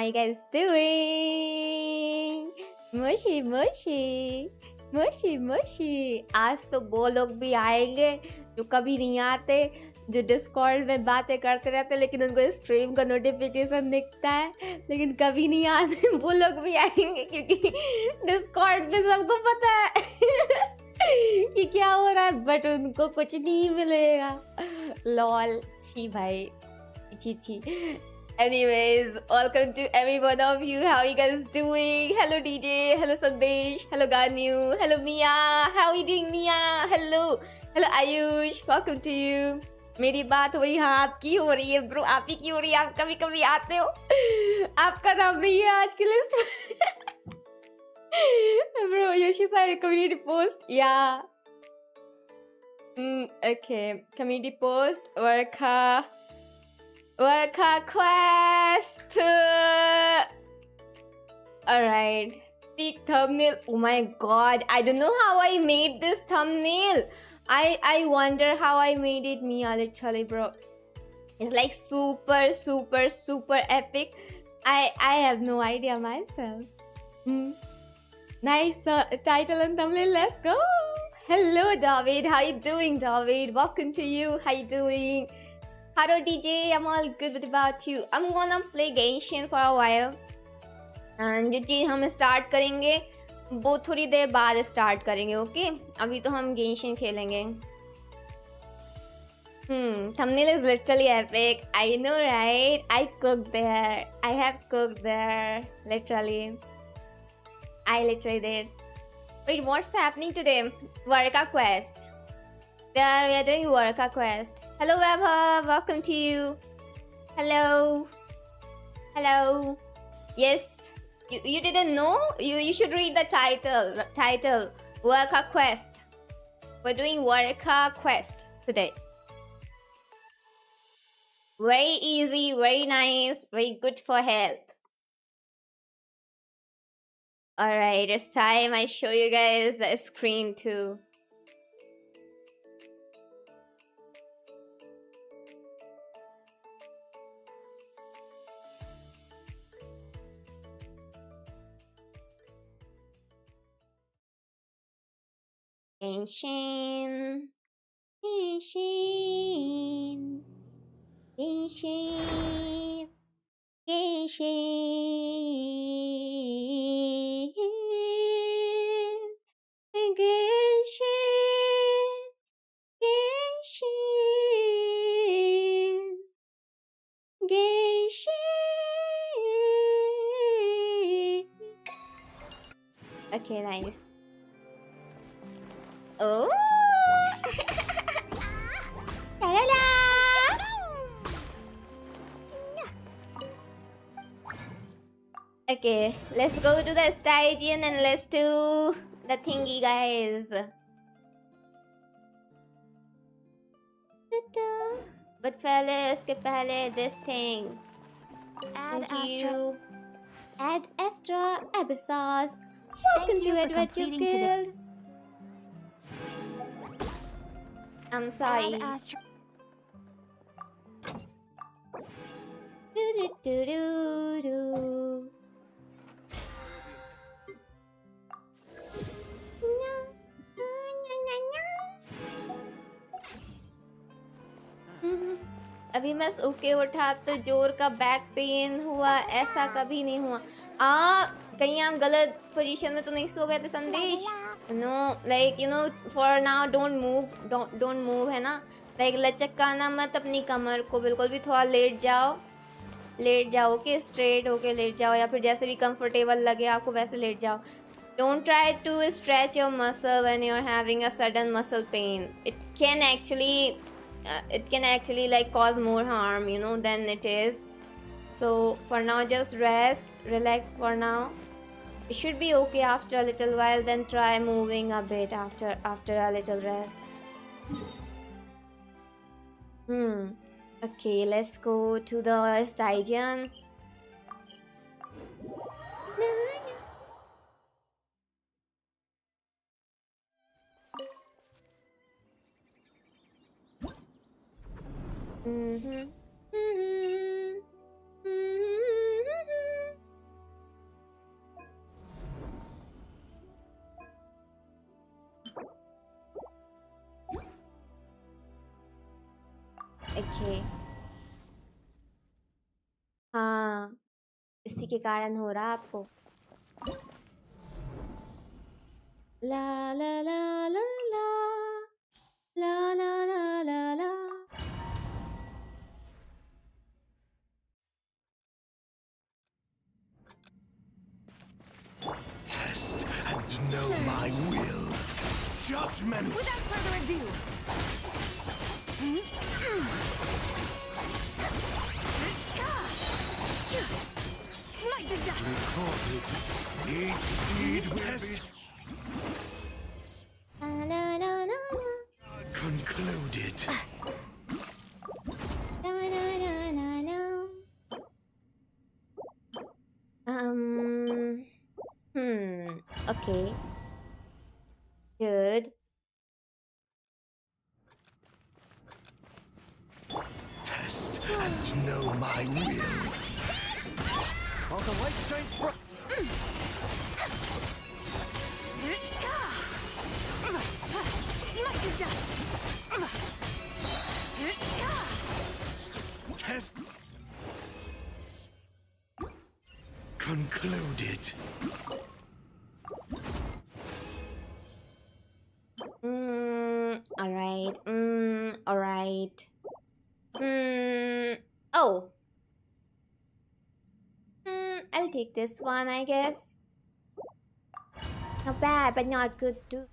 How you guys doing? Mushy mushy mushy mushy. आज तो वो लोग भी आएंगे जो कभी नहीं आते, जो डिस्कॉर्ड में बातें करते रहते लेकिन उनको स्ट्रीम का नोटिफिकेशन दिखता है लेकिन कभी नहीं आते। वो लोग भी आएंगे क्योंकि डिस्कॉर्ड पे सबको पता है कि क्या हो रहा है, बट उनको कुछ नहीं मिलेगा। लॉल छी भाई, छी छी। Anyways, welcome to every one of you. How are you guys doing? Hello DJ, hello Sandesh, hello Ganyu, hello Mia. How are you doing Mia? Hello, hello Ayush. Welcome to you. मेरी बात वही हाँ आपकी हो रही है bro, आप ही की हो रही है। आप कभी कभी आते हो, आपका नाम नहीं है आज की लिस्ट में। Bro, Yoshi said community post. Yeah. Okay. Community post. VARKA quest. Alright. Peak thumbnail. Oh my god. I don't know how I made this thumbnail. I wonder how I made it, Mia, literally, bro. It's like super epic. I have no idea myself. Nice title and thumbnail. Let's go. Hello, David. How you doing, David? Welcome to you. How you doing? Hello, DJ. I'm all good. What about you? I'm gonna play Genshin for a while. And जो चीज़ हम start करेंगे वो थोड़ी देर बाद start करेंगे, okay? अभी तो हम Genshin खेलेंगे. Thumbnail is literally epic. I know, right? I cooked there. I have cooked there. Literally. I literally did. Wait, what's happening today? VARKA quest. We are doing VARKA quest. Hello, Webha. Welcome to you. Hello. Hello. Yes. You didn't know? You should read the title. VARKA quest. We're doing VARKA quest today. Very easy, very nice, very good for health. Alright, it's time I show you guys the screen too. Genshin. Genshin. Genshin. Genshin. Genshin. Genshin. Genshin. Okay, nice. Oh. La la la. Okay, let's go to the station and let's do the thingy, guys. But पहले उसके पहले this thing. Add Thank Astra. you. Add Astra Abyssos. Welcome to Adventures Guild. I'm sorry. Add Astra. Do do do do. अभी मैं सो के उठा तो जोर का बैक पेन हुआ, ऐसा कभी नहीं हुआ। कहीं आप गलत पोजीशन में तो नहीं सो गए थे Sandesh? No, like you know for now don't move है ना, लाइक लचकाना मत अपनी कमर को बिल्कुल भी। थोड़ा लेट जाओ ओके, स्ट्रेट होके लेट जाओ या फिर जैसे भी कंफर्टेबल लगे आपको वैसे लेट जाओ. Don't try to stretch your muscle when you're having a sudden muscle pain. It can actually like cause more harm, you know, than it is. So for now, just rest, relax for now. It should be okay after a little while. Then try moving a bit after a little rest. Okay, let's go to the station. Okay हाँ इसी के कारण हो रहा आपको ला ला ला ला ला ला ला ला ला ला Test and know my will. Judgment. Without further ado. Smite the dust. Recorded. Each deed will be na na na na concluded. na na na na na okay good Test and know my will. All the light shines bright. Smite the dust. Test concluded. all right all right oh I'll take this one I guess not bad but not good too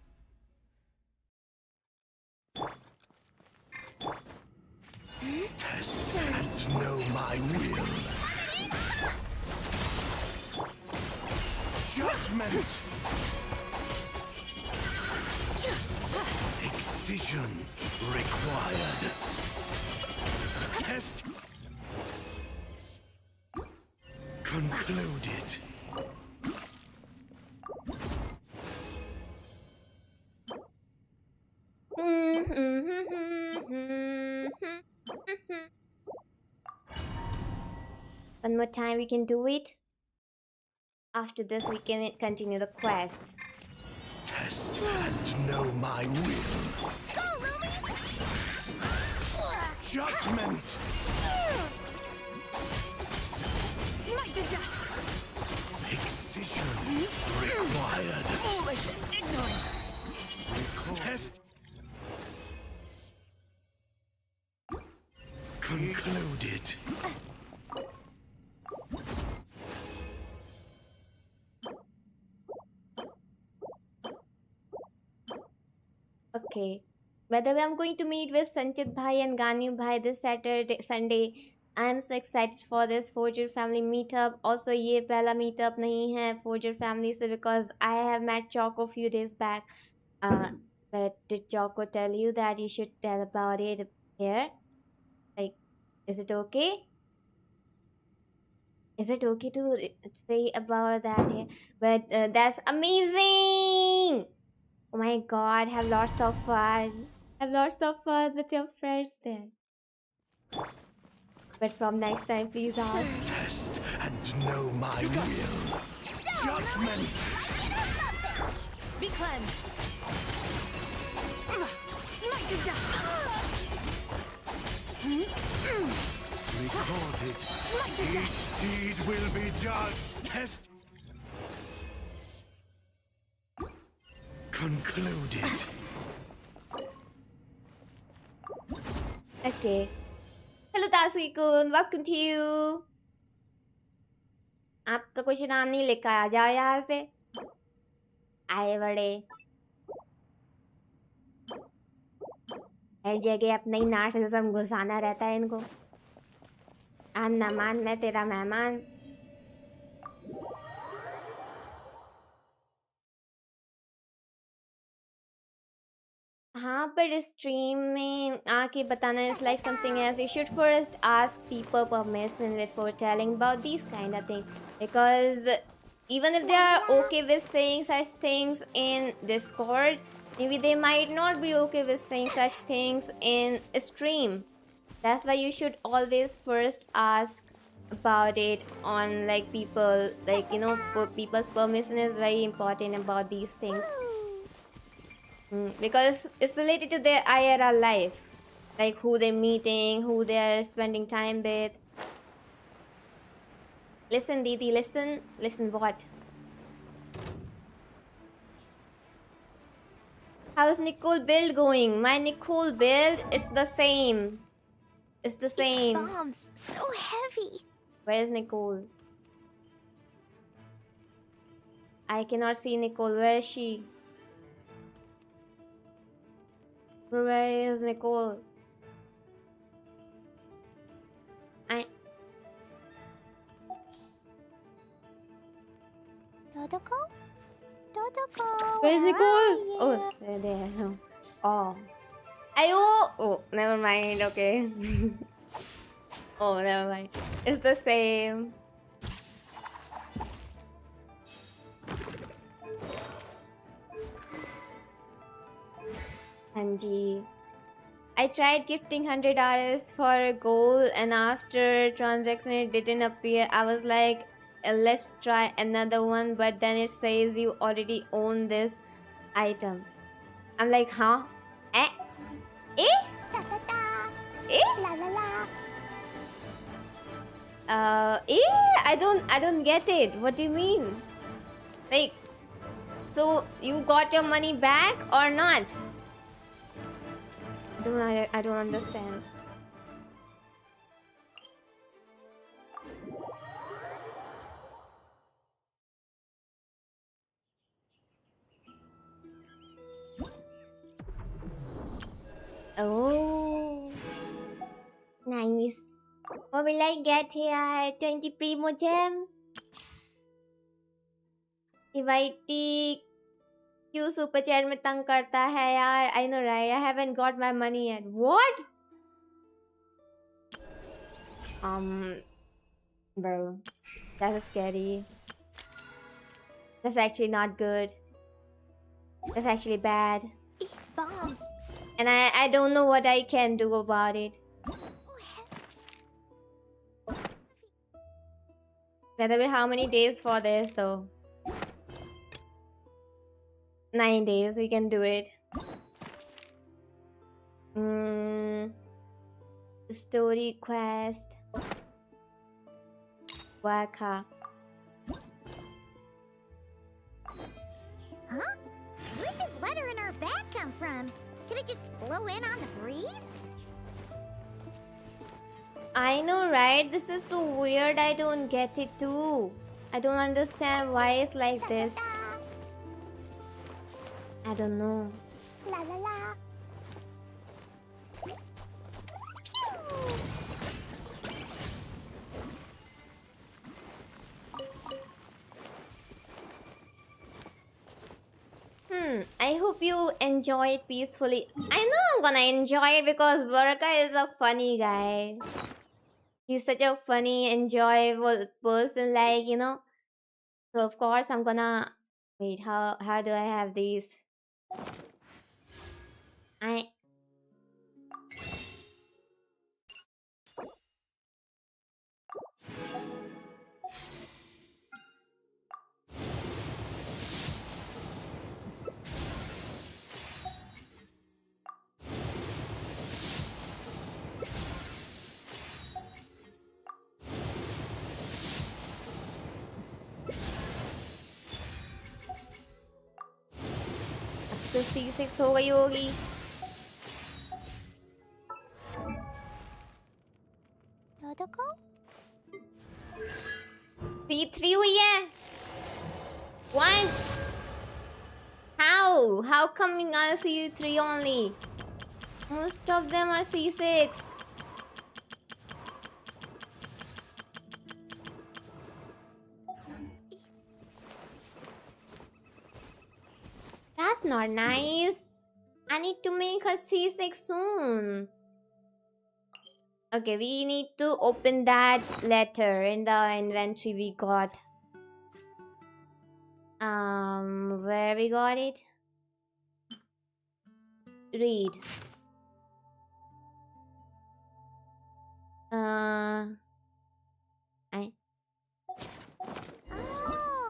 Test and know my will. Judgment. Excision required. Test concluded. One more time we can do it. After this we can continue the quest. Test and know my will. Judgment. Smite the dust. Excision required. Foolish and ignorant. Test concluded. Okay. By the way, I'm going to meet with Sanchit Bhai and Ganyu Bhai this Sunday. I'm so excited for this Forger family meetup. Also, ये पहला meetup नहीं है Forger family से because I have met Choco a few days back. But did Choco tell you that you should tell about it here? Like, is it okay? Is it okay to say about that here? But that's amazing! Oh my god, have lots of fun. Have lots of fun with your friends there. But from next time, please ask. Test and know my will. Judgment. Be cleansed. Smite the dust. Recorded. Smite the dust. Each deed will be judged. Test concluded. Okay. Hello Tasukun, welcome to you. आपका कुछ नाम नहीं लिखा आ जाओ यहाँ से आए बड़े हर जगह अपना ही नार्सिसिज्म घुसाना रहता है इनको आन ना मान मैं तेरा मेहमान हाँ पर स्ट्रीम में आके बताना is like something else. You should first ask people permission before telling about these kind of things because even if they are okay with saying such things in Discord, maybe they might not be okay with saying such things in stream. That's why you should always first ask about it on like people, like you know, people's permission is very important about these things. Because it's related to their IRL life. Like who they're meeting, who they're spending time with. Listen, Didi, listen. Listen what? How's Nicole build going? My Nicole build is the same. It's the same. Bombs so heavy. Where is Nicole? I cannot see Nicole. Where is she? Where is Nicole? Dodoko? Dodoko. Where's where Nicole? are you? Oh, they're there. No. Oh. Ayo! Oh, never mind. Okay. Oh, never mind. It's the same. Hanji. I tried gifting $100 for a goal, and after transaction it didn't appear. I was like, let's try another one, but then it says you already own this item. I'm like, huh? Eh? Eh? Da, da, da. Eh? La la la. I don't get it. What do you mean? Like, so you got your money back or not? I don't understand. Oh, nice. What will I get here? 20 Primo Gem? Invitee क्यों super chat में तंग करता है यार? I know right? I haven't got my money yet. What? Bro, that's scary. That's actually not good. That's actually bad. These bombs. And I don't know what I can do about it. By the way, how many days for this though? 9 days, we can do it. Story quest. VARKA. Huh? Where'd this letter in our bag come from? Could it just blow in on the breeze? I know, right? This is so weird. I don't get it too. I don't understand why it's like this. I don't know. La la la. I hope you enjoy it peacefully. I know I'm gonna enjoy it because VARKA is a funny guy. He's such a funny, enjoyable person, like, you know. So of course I'm gonna wait. How do I have these? I तो C6 हो गई होगी. Dodoko? C3 हुई है. What? How coming on C3 only? Most of them are C6. That's not nice. I need to make her C6 soon. Okay, we need to open that letter in the inventory we got. Where we got it? Read. I Oh,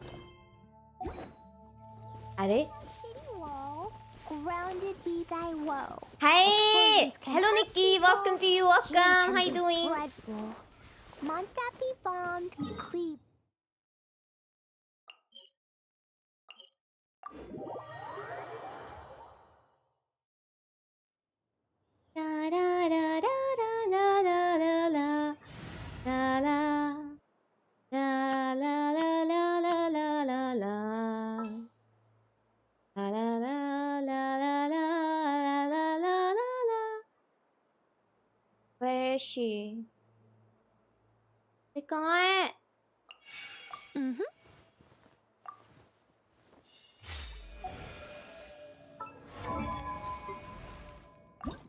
Are city wall. Ground bounded be thy woe. Hey! Explosions can Hello, hurt Nikki. people. Welcome to you. Shame Welcome. can How you be doing? dreadful. Mondstadt be bombed, cleave. Da da da da da da da la la la la la la la la la la la la. La la la la la la la la la la. Where is she? I can't. Mm-hmm.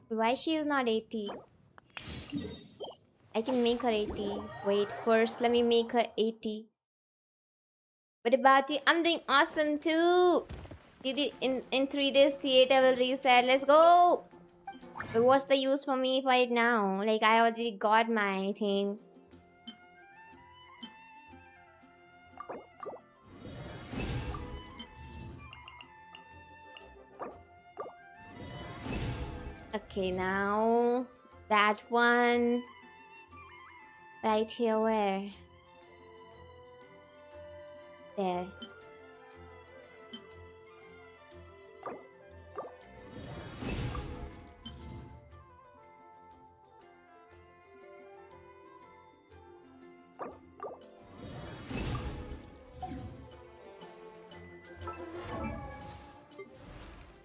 Why she is not 80? I can make her 80. Wait, first let me make her 80. What about you? I'm doing awesome too. Did it in 3 days theater will reset. Let's go. But what's the use for me right now? Like I already got my thing. Okay, now that one right here. Where? There.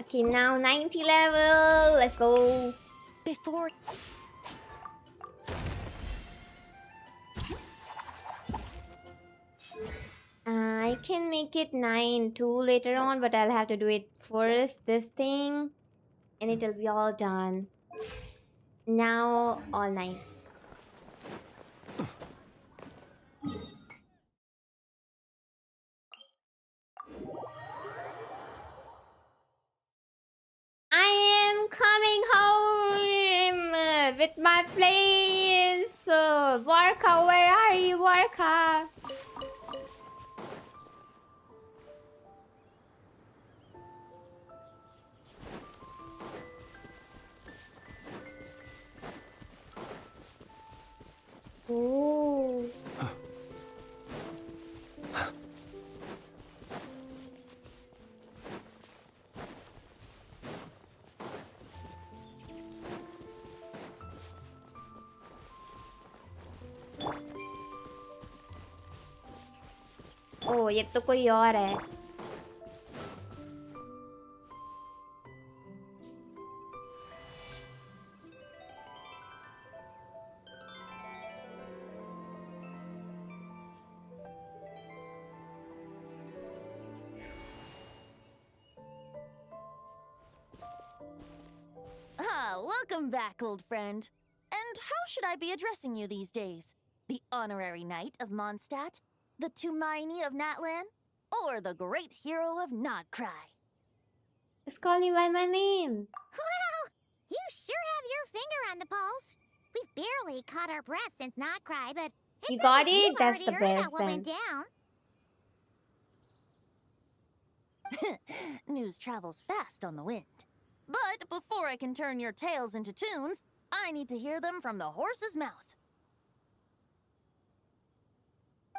Okay, now 90 level. Let's go. Before... I can make it 9 too later on, but I'll have to do it first, this thing, and it'll be all done. Now, all nice. I am coming home with my planes. VARKA, where are you, VARKA? Ooh. Oh, ये तो कोई और है. Ah, welcome back, old friend. And how should I be addressing you these days? The honorary knight of Mondstadt? The Tumaini of Natlan? Or the great hero of Nodcry? Just call me by my name. Well, you sure have your finger on the pulse. We've barely caught our breath since Not Cry, but it You sounds got like it? you've That's already the heard about best what went then. down. News travels fast on the wind. But before I can turn your tales into tunes, I need to hear them from the horse's mouth.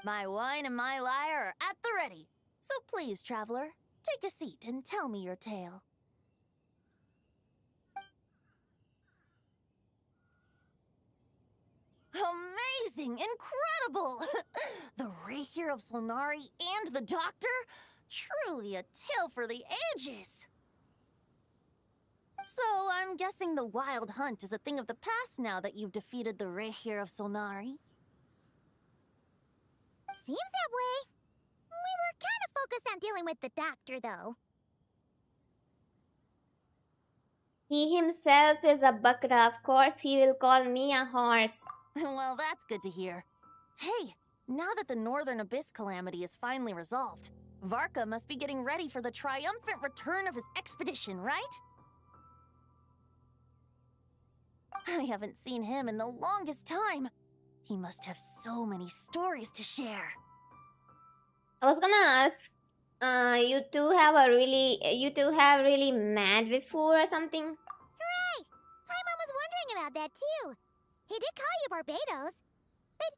My wine and my lyre are at the ready. So please, traveler, take a seat and tell me your tale. Amazing! Incredible! The Rapier of Solnari and the Doctor? Truly a tale for the ages! So, I'm guessing the Wild Hunt is a thing of the past now that you've defeated the Rapier of Solnari? Seems that way. We were kind of focused on dealing with the Doctor, though. He himself is a bakra. Of course, he will call me a horse. Well, that's good to hear. Hey, now that the Northern Abyss calamity is finally resolved, VARKA must be getting ready for the triumphant return of his expedition, right? I haven't seen him in the longest time. He must have so many stories to share. I was gonna ask You two have really met before or something? Hooray! Paimon was wondering about that too. He did call you Barbados, but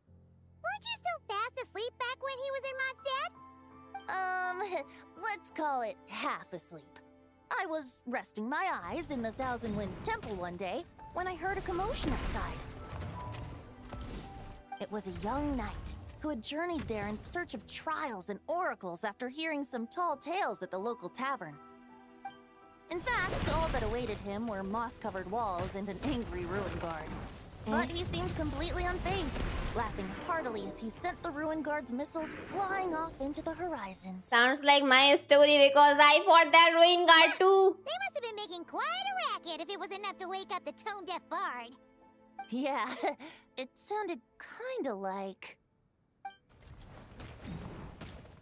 weren't you still fast asleep back when he was in Mondstadt? Let's call it half asleep. I was resting my eyes in the Thousand Winds Temple one day when I heard a commotion outside. It was a young knight who had journeyed there in search of trials and oracles after hearing some tall tales at the local tavern. In fact, all that awaited him were moss-covered walls and an angry ruin guard. But he seemed completely unfazed, laughing heartily as he sent the ruin guard's missiles flying off into the horizons. Sounds like my story because I fought that ruin guard too. They must have been making quite a racket if it was enough to wake up the tone-deaf bard. Yeah, it sounded kinda like...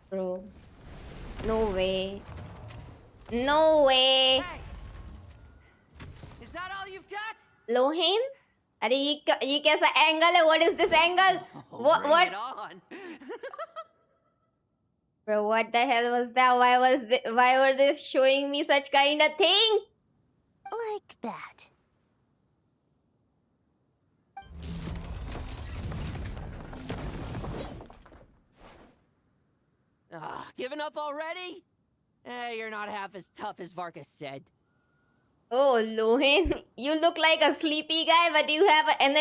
Bro. No way. No way. Hey! Is that all you've got? Lohin? अरे ये कैसा angle है? What is this angle? Bring What? it on. Bro, what the hell was that? Why were they showing me such kind of thing? like that. Giving up already? You're not half as tough as VARKA said. Oh, Lohin, you look like a sleepy guy, but you have an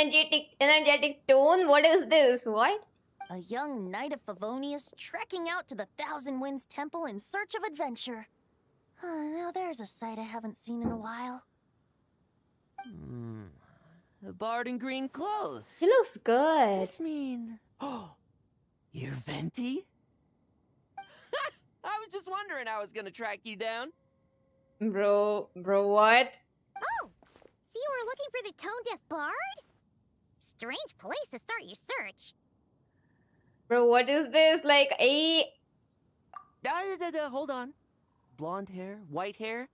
energetic tone. What is this? What? A young knight of Favonius trekking out to the Thousand Winds Temple in search of adventure. Now there's a sight I haven't seen in a while. A bard in green clothes. He looks Does good. this mean... Oh, you're Venti? I was just wondering I was gonna track you down. Bro, what? Oh, so you were looking for the tone-deaf bard? Strange place to start your search. Bro, what is this? Like a... Hold on. Blonde hair, white hair.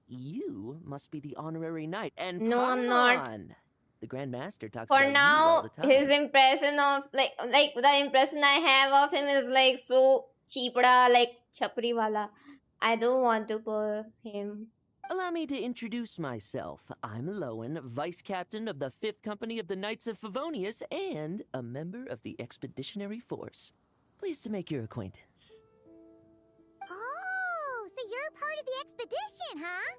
You must be the honorary knight. And No, I'm not. Paimon, the Grand Master talks For about you all now, the time. his impression of like the impression I have of him is like so cheapra, like chapri wala. I don't want to pull him. Allow me to introduce myself. I'm Lowen, Vice Captain of the 5th Company of the Knights of Favonius and a member of the Expeditionary Force. Pleased to make your acquaintance. Oh, so you're part of the expedition, huh?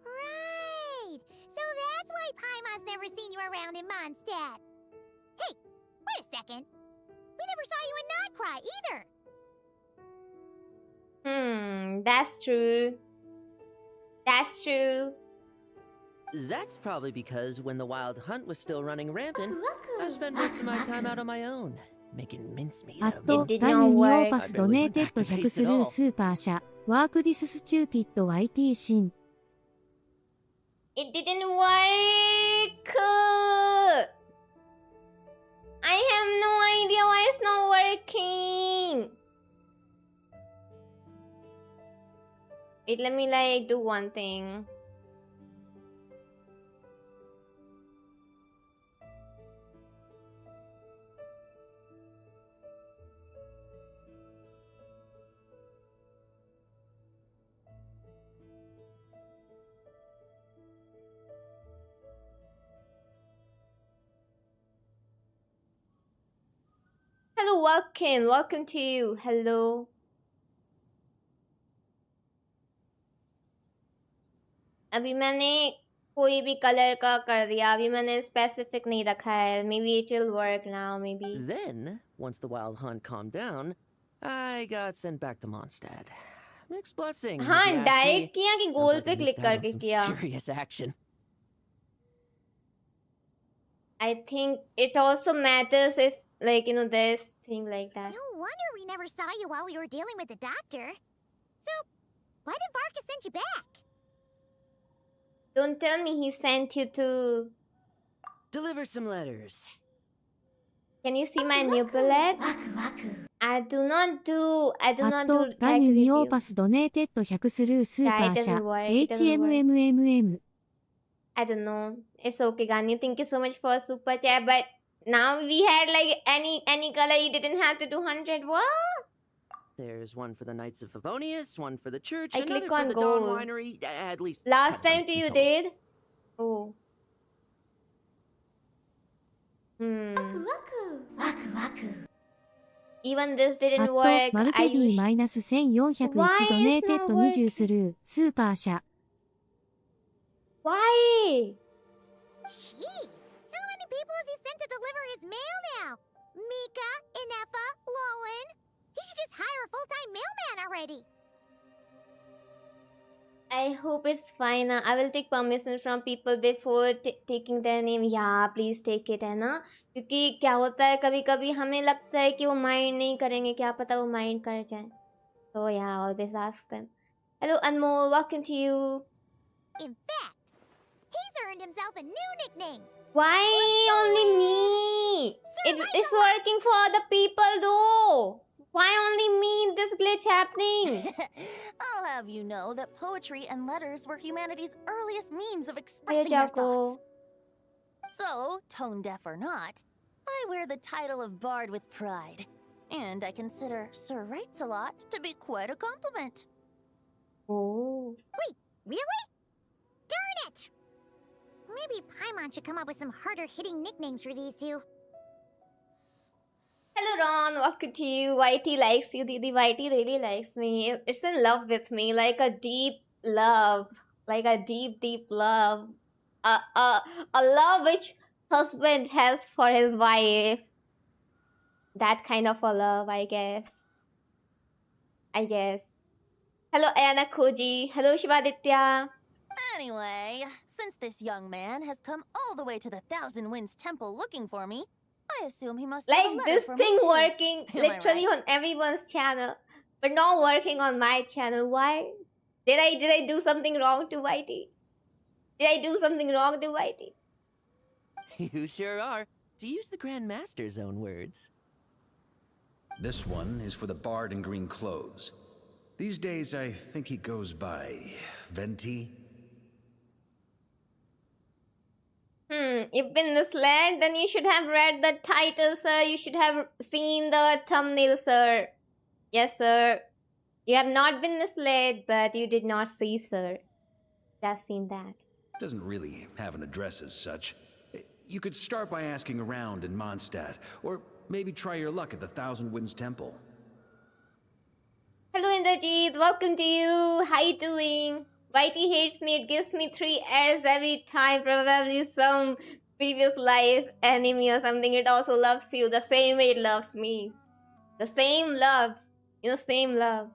Right. So that's why Paimon's never seen you around in Mondstadt. Hey, wait a second. We never saw you in Notcry either. That's true. That's true. That's probably because when the Wild Hunt was still running rampant, I spent most of my time out on my own, making mincemeat あ out of と most It did ダ not ルニオ work. ーパスドネーテッド100スルースーパー社ワークディススチューピッド YT シン It didn't work. I have no idea why it's not working. Wait, let me like do one thing. Hello, welcome to you. Hello. अभी मैंने कोई भी colour का कर दिया. अभी मैंने specific नहीं रखा है. Maybe it will work now. Maybe. Then, once the Wild Hunt calmed down, I got sent back to Mondstadt. Mixed blessing. if हाँ, you ask डायरेक्ट me. किया कि Sounds गोल like पे I click missed out on करके some किया. serious action. I think it also matters if like this thing like that. No wonder we never saw you while we were dealing with the doctor. So, why did VARKA send you back? Don't tell me he sent you to. Deliver some letters. Can you see my new bullet? I do not do あとダル active ニオー review. パスドネーテッド100スルースーパ Yeah, ー it 社 doesn't work. It doesn't work. HMMMM I don't know. It's okay, Ganyu. Thank you so much for super chat. But now we had like any color. You didn't have to do 100. What? There's one for the Knights of Favonius, one for the church, I another click for on the Dawn gold. Winery, at least Last 10 of time them you in total. did? Oh. Even this アッ didn't ト work. マルテ B マイナス1401 Why ドネ is ーテッ not ド working? 20スルー、スーパー社。Why? Jeez, how many people has he sent to deliver his mail now? Mika, Inepa, Lowen. He should just hire a full-time mailman already. I hope it's fine. I will take permission from people before taking their name. Yeah, please take it, है ना? क्योंकि क्या होता है कभी कभी हमें लगता है कि वो माइंड नहीं करेंगे, क्या पता वो माइंड कर जाए. So yeah, always ask them. Hello Anmol, welcome to you. In fact, he's earned himself a new nickname. Why only me? It's working for other people though. Why only me? This glitch happening. I'll have you know that poetry and letters were humanity's earliest means of Hey expressing their Jaco. thoughts. So, tone deaf or not, I wear the title of Bard with pride. And I consider Sir Writes-a-Lot to be quite a compliment. Oh. Wait, really? Darn it! Maybe Paimon should come up with some harder-hitting nicknames for these two. Hello Ron, welcome to you. YT likes you, Didi. YT really likes me. It's in love with me, like a deep love. Like a deep, deep love. A love which husband has for his wife. That kind of a love, I guess. Hello Ayana Koji. Hello Shivaditya. Anyway, since this young man has come all the way to the Thousand Winds Temple looking for me, I assume he must have a Like letter this for me thing too. working Am I literally right? on everyone's channel, but not working on my channel. Why? Did I do something wrong to YT? Did I do something wrong to YT? You sure are. To use the Grand Master's own words. This one is for the bard in green clothes. These days, I think he goes by Venti. You've been misled, then you should have read the title, sir. You should have seen the thumbnail, sir. Yes, sir. You have not been misled, but you did not see, sir. Just seen that. Doesn't really have an address as such. You could start by asking around in Mondstadt, or maybe try your luck at the Thousand Winds Temple. Hello, Indrajit. Welcome to you. How you doing? YT hates me. It gives me 3 errors every time. Probably some previous life enemy or something. It also loves you the same way it loves me. The same love. You know, same love.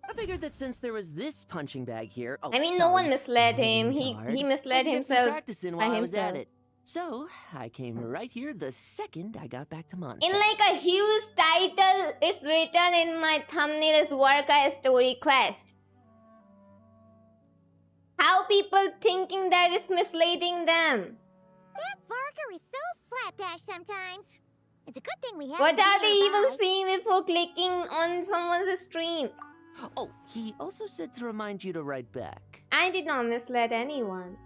I figured that since there was this punching bag here, I mean, no one misled him. He misled himself practicing by while I was himself. at it. So I came right here the second I got back to Mondstadt. In like a huge title, it's written in my thumbnail as VARKA story quest. How people thinking that it's misleading them? That VARKA is so slapdash sometimes. It's a good thing we have. What are they even seeing before clicking on someone's stream? Oh, he also said to remind you to write back. I did not mislead anyone.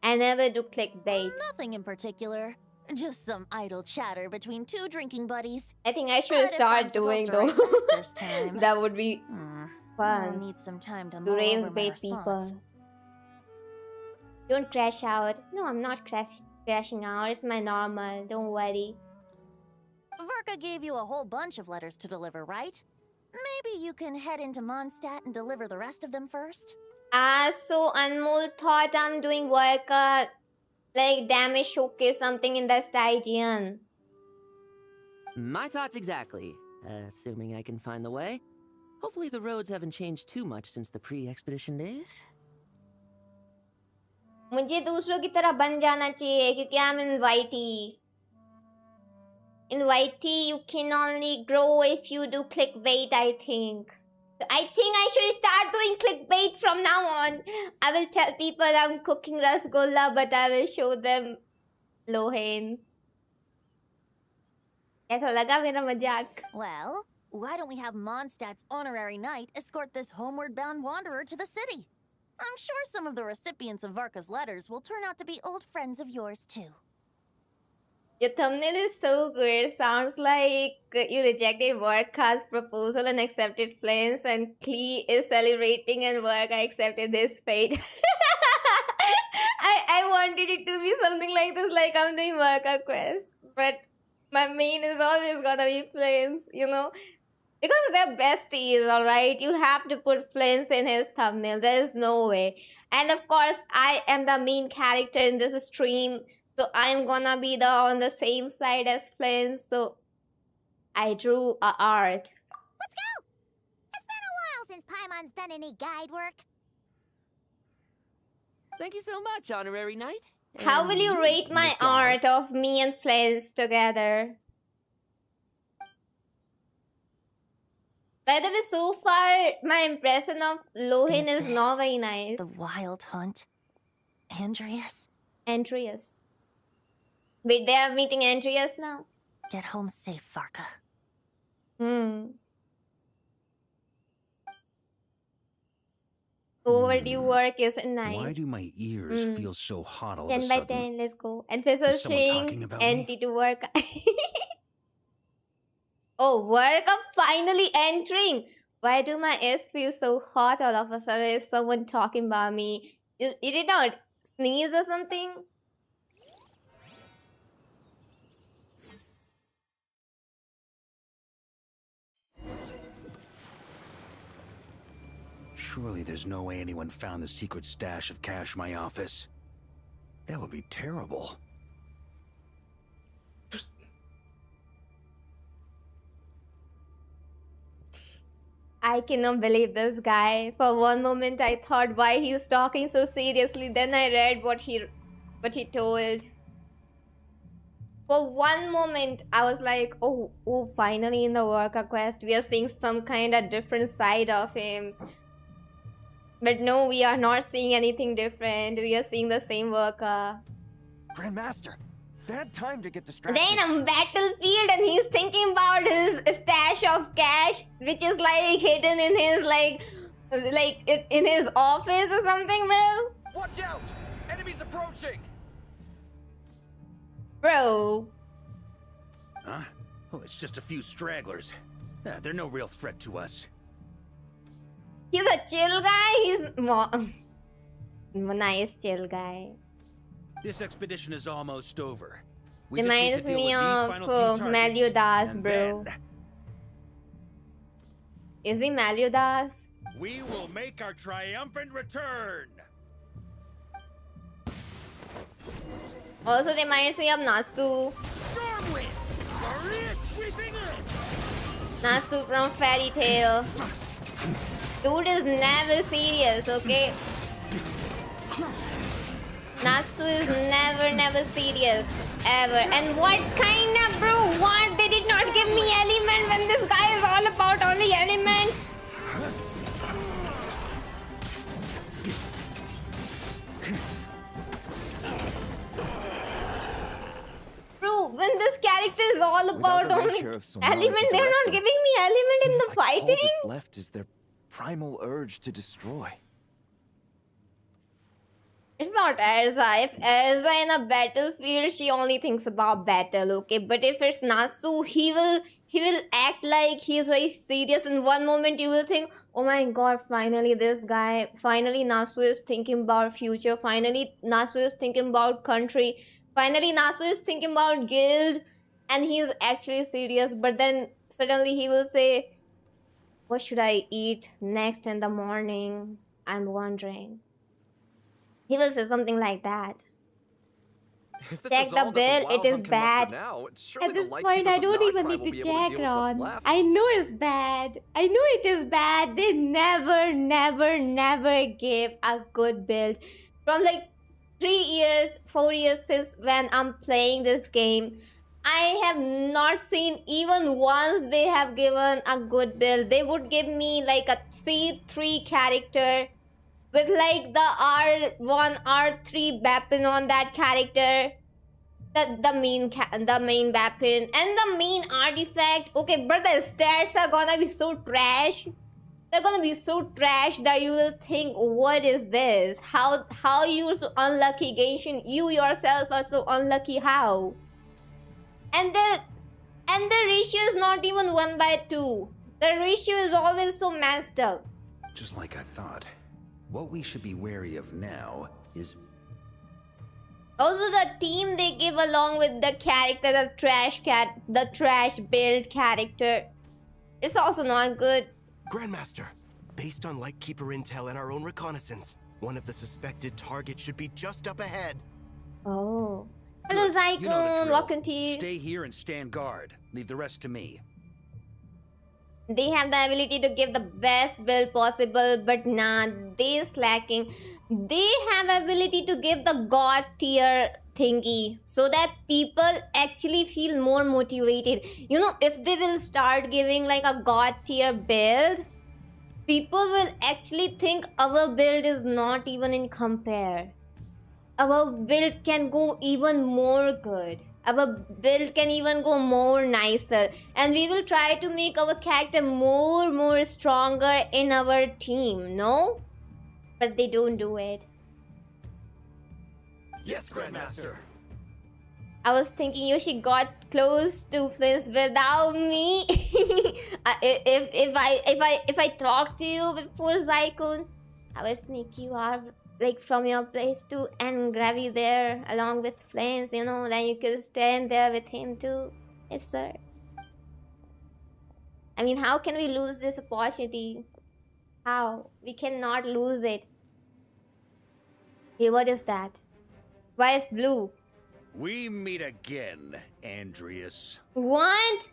I never do clickbait. Nothing in particular. Just some idle chatter between 2 drinking buddies. I think I should But if I'm start doing supposed though. to write back this time, That would be I'll fun. need some time to To mull raise over my bait response. people. Don't crash out. No, I'm not crashing out. It's my normal. Don't worry. VARKA gave you a whole bunch of letters to deliver, right? Maybe you can head into Mondstadt and deliver the rest of them first? So Anmol thought I'm doing VARKA like damage showcase something in the Stygian. My thoughts exactly. Assuming I can find the way. Hopefully the roads haven't changed too much since the pre-expedition days. मुझे दूसरों की तरह बन जाना चाहिए क्योंकि I'm in YT. In YT you can only grow if you do clickbait, I think. So I think I should start doing clickbait from now on. I will tell people I'm cooking rasgulla, but I will show them Lohen. कैसा लगा मेरा मजाक? Well, why don't we have Mondstadt's honorary knight escort this homeward-bound wanderer to the city? I'm sure some of the recipients of VARKA's letters will turn out to be old friends of yours, too. Your thumbnail is so good. Sounds like you rejected VARKA's proposal and accepted Flames, and Klee is celebrating and VARKA accepted this fate. I wanted it to be something like this, like I'm doing VARKA quest, but my main is always gonna be Flames, you know? Because they're besties, alright? You have to put Flames in his thumbnail. There is no way. And of course, I am the main character in this stream, so I'm gonna be on the same side as Flames, so I drew a art. Let's go! It's been a while since Paimon's done any guide work. Thank you so much, Honorary Knight. How will you rate my Miss Guy. art of me and Flames together? By the way, so far, my impression of Lohin is not very nice. The Wild Hunt. Andreas, Andreas. Wait, they are meeting Andreas now? get home safe, VARKA. Overdue work isn't nice. Why do my ears feel so hot all of a 10 by sudden? 10, let's go. And Fizzle Is someone talking saying about me? anti to work. Oh, work up finally entering. Why do my ears feel so hot all of a sudden? Is someone talking about me? You did not sneeze or something? Surely there's no way anyone found the secret stash of cash in my office. That would be terrible. I cannot believe this guy. For one moment I thought why he's talking so seriously. Then I read what he told. For one moment I was like, oh, finally in the VARKA quest we are seeing some kind of different side of him. But no, we are not seeing anything different. We are seeing the same VARKA. Grandmaster, bad time to get distracted. Then on battlefield and he's thinking about his stash of cash, which is like hidden in his in his office or something, bro. Watch out! Enemies approaching! Bro. Huh? Oh, it's just a few stragglers. They're no real threat to us. He's a chill guy. He's nice chill guy. This expedition is almost over. We just need Reminds to deal me with these of final few targets, Meliodas, and bro. then Is he Meliodas? we will make our triumphant return. Also reminds me of Natsu. Stormwind! Maria sweeping in! Natsu from Fairy Tail. Dude is never serious, okay? Natsu is never serious. Ever. And what kind of bro? What? They did not give me element when this guy is all about only element. Bro, when this character is all about Without the only ratio of Sonara to element, they're direct not them, giving me element in seems the like all fighting. that's left is their primal urge to destroy. It's not Erza. If Erza in a battlefield, she only thinks about battle, okay? But if it's Natsu, he will act like he's very serious. In one moment, you will think, oh my god, finally this guy, finally Natsu is thinking about future, finally Natsu is thinking about country, finally Natsu is thinking about guild, and he is actually serious. But then suddenly he will say, what should I eat next in the morning? I'm wondering. He will say something like that. If this Check is the all that bill, Wild it is Hunt can muster bad. now, surely At the this Lightkeepers point, I of don't even Nightcry need will to be able to check, deal with what's Ron. left. I know it's bad. I know it is bad. They never gave a good build. From like 4 years since when I'm playing this game, I have not seen even once they have given a good build. They would give me like a C3 character with like the R1, R3 weapon on that character. The main weapon and the main artifact. Okay, but the stats are gonna be so trash. They're gonna be so trash that you will think, what is this? How you're so unlucky, Genshin? You yourself are so unlucky. How? And the ratio is not even 1/2. The ratio is always so messed up. Just like I thought. What we should be wary of now is... Also, the team they give along with the character, the trash build character, it's also not good. Grandmaster, based on Lightkeeper intel and our own reconnaissance, one of the suspected targets should be just up ahead. Oh. Hello, Zyclone. You know the drill. Welcome to you. Stay here and stand guard. Leave the rest to me. They have the ability to give the best build possible, but nah, they slacking. They have ability to give the god tier thingy so that people actually feel more motivated. You know, if they will start giving like a god tier build, people will actually think our build is not even in compare. Our build can go even more good. Our build can even go more nicer. And we will try to make our character more stronger in our team, no? But they don't do it. Yes, Grandmaster. I was thinking Yoshi got close to Flints without me. if I talk to you before Zyclone, I will sneak you out like from your place too and grab you there along with Flames, you know, then you could stand there with him too. Yes, sir. I mean, how can we lose this opportunity? How? We cannot lose it. Hey, what is that? Why is blue? We meet again, Andreas. What?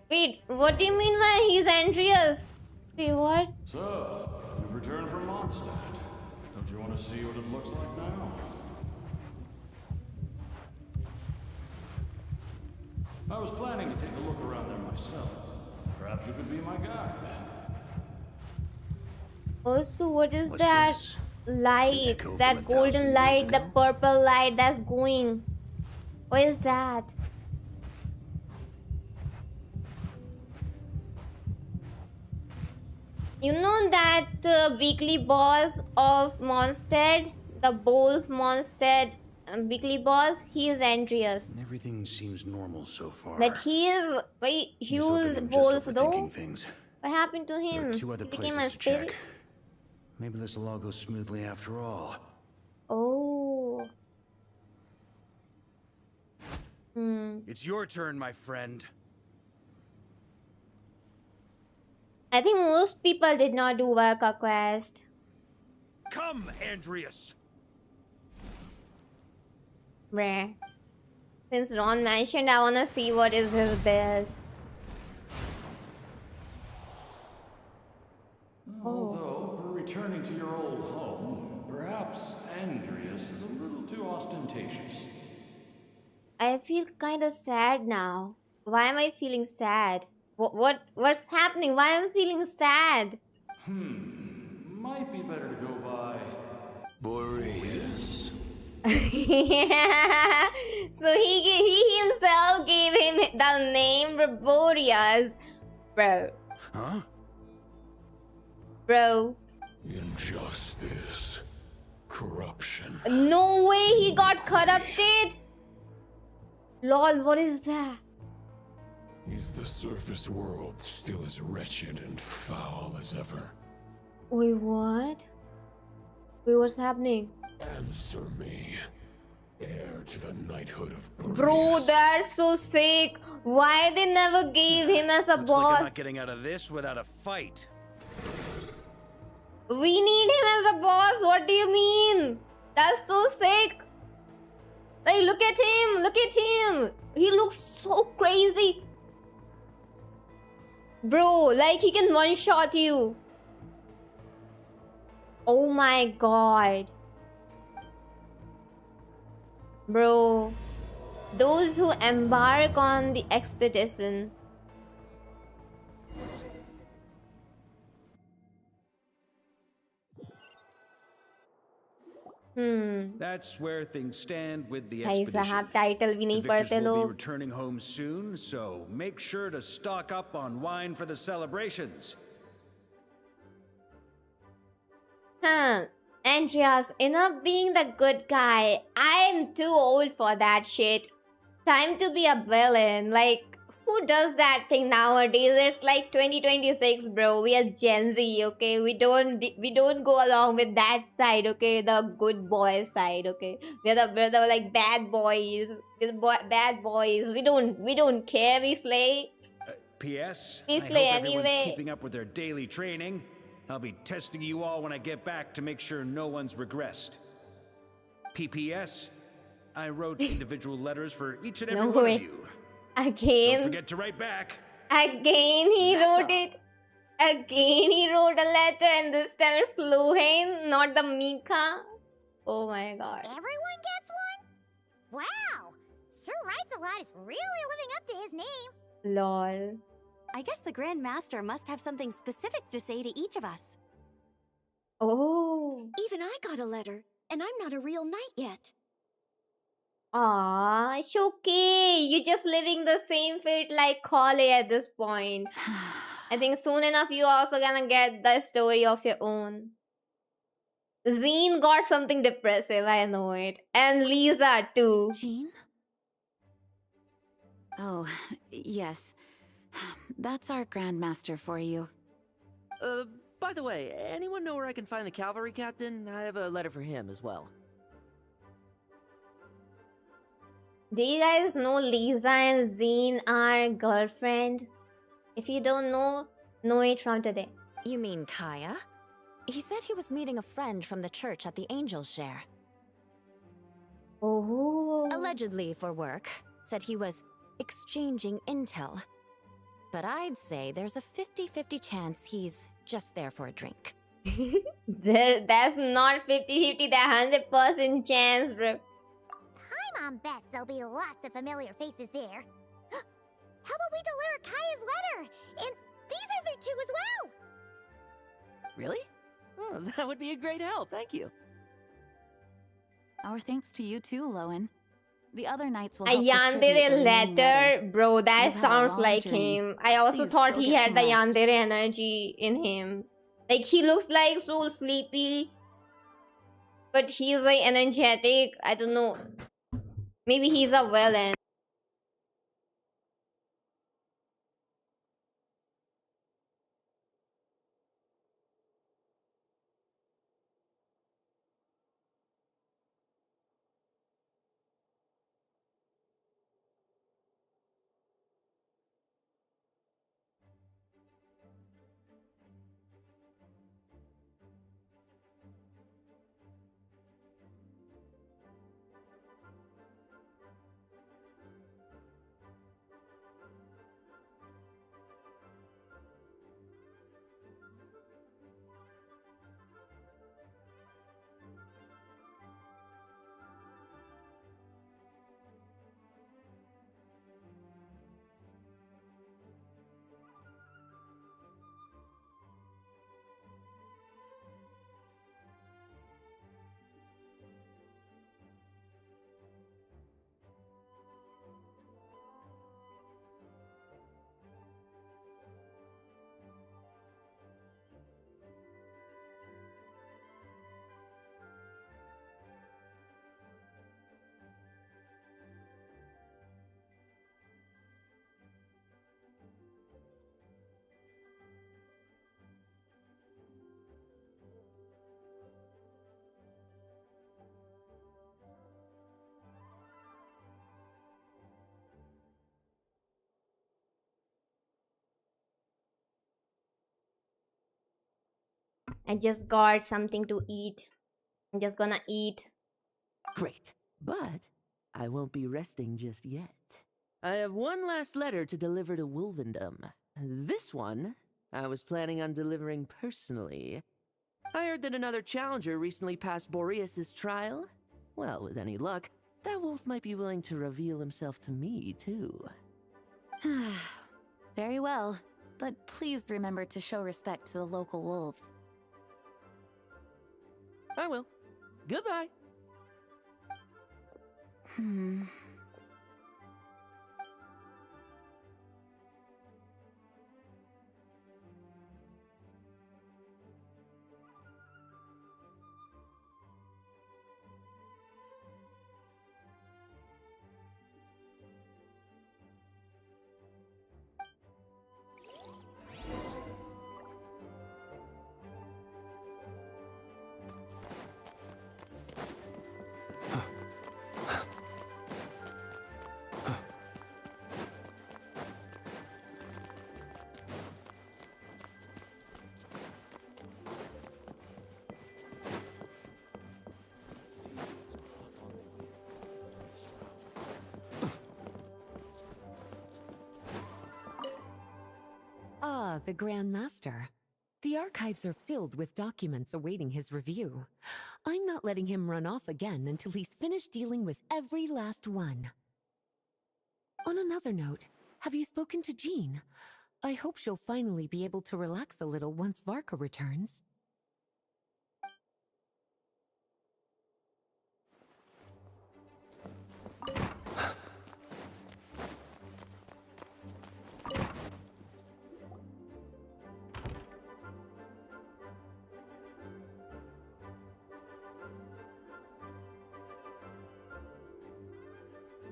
Wait, what do you mean by he's Andreas? Wait, what? So, you've returned from Mondstadt. Don't you want to see what it looks like now? I was planning to take a look around there myself. Perhaps you could be my guide. Also, what is What's that this? light? Echo That from 1,000 golden years light, the ago? purple light that's going. What is that? You know that weekly boss of Mondstadt, the Wolf Mondstadt weekly boss, he is Andreas. Everything seems normal so far. But he is very Just hoping huge I'm just wolf overthinking though. things. What happened to There him? are two other He became a places to spirit. check. Maybe this will all go smoothly after all. Oh. It's your turn, my friend. I think most people did not do VARKA quest. Come, Andreas. Bruh. Since Ron mentioned, I wanna see what is his build. Although, for returning to your old home, perhaps Andreas is a little too ostentatious. I feel kinda sad now. Why am I feeling sad? What's happening? Why am I feeling sad? Might be better to go by Boreas. Yeah. So he himself gave him the name Boreas. Bro. Huh? Bro. Injustice. Corruption. No way he got corrupted. Lol, what is that? Is the surface world still as wretched and foul as ever? Wait, what? Wait, what's happening? Answer me. Heir to the knighthood of Boreas. Bro, that's so sick. Why they never gave him as a Looks like I'm boss? not getting out of this without a fight. We need him as a boss. What do you mean? That's so sick. Like, look at him. Look at him. He looks so crazy. Bro, like he can one-shot you. Oh my god. Bro, those who embark on the expedition. That's where things stand with the भाई expedition. साहब title भी The नहीं victors पढ़ते will be लोग. returning home soon, so make sure to stock up on wine for the celebrations. Andreas, enough being the good guy. I'm too old for that shit. Time to be a villain. Like, who does that thing nowadays? It's like 2026, bro. We are Gen Z, okay? We don't go along with that side, okay? The good boy side, okay? We're the like bad boys. Bad boys. We don't care. We slay. P.S. We I slay hope everyone's anyway. keeping up with their daily training. I'll be testing you all when I get back to make sure no one's regressed. P.P.S. I wrote individual letters for each and every No one way. of you. Again. Don't forget to write back. Again he wrote it. Again he wrote a letter, and this time it's Luhain, not the Mika. Oh my god. Everyone gets one? Wow! Sir Writes a Lot is really living up to his name. Lol. I guess the Grand Master must have something specific to say to each of us. Oh. Even I got a letter, and I'm not a real knight yet. Ah, it's okay. You're just living the same fate like Kale at this point. I think soon enough you also gonna get the story of your own. Zine got something depressive, I know it. And Lisa too. Jean? Oh, yes. That's our Grandmaster for you. By the way, anyone know where I can find the cavalry captain? I have a letter for him as well. Do you guys know Lisa and Zine are girlfriend? If you don't know it from today. You mean Kaya? He said he was meeting a friend from the church at the Angel Share. Oh. Allegedly for work. Said he was exchanging intel. But I'd say there's a 50-50 chance he's just there for a drink. That's not 50-50, that's 100% chance, bro. Paimon bets there'll be lots of familiar faces there. How about we deliver Kaya's letter? And these are there too as well! Really? Oh, that would be a great help, thank you. Our thanks to you too, Lowen. The other knights will A help distribute the yandere remaining letter, letters. bro, that You've had a sounds long like journey. him. I also Please thought go he get had some the rest. yandere energy in him. Like, he looks like so sleepy, but he's like energetic. I don't know. Maybe he's a villain. I just got something to eat. I'm just gonna eat. Great, but I won't be resting just yet. I have one last letter to deliver to Wolvendom. This one, I was planning on delivering personally. I heard that another challenger recently passed Boreas's trial. Well, with any luck, that wolf might be willing to reveal himself to me, too. Very well, but please remember to show respect to the local wolves. I will. Goodbye. Ah, the Grand Master. The archives are filled with documents awaiting his review. I'm not letting him run off again until he's finished dealing with every last one. On another note, have you spoken to Jean? I hope she'll finally be able to relax a little once VARKA returns.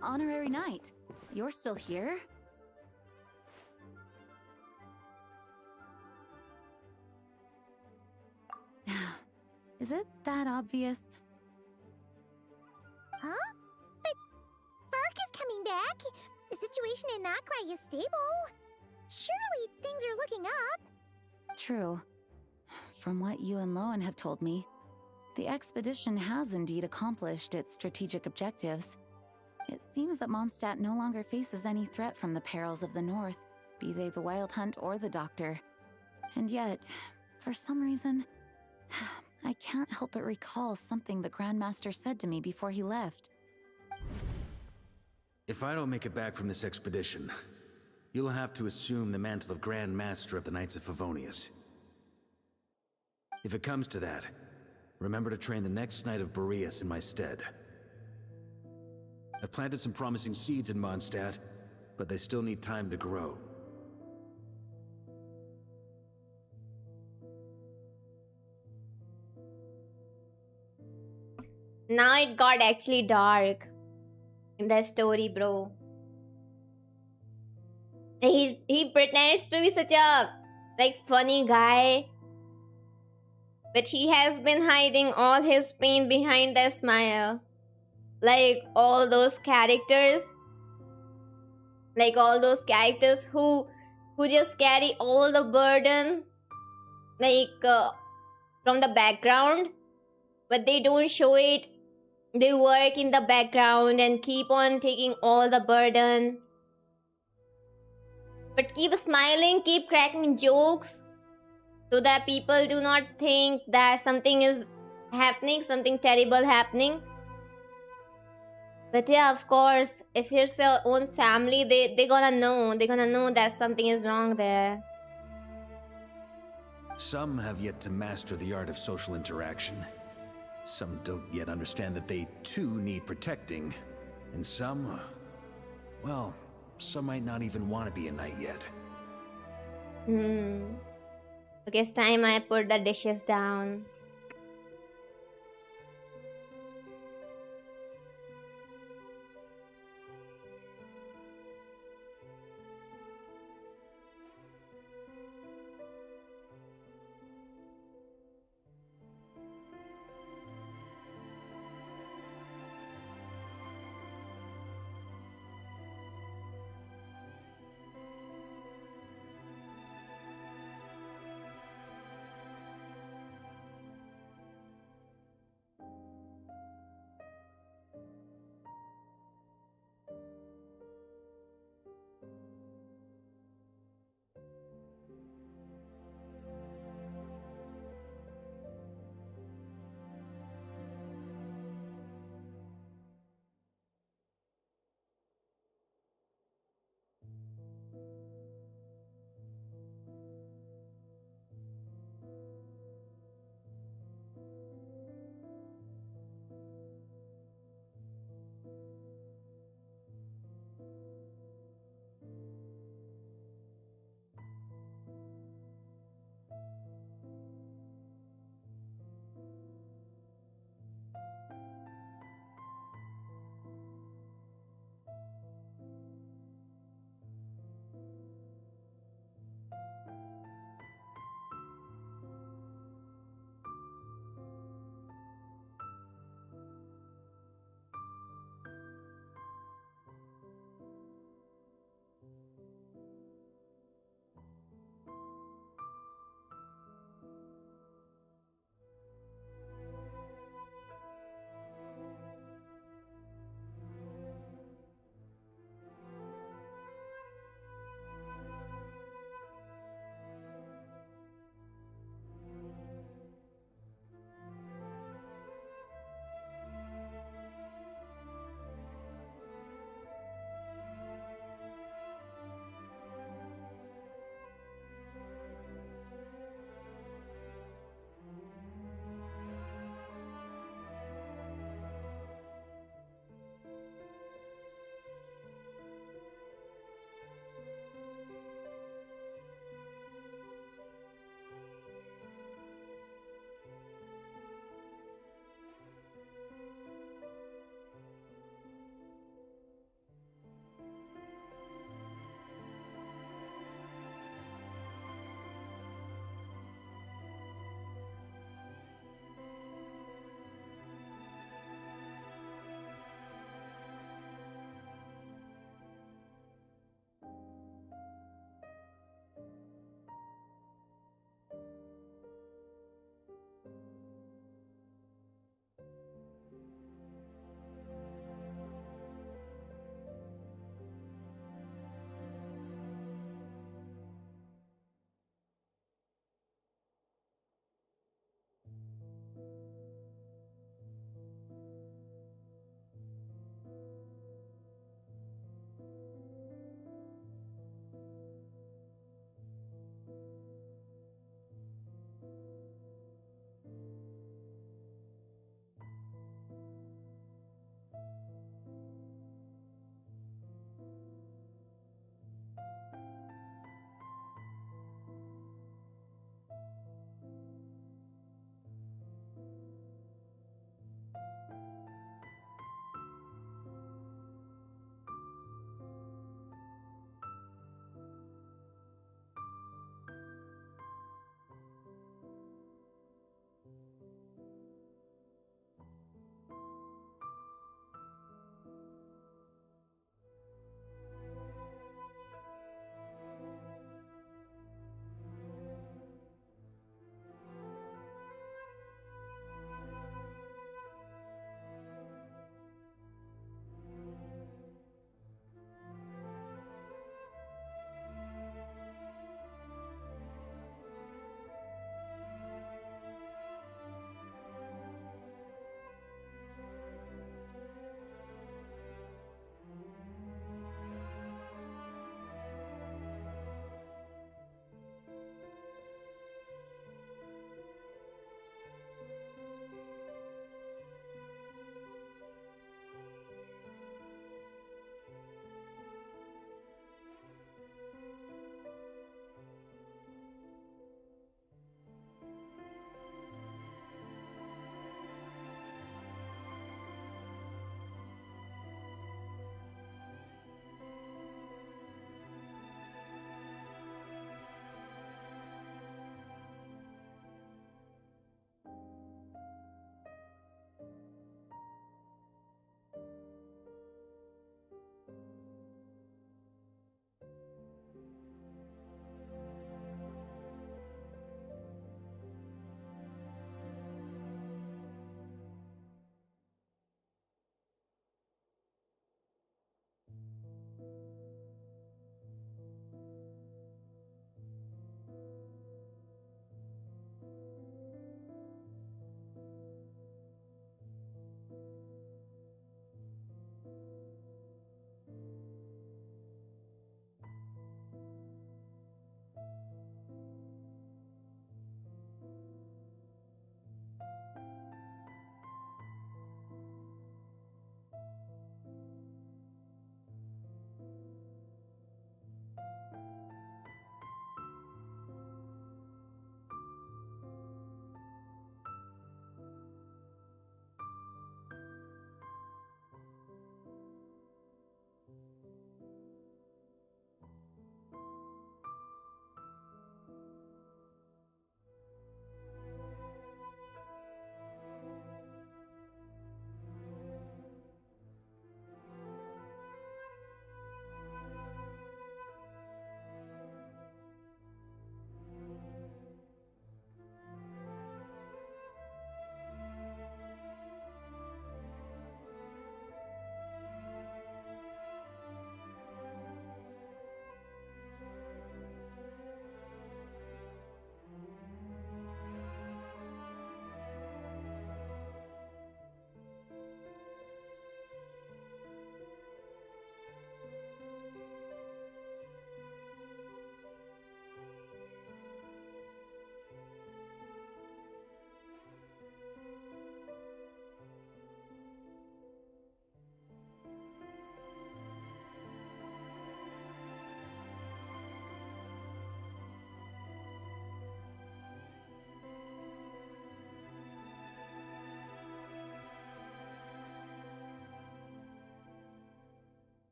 Honorary Knight, you're still here? Is it that obvious? Huh? But VARKA's coming back. The situation in Nokrai is stable. Surely things are looking up. True. From what you and Lowen have told me, the expedition has indeed accomplished its strategic objectives. It seems that Mondstadt no longer faces any threat from the perils of the North, be they the Wild Hunt or the Doctor. And yet, for some reason, I can't help but recall something the Grandmaster said to me before he left. If I don't make it back from this expedition, you'll have to assume the mantle of Grand Master of the Knights of Favonius. If it comes to that, remember to train the next Knight of Boreas in my stead. I've planted some promising seeds in Mondstadt, but they still need time to grow. Now it got actually dark in the story, bro. He pretends to be such a funny guy, but he has been hiding all his pain behind a smile. Like all those characters who just carry all the burden from the background, but they don't show it. They work in the background and keep on taking all the burden, but keep smiling, keep cracking jokes, so that people do not think that something is happening, something terrible happening. But yeah, of course, if it's their own family, they're gonna know that something is wrong there. Some have yet to master the art of social interaction. Some don't yet understand that they too need protecting. And some, well, some might not even want to be a knight yet. Okay, it's time I put the dishes down.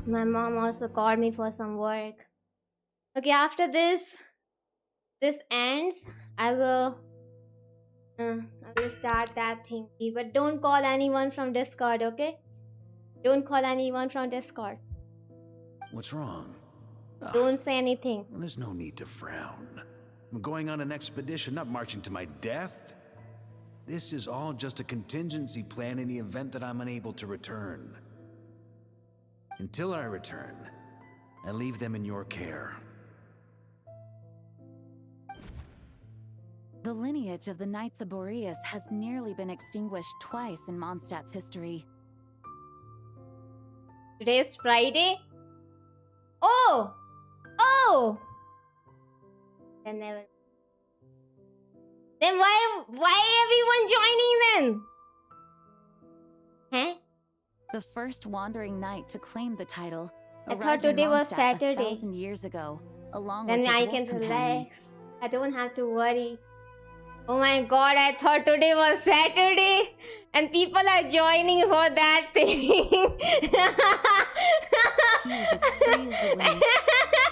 My mom also called me for some work. Okay, after this ends, I will start that thingy. But don't call anyone from Discord, okay? Don't call anyone from Discord. What's wrong? Don't say anything. Well, there's no need to frown. I'm going on an expedition, not marching to my death. This is all just a contingency plan in the event that I'm unable to return. Until I return, I leave them in your care. The lineage of the Knights of Boreas has nearly been extinguished twice in Mondstadt's history. Today is Friday? Oh! Oh! Then never. Then why everyone joining then? Huh? The first wandering knight to claim the title I thought arrived in today was Mondstadt Saturday. 1,000 years ago, along Then with his I wolf can companion. relax. I don't have to worry. Oh my god, I thought today was Saturday and people are joining for that thing. He was as free as the wind.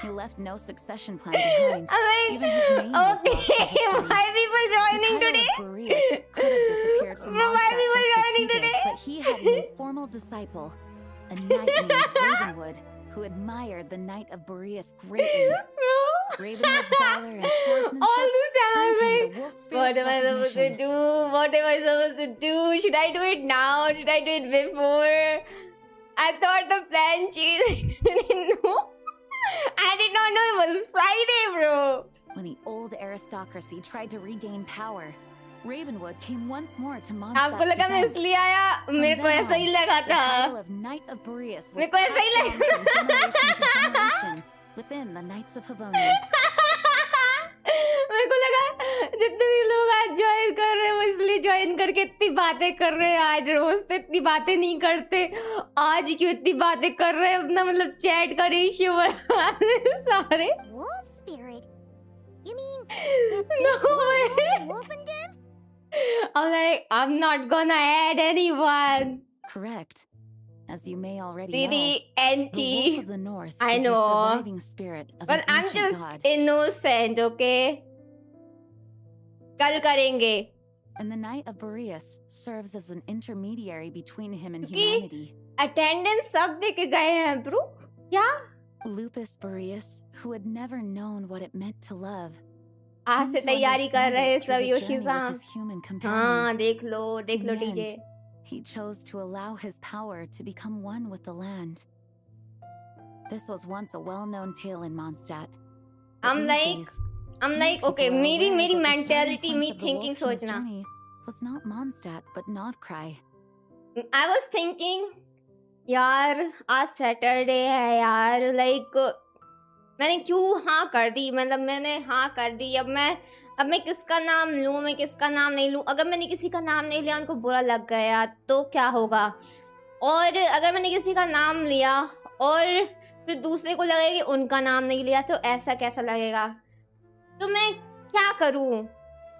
He left no succession plan behind. I'm Even his name was lost to okay, history. why people joining The title today? of Boreas could have disappeared from Bro, why Mondstadt people just as joining he did, today? but he had an informal disciple, a knight named Ravenwood, who admired the Knight of Boreas greatly. Ravenwood's valor and swordsmanship All this time, earned him like, the wolf what spirit's am I supposed to recognition. do? What am I supposed to do? Should I do it now? Should I do it before? I thought the plan changed. I didn't know. I did not know it was Friday, bro. When the old aristocracy tried to regain power, Ravenwood came once more to आपको Mondstadt's लगा मैं defense. इसलिए आया From मेरे को then ऐसा ही on, लगा the title था of Knight of Boreas was मेरे को ऐसा ही passed लगा on from generation to generation within the Knights of Favonius. मेरे को लगा जितने भी लोग आज ज्वाइन कर रहे हैं वो इसलिए ज्वाइन करके इतनी बातें कर रहे हैं आज रोज तो इतनी बातें नहीं करते आज क्यों इतनी बातें कर रहे हैं अपना मतलब चैट का रेशियो बढ़ा रहे हैं सारे Wolf spirit? You mean No way. Wolfendom? I'm like I'm not gonna add anyone Correct. As you may already Didi know, the Wolf anti of the North I is know. the surviving spirit of but an I'm ancient just god. innocent okay कल करेंगे And the Knight of Boreas serves as an intermediary between him and क्योंकि humanity. attendance सब दे के गए हैं bro क्या Lupus Boreas, who had never known what it meant to love, आज came से to तैयारी कर understand रहे it through सब the योशी journey with साम his human companion. हाँ देख लो In the DJ end, he chose to allow his power to become one with the land. This was once a well-known tale in Mondstadt. but I'm these like days, I'm few like okay people are मेरी aware मेरी that the starting mentality point me of the thinking Wolf King's सोचना journey was not Mondstadt but Nodcry. I was thinking यार आज Saturday है यार like मैंने क्यों हाँ कर दी मतलब मैंने हाँ कर दी अब मैं किसका नाम लूँ मैं किसका नाम नहीं लूँ अगर मैंने किसी का नाम नहीं लिया उनको बुरा लग गया तो क्या होगा और अगर मैंने किसी का नाम लिया और फिर दूसरे को लगेगा कि उनका नाम नहीं लिया तो ऐसा कैसा लगेगा तो मैं क्या करूँ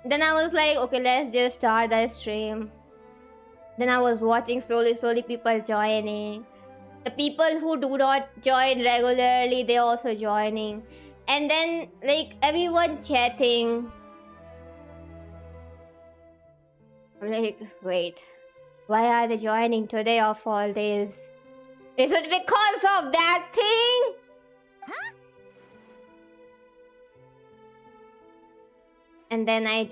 Then I was like okay let's just start the stream Then I was watching slowly people joining. The people who do not join regularly, they also joining. And then like everyone chatting. I'm like, wait, why are they joining today of all days? Is it because of that thing? Huh? And then I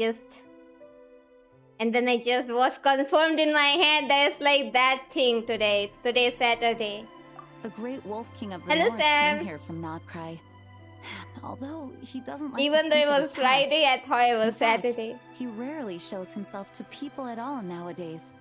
just was confirmed in my head that it's like that thing today. Today's Saturday. The great Wolf King of the Hello, North Sam. came here from Nodcry. Although he doesn't like Even to though speak it of was his past, Friday, I thought it in was fact, Saturday. he rarely shows himself to people at all nowadays.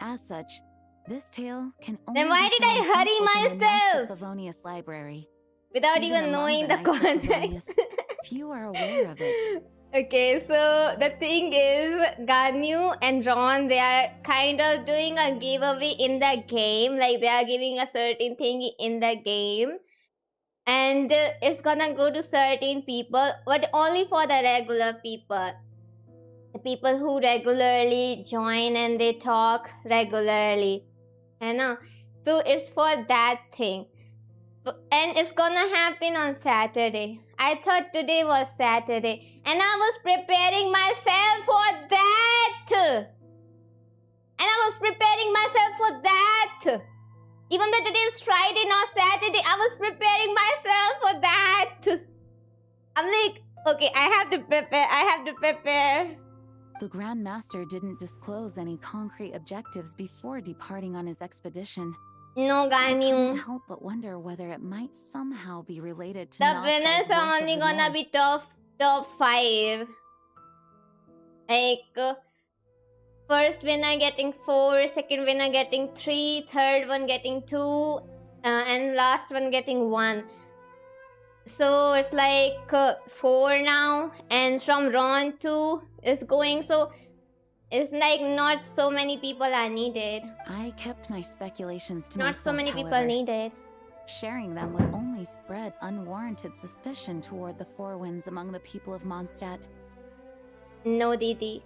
As such, this tale can only Then why be did I found hurry deep within the Knights of myself? Favonius library. Without Even even among knowing the the Knights of context. Favonius, few are aware of it. Okay, so the thing is, Ganyu and Ron, they are kind of doing a giveaway in the game. Like, they are giving a certain thing in the game. And it's gonna go to certain people, but only for the regular people. The people who regularly join and they talk regularly. है ना? So it's for that thing. And it's gonna happen on Saturday. I thought today was Saturday. And I was preparing myself for that. And I was preparing myself for that. Even though today is Friday, not Saturday, I was preparing myself for that. I'm like, okay, I have to prepare. The Grand Master didn't disclose any concrete objectives before departing on his expedition. No, I couldn't Ganyu. help but wonder whether it might somehow be related to The Nokai's winners Wolf are of only the gonna North. be top 5. Like, first winner getting 4, second winner getting 3, third one getting 2, and last one getting 1. So it's like 4 now, and from round 2 is going, so it's like not so many people are needed. I kept my speculations to Not myself, so many people however. needed. Sharing them would only spread unwarranted suspicion toward the Four Winds among the people of Mondstadt. No, Didi.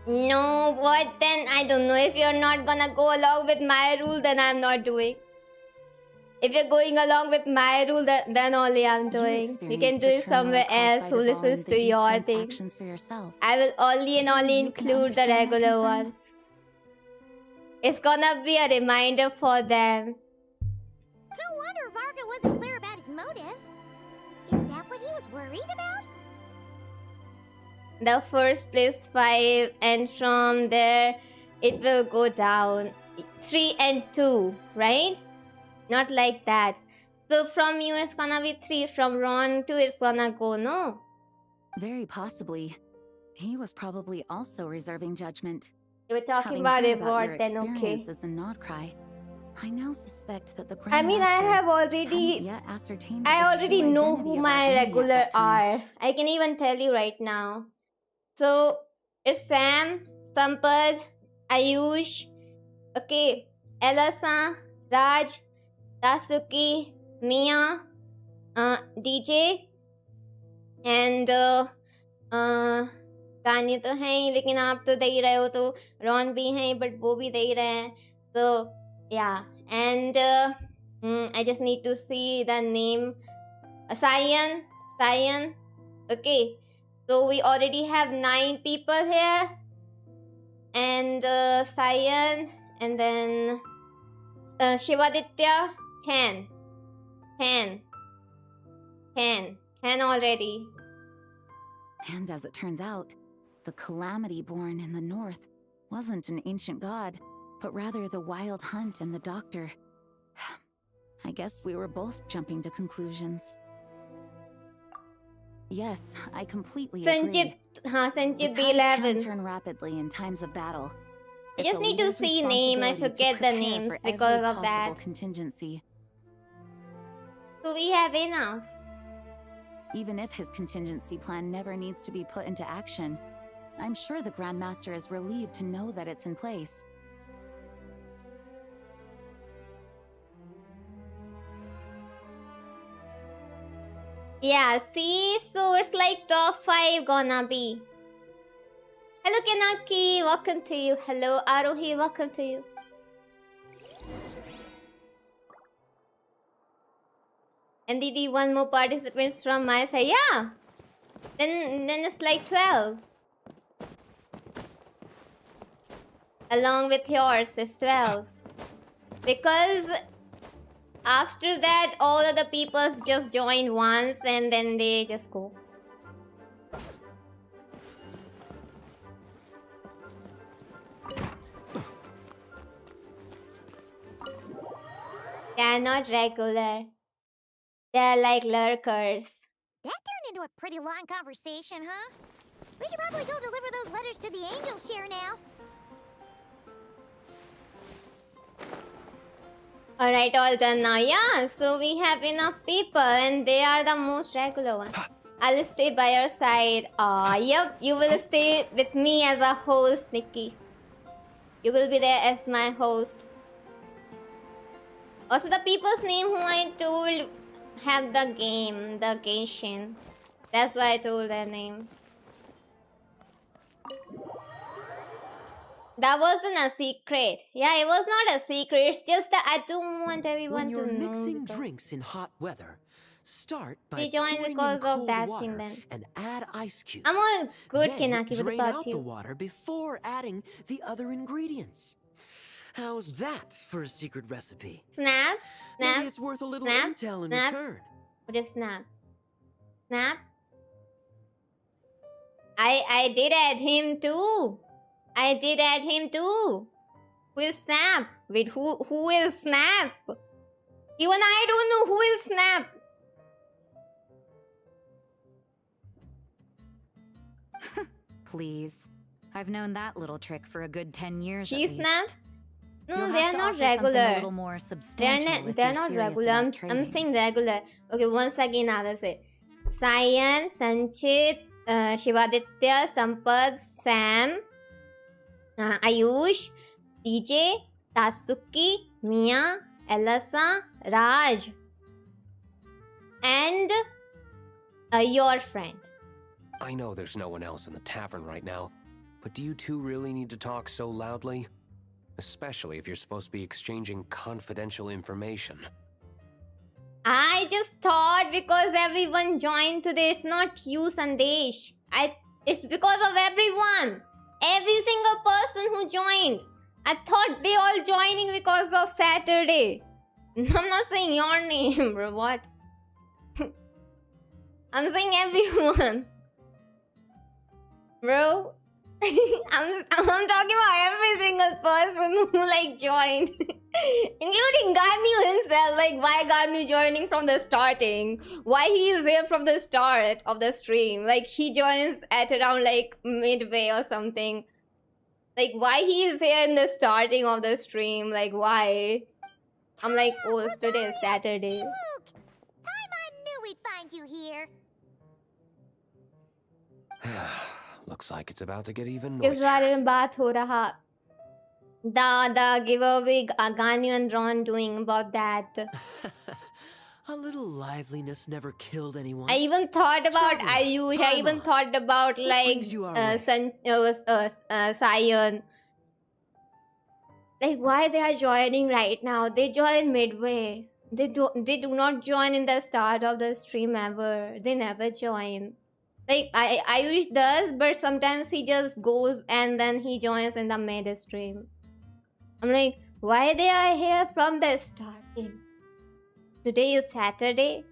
No, what then? I don't know. If you're not gonna go along with my rule, then I'm not doing. If you're going along with my rule, then only I'm doing. You can do it somewhere else who listens to your thing. For yourself. I will only and only You can include the understand my regular concern? ones. It's gonna be a reminder for them. No wonder VARKA wasn't clear about his motives. Is that what he was worried about? The first place 5, and from there it will go down 3 and 2, right? Not like that. So from you it's gonna be 3, from round 2 it's gonna go, no? Very possibly. He was probably also reserving judgment. You were talking Having about heard reward, your then okay. experiences in Nodcry, I now suspect that the I mean, I Grandmaster have hadn't already... yet ascertained I the already true know identity who of my our enemy at regular that time. are. I can even tell you right now. So, it's Sam, Sampad, Ayush, okay, Ella-san, Raj, Tasuki, Mia, DJ, and गाने तो हैं ही, लेकिन आप तो दे ही रहे हो, तो Ron भी हैं बट वो भी दे ही रहे हैं. So yeah, and I just need to see the name. Cyan, okay. So we already have 9 people here, and Cyan, and then Shivaditya, 10 already. And as it turns out, the Calamity born in the north wasn't an ancient god, but rather the Wild Hunt and the Doctor. I guess we were both jumping to conclusions. Yes, I completely agree. Sanchit The tide can B11. turn rapidly in times of battle. I It's just a need to leader's see name. I responsibility to forget the prepare names for every because of possible that. contingency. So we have enough. Even if his contingency plan never needs to be put into action, I'm sure the Grandmaster is relieved to know that it's in place. Yeah, see? So it's like top 5 gonna be. Hello Kenaki, welcome to you. Hello Arohi, welcome to you. And Didi, 1 more participants from my side. Yeah. Then it's like 12. Along with yours, it's 12. Because after that, all of the people just join once and then they just go. They're not regular. They're like lurkers. That turned into a pretty long conversation, huh? We should probably go deliver those letters to the angel share now. Alright, all done now. Yeah, so we have enough people and they are the most regular ones. I'll stay by your side. Yep, you will stay with me as a host, Nikki. You will be there as my host. Also, the people's name who I told have the game, the Genshin. That's why I told their name. That wasn't a secret. Yeah, it was not a secret. It's just that I don't want everyone When you're to know. mixing drinks in hot weather, start by They joined pouring because in of cold that water thing then. and add ice cubes. I'm all good, Then Kinaki, with the drain out the party. water before adding the other ingredients. How's that for a secret recipe? Snap, snap. Maybe it's worth a little snap, intel in snap. return. What is snap? Snap? I did add him too. I did add him too. Who is Snap? Wait, who is Snap? Even I don't know who is Snap. Please. I've known that little trick for a good 10 years. She snaps? No, You'll they have are to not offer something regular. a little more substantial if They're you're not serious regular. about I'm trading. saying regular. Okay, once again, others say. Sayan, Sanchit, Shivaditya, Sampath, Sam, Ayush, DJ, Tatsuki, Mia, Elasa, Raj, and your friend. I know there's no one else in the tavern right now, but do you two really need to talk so loudly? Especially if you're supposed to be exchanging confidential information. I just thought because everyone joined today, it's not you, Sandesh. It's because of everyone. Every single person who joined. I thought they all joining because of Saturday. I'm not saying your name, bro. What? I'm saying everyone. Bro. I'm talking about every single person who like joined. Including Garnu himself. Like why Garnu joining from the starting? Why he is here from the start of the stream? Like he joins at around like midway or something. Like why he is here in the starting of the stream? Like why? I'm like, oh, today is Saturday. Luke! Paimon knew we'd find you here. Looks like it's about to get even किस noisier. बारे में बात हो रहा? The giveaway Ganyu and Ron doing about that. A little liveliness never killed anyone. I even thought about Traveler, Ayush. I even Paimon, thought about what like brings you our way? Sion. Like why they are joining right now? They join midway. They do not join in the start of the stream ever. They never join. Like Ayush does, but sometimes he just goes and then he joins in the mid stream. I'm like, why they are here from the starting? Today is Saturday.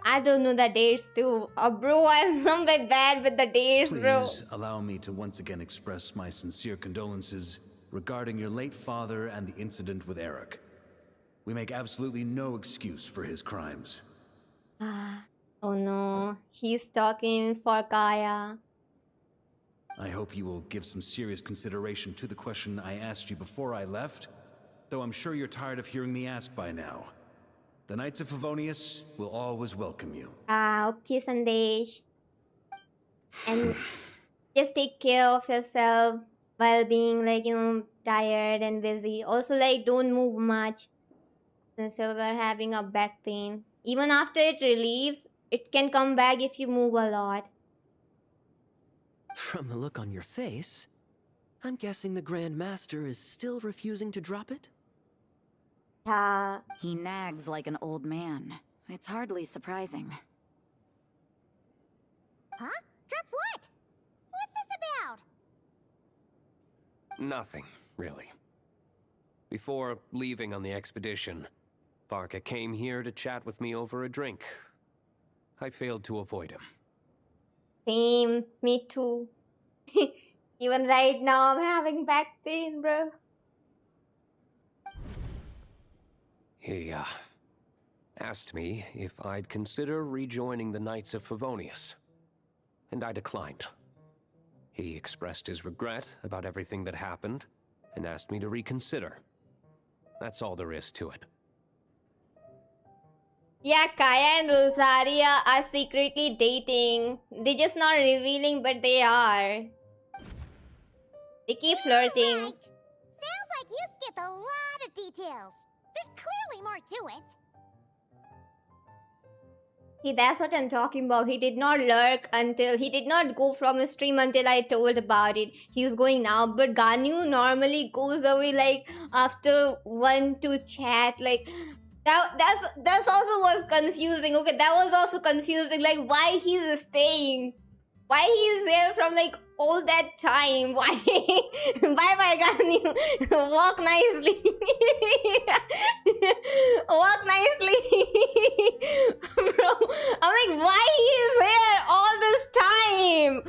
I don't know the dates too. Bro, I'm not that bad with the dates, bro. Please allow me to once again express my sincere condolences regarding your late father and the incident with Eric. We make absolutely no excuse for his crimes. Oh no, he's talking for Kaya. I hope you will give some serious consideration to the question I asked you before I left, though I'm sure you're tired of hearing me ask by now. The Knights of Favonius will always welcome you. Okay, Sandesh. And just take care of yourself while being like, tired and busy. Also, like, don't move much since you were having a back pain. Even after it relieves, it can come back if you move a lot. From the look on your face, I'm guessing the Grand Master is still refusing to drop it? He nags like an old man. It's hardly surprising. Huh? Drop what? What's this about? Nothing, really. Before leaving on the expedition, VARKA came here to chat with me over a drink. I failed to avoid him. Same, me too. Even right now, I'm having back pain, bro. He, asked me if I'd consider rejoining the Knights of Favonius, and I declined. He expressed his regret about everything that happened, and asked me to reconsider. That's all there is to it. Yeah, Kaya and Rosaria are secretly dating. They're just not revealing, but they are. They keep flirting. Right. Sounds like you skipped a lot of details. There's clearly more to it. See, that's what I'm talking about. He did not lurk until... He did not go from a stream until I told about it. He's going now. But Ganyu normally goes away like after 1-2 chat. Like... That's also was confusing. Okay, that was also confusing. Like, why he's staying? Why he's there from like all that time? Why? Bye, Ganyu. Walk nicely. Walk nicely. Bro, I'm like, why he is here all this time?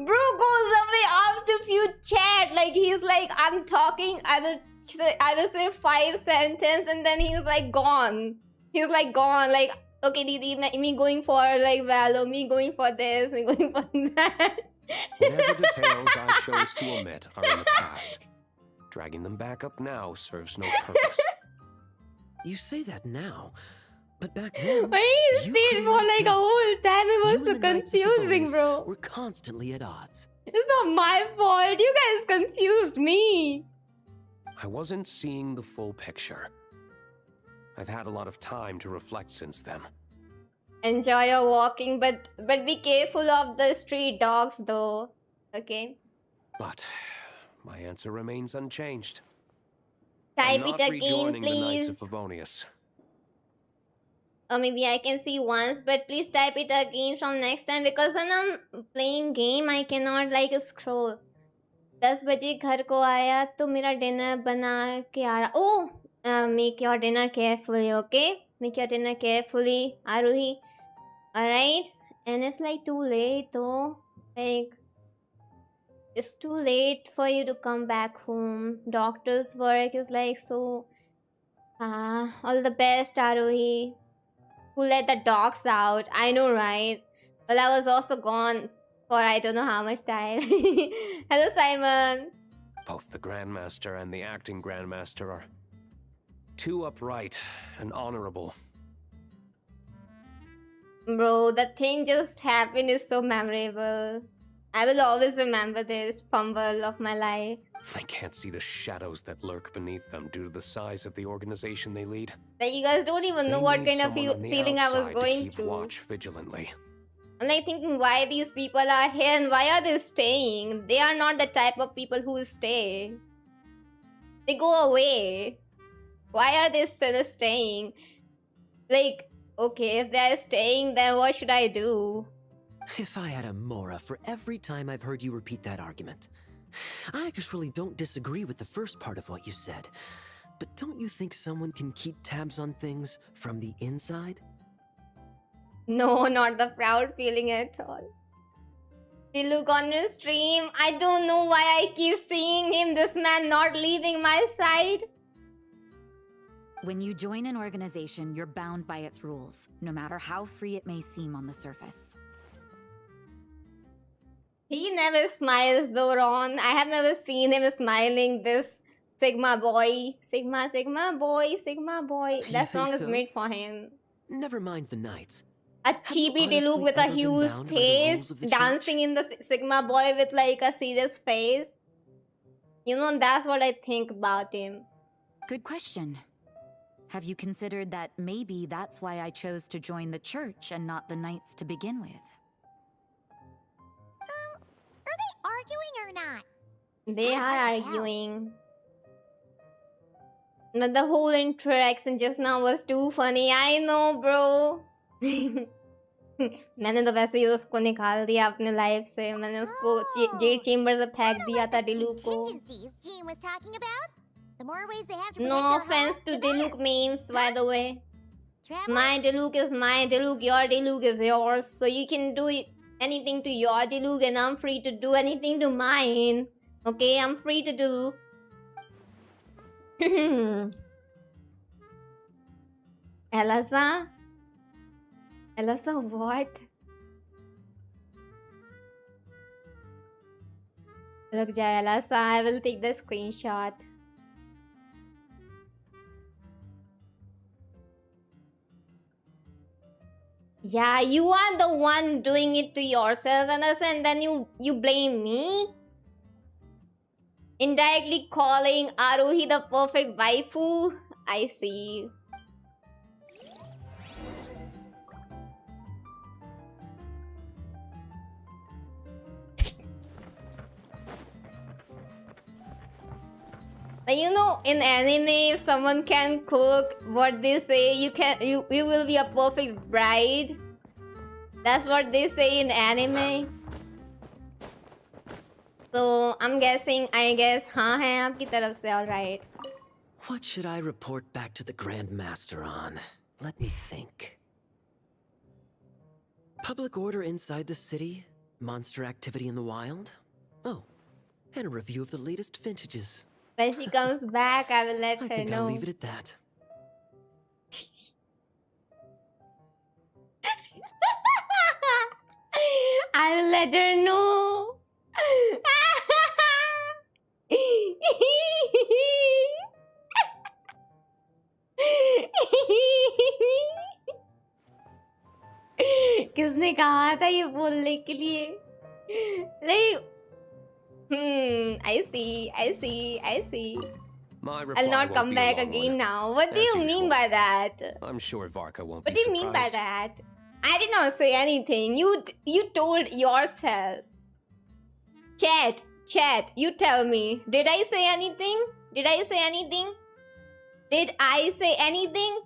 Bro goes away after few chat. Like, he's like, I'm talking, I will say 5 sentences and then he's like gone. He's like gone. Like, okay, Didi, me going for like Valo, me going for this, me going for that. Whatever details I chose to omit are in the past. Dragging them back up now serves no purpose. You say that now, but back then... But he stayed for like a whole time. It was so confusing, bro. We're constantly at odds. It's not my fault. You guys confused me. I wasn't seeing the full picture. I've had a lot of time to reflect since then. Enjoy your walking, but be careful of the street dogs though. Okay? But my answer remains unchanged. Type I'm not it again, rejoining the Knights please. of Favonius. Or maybe I can see once, but please type it again from next time because when I'm playing game, I cannot like scroll. 10 बजे घर को आया तो मेरा dinner बना के आ रहा. Oh, make your dinner carefully, okay? Make your dinner carefully, Aruhi. Alright? And it's like too late though. Like, it's too late for you to come back home. Doctor's work is like so... all the best, Aruhi. Who let the dogs out? I know, right? Well, I was also gone for I don't know how much time. Hello, Simon. Both the Grandmaster and the acting Grandmaster are too upright and honorable. Bro, the thing just happened is so memorable. I will always remember this fumble of my life. I can't see the shadows that lurk beneath them due to the size of the organization they lead. Like, you guys don't even know They what need kind of someone on the feeling I was outside to going keep through. watch vigilantly. I'm like thinking why these people are here and why are they staying? They are not the type of people who stay. They go away. Why are they still staying? Like, okay, if they're staying, then what should I do? If I had a Mora for every time I've heard you repeat that argument. I actually don't disagree with the first part of what you said. But don't you think someone can keep tabs on things from the inside? No, not the proud feeling at all. The look on your stream. I don't know why I keep seeing him. This man not leaving my side. When you join an organization, you're bound by its rules, no matter how free it may seem on the surface. He never smiles though, Ron. I have never seen him smiling this Sigma boy. Sigma boy, Sigma boy. You That think song is so? made for him. Never mind the Knights. A cheapy Diluc with a ever been huge bound by the face, rules of the dancing in the Sigma boy with like a serious face. You know, that's what I think about him. Good question. Have you considered that maybe that's why I chose to join the church and not the Knights to begin with? Are they arguing or not? They are arguing. But the whole interaction just now was too funny. I know, bro. मैंने तो वैसे ही उसको निकाल दिया अपने life से. मैंने उसको जेड चेम्बर से फेंक दिया था Diluc को. Contingencies Jean was talking about? The more ways they have to No protect their offense home, to the better. Diluc memes, by the way. Traveler? My Diluc is my Diluc, your Diluc is yours. So you can do anything to your Diluc and I'm free to do anything to mine. Okay, I'm free to do. Elasa? Elasa, what? Look, Elasa, I will take the screenshot. Yeah, you are the one doing it to yourself, Elasa, and then you blame me? Indirectly calling Aruhi the perfect waifu? I see. Like, you know, in anime, if someone can cook what they say, you will be a perfect bride. That's what they say in anime. So I'm guessing, I guess, हाँ है आपकी तरफ से, all right. What should I report back to the Grand Master on? Let me think. Public order inside the city, monster activity in the wild. Oh, and a review of the latest vintages. When she comes back, I will let I her think know. I'll leave it at that. I will let her know. किसने कहा था ये बोलने के लिए? Like, I see. My reply I'll not won't come be a back long again one. now. What do As you mean usual. by that? I'm sure Varka won't What be do you mean by surprised. that? I did not say anything. You told yourself. Chat, you tell me. Did I say anything? Did I say anything?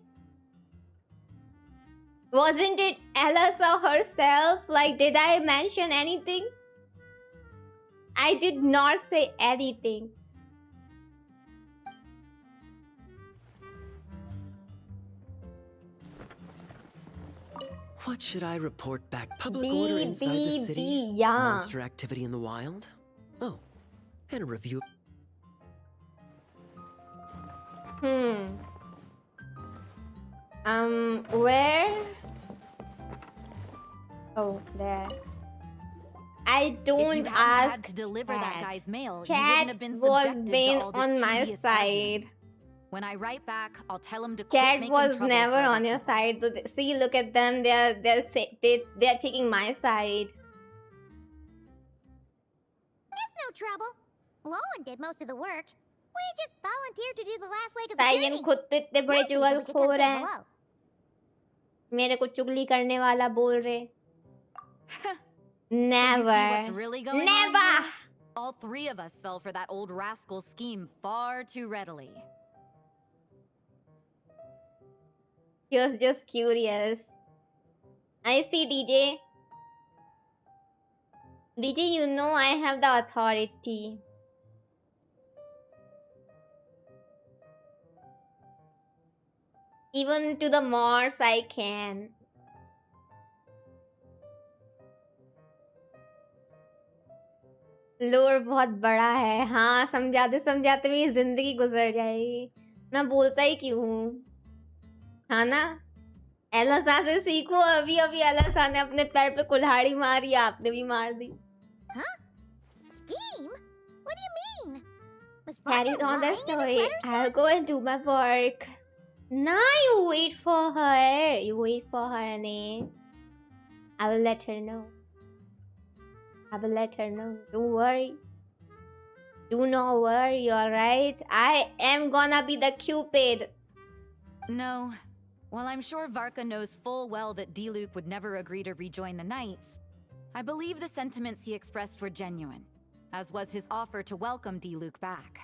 Wasn't it Elsa herself? Like, did I mention anything? I did not say anything. What should I report back? Public order inside the city? Yeah. Monster activity in the wild? Oh, and a review. Where? Oh, there. I don't if you hadn't ask had to deliver that guy's mail, you Cat wouldn't have been was subjected been to all this on my tedious side. arguing. When I write back, I'll tell him to quit Cat making was trouble never for other on your people. side. See, look at them. They're taking my side. It's no trouble. Lowen did most of the work. We just volunteered to do the last leg of the तायन journey. खुद तो इतने बड़े Mostly so we could come चुगलखोर say हैं. hello. मेरे को चुगली करने वाला बोल रहे. You see Never. what's really going on Never. here? All three of us fell for that old rascal's scheme far too readily. He was just curious. I see, DJ. DJ, you know I have the authority. Even to the Mars I can. लोर बहुत बड़ा है. हाँ, समझाते समझाते मेरी जिंदगी गुजर जाएगी. मैं बोलता ही क्यों हूँ? हाँ ना? एलसा से सीखो. अभी एलसा ने अपने पैर पे कुल्हाड़ी मारी, आपने भी मार दी. Huh? Scheme? What do you mean? Was Carry Varka on lying the in his story. letters? I'll go and do my work. Nah, you wait for her. You wait for her, ne? I will let her know. I will let her know. Don't worry. Do not worry, alright? I am gonna be the Cupid. No. While I'm sure Varka knows full well that Diluc would never agree to rejoin the Knights, I believe the sentiments he expressed were genuine, as was his offer to welcome Diluc back.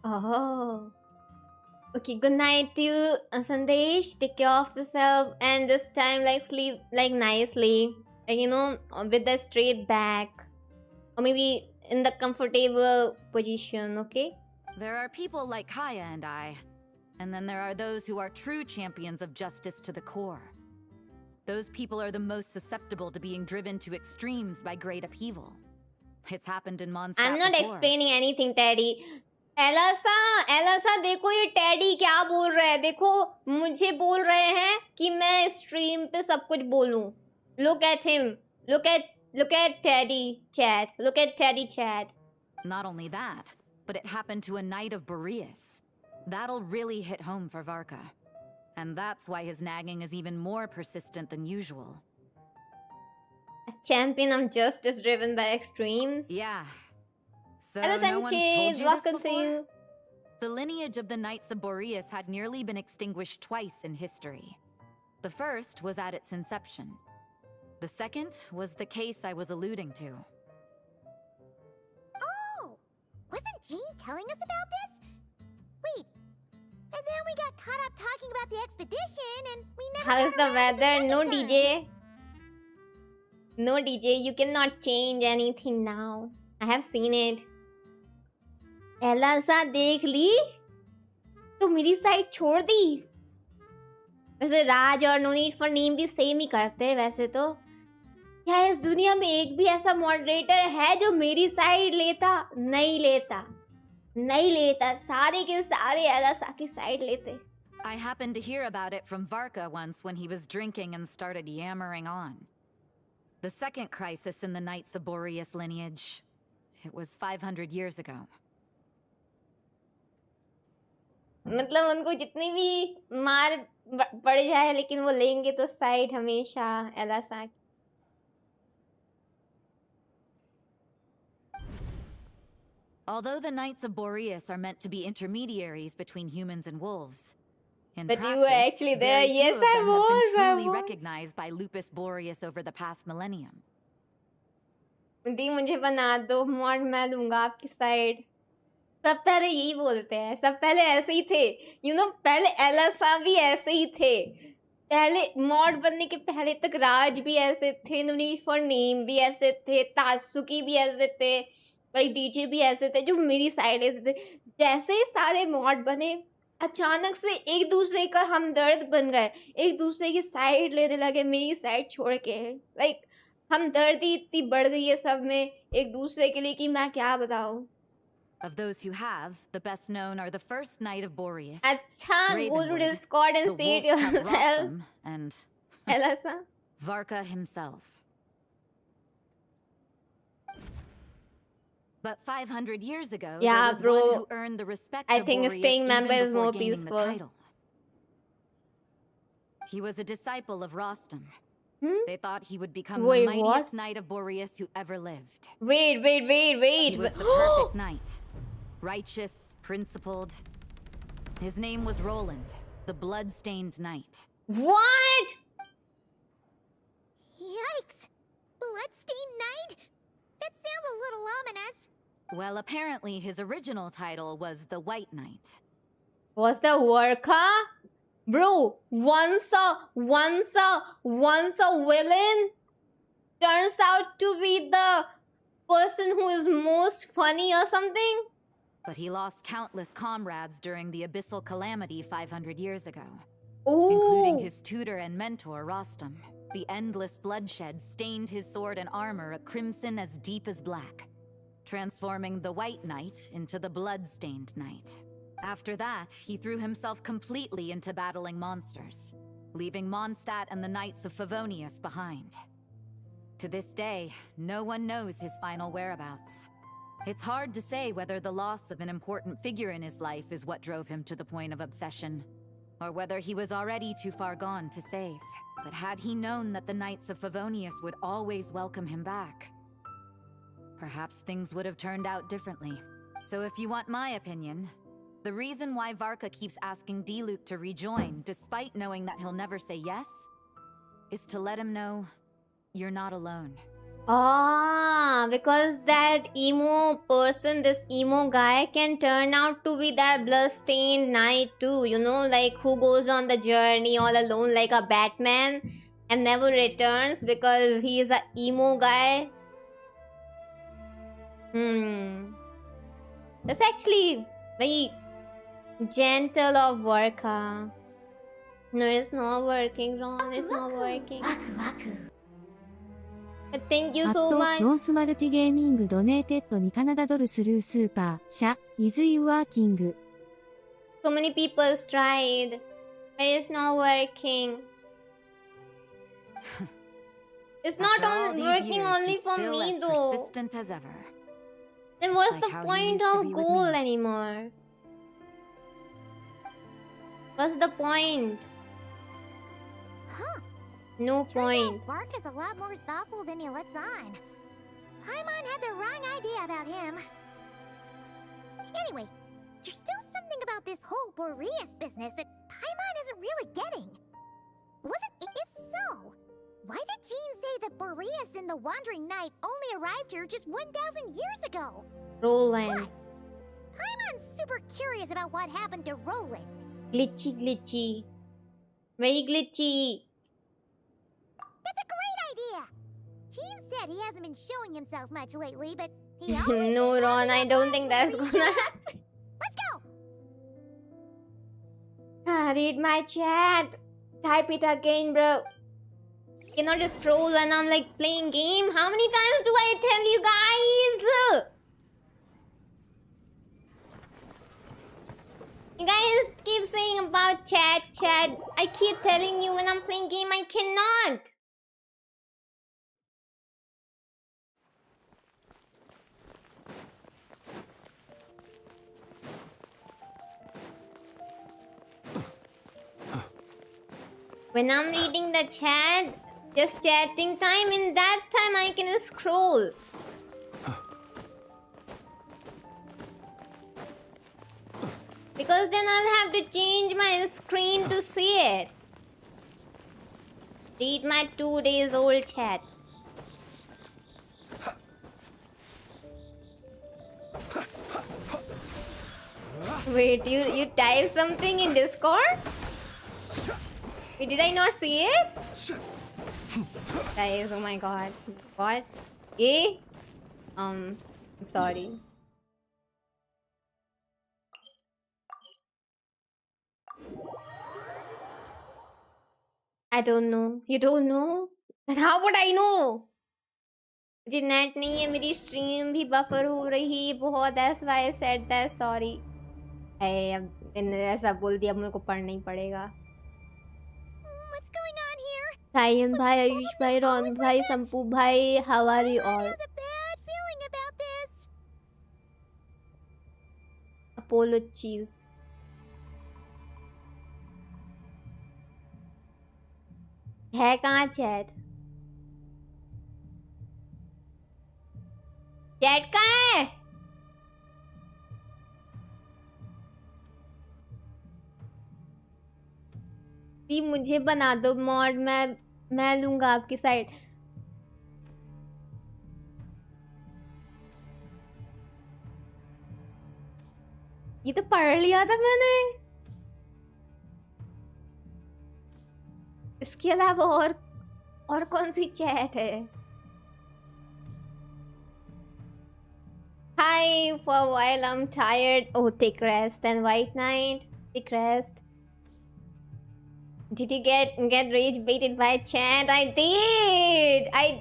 Oh. Okay, good night to you, Sandesh. Take care of yourself and this time, like, sleep like nicely. Like, you know, with the straight back. Or maybe in the comfortable position, okay? There are people like Kaya and I, and then there are those who are true champions of justice to the core. Those people are the most susceptible to being driven to extremes by great upheaval. It's happened in Mondstadt I'm not before. explaining anything, Teddy. एलसा देखो ये teddy क्या बोल रहे हैं. देखो मुझे बोल रहे हैं कि मैं स्ट्रीम पे सब कुछ बोलूं. Look at him. Look at Teddy chat. Look at Teddy chat. Not only that, but it happened to a knight of Boreas. That'll really hit home for Varka. And that's why his nagging is even more persistent than usual. A champion of justice driven by extremes. Yeah. So Hello, no one's told Sanchez. you Welcome this to before? you. The lineage of the Knights of Boreas had nearly been extinguished twice in history. The first was at its inception. The second was the case I was alluding to. Oh! Wasn't Jean telling us about this? And then we got caught up talking about the expedition, and we never. How's got the around to weather? No second DJ. No DJ, you cannot change anything now. I have seen it. एलासा देख ली तो मेरी side छोड़ दी. वैसे राज और no need for name भी same ही करते हैं वैसे तो. क्या इस दुनिया में एक भी ऐसा मॉडरेटर है जो मेरी साइड लेता? नहीं लेता. सारे के सारे एलासा की साइड लेते. I happened to hear about it from VARKA once when he was drinking and started yammering on. The second crisis in the Knights of Boreas lineage. It was 500 years ago. मतलब उनको जितनी भी मार पड़ जाए लेकिन वो लेंगे तो साइड हमेशा एलासा. Although the Knights of Boreas are meant to be intermediaries between humans and wolves, in But practice, you were actually there. very few Yes, of I them have was, been I truly was. recognized by Lupus Boreas over the past millennium. दी मुझे बना दो mod, मैं लूंगा आपकी side. सब पहले यही बोलते हैं. सब पहले ऐसे ही थे. पहले एलासा भी ऐसे ही थे. पहले मॉड बनने के पहले तक राज भी ऐसे थे. नो नीड फॉर नेम भी ऐसे थे. तात्सुकी भी ऐसे थे. भाई डीजे भी ऐसे थे जो मेरी साइड ऐसे थे. जैसे ही सारे मॉड बने अचानक से एक दूसरे का हमदर्द बन गए. एक दूसरे की साइड लेने लगे मेरी साइड छोड़ के. लाइक हमदर्दी इतनी बढ़ गई है सब में एक दूसरे के लिए कि मैं क्या बताऊं. Of those who have, the best known are the first Knight of Boreas, अच्छा, go to Ravenwood, Discord and the say it Wolf Cub yourself. Rostam, and Elasa. VARKA himself. But 500 years ago, Yeah, there was bro. one who earned the respect I of think Boreas staying even member is before more gaining peaceful. the title. He was a disciple of Rostam. They thought he would become Wait, the mightiest what? Knight of Boreas who ever lived. Wait. He was the perfect knight. Righteous, principled. His name was Roland, the blood-stained knight. What? Yikes! Bloodstained Knight? That sounds a little ominous. Well, apparently his original title was the White Knight. Was the VARKA? Bro, once a villain turns out to be the person who is most funny or something. But he lost countless comrades during the Abyssal Calamity 500 years ago. Ooh. Including his tutor and mentor, Rostam. The endless bloodshed stained his sword and armor a crimson as deep as black, transforming the White Knight into the Blood-Stained Knight. After that, he threw himself completely into battling monsters, leaving Mondstadt and the Knights of Favonius behind. To this day, no one knows his final whereabouts. It's hard to say whether the loss of an important figure in his life is what drove him to the point of obsession, or whether he was already too far gone to save. But had he known that the Knights of Favonius would always welcome him back, perhaps things would have turned out differently. So if you want my opinion, the reason why VARKA keeps asking Diluc to rejoin, despite knowing that he'll never say yes, is to let him know you're not alone. Ah, because that emo person, this emo guy can turn out to be that blood-stained knight too, like who goes on the journey all alone like a Batman and never returns because he is a emo guy. That's actually very gentle of VARKA. No, it's not working, Ron. It's not working. Thank you so much. ノースマルティゲーミングドネーテッドにカナダドルスルースーパーシャイズイワーキング So many people tried, but it's not working. It's not After all on, these working years, only he's for still me as though. persistent as ever. Then Just what's like the how he point used to of be with goal me. anymore? What's the point? Huh. No point. VARKA's a lot more thoughtful than he lets on. Paimon had the wrong idea about him. Anyway, there's still something about this whole Boreas business that Paimon isn't really getting. If so, why did Jean say that Boreas and the Wandering Knight only arrived here just 1,000 years ago? Roland. Plus, Paimon's super curious about what happened to Roland. Glitchy. Very glitchy. That's a great idea. Gene said he hasn't been showing himself much lately, but he always No, seems Ron, I don't think that's happy gonna to happen. Let's go. Read my chat. Type it again, bro. Cannot just scroll when I'm like playing game. How many times do I tell you guys? You guys keep saying about chat. I keep telling you when I'm playing game, I cannot. When I'm reading the chat, just chatting time, in that time I can scroll. Because then I'll have to change my screen to see it. Read my 2 days old chat. Wait, you type something in Discord? Wait, did I not see it? Guys, oh my god. What? Eh? I'm sorry. I don't know. You don't know? Then how would I know? मुझे net नहीं है, मेरी stream भी buffer हो रही है बहुत, that's why I said that, sorry. अब इन्होंने ऐसा बोल दिया, मेरे को पढ़ना ही पड़ेगा. What's going on here? Sion भाई, आयुष भाई, रॉन भाई, संपू भाई, how are you all? Has a bad feeling about this. Apologies. है कहाँ चैट? चैट कहाँ है? दी मुझे बना दो मॉड, मैं लूंगा आपकी साइड. ये तो पढ़ लिया था मैंने. इसके अलावा और कौन सी चैट है? Hi, for a while I'm tired. Oh, take rest. Then white night. Take rest. Did you get rage baited by chat? I did. I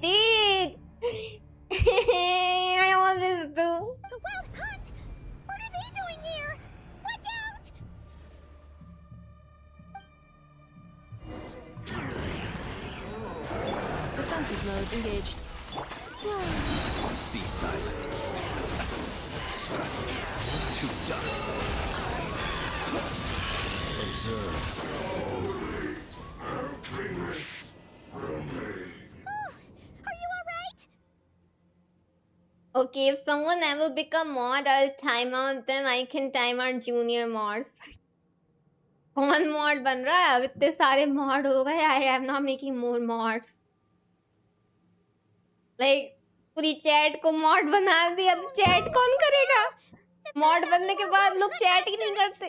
always do. The wild hunt. What are they doing here? Watch out! Defensive mode engaged. Be silent. To dust. Observe. Are you alright? Okay, if someone ever become mod, I'll time out them. I can time out junior mods. कौन mod बन रहा है? अब इतने सारे mod हो गए. I am not making more mods. Like पूरी चैट को mod बना दिया. अब चैट कौन करेगा? mod बनने के बाद लोग चैट ही नहीं करते.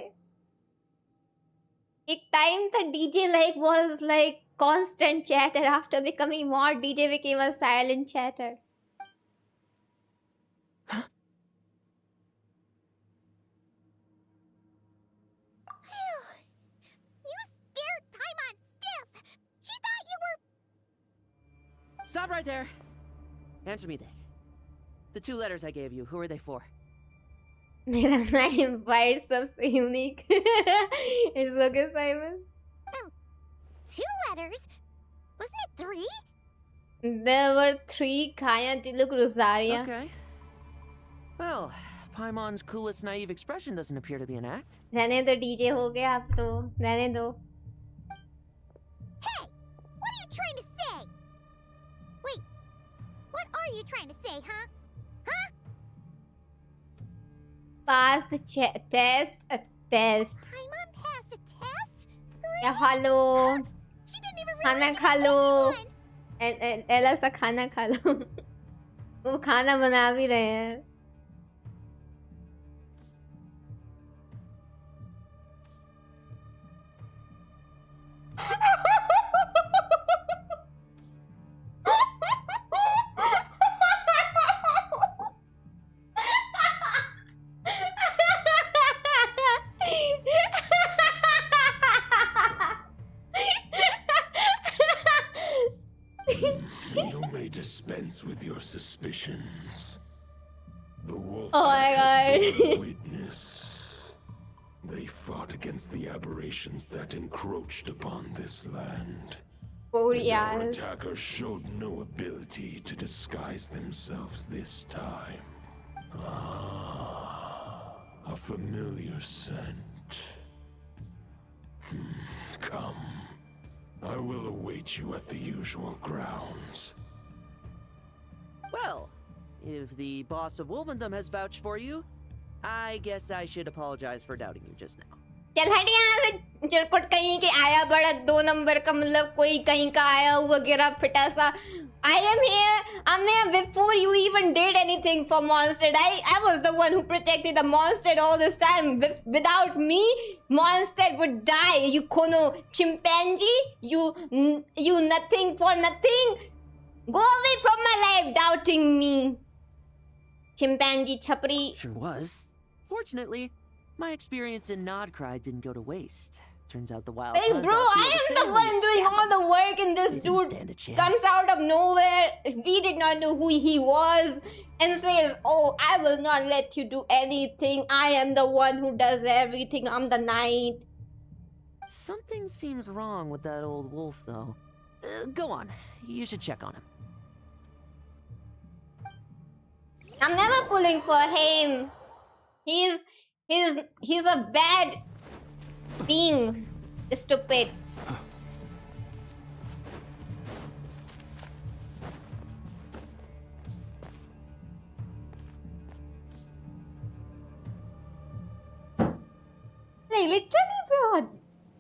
एक टाइम था DJ was like constant chatter. After becoming mod, DJ became a silent chatter. You scared Paimon stiff. She thought you were... Stop right there. Answer me this. The 2 letters I gave you, who are they for? मेरा नाम wide सबसे unique. It's okay, Simon. 2 letters? Wasn't it 3? There were 3 Kaya Tiluk Rosaria. Okay. Well, Paimon's coolest naive expression doesn't appear to be an act. रहने दो DJ हो गया अब तो. रहने दो. Hey! What are you trying to say? Wait. What are you trying to say, huh? Huh? Pass the test. A test. Paimon passed a test? Yeah, hello. She didn't even खाना realize खा it low. was anyone. एला सा खाना खा लो. वो खाना बना भी रहे हैं. You may dispense with your suspicions. The wolf Oh my has God. borne witness. They fought against the aberrations that encroached upon this land. Oh And our yes. attackers showed no ability to disguise themselves this time. Ah, a familiar scent. Come. I will await you at the usual grounds. Well, if the boss of Wolvendom has vouched for you, I guess I should apologize for doubting you just now. चल हट यहाँ से चिरकुट कहीं के आया बड़ा 2 number का मतलब कोई कहीं का आया हुआ गिरा फिटा सा I am here. I'm here before you even did anything for Mondstadt. I was the one who protected the Mondstadt all this time. Without me, Mondstadt would die. You kono chimpanzee. You nothing for nothing. Go away from my life, doubting me. Chimpanzee chapri. Sure was. Fortunately, my experience in Nodcry didn't go to waste. Turns out the wild. Hey bro, I am the one doing all the work and this dude comes out of nowhere. We did not know who he was and says, oh, I will not let you do anything. I am the one who does everything. I'm the knight. Something seems wrong with that old wolf, though. Go on. You should check on him. I'm never pulling for him. He's a bad being. Stupid. Like literally, bro.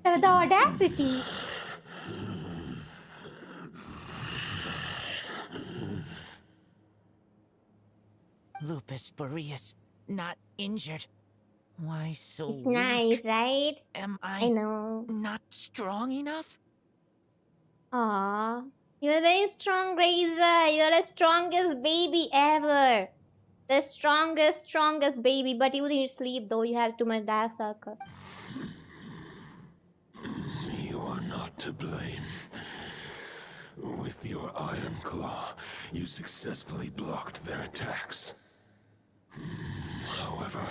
The audacity. Lupus Boreas, not injured. Why so It's weak? nice, right? Am I know. not strong enough? Aw. You're very strong, Razor. You're the strongest baby ever. The strongest baby. But you need sleep though. You have too much dark circle. You are not to blame. With your Iron Claw, you successfully blocked their attacks. However,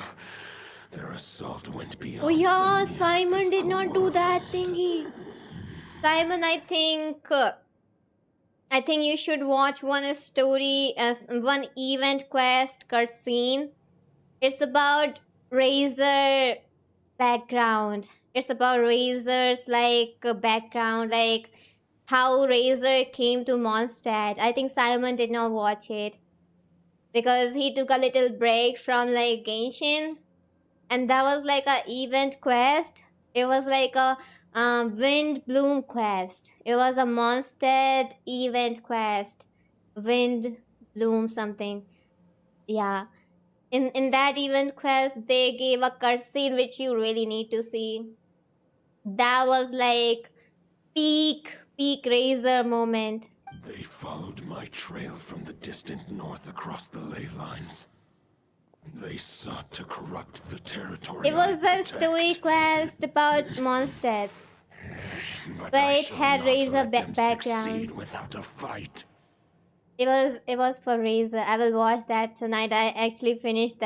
their assault went beyond. Oh yeah, the Simon did not do that thingy. Simon, I think you should watch one story as one event quest cutscene. It's about Razor background. It's about Razor's background, like how Razor came to Mondstadt. I think Simon did not watch it because he took a little break from Genshin, and that was like a event quest. It was like a Wind Bloom quest. It was a Mondstadt event quest. Wind Bloom something. Yeah. In that event quest, they gave a cutscene which you really need to see. That was like peak Razor moment. They followed my trail from the distant north across the ley lines. They sought to corrupt the territory. It was a story quest about Mondstadt, but it had Razor background. Without a fight. It was for Razor. I will watch that tonight. I actually finished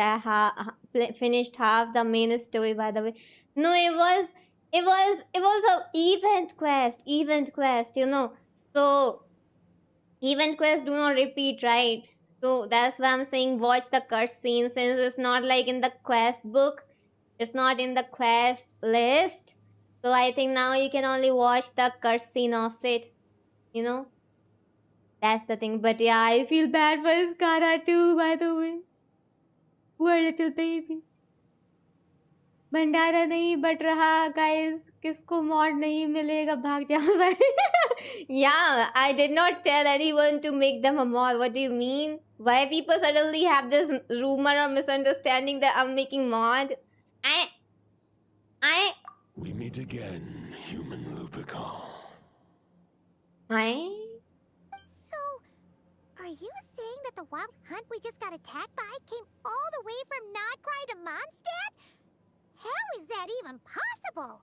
finished half the main story, by the way. No, it was a event quest, you know. So event quests do not repeat, right? So that's why I'm saying watch the cutscene, since it's not in the quest book. It's not in the quest list. So I think now you can only watch the cutscene of it, you know. That's the thing. But yeah, I feel bad for Iskara too, by the way. Poor little baby. भंडारा नहीं but रहा, guys. किसको mod नहीं मिलेगा, भाग जाओ. Yeah, I did not tell anyone to make them a mod. What do you mean? Why people suddenly have this rumor or misunderstanding that I'm making mod? We meet again, human Lupicon. I So, are you saying that the wild hunt we just got attacked by came all the way from Nodcry to Mondstadt? How is that even possible?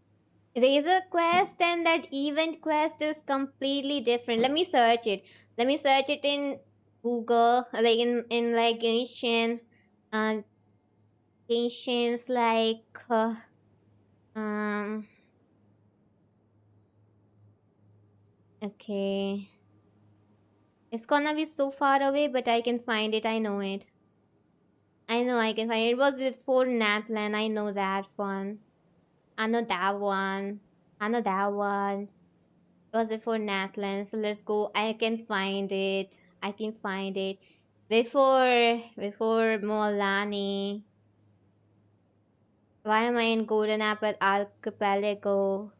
Razor quest and that event quest is completely different. Let me search it. Let me search it in Google, like in like Genshin, Genshin's like okay. It's gonna be so far away, but I can find it. I know it. I know I can find it. It was before Natlan. I know that one. I know that one. I know that one. It was before Natlan. So let's go. I can find it. I can find it. Before Molani. Why am I in Golden Apple Archipelago?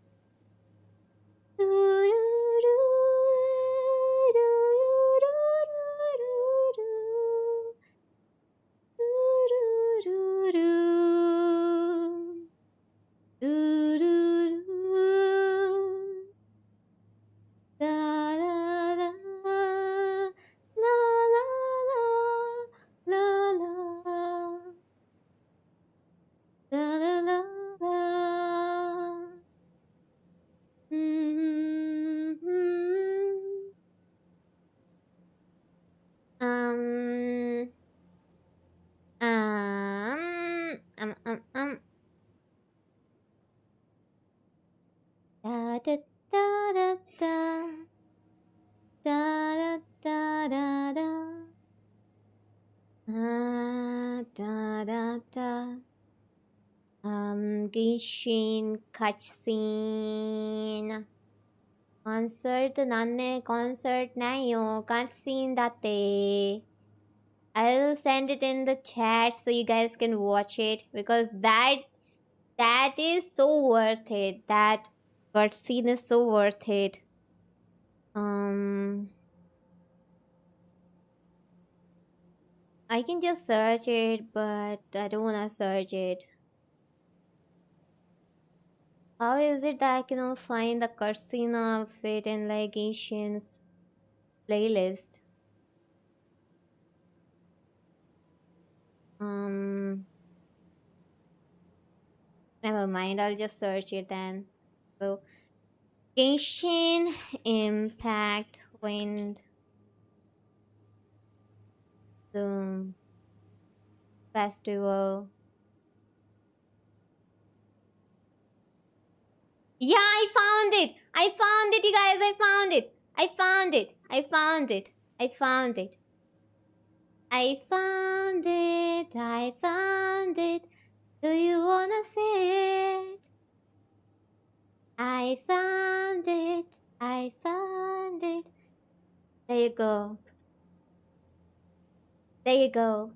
Da da da da da da da da da da da. Genshin cutscene. Concert nanne concert nayo cutscene date. I'll send it in the chat so you guys can watch it because that is so worth it. That cutscene is so worth it. I can just search it, but I don't wanna search it. How is it that I cannot find the cutscene of it in like Genshin's playlist? Never mind, I'll just search it then. So, Genshin Impact Wind Boom Festival. Yeah, I found it! I found it, you guys! I found it! I found it! I found it! I found it! I found it! I found it! Do you wanna see it? I found it! I found it! There you go. There you go.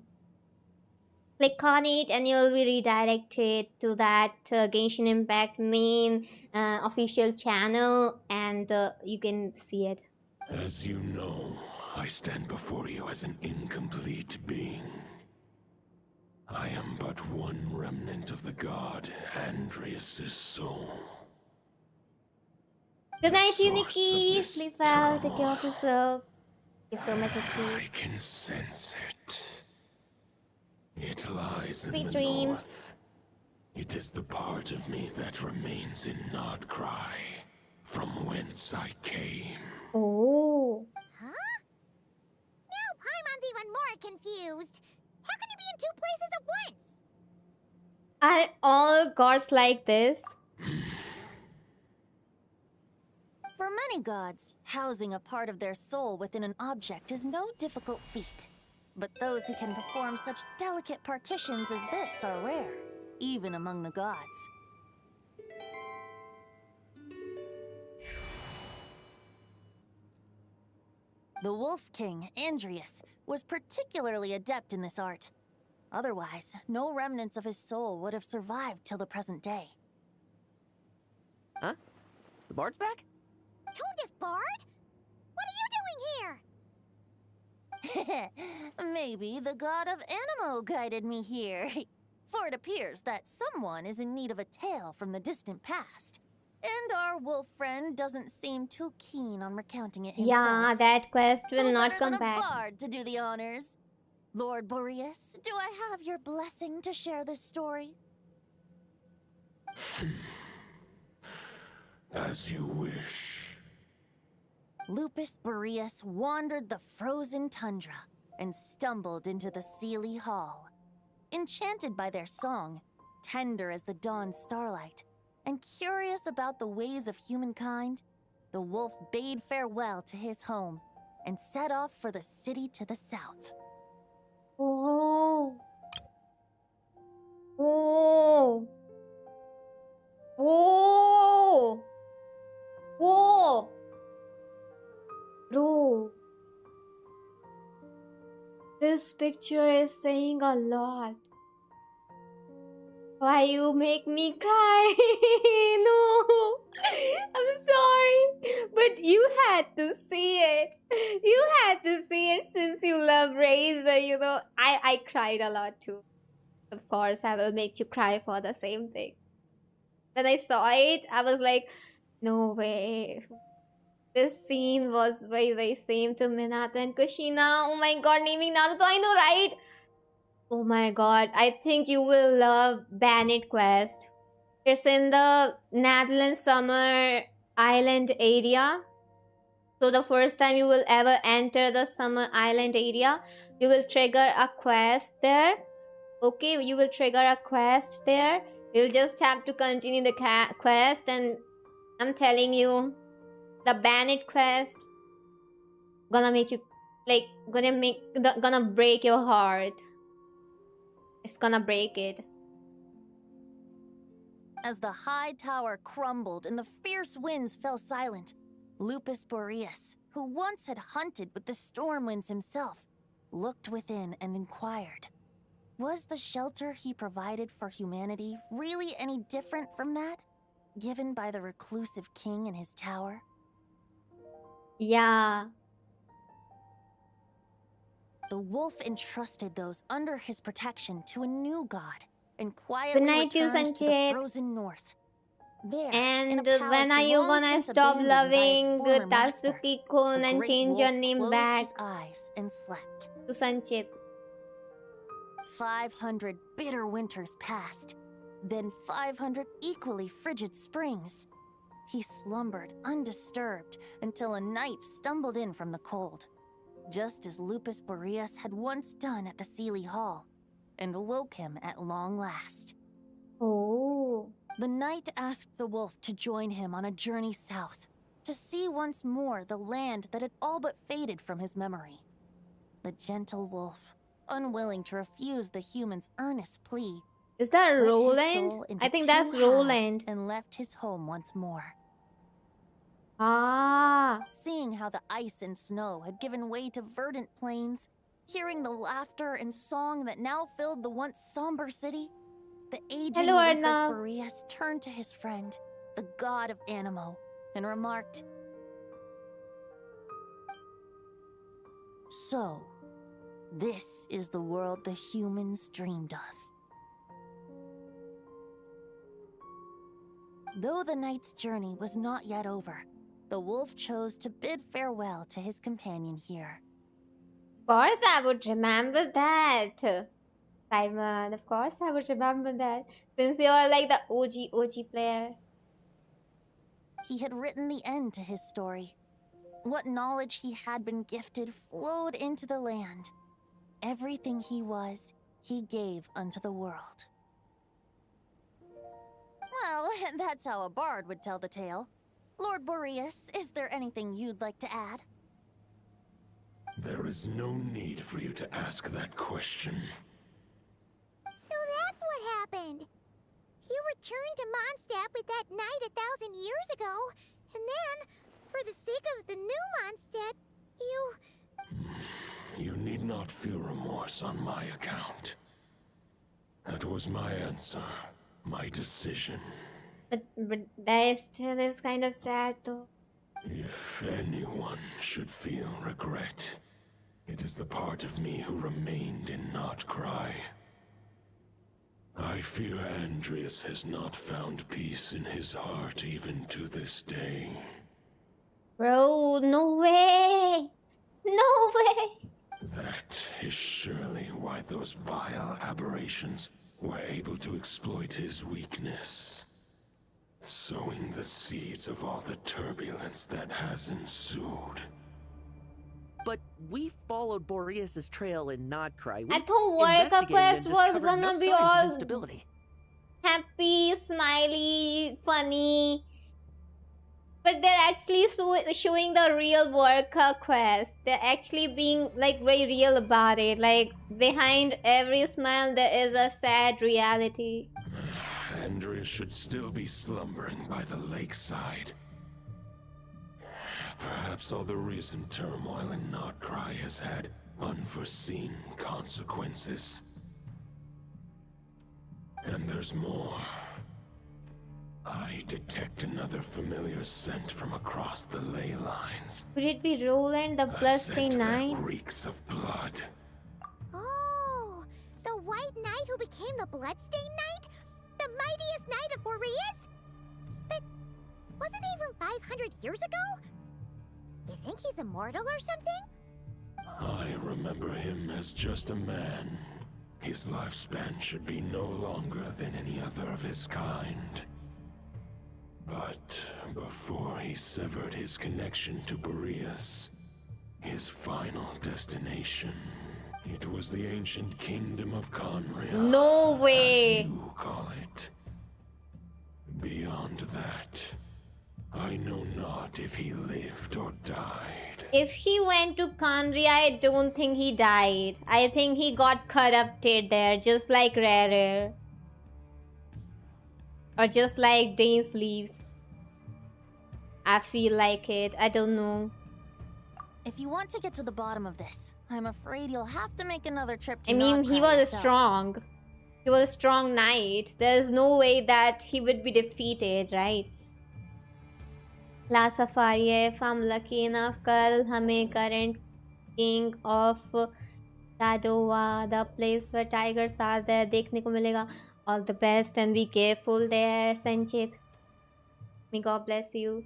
Click on it and you'll be redirected to that Genshin Impact main official channel and you can see it. As you know, I stand before you as an incomplete being. I am but one remnant of the god Andreas' soul. Good night, Uniki. Sleep well. Take care of yourself. Thank you so much, Nikki. I can sense it. It lies in Sweet the dreams. north. It is the part of me that remains in Nodcry, from whence I came. Oh. Huh? Now Paimon's even more confused. How can you be in two places at once? Are all gods like this? For many gods, housing a part of their soul within an object is no difficult feat. But those who can perform such delicate partitions as this are rare, even among the gods. The Wolf King, Andreas, was particularly adept in this art. Otherwise, no remnants of his soul would have survived till the present day. Huh? The bard's back? Tone Bard? What are you doing here? Maybe the god of Animo guided me here. For it appears that someone is in need of a tale from the distant past. And our wolf friend doesn't seem too keen on recounting it himself. Yeah, that quest will Who not better come than a back. bard to do the honors? Lord Boreas, do I have your blessing to share this story? As you wish. Lupus Boreas wandered the frozen tundra and stumbled into the Seelie Hall. Enchanted by their song, tender as the dawn starlight, and curious about the ways of humankind, the wolf bade farewell to his home and set off for the city to the south. Oh. Oh. Oh. Oh. Bro. This picture is saying a lot. Why you make me cry? No. I'm sorry. But you had to see it. You had to see it since you love Razor, you know. I cried a lot too. Of course, I will make you cry for the same thing. When I saw it, I was like, no way. This scene was very same to Minato and Kushina. Oh my god, naming Naruto, I know, right? Oh my god, I think you will love Bandit Quest. It's in the Netherlands Summer Island area. So the first time you will ever enter the Summer Island area, you will trigger a quest there. Okay, you will trigger a quest there. You'll just have to continue the quest, and I'm telling you, the Bandit Quest gonna make you like gonna break your heart. It's gonna break it. As the high tower crumbled and the fierce winds fell silent, Lupus Boreas, who once had hunted with the storm winds himself, looked within and inquired, was the shelter he provided for humanity really any different from that given by the reclusive king in his tower? Yeah. The wolf entrusted those under his protection to a new god and quietly Good night, returned to the Sanchit. frozen north. There, And in a palace when are you long gonna since stop abandoned by its loving former master, Tatsuki-kun the and great change your wolf name closed back his eyes and slept. to Sanchit? 500 bitter winters passed, then 500 equally frigid springs. He slumbered undisturbed until a night stumbled in from the cold, just as Lupus Boreas had once done at the Seelie Hall, and awoke him at long last. Oh. The knight asked the wolf to join him on a journey south, to see once more the land that had all but faded from his memory. The gentle wolf, unwilling to refuse the human's earnest plea, Is that split his Roland? soul into I think two that's halves Roland. and left his home once more. Ah. Seeing how the ice and snow had given way to verdant plains, hearing the laughter and song that now filled the once somber city, the aging Hello, Lupus Arnav. Boreas turned to his friend, the god of Animo, and remarked, "So, this is the world the humans dreamed of." Though the knight's journey was not yet over, the wolf chose to bid farewell to his companion here. Of course I would remember that. Simon, of course I would remember that. Since you are like the OG player. He had written the end to his story. What knowledge he had been gifted flowed into the land. Everything he was, he gave unto the world. Well, that's how a bard would tell the tale. Lord Boreas, is there anything you'd like to add? There is no need for you to ask that question. So that's what happened. You returned to Mondstadt with that knight 1,000 years ago, and then, for the sake of the new Mondstadt, you... You need not feel remorse on my account. That was my answer, my decision. But that still is kind of sad though. If anyone should feel regret, it is the part of me who remained and not cry. I fear Andreas has not found peace in his heart even to this day. Bro, no way! No way! That is surely why those vile aberrations were able to exploit his weakness, sowing the seeds of all the turbulence that has ensued. But we followed Boreas's trail in Nodcry. I thought VARKA quest was gonna be all instability. happy, smiley, funny. But they're actually showing the real VARKA quest. They're actually being like very real about it. Like behind every smile there is a sad reality. Andreas should still be slumbering by the lakeside. Perhaps all the recent turmoil in Nodcry has had unforeseen consequences. And there's more. I detect another familiar scent from across the ley lines. Could it be Roland, the Bloodstained Knight? Reeks of blood. Oh, the White Knight who became the Bloodstained Knight? The mightiest knight of Boreas? But wasn't he from 500 years ago? You think he's immortal or something? I remember him as just a man. His lifespan should be no longer than any other of his kind. But before he severed his connection to Boreas, his final destination, it was the ancient kingdom of Conria. No way! As you call it. Beyond that, I know not if he lived or died. If he went to Conria, I don't think he died. I think he got corrupted there, just like Rare. Or just like Dane's Leaf. I feel like it. I don't know. If you want to get to the bottom of this, I'm afraid you'll have to make another trip to I mean, he Nodcry was yourselves. strong. He was a strong knight. There's no way that he would be defeated, right? Last safari hai. If I'm lucky enough, kal hame current king of Tadowa, the place where tigers are there, dekhne ko milega. All the best and be careful there, Sanchit. May God bless you.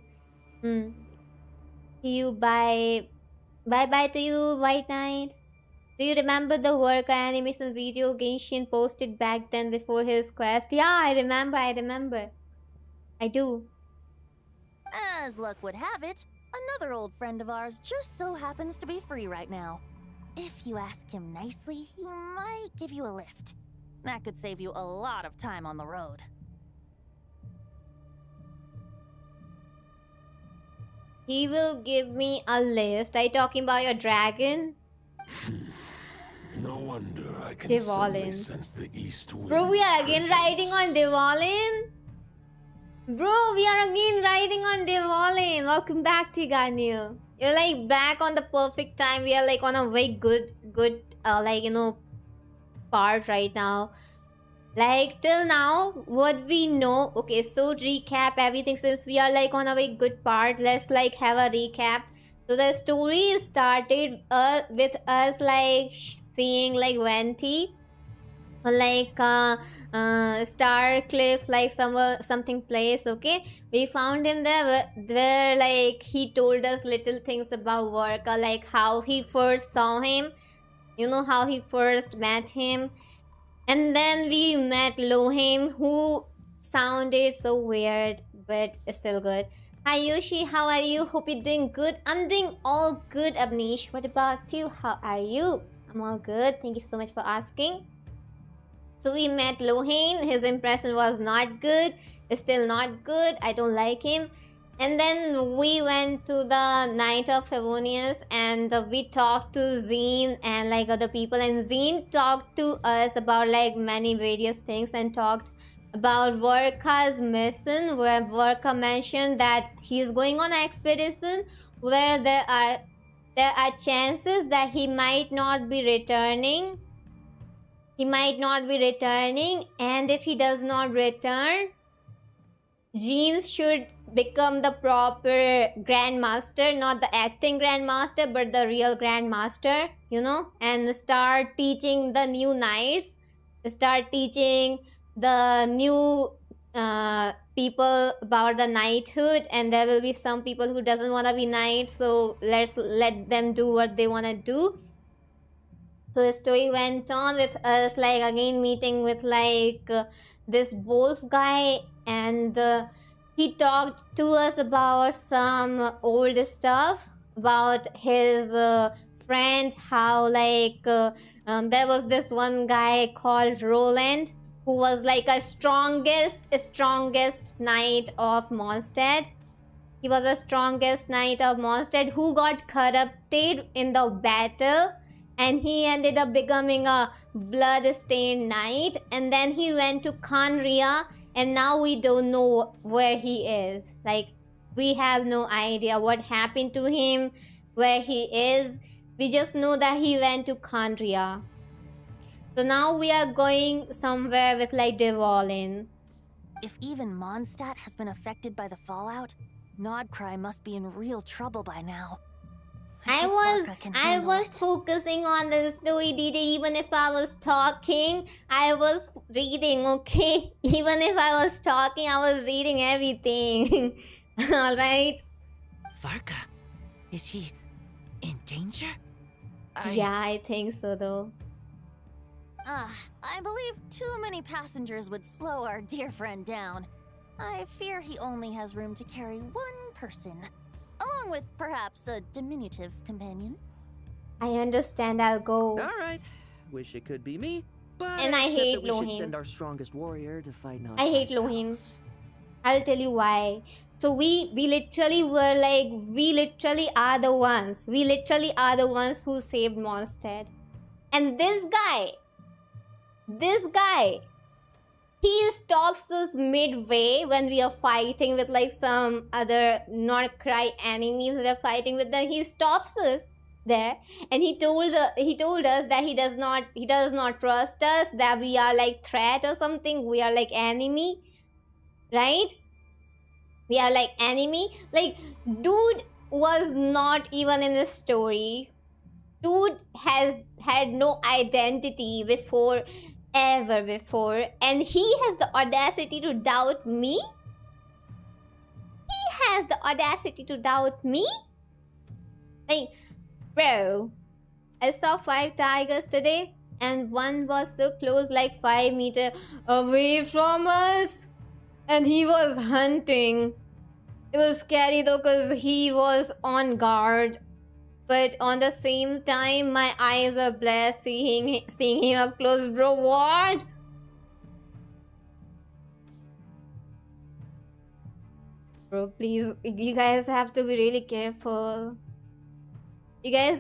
See you, bye. Bye to you, White Knight. Do you remember the VARKA animation video Genshin posted back then before his quest? Yeah, I remember. I do. As luck would have it, another old friend of ours just so happens to be free right now. If you ask him nicely, he might give you a lift. That could save you a lot of time on the road. He will give me a lift. Are you talking about your dragon? No wonder I can Devolin. suddenly sense the east wind. Bro, we are again riding on Devolin. Welcome back to Ganyu. You're like back on the perfect time. We are like on a very good part right now. Like till now, what we know. Okay, so recap everything since we are like on a very good part. Let's like have a recap. So the story started with us like seeing like Venti, like Star Cliff, like something place. Okay, we found him there where like he told us little things about VARKA, like how he first saw him, you know, how he first met him. And then we met Lohim, who sounded so weird, but still good. Hi Yoshi, how are you? Hope you're doing good. I'm doing all good, Abnish. What about you? How are you? I'm all good. Thank you so much for asking. So we met Lohim. His impression was not good. It's still not good. I don't like him. And then we went to the Night of Favonius and we talked to Zine and like other people, and Zine talked to us about like many various things and talked about VARKA's mission, where VARKA mentioned that he's going on an expedition where there are chances that he might not be returning. And if he does not return, Jeans should become the proper grandmaster, not the acting grandmaster but the real grandmaster, you know, and start teaching the new knights, start teaching the new people about the knighthood, and there will be some people who doesn't want to be knight, so let's let them do what they want to do. So the story went on with us like again meeting with like this wolf guy, and he talked to us about some old stuff about his friend, how like there was this one guy called Roland who was like a strongest knight of Mondstadt. He was the strongest knight of Mondstadt who got corrupted in the battle, and he ended up becoming a blood-stained knight, and then he went to Khanria, and now we don't know where he is. Like, we have no idea what happened to him, where he is. We just know that he went to Khanria. So now we are going somewhere with like Devolin. If even Mondstadt has been affected by the fallout, Nodcry must be in real trouble by now. I was focusing on the story, DJ. Even if I was talking, I was reading, okay? Even if I was talking, I was reading everything. Alright? VARKA, is he in danger? Yeah, I think so though. I believe too many passengers would slow our dear friend down. I fear he only has room to carry one person, along with perhaps a diminutive companion. I understand, I'll go. Alright, wish it could be me, but and I hate that we should Lohim. send our strongest warrior to fight Nodcry. I hate Lohim. I'll tell you why. So we literally were like, we literally are the ones who saved Mondstadt. And this guy, he stops us midway when we are fighting with like some other Nodcry enemies. We are fighting with them. He stops us there, and he told us that he does not trust us, that we are like threat or something. We are like enemy, right? We are like enemy. Like, dude was not even in the story. Dude has had no identity ever before, and he has the audacity to doubt me. Like, bro, I saw 5 tigers today, and one was so close, like 5 meters away from us, and he was hunting. It was scary though, because he was on guard. But on the same time, my eyes were blessed seeing him up close, bro. What? Bro, please, you guys have to be really careful. Please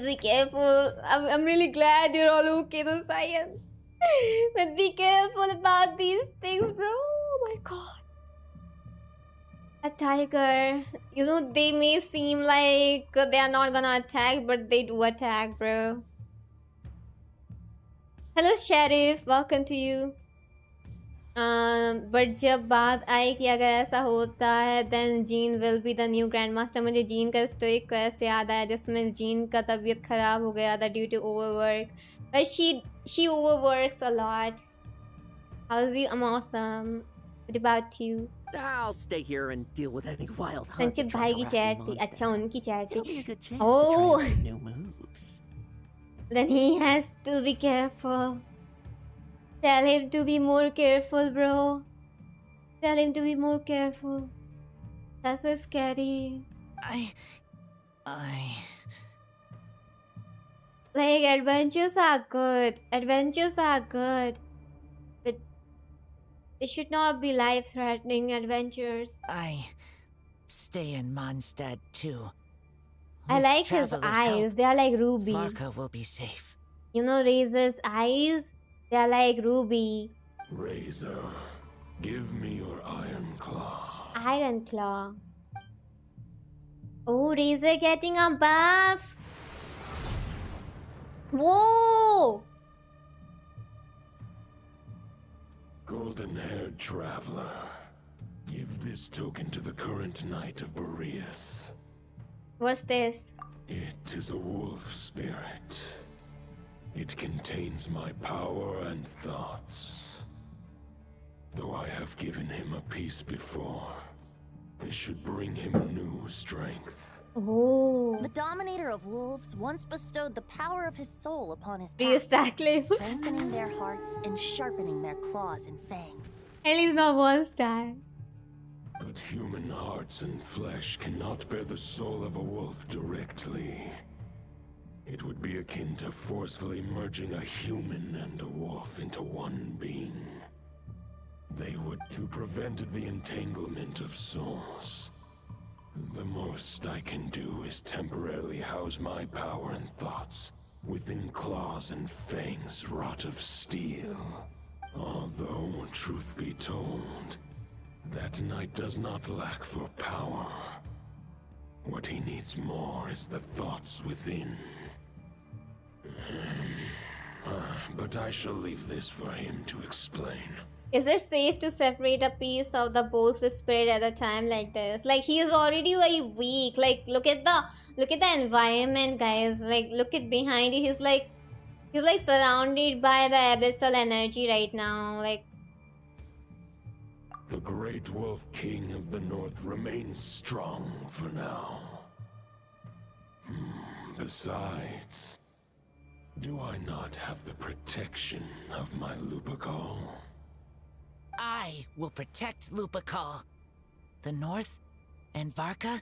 be careful. I'm really glad you're all okay, though, Science. But be careful about these things, bro. Oh my god. A tiger. You know, they may seem like they are not gonna attack, but they do attack, bro. Hello, Sheriff. Welcome to you. But जब बात आई कि अगर ऐसा होता है, then Jean will be the new grandmaster. मुझे Jean का stoic quest याद आया, जिसमें Jean का तबीयत खराब हो गया था due to overwork. But she overworks a lot. How's you? I'm awesome. What about you? I'll stay here and deal with any wild hunt. संचित भाई की चैट थी. अच्छा, उनकी चैट It'll be a थी. good chance Oh, to try some new moves. then he has to be careful. Tell him to be more careful, bro. Tell him to be more careful. That's so scary. Like, adventures are good. But they should not be life-threatening adventures. I stay in Mondstadt too. I With like his Traveler's eyes. help, They are like ruby. VARKA will be safe. You know Razor's eyes? They are like ruby. Razor, give me your iron claw. Iron Claw. Oh, Razor getting a buff. Whoa! Golden-haired traveler, give this token to the current knight of Boreas. What's this? It is a wolf spirit. It contains my power and thoughts. Though I have given him a piece before, this should bring him new strength. Oh. The Dominator of Wolves once bestowed the power of his soul upon his Priest pack, Ackley. strengthening their hearts and sharpening their claws and fangs. At least not one star. But human hearts and flesh cannot bear the soul of a wolf directly. It would be akin to forcefully merging a human and a wolf into one being. They would to prevent the entanglement of souls. The most I can do is temporarily house my power and thoughts within claws and fangs wrought of steel. Although, truth be told, that knight does not lack for power. What he needs more is the thoughts within. But I shall leave this for him to explain. Is it safe to separate a piece of the wolf spirit at a time like this? Like, he is already very weak. Like, look at the environment, guys. Like, look at behind you. He's like surrounded by the abyssal energy right now. Like, The Great Wolf King of the North remains strong for now. Besides, do I not have the protection of my Lupacol? I will protect Lupacol. The North and VARKA,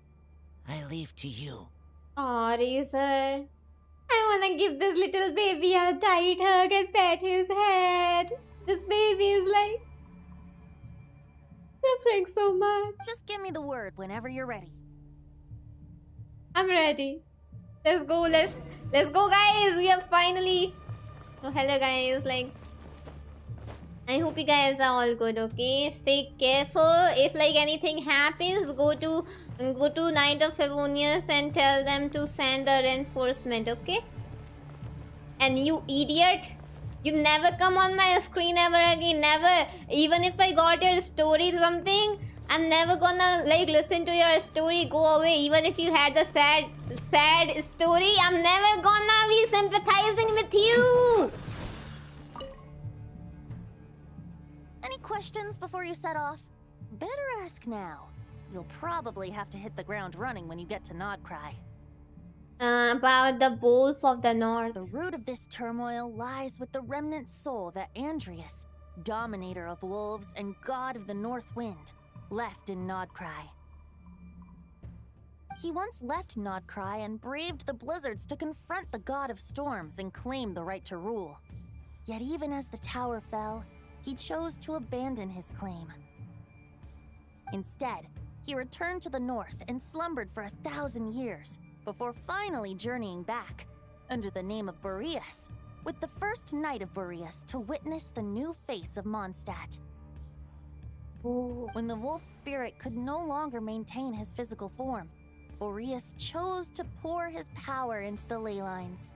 I leave to you. aw, Razor. I wanna give this little baby a tight hug and pet his head. This baby is like suffering so much. Just give me the word whenever you're ready. I'm ready. Let's go, let's go, guys. We have finally. Oh, hello, guys. Like, I hope you guys are all good. Okay, stay careful. If like anything happens, go to Knight of Favonius and tell them to send a reinforcement. Okay. And you idiot, you never come on my screen ever again. Never. Even if I got your story something, I'm never gonna like listen to your story. Go away. Even if you had the sad story, I'm never gonna be sympathizing with you. Any questions before you set off? Better ask now. You'll probably have to hit the ground running when you get to Nodcry. About the Wolf of the North. The root of this turmoil lies with the remnant soul that Andrius, Dominator of Wolves and God of the North Wind, left in Nodcry. He once left Nodcry and braved the blizzards to confront the God of Storms and claim the right to rule. Yet even as the tower fell, he chose to abandon his claim. Instead, he returned to the north and slumbered for 1,000 years, before finally journeying back, under the name of Boreas, with the first knight of Boreas to witness the new face of Mondstadt. Ooh. When the wolf spirit could no longer maintain his physical form, Boreas chose to pour his power into the ley lines.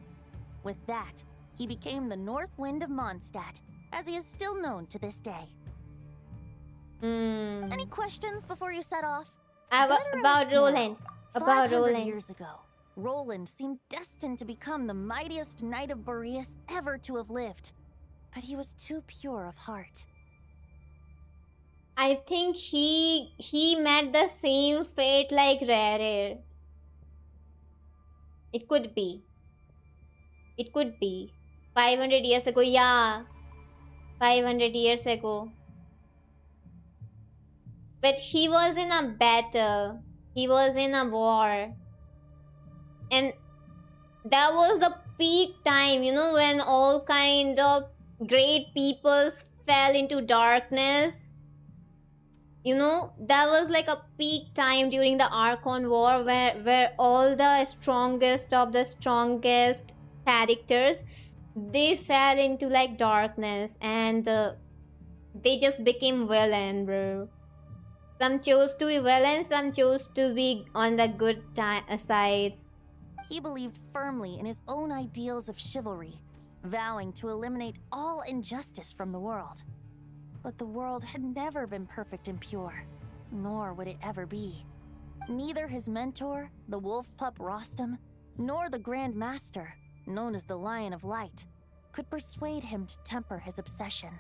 With that, he became the North Wind of Mondstadt, as he is still known to this day. Any questions before you set off? About Roland. About 500 Roland. years ago, Roland seemed destined to become the mightiest knight of Boreas ever to have lived. But he was too pure of heart. I think he met the same fate like Rare. It could be. It could be. 500 years ago, yeah. 500 years ago. But he was in a battle. He was in a war. And that was the peak time, you know, when all kind of great peoples fell into darkness. You know, that was like a peak time during the Archon War where all the strongest of the strongest characters, they fell into like darkness and they just became villain, bro. Some chose to be villain, some chose to be on the good side. He believed firmly in his own ideals of chivalry, vowing to eliminate all injustice from the world. But the world had never been perfect and pure, nor would it ever be. Neither his mentor, the wolf pup Rostam, nor the Grand Master, known as the Lion of Light, could persuade him to temper his obsession.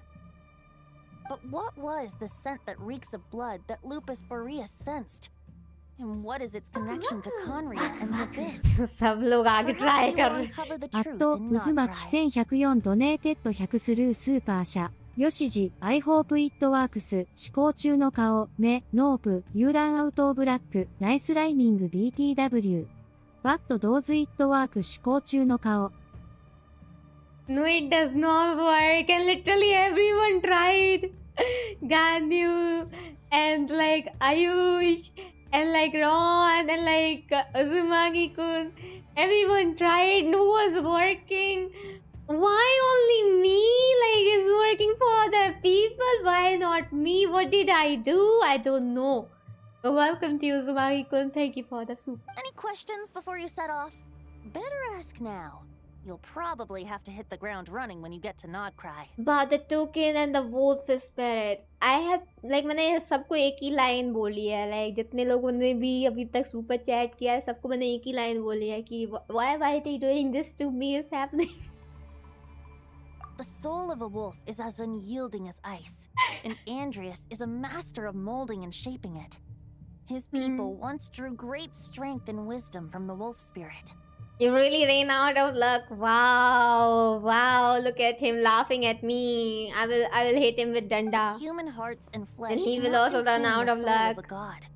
But what was the scent that reeks of blood that Lupus Boreas sensed? And what is its connection to Conria and the Abyss? सब लोग आगे try कर रहे हैं. Uncover the あ truth と、 in 渦巻 Notcry. 1104ドネーテッド100スルースーパー社。よしじ、I hope it works。思考中の顔、目、ノープ、ユーランアウトオブラック、ナイスライミング BTW。What does it work 思考中の顔。No, it does not work, and literally everyone tried. Ganyu and like Ayush and like Ron and like Uzumaki-kun. Everyone tried. No one's working. Why only me? Like it's working for other people. Why not me? What did I do? I don't know. Welcome to Uzumaki-kun. Thank you for the soup. Any questions before you set off? Better ask now. You'll probably have to hit the ground running when you get to Notcry. But the token and the wolf spirit. I have like मैंने सबको एक ही line बोली है. Like जितने लोगों ने भी अभी तक सुपर चैट किया है सबको मैंने एक ही लाइन बोली है कि why are they doing this to me is happening. The soul of a wolf is as unyielding as ice, and Andreas is a master of molding and shaping it. His people once drew great strength and wisdom from the wolf spirit. You really ran out of luck. Wow, wow! Look at him laughing at me. I will hit him with danda. Human hearts and flesh. And he will cannot also run contain out the of soul luck. a god.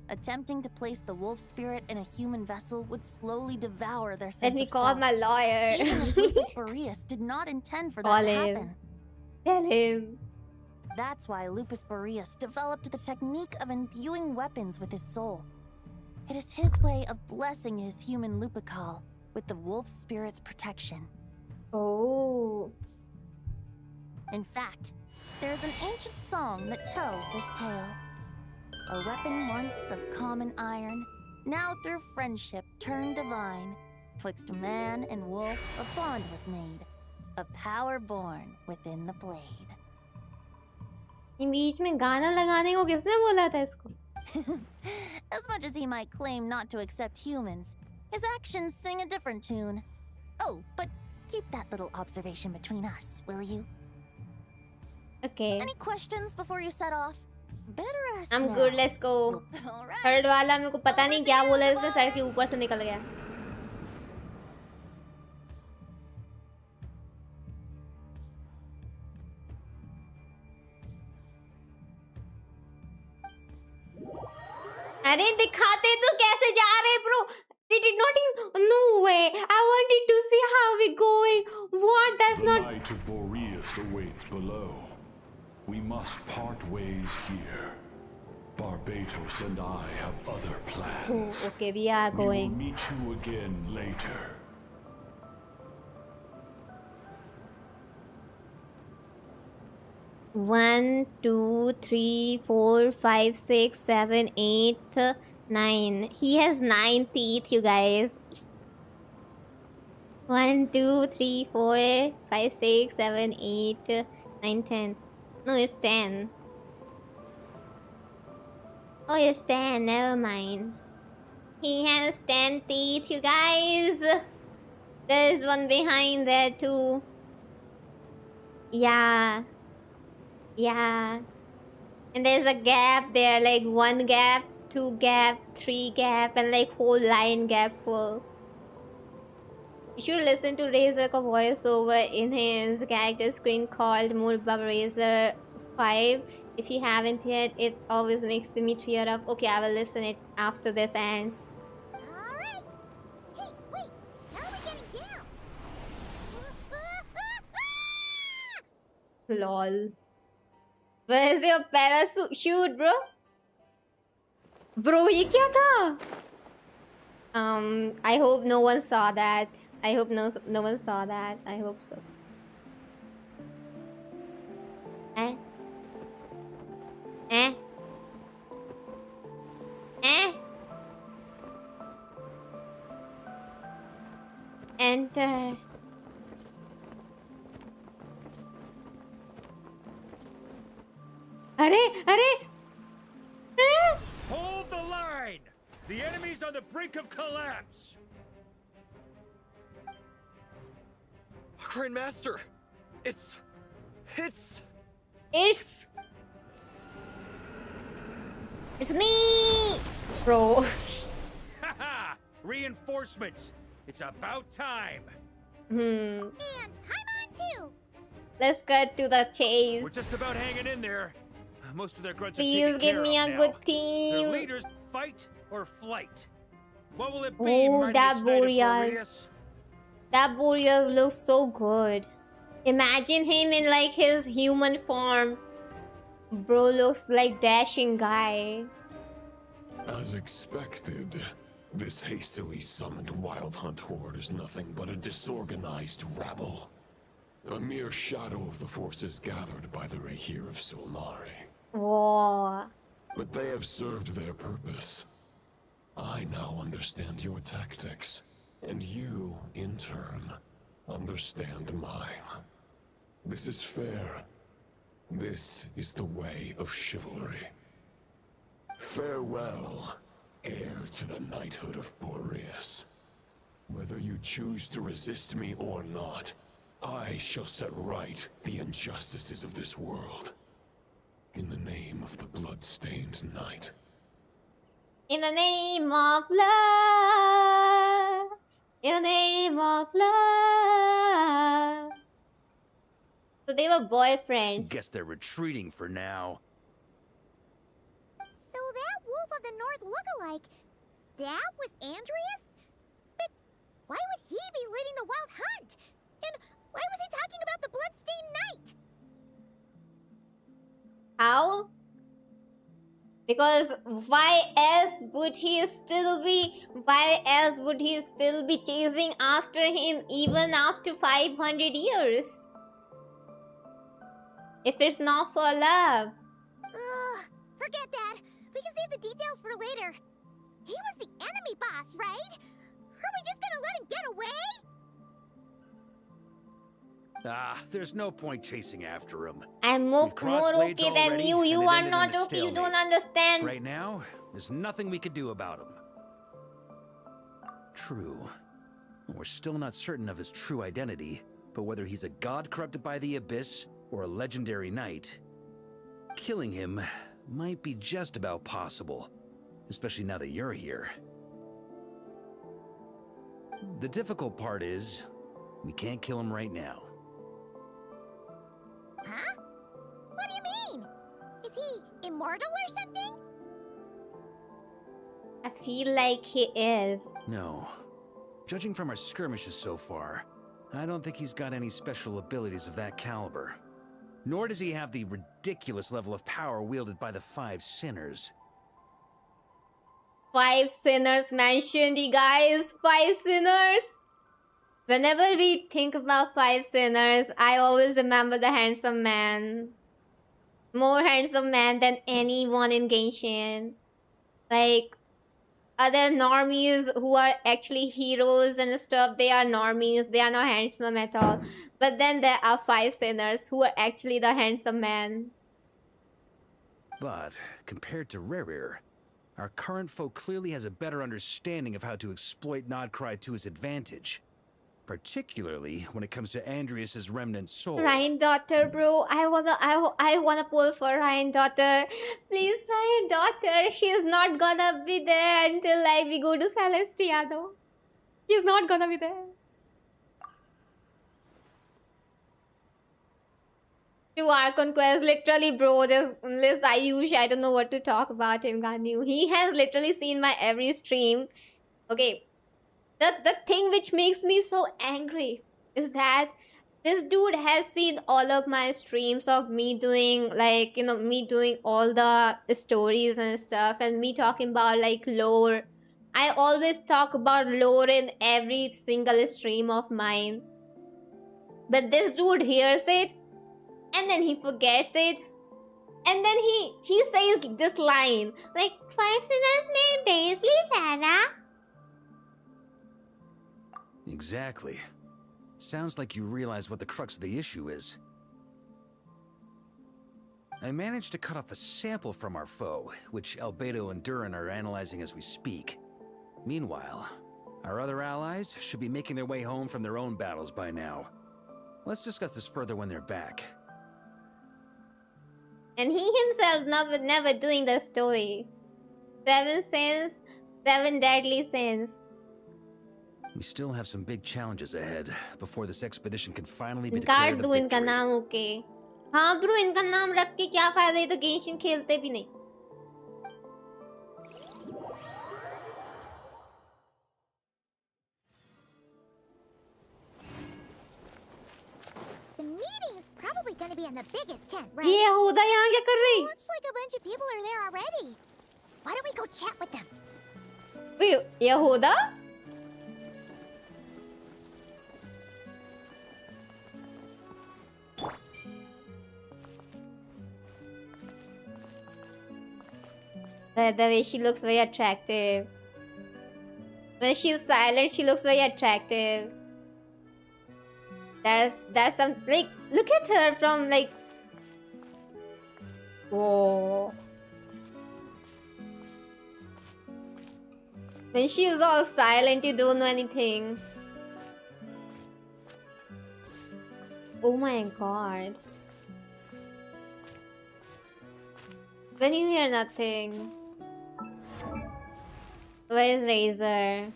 Attempting to place the wolf spirit in a human vessel would slowly devour their sense Let me of call self. my lawyer. Even if Lupus Boreas did not intend for that Call to him. happen. Tell him. That's why Lupus Boreas developed the technique of imbuing weapons with his soul. It is his way of blessing his human Lupical with the wolf spirit's protection. Oh. In fact, there is an ancient song that tells this tale. A weapon once of common iron, now through friendship turned divine. Twixt man and wolf a bond was made, a power born within the blade. ये बीच में गाना लगाने को किसने बोला था इसको? As much as he might claim not to accept humans, his actions sing a different tune. Oh, but keep that little observation between us, will you? Okay. Any questions before you set off? Better ask I'm now. good. Let's go. Third वाला मेरे को पता नहीं क्या बोला इसने sir के ऊपर से निकल गया. अरे दिखाते तो कैसे जा रहे bro? They did not even. No way. I wanted to see how we going. What? That's The not. Knight of Boreas awaits below. We must part ways here. Barbatos and I have other plans. Oh, okay, we are We will going. meet you again later. One, two, three, 4, 5, 6, 7, 8, 9. He has 9 teeth, you guys. 1, 2, 3, 4, 5, 6, 7, 8, 9, 10. No, it's 10. Oh, it's 10. Never mind. He has 10 teeth, you guys. There's one behind there too. Yeah. Yeah. And there's a gap there, like 1 gap, 2 gap, 3 gap, and like whole line gap full. You should listen to Razor's voiceover in his character screen called Murba Razor 5. If you haven't yet, it always makes me tear up. Okay, I will listen it after this ends. Alright! Hey, wait! How are we getting down? Lol. Where's your parachute, bro? Bro, ये क्या था? I hope no one saw that. I hope no one saw that. I hope so. Eh? Eh? Eh? Enter. अरे अरे Hold the line! The enemy's on the brink of collapse! Grandmaster! It's... It's me! Bro. Haha! Reinforcements! It's about time! And Paimon too! Let's cut to the chase. We're just about hanging in there. Most of their grunts are Please taken give care me of a now. good Their team. leaders, fight or flight? What will it be, Oh, mightiest that knight of Boreas. Boreas? That Boreas looks so good. Imagine him in like his human form. Bro looks like dashing guy. As expected, this hastily summoned Wild Hunt horde is nothing but a disorganized rabble. A mere shadow of the forces gathered by the Rahir of Solmari. Whoa. But they have served their purpose. I now understand your tactics, and you, in turn, understand mine. This is fair. This is the way of chivalry. Farewell, heir to the knighthood of Boreas. Whether you choose to resist me or not, I shall set right the injustices of this world. In the name of the blood-stained knight. In the name of love. In the name of love. So they were boyfriends. Guess they're retreating for now. So that Wolf of the North lookalike, that was Andreas? But why would he be leading the Wild Hunt? And why was he talking about the Bloodstained Knight? How? Because why else would he still be chasing after him even after 500 years? If it's not for love. Forget that. We can save the details for later. He was the enemy boss, right? Are we just gonna let him get away? There's no point chasing after him. I'm more okay than you. You are not okay. You don't understand. Right now, there's nothing we could do about him. True. We're still not certain of his true identity, but whether he's a god corrupted by the abyss or a legendary knight, killing him might be just about possible, especially now that you're here. The difficult part is, we can't kill him right now. Huh? What do you mean? Is he immortal or something? I feel like he is. No. Judging from our skirmishes so far, I don't think he's got any special abilities of that caliber. Nor does he have the ridiculous level of power wielded by the 5 sinners. 5 sinners mentioned, you guys. 5 sinners. Whenever we think about 5 sinners, I always remember the handsome man. More handsome man than anyone in Genshin. Like, other normies who are actually heroes and stuff, they are normies. They are not handsome at all. But then there are 5 sinners who are actually the handsome man. But, compared to Rerir, our current foe clearly has a better understanding of how to exploit Nodcry to his advantage. Particularly when it comes to Andreas's remnant soul. Ryan daughter, bro. I wanna pull for Ryan daughter. Please, Ryan daughter. She's not gonna be there until like we go to Celestia though. She's not gonna be there. To Archon quest, literally, bro. This Ayush, I don't know what to talk about him. God knew. He has literally seen my every stream. Okay. The thing which makes me so angry is that this dude has seen all of my streams of me doing like, you know, me doing all the stories and stuff and me talking about like lore. I always talk about lore in every single stream of mine. But this dude hears it and then he forgets it. And then he says this line like, 5 sinners may days Farah. Exactly. Sounds like you realize what the crux of the issue is. I managed to cut off a sample from our foe, which Albedo and Durin are analyzing as we speak. Meanwhile, our other allies should be making their way home from their own battles by now. Let's discuss this further when they're back. And he himself never doing the story. 7 sins, 7 deadly sins. We still have some big challenges ahead before this expedition can finally be काट declared a दूं इनका victory. नाम okay हाँ bro इनका नाम रख के क्या फायदा है तो गेंशिन खेलते भी नहीं The meeting's probably gonna be in the biggest tent, right? ये यहूदा यहाँ क्या कर रही Looks like a bunch of people are there already. Why don't we go chat with them? Wait, यहूदा the way she looks very attractive. When she's silent, she looks very attractive. That's some like look at her from like whoa. When she is all silent, you don't know anything. Oh my god. When you hear nothing. Where is Razor?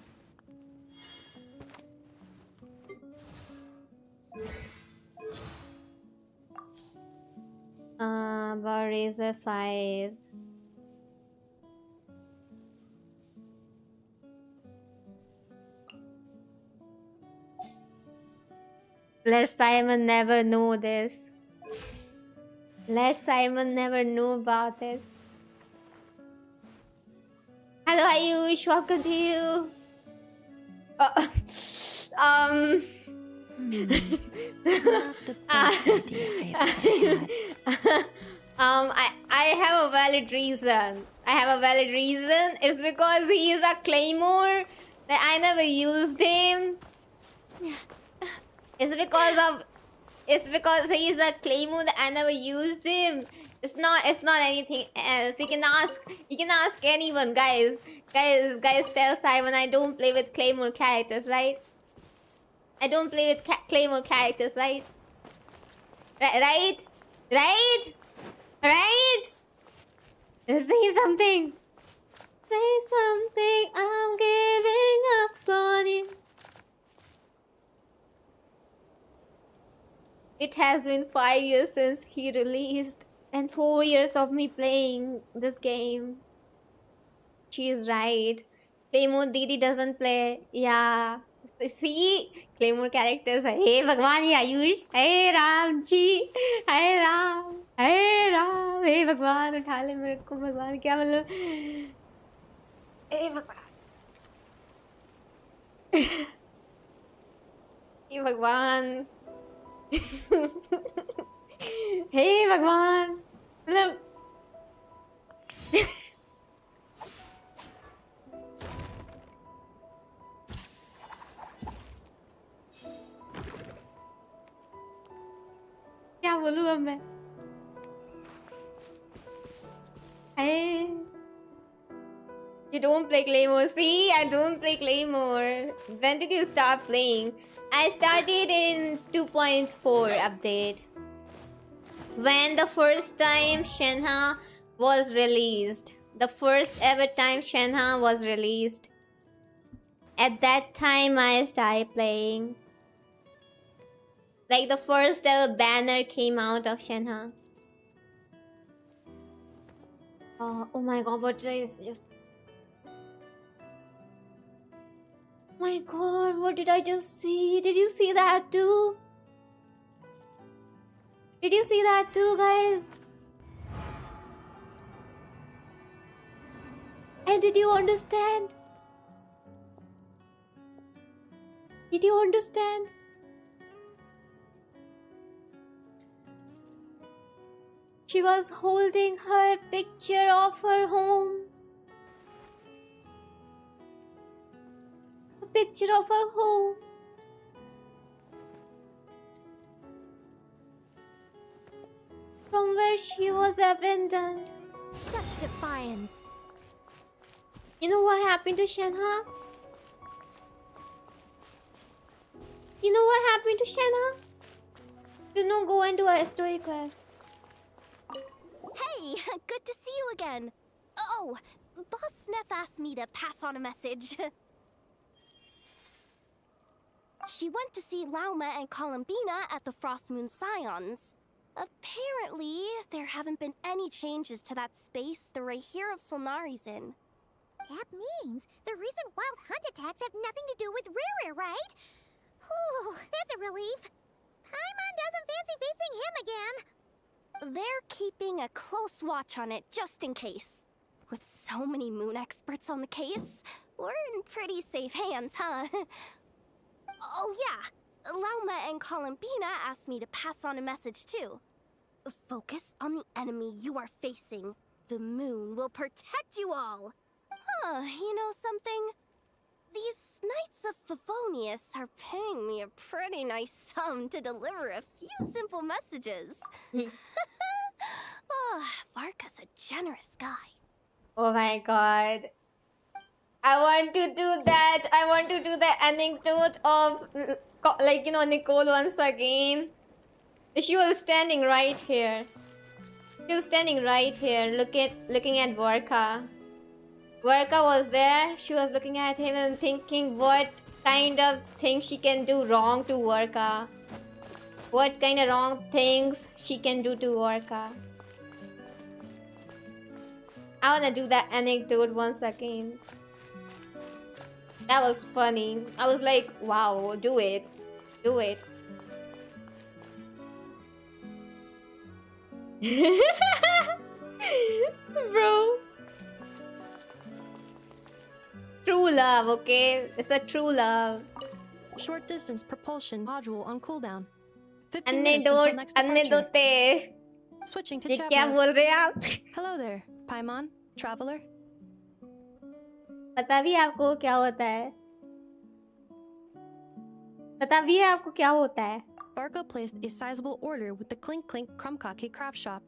About Razor 5. Let Simon never know this. Let Simon never know about this. Hello Ayush, welcome to you. Not the best idea I have a valid reason. It's because he is a claymore. That I never used him. It's because he is a claymore that I never used him. It's not anything else. You can ask anyone, guys. Guys, tell Simon I don't play with claymore characters, right? I don't play with claymore characters, right? Right? Say something. Say something. I'm giving up on you. It has been 5 years since he released. And 4 years of me playing this game. She is right. Claymore Didi doesn't play. Yeah. See? Claymore characters. Hey Bhagwan, Ayush. Hey Ram ji. Hey Ram. Hey Ram. Hey Bhagwan. उठा ले मेरे को भगवान क्या मतलब Hey Bhagwan. Hey Bhagwan. Hey भगवान मतलब क्या बोलूं अब मैं Hey you don't play Claymore. See, I don't play Claymore. When did you start playing? I started in 2.4 update. When the first time Shenhe was released. The first ever time Shenhe was released. At that time I started playing. Like the first ever banner came out of Shenhe. Oh my god, what is just... Oh my god, what did I just see? Did you see that too? Did you see that too, guys? And did you understand? Did you understand? She was holding her picture of her home. A picture of her home. From where she was abandoned. Such defiance. You know what happened to Shenhe? You know what happened to Shenhe? know, go into a story quest. Hey, good to see you again. Oh, Boss Sneff asked me to pass on a message. She went to see Lauma and Columbina at the Frost Moon Scions. Apparently, there haven't been any changes to that space the Rahir of Solnari's in. That means the recent wild hunt attacks have nothing to do with Riri, right? Whew, that's a relief. Paimon doesn't fancy facing him again. They're keeping a close watch on it just in case. With so many moon experts on the case, we're in pretty safe hands, huh? Oh yeah, Lauma and Columbina asked me to pass on a message too. Focus on the enemy you are facing. The moon will protect you all. Huh, you know something? These Knights of Favonius are paying me a pretty nice sum to deliver a few simple messages. Oh, VARKA's a generous guy. Oh my god. I want to do that. I want to do the anecdote of, like, you know, Nicole once again. She was standing right here. She was standing right here, looking at VARKA. VARKA was there. She was looking at him and thinking what kind of things she can do wrong to VARKA. What kind of wrong things she can do to VARKA. I wanna do that anecdote once again. That was funny. I was like, wow, do it. Do it. Bro. True love, okay? It's a true love. Short distance propulsion module on cooldown. 15 minutes until next departure. Anecdote. Switching to ये chat क्या mode. बोल रहे हैं आप? Hello there, Paimon, traveler. पता भी है आपको क्या होता है? पता भी है आपको क्या होता है? VARKA placed a sizable order with the Clink Clink Krumkake craft shop.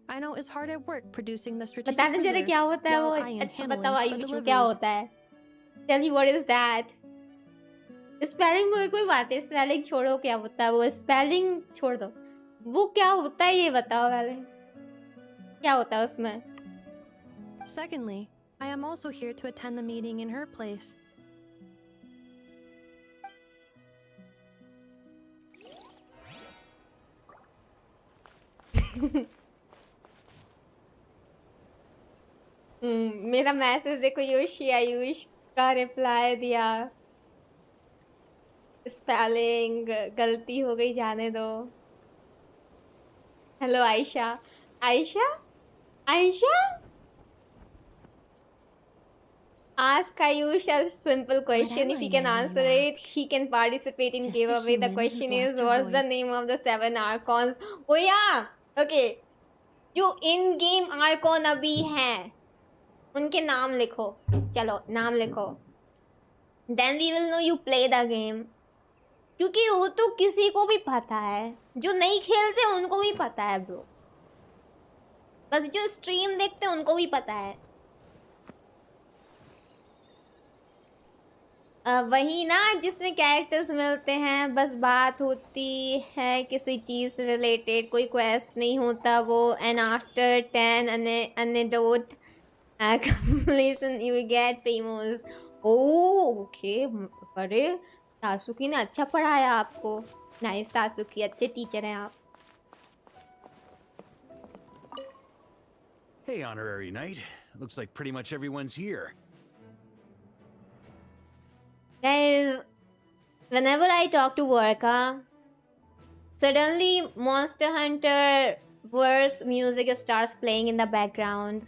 I know it's hard at work producing the strategic बता दे जरा reserve क्या होता है वो? while I am अच्छा handling बताओ the आयुष को क्या deliveries. होता है? Tell me what is that? Spelling में कोई बात है, स्पेलिंग छोड़ो, क्या होता है वो? स्पेलिंग छोड़ दो. वो क्या होता है ये बताओ पहले. क्या होता है उसमें? Secondly, I am also here to attend the meeting in her place. मेरा मैसेज देखो, योशी आयुष का रिप्लाई दिया. स्पेलिंग गलती हो गई, जाने दो. Hello Ayesha. Ayesha? Ayesha? Ask Ayush a simple question. If he can answer it, he can participate in giveaway. The question is, what's the name of the 7 Archons? Oh yeah! Okay. जो in game Archon अभी हैं, उनके नाम लिखो. चलो, नाम लिखो. Then we will know you play the game. क्योंकि वो तो किसी को भी पता है. जो नहीं खेलते उनको भी पता है ब्रो. बस जो स्ट्रीम देखते उनको भी पता है. वही ना जिसमें कैरेक्टर्स मिलते हैं, बस बात होती है किसी चीज़ से रिलेटेड, कोई क्वेस्ट नहीं होता वो. And after 10 anecdote completion you get primos. Okay. अरे तासुकी ने अच्छा पढ़ाया आपको. नाइस तासुकी, अच्छे टीचर हैं आप. Hey, honorary knight. Looks like pretty much everyone's here. Guys, whenever I talk to VARKA, suddenly Monster Hunter verse music starts playing in the background.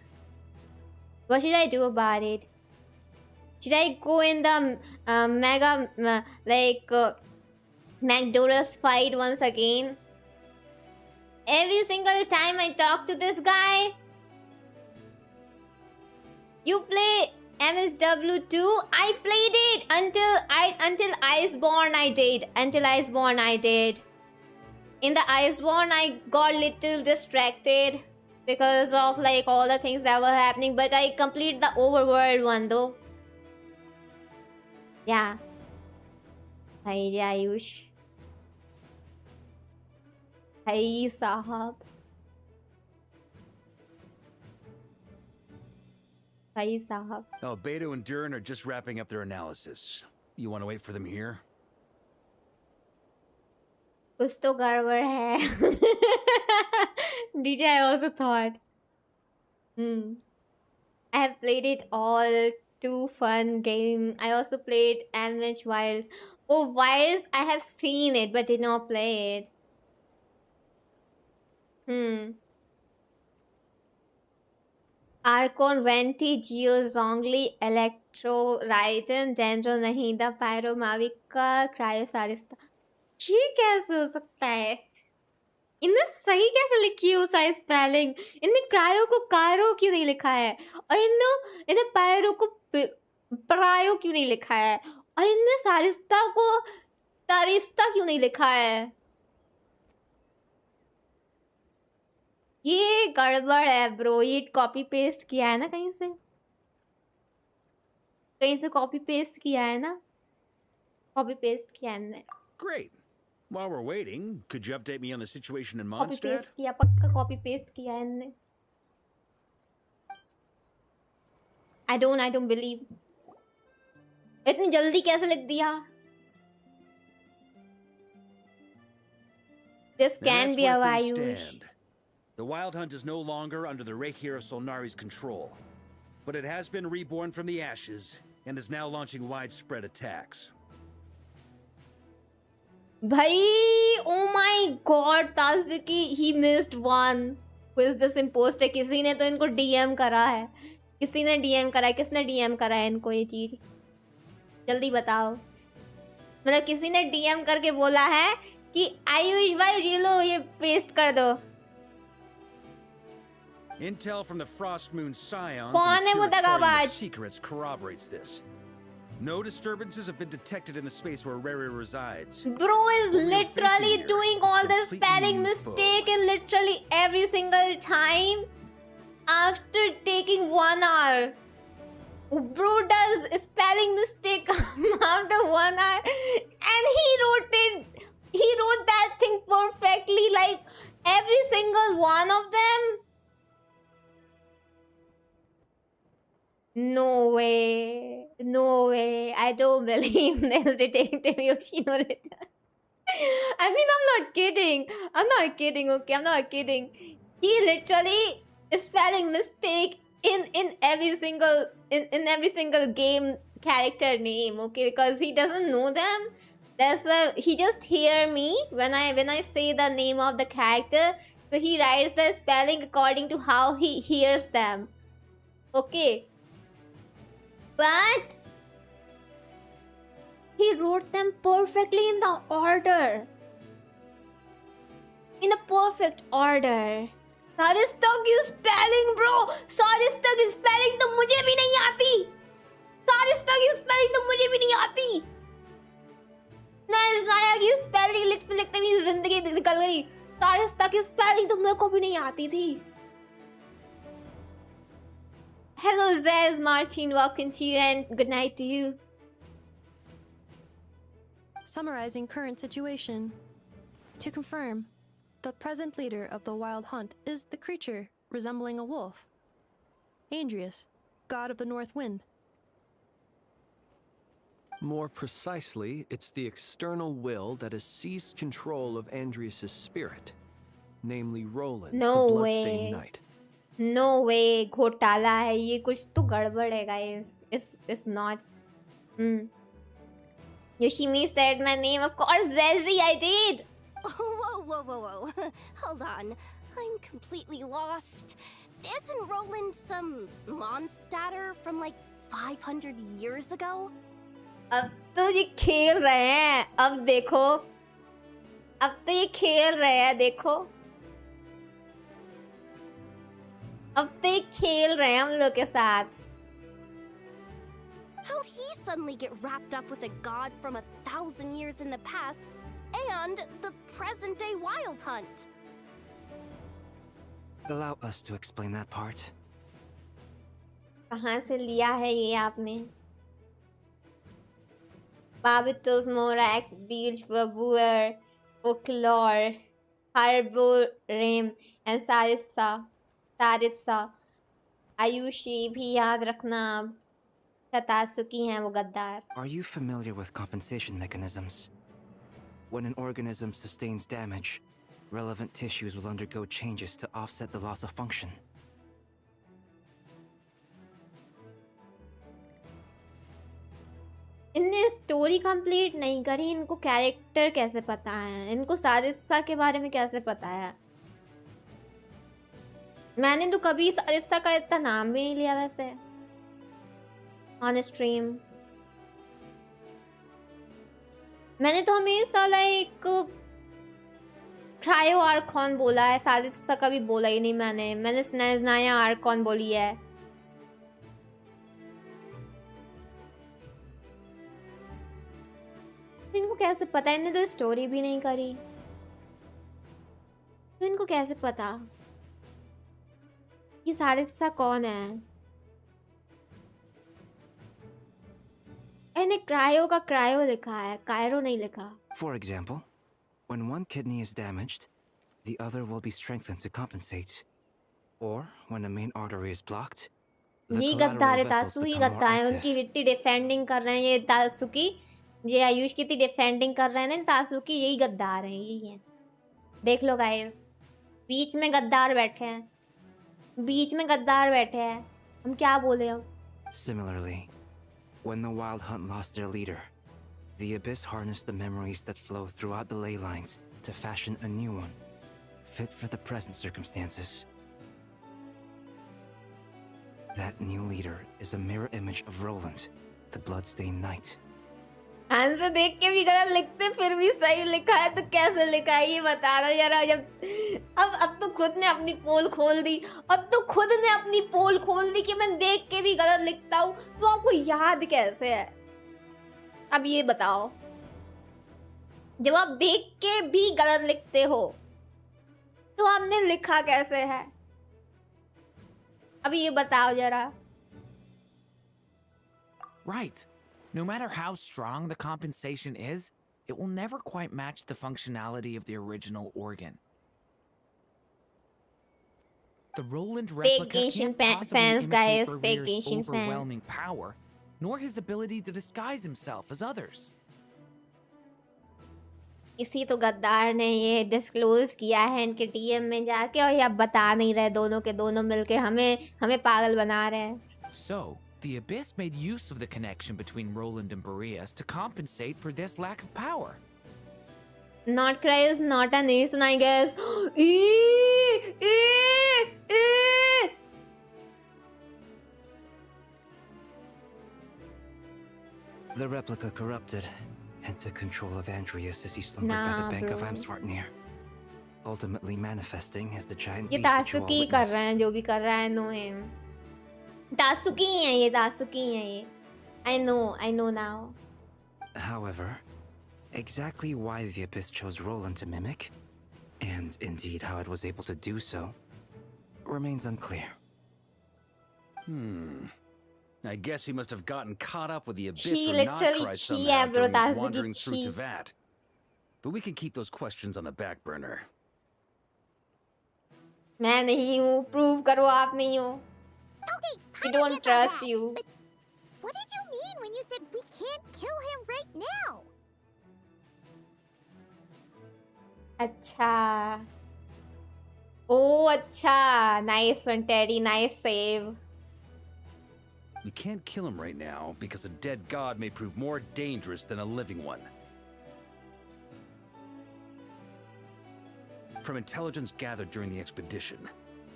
What should I do about it? Should I go in the McDonald's fight once again? Every single time I talk to this guy, you play MSW2. I played it until Iceborne I did. Until Iceborne I did. In the Iceborne I got little distracted because of like all the things that were happening, but I completed the overworld one though. Yeah. Ayush. भाई साहब, भाई साहब. Oh, Beto and Durin are just wrapping up their analysis. You want to wait for them here? कुछ तो गड़बड़ है. DJ, I also thought. I have played it all. Too fun game. I also played Ambush Wires. Oh, Wires, I have seen it but did not play it. Archon, Venti, Geo, Zongli, Electro, Raiden, Dendro, Nahida, Pyro, Mavika, Cryo, Sarista. ये कैसे हो सकता है? इनने सही कैसे लिखी है उसका स्पेलिंग? इनने क्रायो को कारो क्यों नहीं लिखा है? और इन्ने पायरो को प्रायो क्यों नहीं लिखा है? और इनने सारिस्ता को तारिस्ता क्यों नहीं लिखा है? ये गड़बड़ है ब्रो. ये कॉपी पेस्ट किया है ना कहीं से? कहीं से कॉपी पेस्ट किया है ना? कॉपी पेस्ट किया है इनने. Great. While we're waiting, could you update me on the situation in copy Mondstadt? Paste किया, पक्का कॉपी पेस्ट किया है इनने. I don't believe. इतनी जल्दी कैसे लिख दिया? This can That's be a where things Vayush. stand. The Wild Hunt is no longer under the Reikir of Solnari's control, but it has been reborn from the ashes and is now launching widespread attacks. भाई, oh my god, Tazuki, he missed one. Who is this imposter? किसी ने तो इनको DM करा है. किसी ने DM करा है. किसने DM करा है इनको ये चीज? जल्दी बताओ. मतलब किसी ने DM करके बोला है कि आयुष भाई ये लो, ये पेस्ट कर दो. Intel from the Frost Moon Scions कौन and है the वो curatorium of दगाबाज? secrets corroborates this. No disturbances have been detected in the space where Rere resides. Bro is What we are literally facing here doing is all the completely spelling new mistake in literally every single time after taking 1 hour. Bro does spelling mistake after 1 hour and he wrote that thing perfectly, like every single one of them. No way. No way. I don't believe this Detective Yoshino returns. I mean, I'm not kidding. Okay, I'm not kidding. He literally spelling mistake in every single game character name, okay? Because he doesn't know them. That's why he just hear me when I say the name of the character. So he writes the spelling according to how he hears them. Okay. But he wrote them perfectly in the order. In the perfect order. सारिस्ता की spelling bro. सारिस्ता की spelling तो मुझे भी नहीं आती. सारिस्ता की spelling तो मुझे भी नहीं आती. ना ज़ाया की spelling लिखते लिखते भी जिंदगी निकल गई. सारिस्ता की spelling तो मेरे को भी नहीं आती थी. Hello Zez, Martin, welcome to you and good night to you. Summarizing current situation. To confirm, the present leader of the Wild Hunt is the creature resembling a wolf. Andrius, god of the North Wind. More precisely, it's the external will that has seized control of Andrius' spirit, namely Roland, No the way. Bloodstained Knight. No way, घोटाला है ये. कुछ तो गड़बड़ है guys. It's not. Yoshimi said my name, of course Zezzy, I did. Whoa. Hold on. I'm completely lost. Isn't Roland some Mondstadter from like 500 years ago? अब तो ये खेल रहे हैं. अब देखो. अब तो ये खेल रहे हैं, देखो. अब तो ये खेल रहे हैं हम लोग के साथ. How'd he suddenly get wrapped up with a god from 1,000 years in the past and the present-day Wild Hunt? Allow us to explain that part. कहाँ से लिया है ये आपने? Barbatos, Morax, Beach, Vtuber, Folklore. हर्बोरेम एंड सारिसा आयुषी भी याद रखना। शतासुकी हैं वो गद्दार। Are you familiar with compensation mechanisms? When an organism sustains damage, relevant tissues will undergo changes to offset the loss of function. इनने स्टोरी कंप्लीट नहीं करी, इनको कैरेक्टर कैसे पता है, इनको सारिसा के बारे में कैसे पता है। मैंने तो कभी सारिसा का इतना नाम भी नहीं लिया वैसे ऑन स्ट्रीम। मैंने तो हमेशा लाइक क्रायो आर्कॉन बोला है, सारिसा कभी बोला ही नहीं मैंने स्नेज़नाया आर्कॉन बोली है। इनको कैसे पता, इनने तो स्टोरी भी नहीं करी, तो इनको कैसे पता कि सारिसा कौन है। इन्हें क्रायो का क्रायो लिखा है, कायरो नहीं लिखा। For example, when one kidney is damaged, the other will be strengthened to compensate. Or when a main artery is blocked, the ये collateral गद्दार है, vessels तासु ही become more गद्दार है, active. उनकी इतनी डिफेंडिंग कर रहे हैं ये तासुकी, ये आयुष की इतनी डिफेंडिंग कर रहे हैं ना तासुकी, यही गद्दार है, यही है। देख लो गाइस, बीच में गद्दार बैठे हैं, बीच में गद्दार बैठे हैं, हम क्या बोले अब। Similarly, when the Wild Hunt lost their leader, the Abyss harnessed the memories that flow throughout the ley lines to fashion a new one, fit for the present circumstances. That new leader is a mirror image of Roland, the Bloodstained Knight. Answer देख के भी गलत लिखते, फिर भी सही लिखा है, तो कैसे लिखा है ये बता रहा जरा। जब अब तो खुद ने अपनी पोल खोल दी, अब तो खुद ने अपनी पोल खोल दी कि मैं देख के भी गलत लिखता हूँ, तो आपको याद कैसे है? अब ये बताओ, जब आप देख के भी गलत लिखते हो तो आपने लिखा कैसे है? अब ये बताओ जरा। Right. No matter how strong the compensation is, it will never quite match the functionality of the original organ. The Roland replica Genshin can't possibly fans, guys. imitate Fake Barrier's Genshin fan. overwhelming power, nor his ability to disguise himself as others. इसी तो गद्दार ने ये disclose किया है इनके TM में जाके, और ये अब बता नहीं रहे, दोनों के दोनों मिलके हमें पागल बना रहे हैं। So, the Abyss made use of the connection between Roland and Boreas to compensate for this lack of power. Not cry is not an ace, and I guess. The replica corrupted and took control of Andreas as he slumbered by the bank of Amsvartnir, ultimately manifesting as the giant ये beast that you all तासुकी कर witnessed. रहे हैं, जो भी कर रहा है, know him. तासुकी ही है ये, तासुकी ही है ये। I know now. However, exactly why the Abyss chose Roland to mimic, and indeed how it was able to do so, remains unclear. I guess he must have gotten caught up with the Abyss Chi, or literally Notcry chi somehow hai, bro, during his Tatsuki, wanderings through chi. Teyvat. But we can keep those questions on the back burner. मैं नहीं हूँ, prove करो आप नहीं हो। Okay, We I don't get all trust that, you. But what did you mean when you said we can't kill him right now? अच्छा, ओ अच्छा, nice one, Teddy, nice save. We can't kill him right now because a dead god may prove more dangerous than a living one. From intelligence gathered during the expedition,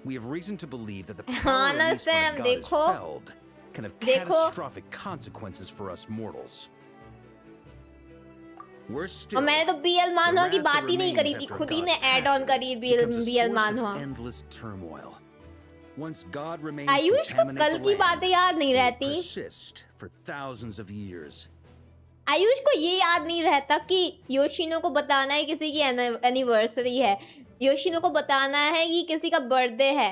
we have reason to believe that the power ना released when a Sam, god is देखो, felled can have देखो। catastrophic consequences for us mortals. We're still और मैंने तो BL मानवा की the wrath बात that ही नहीं करी remains थी, after a खुद ही ने god's ऐड ऑन passing करी becomes a बीएल source मानवा। of endless turmoil. Once God remains Ayush को contaminate कल the की land, बातें याद नहीं it will रहती। persist for thousands of years. Ayush को ये याद नहीं रहता कि योशिनो को बताना है किसी की एनिवर्सरी है, योशिनो को बताना है कि किसी का बर्थडे है।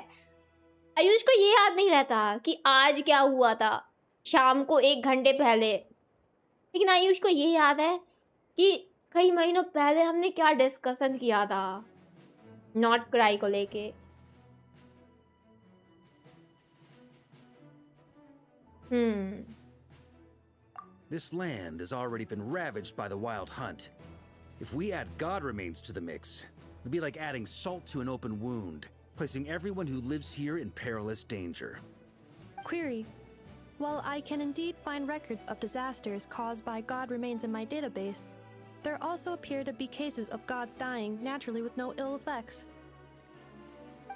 आयुष को ये याद नहीं रहता कि आज क्या हुआ था शाम को 1 घंटे पहले, लेकिन आयुष को ये याद है कि कई महीनों पहले हमने क्या डिस्कशन किया था। नॉट क्राई को लेके। This land has already been ravaged by the Wild Hunt. If we add god remains to the mix, it'd be like adding salt to an open wound, placing everyone who lives here in perilous danger. Query. While I can indeed find records of disasters caused by god remains in my database, there also appear to be cases of gods dying naturally with no ill effects.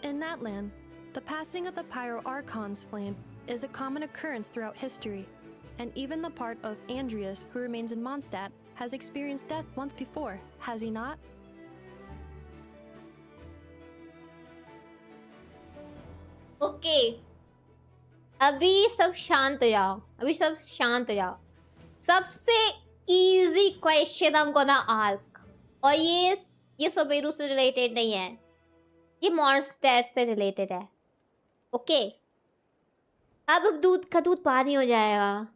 In that land, the passing of the Archon's flame is a common occurrence throughout history, and even the part of Andreas who remains in Mondstadt has experienced death once before, has he not? Okay. अभी सब शांत हो जाओ, अभी सब शांत हो जाओ। सबसे easy question I'm gonna ask, और ये सबेरू से related नहीं है, ये Mondstadt से related है। Okay. अब दूध का दूध पानी हो जाएगा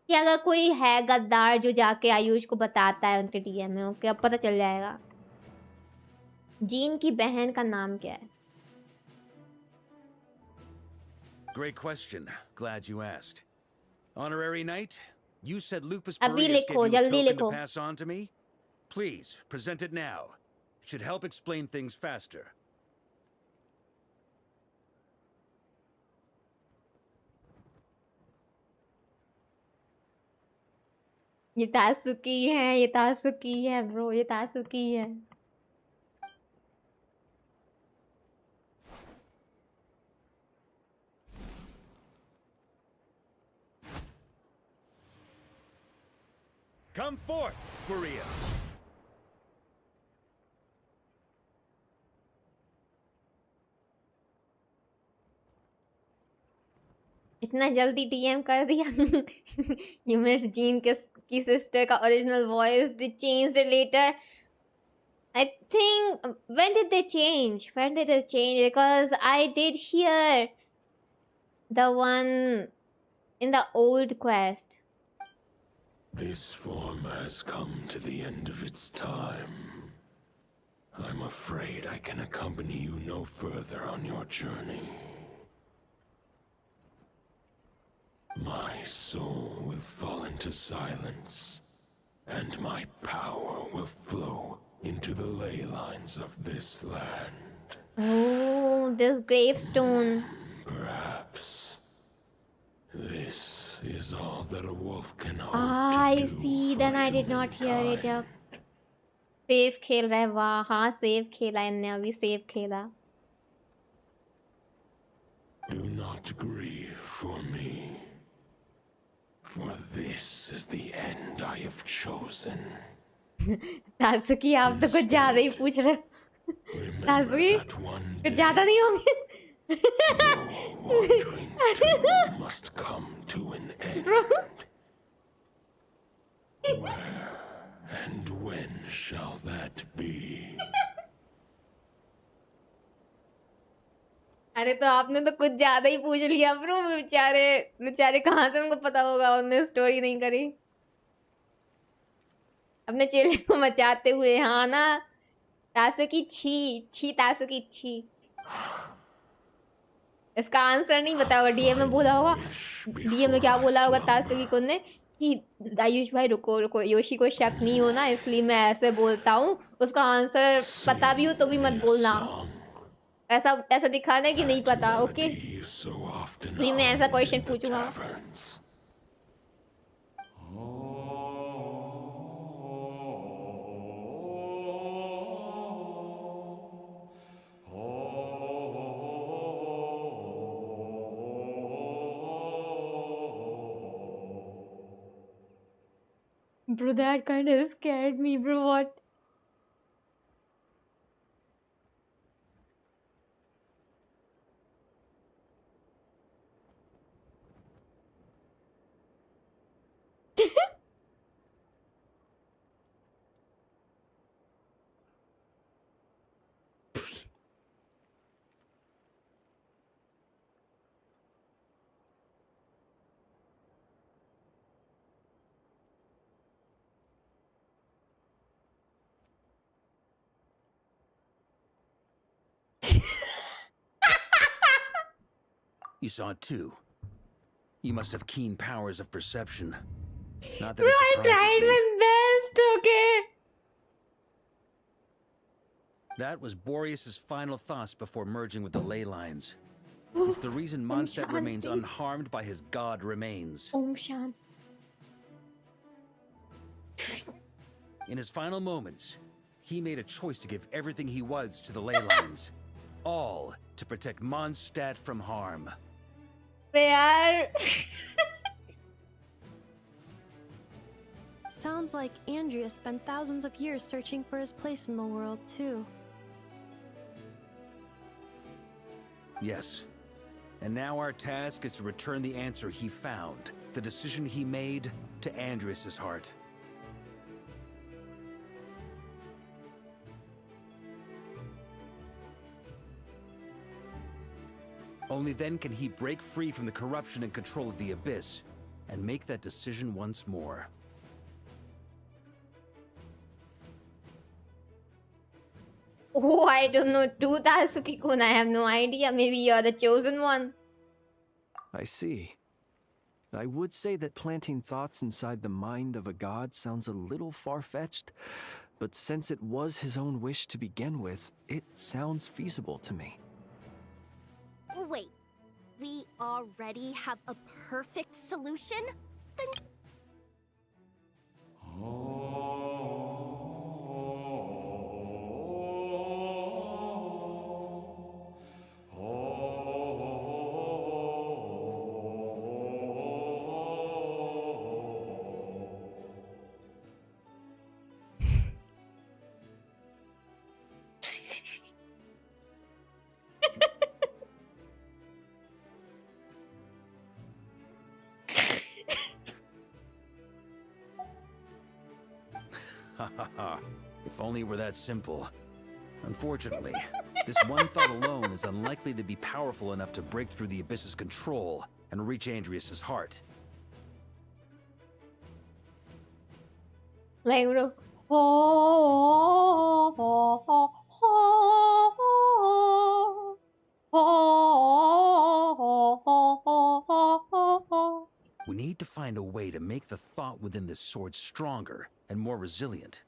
कि अगर कोई है गद्दार जो जाके आयुष को बताता है उनके डीएम में, ओके अब पता चल जाएगा। जीन की बहन का नाम क्या है? Great question. Glad you asked. Honorary Knight, you said Lupus अभी Boreas gave लिखो, you a जल्दी token लिखो। to pass on to me? Please, present it now. It should help explain things faster. ये तासुकी है, ये तासुकी है ब्रो, ये तासुकी है। Come forth, Boreas. इतना जल्दी डीएम कर दिया। You missed जीन की सिस्टर का original voice, they changed it later. I think when did they change? When did they change? Because I did hear the one in the old quest. This form has come to the end of its time. I'm afraid I can accompany you no further on your journey. My soul will fall into silence, and my power will flow into the ley lines of this land. Oh, this gravestone. Perhaps this is all that a wolf can hope I to do see. for Then I did not hear it. humankind. Safe खेल रहा है, वाह हाँ safe खेला इनने, अभी safe खेला। Do not grieve for me, for this is the end I have chosen. तासुकी आप तो कुछ ज्यादा ही पूछ रहे हो। तासुकी कुछ ज्यादा नहीं होंगे? Wandering too must come to an end. Where and when shall that be? अरे तो आपने तो कुछ ज्यादा ही पूछ लिया ब्रो। बेचारे कहाँ से उनको पता होगा, उन्होंने स्टोरी नहीं करी। अपने चेले को मचाते हुए, हाँ ना तासुकी छी तासुकी छी। इसका आंसर नहीं पता होगा, डीएम में बोला होगा, डीएम में क्या बोला होगा तासुकी को ने कि आयुष भाई रुको रुको, योशी को शक नहीं होना इसलिए मैं ऐसे बोलता हूँ। उसका आंसर पता भी हो तो भी मत बोलना, ऐसा दिखाना है कि नहीं पता। ओके भी मैं ऐसा क्वेश्चन पूछूंगा। Bro, that kind of scared me, bro. What? You saw it too. You must have keen powers of perception. Not that Bro, it I surprises tried me. my best, okay? That was Boreas's final thoughts before merging with the ley lines. It's the reason Mondstadt remains Shanti. unharmed by his god remains. Om Shanti. In his final moments, he made a choice to give everything he was to the ley lines. All to protect Mondstadt from harm. यार Sounds like Andrea spent thousands of years searching for his place in the world, too. Yes. And now our task is to return the answer he found, the decision he made, to Andrias's heart. Only then can he break free from the corruption and control of the Abyss, and make that decision once more. Oh, I don't know. Do Tasukikun. I have no idea. Maybe you're the chosen one. I see. I would say that planting thoughts inside the mind of a god sounds a little far-fetched, but since it was his own wish to begin with, it sounds feasible to me. Wait, we already have a perfect solution? Then If only it were that simple. Unfortunately, this one thought alone is unlikely to be powerful enough to break through the Abyss's control and reach Andrias's heart. Like, bro. We need to find a way to make the thought within this sword stronger and more resilient.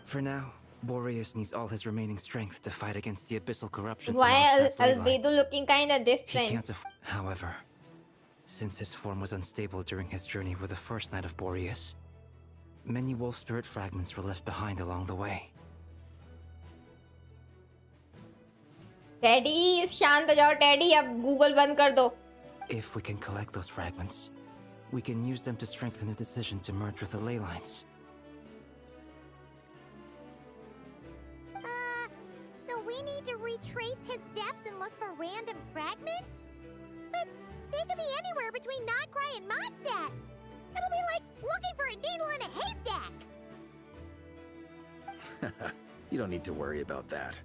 For now, Boreas needs all his remaining strength to fight against the abyssal corruption. Why Albedo looking kinda He different? can't however, since his form was unstable during his journey with the first night of Boreas, many wolf spirit fragments were left behind along the way. Teddy, शांत हो जाओ Teddy, अब Google बंद कर दो. If we can collect those fragments, we can use them to strengthen the decision to merge with the ley lines. So we need to retrace his steps and look for random fragments? But they could be anywhere between Nodcry and Mondstadt. It'll be like looking for a needle in a haystack. You don't need to worry about that.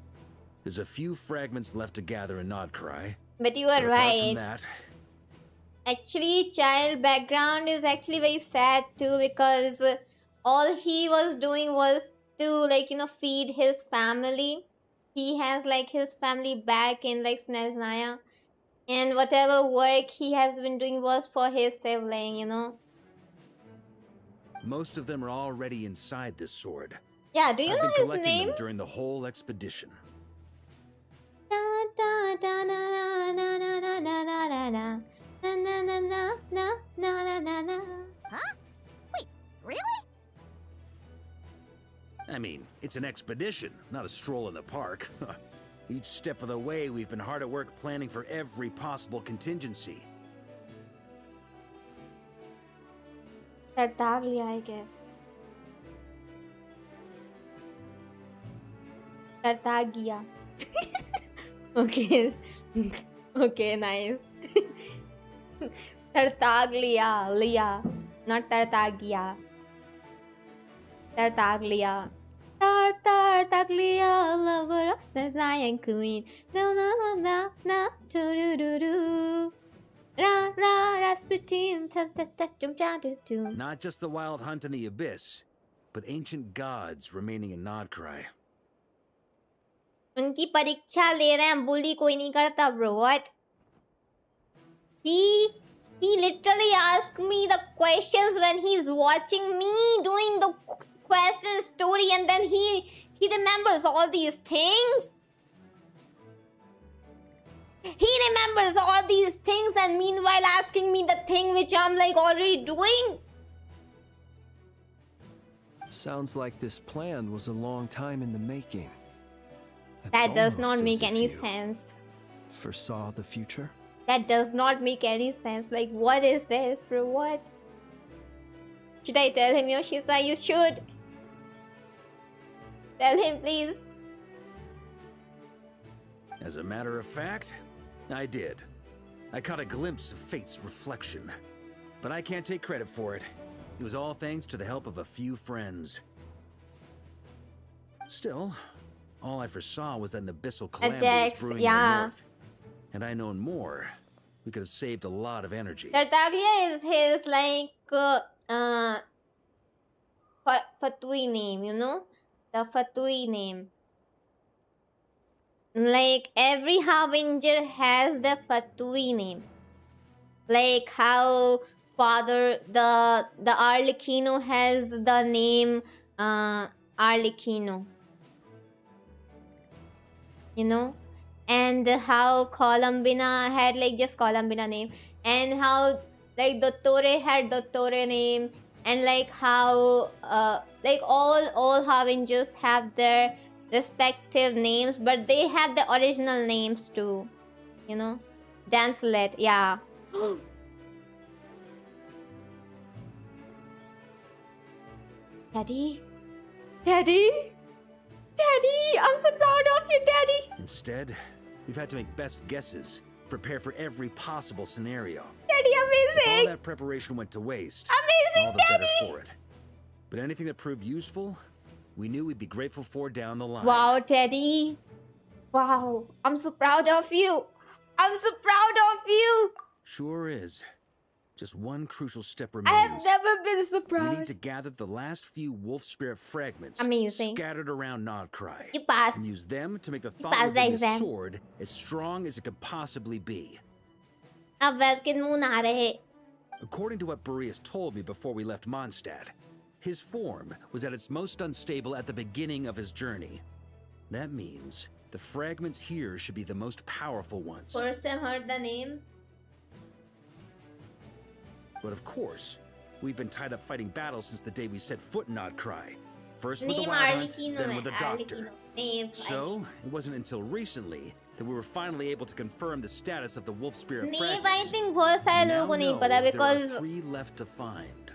There's a few fragments left to gather in Nodcry. But you are But apart from right. that, Actually, child background is actually very sad too, because all he was doing was to, like, you know, feed his family. He has like his family back in like Snezhnaya, and whatever work he has been doing was for his sibling, you know. most of them are already inside this sword. Yeah, do you I've know been his collecting name? them during the whole expedition. Da, da, da, na, na, na, na, na, na, na, na. Na, na, na, na, na, na, na, na, na. Huh? Wait, really? I mean, it's an expedition, not a stroll in the park. Each step of the way, we've been hard at work planning for every possible contingency. Tartaglia, I guess. Tartaglia. Okay. Okay, nice. Tartaglia, Lia, not Tartaglia. Tartaglia. Tartaglia, lover of Snezhnaya queen. Na na na na na, do do do do. Ra ra, Rasputin, ta ta ta, jum ja do do. Not just the wild hunt in the abyss, but ancient gods remaining in Nodcry. उनकी परीक्षा ले रहे हैं, bully कोई नहीं करता bro. What? He literally asked me the questions when he's watching me doing the quest and story, and then he remembers all these things. He remembers all these things and meanwhile asking me the thing which I'm like already doing. Sounds like this plan was a long time in the making. That does not almost make as if any you sense. Foresaw the future? That does not make any sense. Like, what is this, bro? What? Should I tell him, Yoshisa? You should. Tell him, please. As a matter of fact, I did. I caught a glimpse of fate's reflection. But I can't take credit for it. It was all thanks to the help of a few friends. Still, all I foresaw was that an abyssal calamity was brewing in the north. Had I known more, we could have saved a lot of energy. Tartaglia is his, like, Fatui name, you know? The Fatui name. Like, every Harbinger has the Fatui name. Like how Father, the Arlecchino has the name Arlecchino. You know? And how Columbina had like just Columbina name. And how like Dottore had Dottore name. And like how like all Harbingers have their respective names, but they have the original names too. You know? Damselet, yeah. Daddy? Daddy? Daddy, I'm so proud of you, Daddy. Instead, we've had to make best guesses, prepare for every possible scenario. Daddy, If all amazing. that preparation went to waste, Amazing, all the better Daddy. for it. But anything that proved useful, we knew we'd be grateful for down the line. Wow, Daddy. Wow, I'm so proud of you. I'm so proud of you. Sure is. Just one crucial step I remains. have never been so We need proud. to gather the last few wolf spirit fragments Amazing. scattered around Nodcry. You pass. And use them to make the You thought pass the within this exam. sword as strong as it could possibly be. अब वेद के मुंह ना रहे. According to what Boreas told me before we left Mondstadt, his form was at its most unstable at the beginning of his journey. That means the fragments here should be the most powerful ones. First time heard the name. But of course, we've been tied up fighting battles since the day we set foot in Nodcry. First with the Name Wild Hunt, Arlecchino then है, with the Doctor. Arlecchino. Name. So, it wasn't until recently that we were finally able to confirm the status of the wolf spirit Name fragments. I think बहुत सारे Now लोगों को नहीं know पता there are because 3 left to find.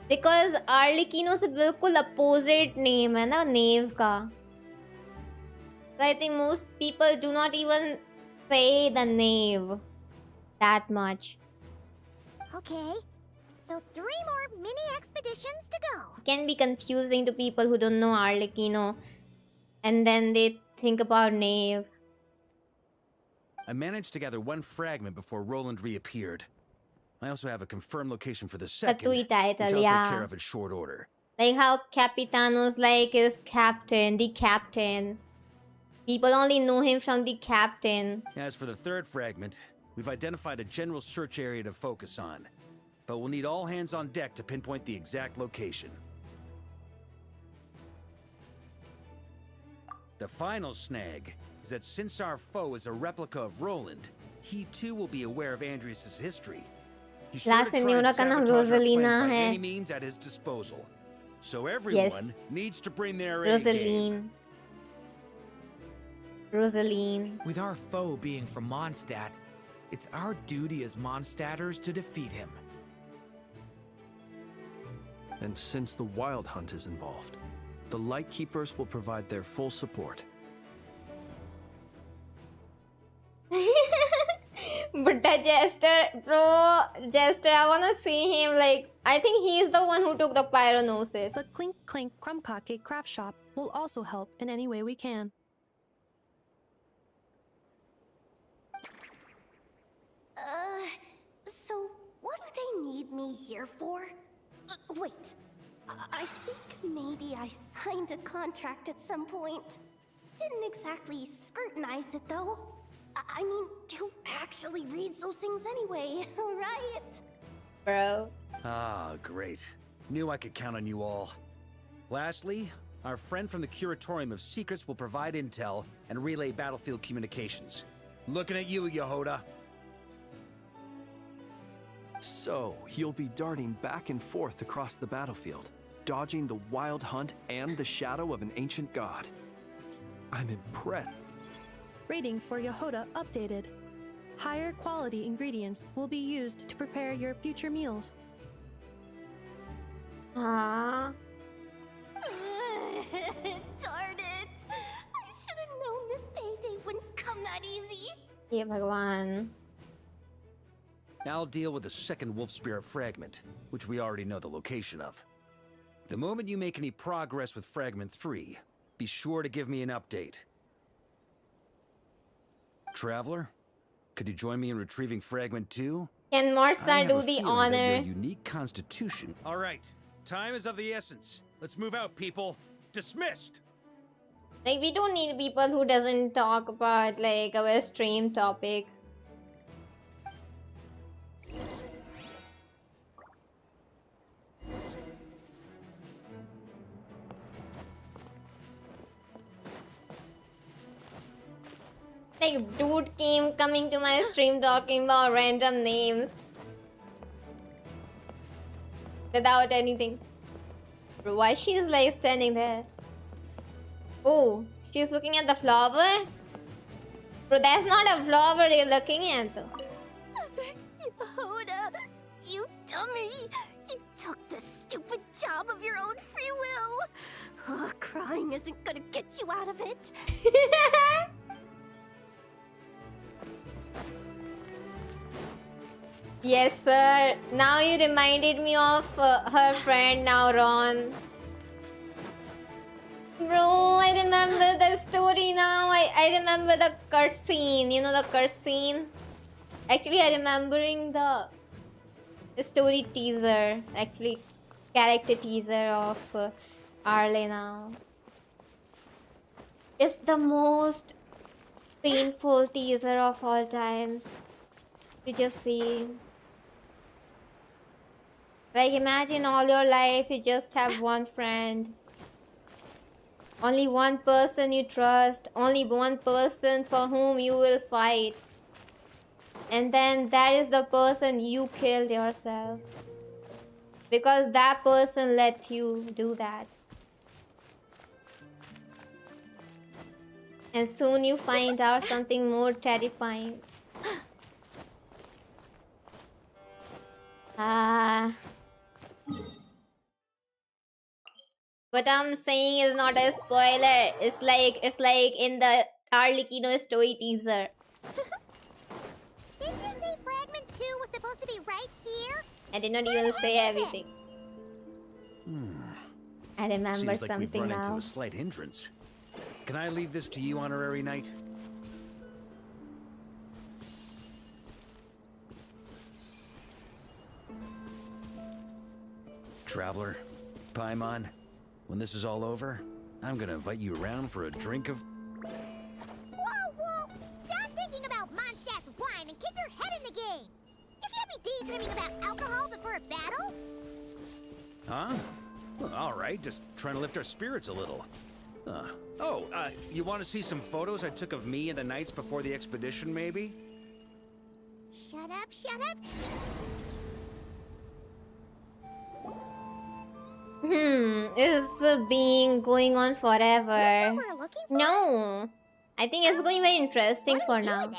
Arlecchino से बिल्कुल opposite name है ना Nave का. So I think most people do not even say the Nave that much. Okay, so 3 more mini expeditions to go. It can be confusing to people who don't know Arlecchino, and then they think about Nave. I managed to gather 1 fragment before Roland reappeared. I also have a confirmed location for the second, Fatui which title, I'll take yeah. care of in short order. Like how Capitanos like is captain, the captain. People only know him from the captain. As for the 3rd fragment, we've identified a general search area to focus on, but we'll need all hands on deck to pinpoint the exact location. The final snag is that since our foe is a replica of Roland, he too will be aware of Andreas' history. He's sure La to try and señora का नाम sabotage our Rosalina plans by है. any means at his disposal. So everyone Yes. needs to bring their A game. Rosaline. With our foe being from Mondstadt, it's our duty as Mondstadters to defeat him. And since the Wild Hunt is involved, the Lightkeepers will provide their full support. Buddha Jester, bro, Jester, I wanna see him. Like, I think he's the one who took the pyronosis. The Clink Clink Crumbkake craft shop will also help in any way we can. So what do they need me here for? Wait, I think maybe I signed a contract at some point. Didn't exactly scrutinize it, though. I mean, who actually reads those things anyway, right? Bro. Ah, great. Knew I could count on you all. Lastly, our friend from the Curatorium of Secrets will provide intel and relay battlefield communications. Looking at you, Yehoda. So, you'll be darting back and forth across the battlefield, dodging the wild hunt and the shadow of an ancient god. I'm impressed. Rating for Yehoda updated. Higher quality ingredients will be used to prepare your future meals. Ah. Darn it! I should have known this payday wouldn't come that easy. Hey, Bhagwan. I'll deal with the second Wolf Spirit fragment, which we already know the location of. The moment you make any progress with Fragment 3, be sure to give me an update. Traveler, could you join me in retrieving Fragment 2? Can Marsa do the That honor? your unique constitution. All right, time is of the essence. Let's move out, people. Dismissed. Like, we don't need people who doesn't talk about like our stream topic. Like, dude coming to my stream talking about random names without anything. Bro, why she's like standing there? Oh, she's looking at the flower? Bro, that's not a flower you're looking at though. Yehoda, you dummy! You took the stupid job of your own free will! Oh, crying isn't gonna get you out of it. Yes, sir. Now you reminded me of her friend now, Ron. Bro, I remember the story now. I remember the cutscene. You know the cutscene? Actually, I'm remembering the story teaser. Actually, character teaser of Arle now. It's the most painful teaser of all times. You just see. Like, imagine all your life you just have one friend. Only one person you trust. Only one person for whom you will fight. And then that is the person you killed yourself. Because that person let you do that. And soon you find out something more terrifying. What I'm saying is not a spoiler. It's like in the Arlecchino story teaser. Did you say Fragment 2 was supposed to be right here? I did not even say everything. I remember Seems like something we've run into now. a slight hindrance. Can I leave this to you, Honorary Knight? Traveler, Paimon, when this is all over, I'm gonna invite you around for a drink of... Whoa, whoa! Stop thinking about Mondstadt's wine and keep your head in the game! You can't be daydreaming about alcohol before a battle! Huh? Well, all right, just trying to lift our spirits a little. You want to see some photos I took of me and the knights before the expedition, maybe? Shut up, shut up! Is being going on forever? we're looking for? No, I think it's going very interesting for now.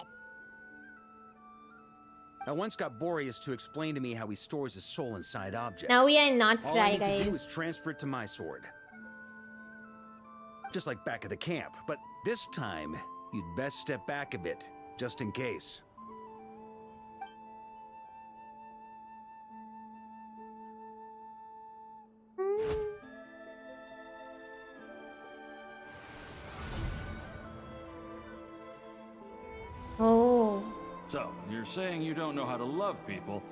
I once got Boreas to explain to me how he stores his soul inside objects. Now we are not All Fry, I need to do guys. is transfer it to my sword. Just like back at the camp, but this time, you'd best step back a bit, just in case. Oh. So, you're saying you don't know how to love people,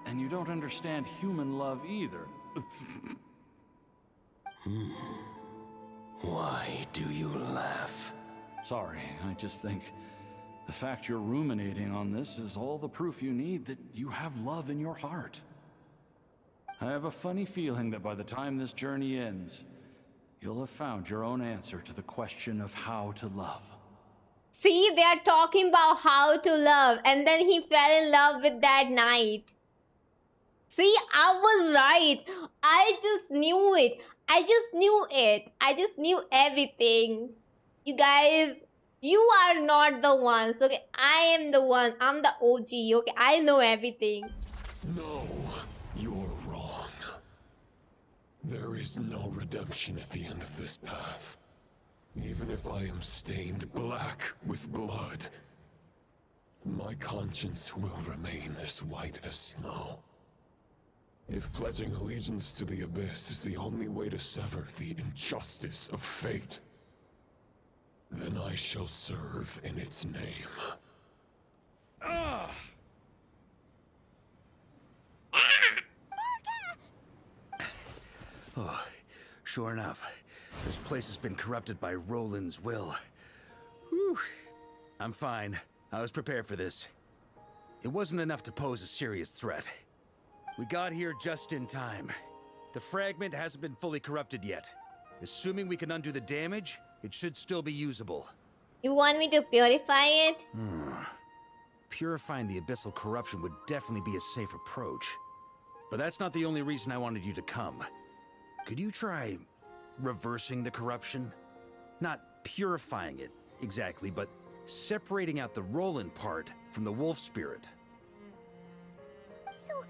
and you don't understand human love either. Why do you laugh? Sorry, I just think the fact you're ruminating on this is all the proof you need that you have love in your heart. I have a funny feeling that by the time this journey ends, you'll have found your own answer to the question of how to love. See, they are talking about how to love, and then he fell in love with that knight. See, I was right. I just knew it. I just knew it. I just knew everything. You guys, you are not the ones, okay? I am the one. I'm the OG, okay? I know everything. No, you're wrong. There is no redemption at the end of this path. Even if I am stained black with blood, my conscience will remain as white as snow. If pledging allegiance to the Abyss is the only way to sever the injustice of fate, then I shall serve in its name. Oh, sure enough. This place has been corrupted by Roland's will. Whew. I'm fine. I was prepared for this. It wasn't enough to pose a serious threat. We got here just in time. The fragment hasn't been fully corrupted yet. Assuming we can undo the damage, it should still be usable. You want me to purify it? Purifying the abyssal corruption would definitely be a safe approach. But that's not the only reason I wanted you to come. Could you try reversing the corruption? Not purifying it, exactly, but separating out the Roland part from the wolf spirit. So,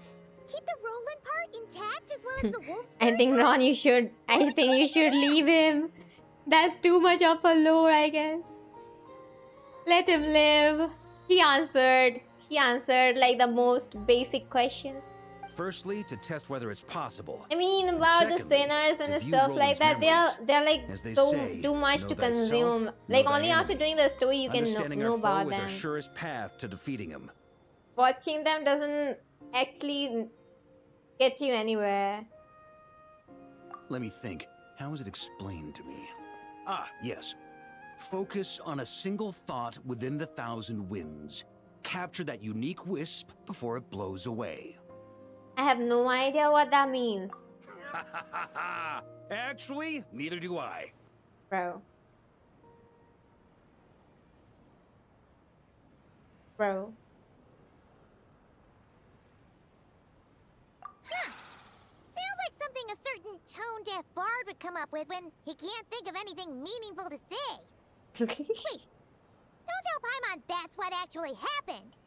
keep the Roland part intact as well as the wolf spirit? I think Ron, you should leave him. That's too much of a lore, I guess. Let him live. He answered like the most basic questions. Firstly, to test whether it's possible. I mean, about the sinners and stuff like that, they're like so too much to consume. Like only after doing the story you can know about them. Our surest path to defeating him. Watching them doesn't actually get you anywhere. Let me think. How was it explained to me? Ah, yes. Focus on a single thought within the 1,000 winds. Capture that unique wisp before it blows away. I have no idea what that means. Actually, neither do I. Bro. Huh. Sounds like something a certain tone-deaf bard would come up with when he can't think of anything meaningful to say. Wait, don't tell Paimon that's what actually happened.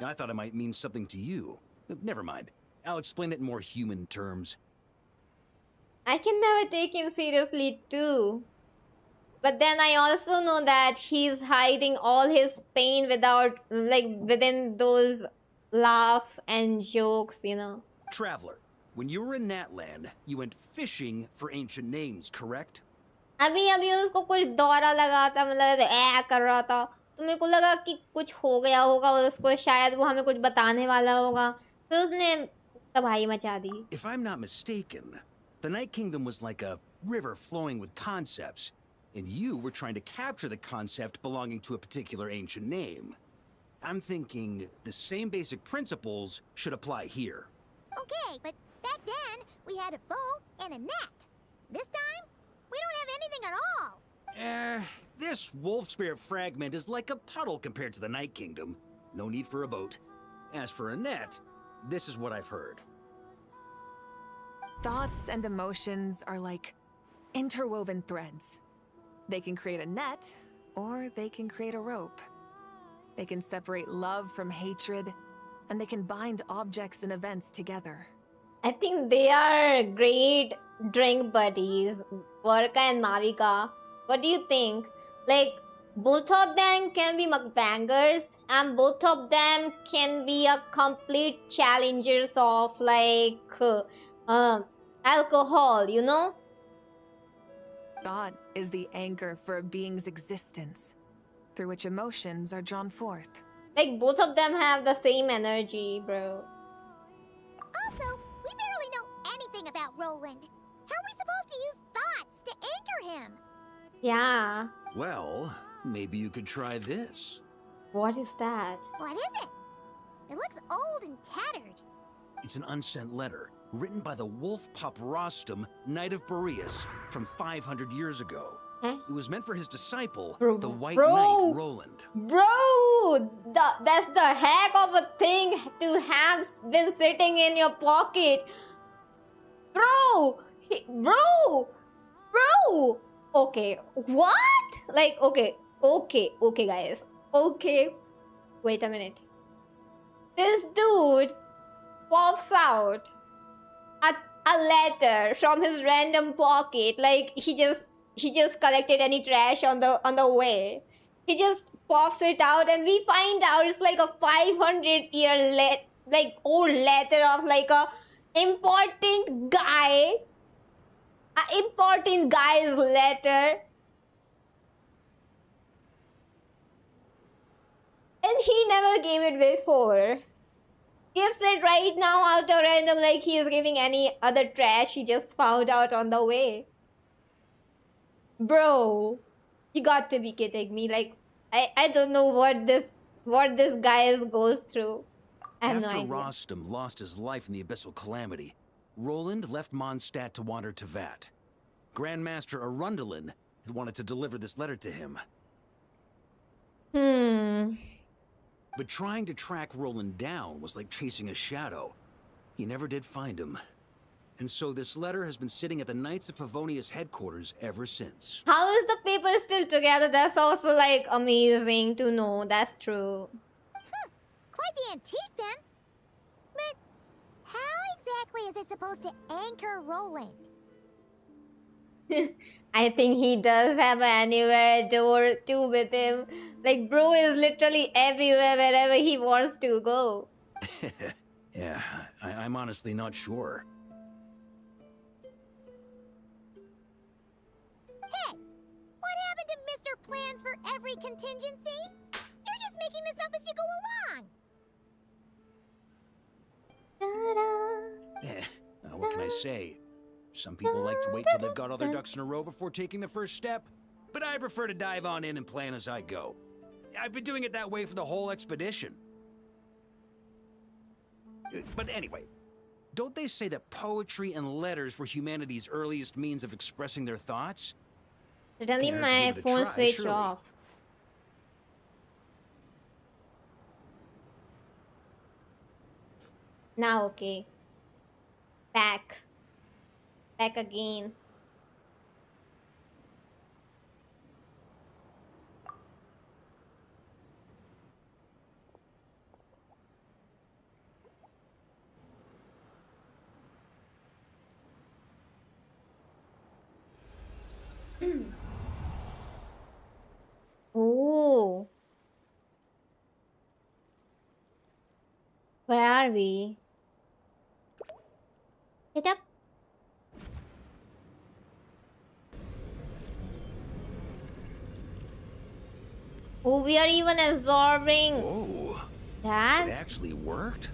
I thought it might mean something to you. Never mind. I'll explain it in more human terms. I can never take him seriously too. But then I also know that he's hiding all his pain within those laughs and jokes, you know. Traveler, when you were in Natland, you went fishing for ancient names, correct? अभी उसको कोई दौरा लगा था, मतलब ऐ कर रहा था, तो मेरे को लगा कि कुछ हो गया होगा और उसको शायद वो हमें कुछ बताने वाला होगा, फिर उसने तबाही मचा दी. If I'm not mistaken, the Night Kingdom was like a river flowing with concepts, and you were trying to capture the concept belonging to a particular ancient name. I'm thinking the same basic principles should apply here. Okay, but back then, we had a boat and a net. This time, we don't have anything at all. This wolf spirit fragment is like a puddle compared to the Night Kingdom. No need for a boat. As for a net, this is what I've heard. Thoughts and emotions are like interwoven threads. They can create a net, or they can create a rope. They can separate love from hatred, and they can bind objects and events together. I think they are great drink buddies, VARKA and Mavika. What do you think? Like, both of them can be mukbangers, and both of them can be a complete challengers of like alcohol, you know? Thought is the anchor for a being's existence, through which emotions are drawn forth. Like, both of them have the same energy, bro. Also, we barely know anything about Roland. How are we supposed to use thoughts to anchor him? Yeah. Well, maybe you could try this. What is that? What is it? It looks old and tattered. It's an unsent letter written by the wolf pup Rostam, Knight of Boreas, from 500 years ago. Huh? It was meant for his disciple, Bro, the White bro. Knight Roland. Bro, that's the heck of a thing to have been sitting in your pocket. Bro, bro. Okay, what? Like, okay, guys. Okay, wait a minute. This dude pops out a letter from his random pocket, like he just collected any trash on the way. He just pops it out, and we find out it's like a 500-year old letter of like a important guy's letter. And he never gave it before. Gives it right now out of random, like he is giving any other trash he just found out on the way. Bro, you got to be kidding me. Like, I don't know what this guy goes through. I have After no idea. Rostam lost his life in the Abyssal Calamity, Roland left Mondstadt to wander to Vat. Grandmaster Arundelen had wanted to deliver this letter to him. But trying to track Roland down was like chasing a shadow. He never did find him. And so this letter has been sitting at the Knights of Favonius headquarters ever since. How is the paper still together? That's also like amazing to know. That's true. Quite the antique then. But how exactly is it supposed to anchor Roland? I think he does have an anywhere door too with him. Like, bro is literally everywhere, wherever he wants to go. Yeah, I'm honestly not sure. Hey, what happened to Mr. Plans for every contingency? You're just making this up as you go along. What can I say? Some people like to wait till they've got all their ducks in a row before taking the first step, but I prefer to dive on in and plan as I go. I've been doing it that way for the whole expedition. But anyway, don't they say that poetry and letters were humanity's earliest means of expressing their thoughts? Suddenly Can't hurt to my give it a phone try, switched surely. off. Now okay. Back again. Oh. Where are we? Get up. Oh, we are even absorbing Whoa. that. It actually worked?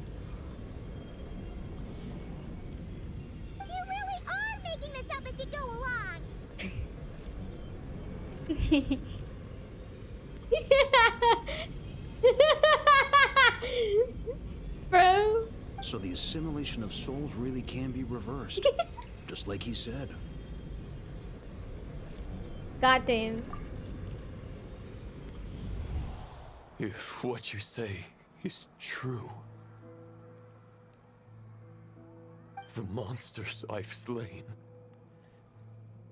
You really are making this up as you go along. Bro. So the assimilation of souls really can be reversed. Just like he said. Got him. If what you say is true, the monsters I've slain,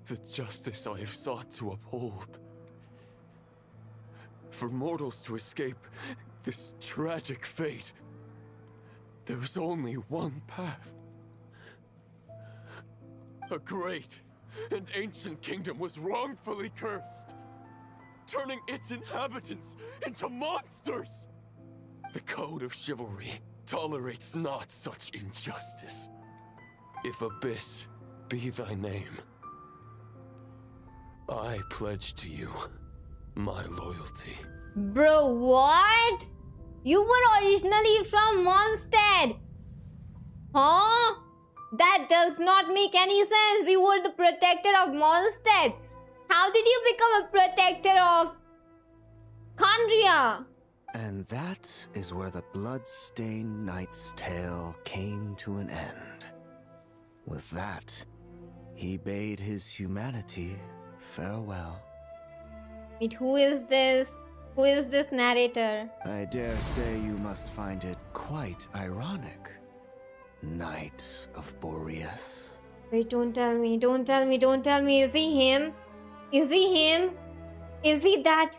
the justice I have sought to uphold, for mortals to escape this tragic fate, there's only one path. A great and ancient kingdom was wrongfully cursed, turning its inhabitants into monsters! The code of chivalry tolerates not such injustice. If Abyss be thy name, I pledge to you my loyalty. Bro, what? You were originally from Mondstadt. Huh? That does not make any sense. You were the protector of Mondstadt. How did you become a protector of Khandria? And that is where the blood-stained knight's tale came to an end. With that, he bade his humanity farewell. Wait, who is this? Who is this narrator? I dare say you must find it quite ironic, Knight of Boreas. Wait, don't tell me, don't tell me, don't tell me. Is he him? Is he him? Is he that?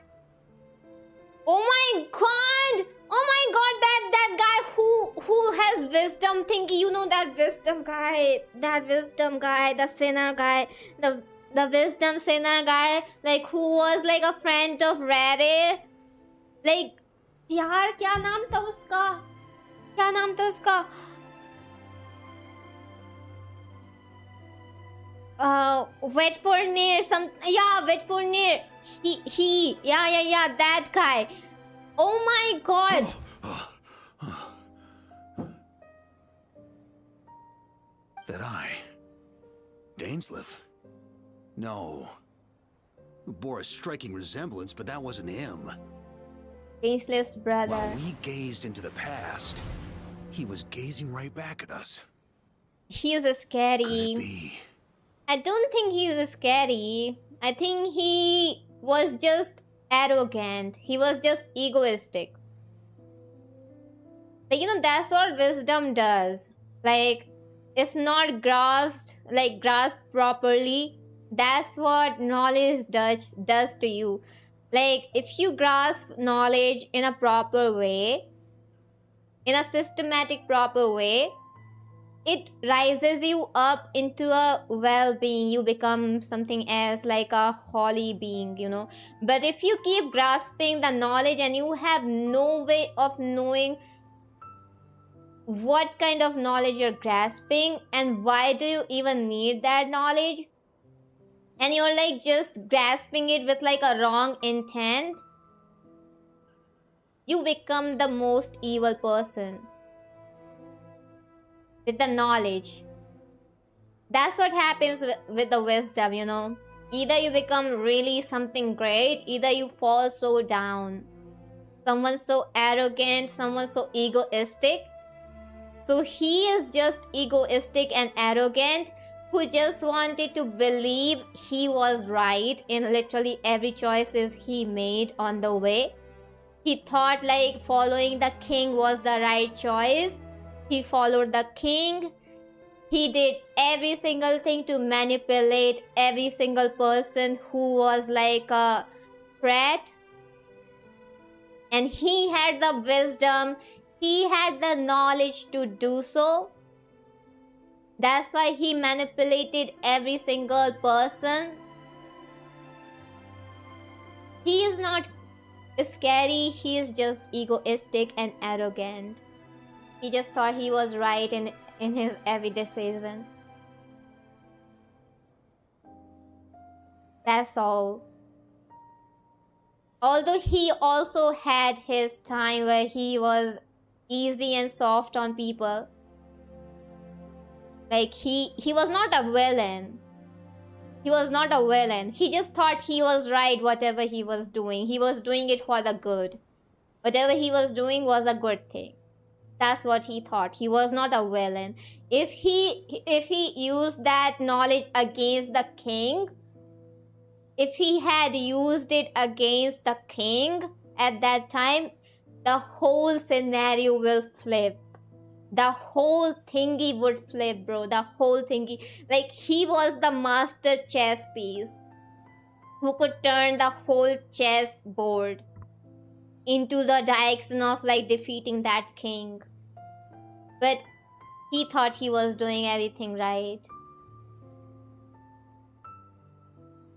Oh my god! Oh my god, that guy who has wisdom thingy, you know, that wisdom guy, the sinner guy, the wisdom sinner guy, like who was like a friend of Rare. Like, यार क्या नाम था उसका? क्या नाम था उसका? Vetfornir, Vetfornir. Yeah, that guy. Oh my god. That eye. Dainsleif? No. It bore a striking resemblance, but that wasn't him. Dainsleif's brother. While we gazed into the past, he was gazing right back at us. He is scary. I don't think he is scary. I think he was just arrogant. He was just egoistic. Like, you know, that's what wisdom does. Like, if not grasped properly, that's what knowledge does to you. Like, if you grasp knowledge in a proper way, in a systematic proper way, it rises you up into a well-being. You become something else, like a holy being, you know. But if you keep grasping the knowledge and you have no way of knowing what kind of knowledge you're grasping and why do you even need that knowledge, and you're like just grasping it with like a wrong intent, you become the most evil person. With the knowledge. That's what happens with the wisdom, you know. Either you become really something great, either you fall so down. Someone so arrogant, someone so egoistic. So he is just egoistic and arrogant, who just wanted to believe he was right in literally every choices he made on the way. He thought like following the king was the right choice. He followed the king. He did every single thing to manipulate every single person who was like a threat. And he had the wisdom, he had the knowledge to do so. That's why he manipulated every single person. He is not scary, he is just egoistic and arrogant. He just thought he was right in his every decision. That's all. Although he also had his time where he was easy and soft on people. Like he was not a villain. He was not a villain. He just thought he was right whatever he was doing. He was doing it for the good. Whatever he was doing was a good thing. That's what he thought. He was not a villain. If he used that knowledge against the king, if he had used it against the king at that time, the whole scenario will flip. The whole thingy would flip, bro. The whole thingy. Like, he was the master chess piece who could turn the whole chess board into the direction of like defeating that king. But he thought he was doing everything right.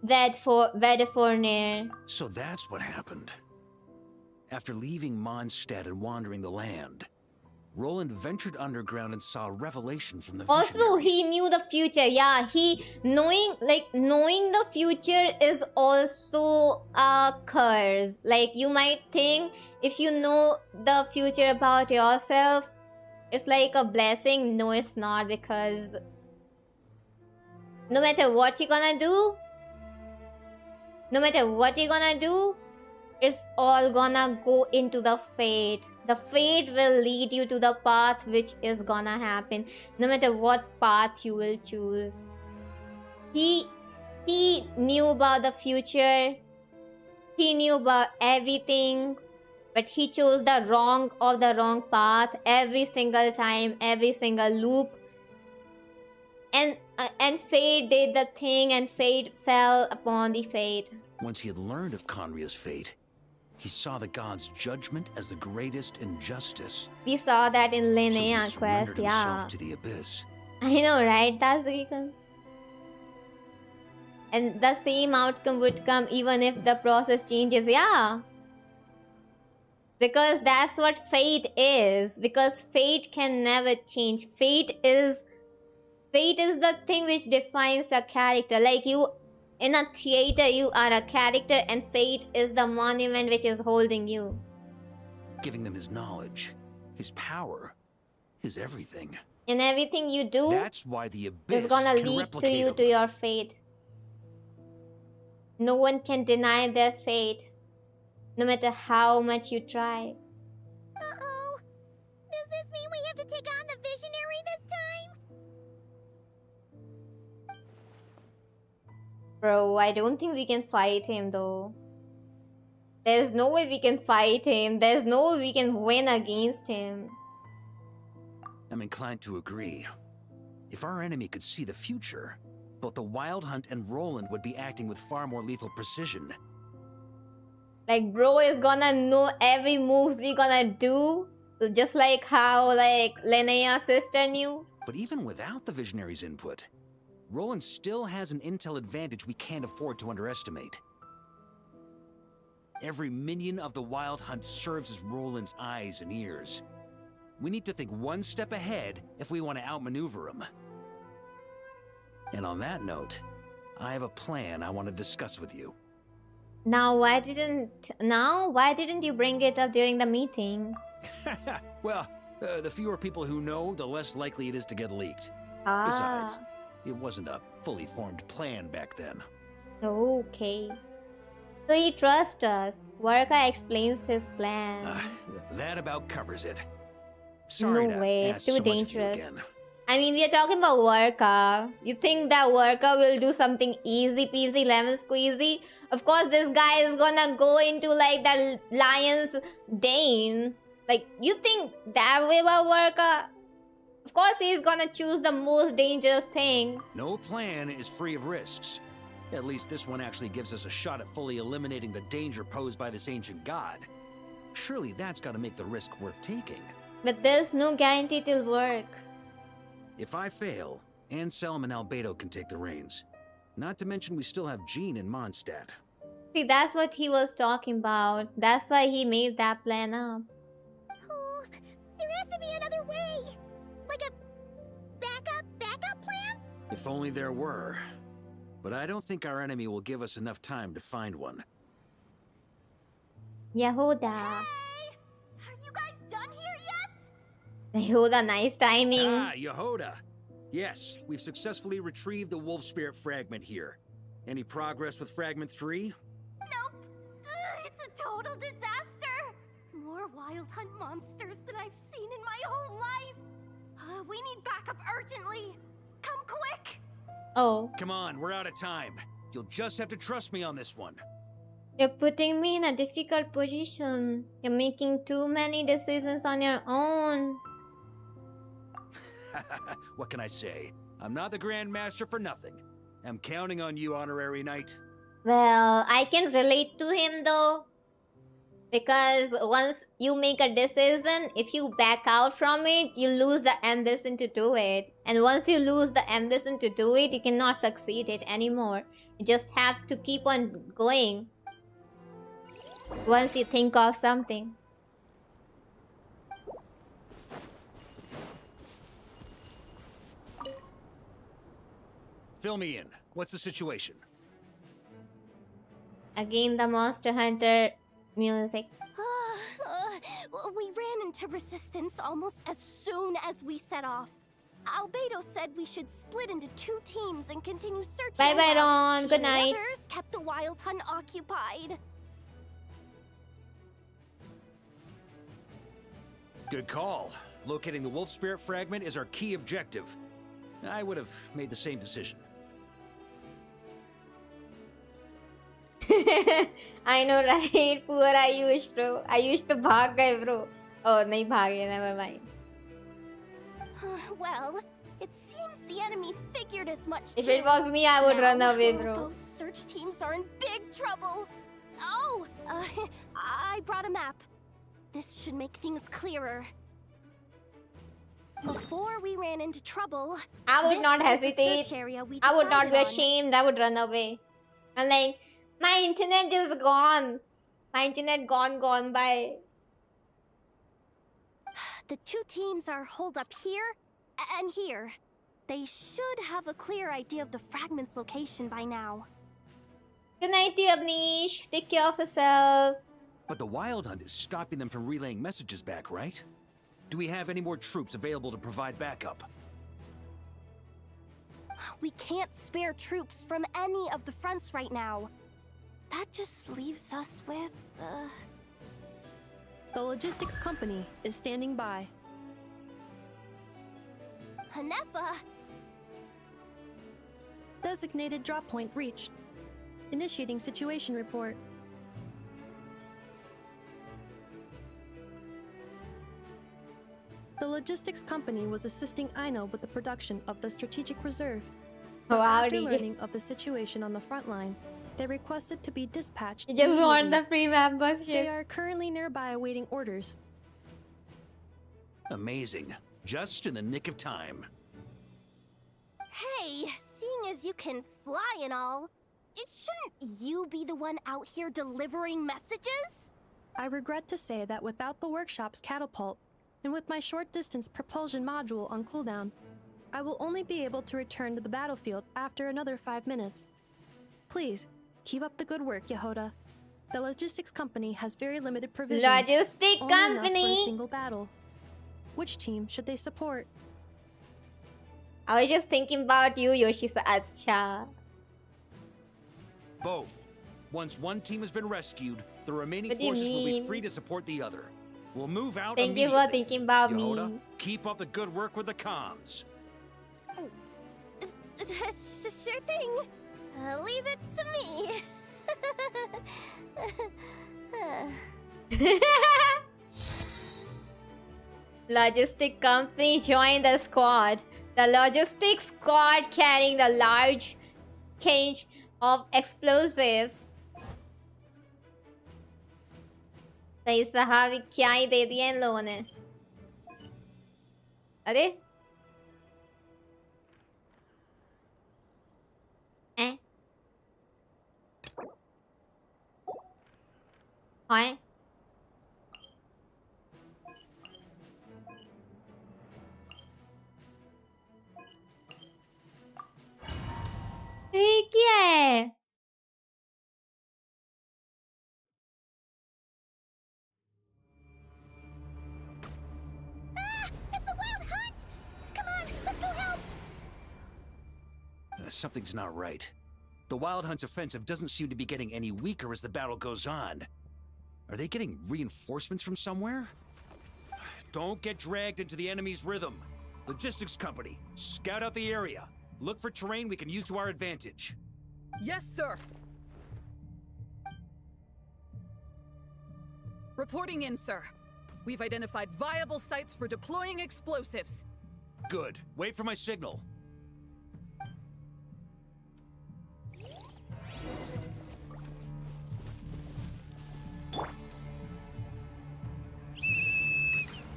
Vedfornir. So that's what happened. After leaving Mondstadt and wandering the land, Roland ventured underground and saw a revelation from the Also, visionary. he knew the future. Yeah, knowing the future is also a curse. Like, you might think if you know the future about yourself, it's like a blessing. No, it's not, because no matter what you're gonna do, no matter what you're gonna do, it's all gonna go into the fate. The fate will lead you to the path which is gonna happen, no matter what path you will choose. He knew about the future. He knew about everything, but he chose the wrong path every single time, every single loop. And fate did the thing, and fate fell upon the fate. Once he had learned of Conria's fate, he saw the god's judgment as the greatest injustice. We saw that in Linnea So he quest, surrendered yeah. himself to the abyss. I know, right? That's the reason. And the same outcome would come even if the process changes, yeah. Because that's what fate is. Because fate can never change. Fate is the thing which defines a character. Like you, in a theater, you are a character, and fate is the monument which is holding you. Giving them his knowledge, his power, his everything. And everything you do That's why the abyss is gonna can lead to replicate you him. to your fate. No one can deny their fate, no matter how much you try. Uh-oh. Does this mean we have to take on the Visionary this time? Bro, I don't think we can fight him though. There's no way we can fight him. There's no way we can win against him. I'm inclined to agree. If our enemy could see the future, both the Wild Hunt and Roland would be acting with far more lethal precision. Like, bro is gonna know every moves we gonna do, just like how, like, Linnea's sister knew. But even without the Visionary's input, Roland still has an intel advantage we can't afford to underestimate. Every minion of the Wild Hunt serves as Roland's eyes and ears. We need to think one step ahead if we want to outmaneuver him. And on that note, I have a plan I want to discuss with you. Now why didn't you bring it up during the meeting? Well, the fewer people who know, the less likely it is to get leaked. Ah. Besides, it wasn't a fully formed plan back then. Okay. So he trusts us. VARKA explains his plan. That about covers it. Sorry No to way, ask it's too so much of you dangerous. again. I mean, we are talking about VARKA. You think that VARKA will do something easy peasy lemon squeezy? Of course, this guy is gonna go into like the lion's den. Like, you think that way about VARKA? Of course, he's gonna choose the most dangerous thing. No plan is free of risks. At least this one actually gives us a shot at fully eliminating the danger posed by this ancient god. Surely that's gotta make the risk worth taking. But there's no guarantee it'll work. If I fail, Anselm and Albedo can take the reins. Not to mention we still have Jean in Mondstadt. See, that's what he was talking about. That's why he made that plan up. Oh, there has to be another way. Like a backup plan? If only there were. But I don't think our enemy will give us enough time to find one. Yehuda. Are you guys done here yet? Yehuda, nice timing. Ah, Yehuda. Yes, we've successfully retrieved the Wolf Spirit fragment here. Any progress with Fragment 3? Nope. It's a total disaster. More Wild Hunt monsters than I've seen in my whole life. We need backup urgently. Come quick. Oh. Come on, we're out of time. You'll just have to trust me on this one. You're putting me in a difficult position. You're making too many decisions on your own. What can I say? I'm not the Grand Master for nothing. I'm counting on you, Honorary Knight. Well, I can relate to him though. Because once you make a decision, if you back out from it, you lose the ambition to do it. And once you lose the ambition to do it, you cannot succeed it anymore. You just have to keep on going. Once you think of something. Fill me in. What's the situation? Again, the Monster Hunter music. We ran into resistance almost as soon as we set off. Albedo said we should split into 2 teams and continue searching. Bye-bye, while Ron. he Good and night. Others kept the Wild Hunt occupied. Good call. Locating the wolf spirit fragment is our key objective. I would have made the same decision. I know, right? Poor Ayush, bro. Ayush to bhag gaye, bro. Oh, nahi bhage, never mind. Well, it seems the enemy figured as much. If too. it was me, I would run Now, away, bro. Both search teams are in big trouble. Oh, I brought a map. This should make things clearer. Before we ran into trouble, I would this not is the hesitate. search area we I would not be decided on. ashamed. I would run away. I'm like, my internet is gone. My internet gone by. The 2 teams are holed up here and here. They should have a clear idea of the fragment's location by now. Good night, Avnish. Take care of yourself. But the Wild Hunt is stopping them from relaying messages back, right? Do we have any more troops available to provide backup? We can't spare troops from any of the fronts right now. That just leaves us with, The logistics company is standing by. Hanefa. Designated drop point reached. Initiating situation report. The logistics company was assisting Aino with the production of the strategic reserve. But Wow, after DJ. learning of the situation on the front line, they requested to be dispatched. You just want immediately. the free membership. They are currently nearby awaiting orders. Amazing. Just in the nick of time. Hey, seeing as you can fly and all, shouldn't you be the one out here delivering messages? I regret to say that without the workshop's catapult, and with my short-distance propulsion module on cooldown, I will only be able to return to the battlefield after another 5 minutes. Please, keep up the good work, Yehoda. The logistics company has very limited provisions. Logistic only enough for company? a single battle. Which team should they support? I was just thinking about you, Yoshisa. Acha. Both. Once one team has been rescued, the remaining What do you forces will be mean? free to support the other. We'll move out Thank you immediately. for thinking about Yehoda, me. keep up the good work with the comms. Sure thing. Leave it to me. Logistic company joined the squad. The logistics squad carrying the large cage of explosives. सही साहब क्या ही दे दिया इन लोगों ने अरे हाँ ये क्या है It's the Wild Hunt! Come on, let's go help! Something's not right. The Wild Hunt's offensive doesn't seem to be getting any weaker as the battle goes on. Are they getting reinforcements from somewhere? Don't get dragged into the enemy's rhythm. Logistics company, scout out the area. Look for terrain we can use to our advantage. Yes, sir. Reporting in, sir. We've identified viable sites for deploying explosives. Good. Wait for my signal.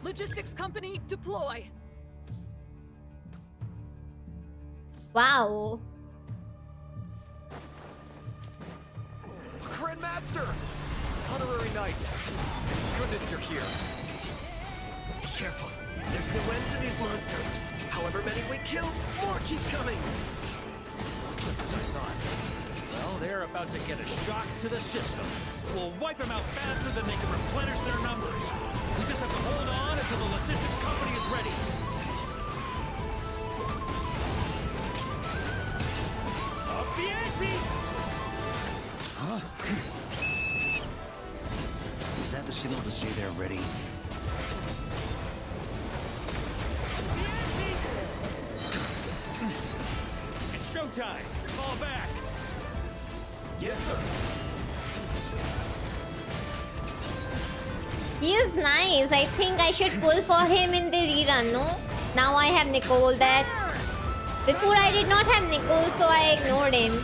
Logistics company, deploy. Wow. Grandmaster! Honorary Knight! Goodness you're here. Be careful. There's no end to these monsters. However many we kill, more keep coming. Just as I thought. Well, they're about to get a shock to the system. We'll wipe them out faster than they can replenish their numbers. We just have to hold on until the logistics company is ready. Is that the signal to say they're ready? It's showtime! Fall back! Yes, sir! He is nice. I think I should pull for him in the rerun, no? Now I have Nicole that. Before I did not have Nicole, so I ignored him.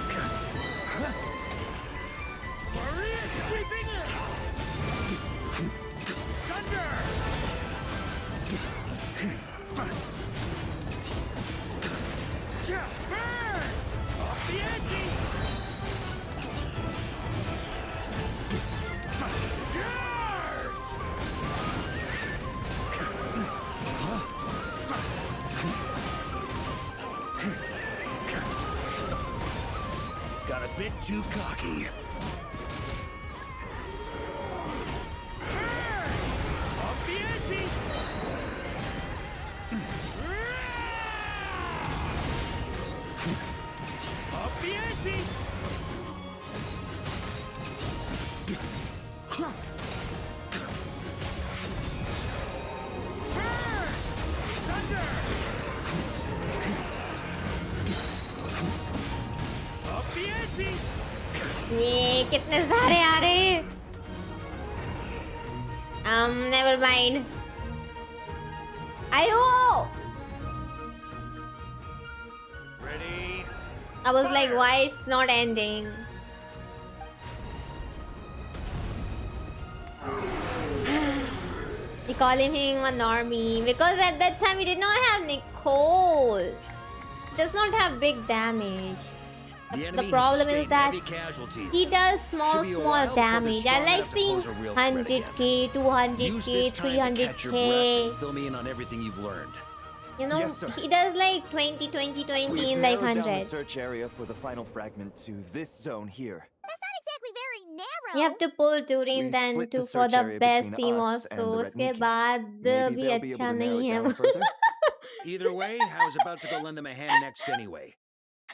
Got a bit too cocky. ये कितने सारे आ रहे never mind. Ayo! Ready? I was like, why it's not ending? We call him a normie because at that time we did not have Nicole. It does not have big damage. The problem is that he does small damage. I like seeing 100k, 200k, 300k. Fill me in on everything you've learned. You know, he does like 20 in like 100. Down the search area for the final fragment to this zone here. That's not exactly very narrow. You have to pull Turin then to for the best team also. उसके बाद भी अच्छा नहीं है. Either way, I was about to go lend them a hand next anyway.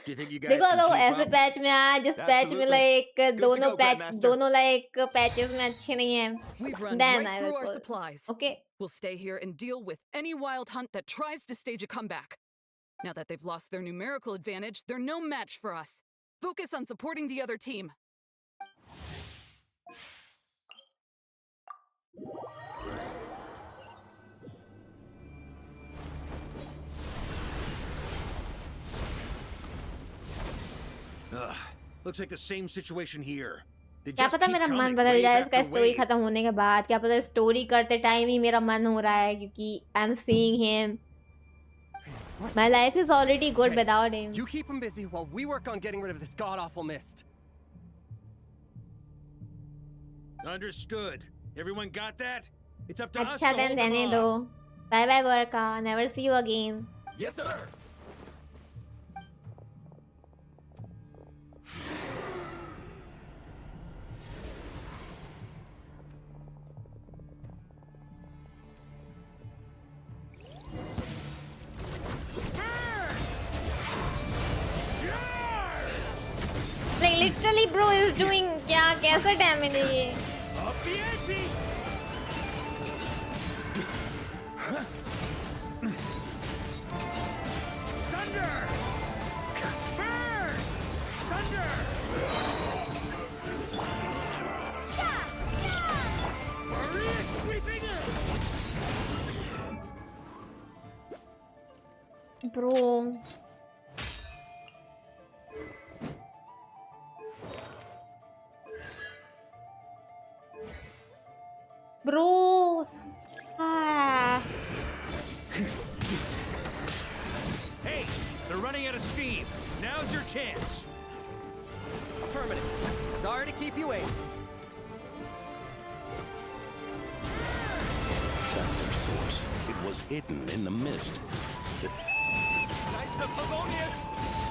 Do you think you guys देखो can लोग keep ऐसे up? Patch में आ जिस पैच में like दोनों like patches में अच्छे नहीं हैं. We've run Then right I through will our pull. supplies. Okay. We'll stay here and deal with any wild hunt that tries to stage a comeback. Now that they've lost their numerical advantage, they're no match for us. Focus on supporting the other team. Looks like the same situation here. They क्या just पता keep मेरा मन coming, बदल wave जाए after इसका story wave. खत्म होने के बाद. क्या पता स्टोरी करते टाइम ही मेरा मन हो रहा है क्योंकि I'm seeing him. My life is already good without him. You keep him busy while we work on getting rid of this god-awful mist. Understood. Everyone got that? It's up to us to अच्छा hold then them रहने off. दो. Bye bye Varka. Never see you again. Yes, sir. Like literally bro is doing क्या कैसा damage है ये? Bro. Bro. Ah. Hey, they're running out of steam. Now's your chance. Affirmative. Sorry to keep you waiting. That's their source. It was hidden in the mist. Knights of Favonius,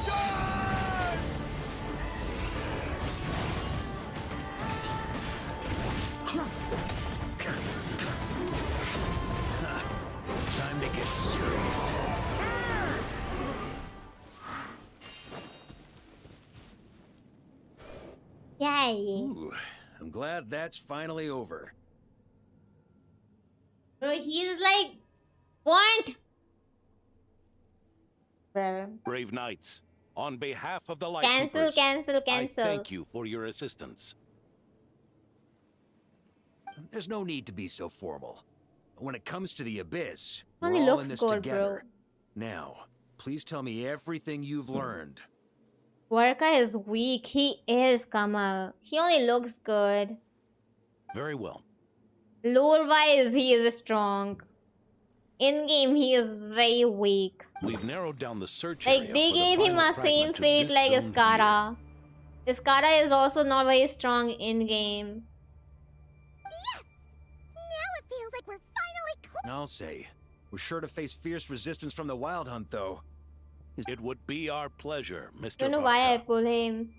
charge! Time to get serious. Yeah, Yay! Ooh, I'm glad that's finally over. Bro, he's like, what? Brave knights, on behalf of the Cancel, Lightkeepers, cancel, I cancel. thank you for your assistance. There's no need to be so formal. When it comes to the Abyss, Only we're all looks in this good, together. bro. Now, please tell me everything you've learned. VARKA is weak. He is, Kamal. He only looks good. Very well. Lore-wise, he is strong. In-game, he is very weak. We've narrowed down the search Like, area they for the gave him final a same fragment of fate this like zone Iskara. Iskara is also not very strong in-game. Yes! Now it feels like we're finally I'll say, we're sure to face fierce resistance from the Wild Hunt, though. It would be our pleasure, Mr. Don't know why I pull him.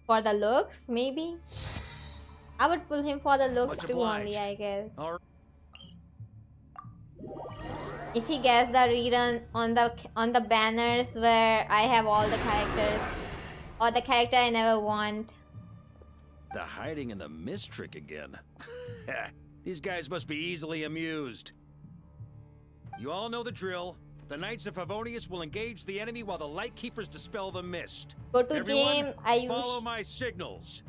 For the looks, maybe? I would pull him for the looks Much too obliged. only, I guess. All If he gets the rerun on the banners where I have all the characters. Or the character I never want. The hiding in the mist trick again. These guys must be easily amused. You all know the drill. The Knights of Favonius will engage the enemy while the Lightkeepers dispel the mist. Go to Everyone, gym, Ayush. follow my signals.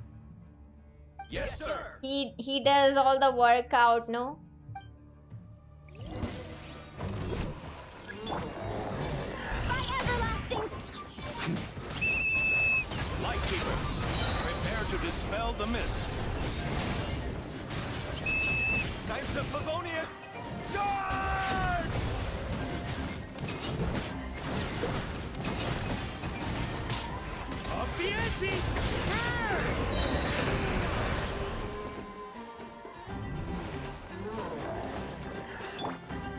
Yes, sir. He does all the workout, no? Lightkeepers, prepare to dispel the mist. Knights of Favonius, charge! Up the ante!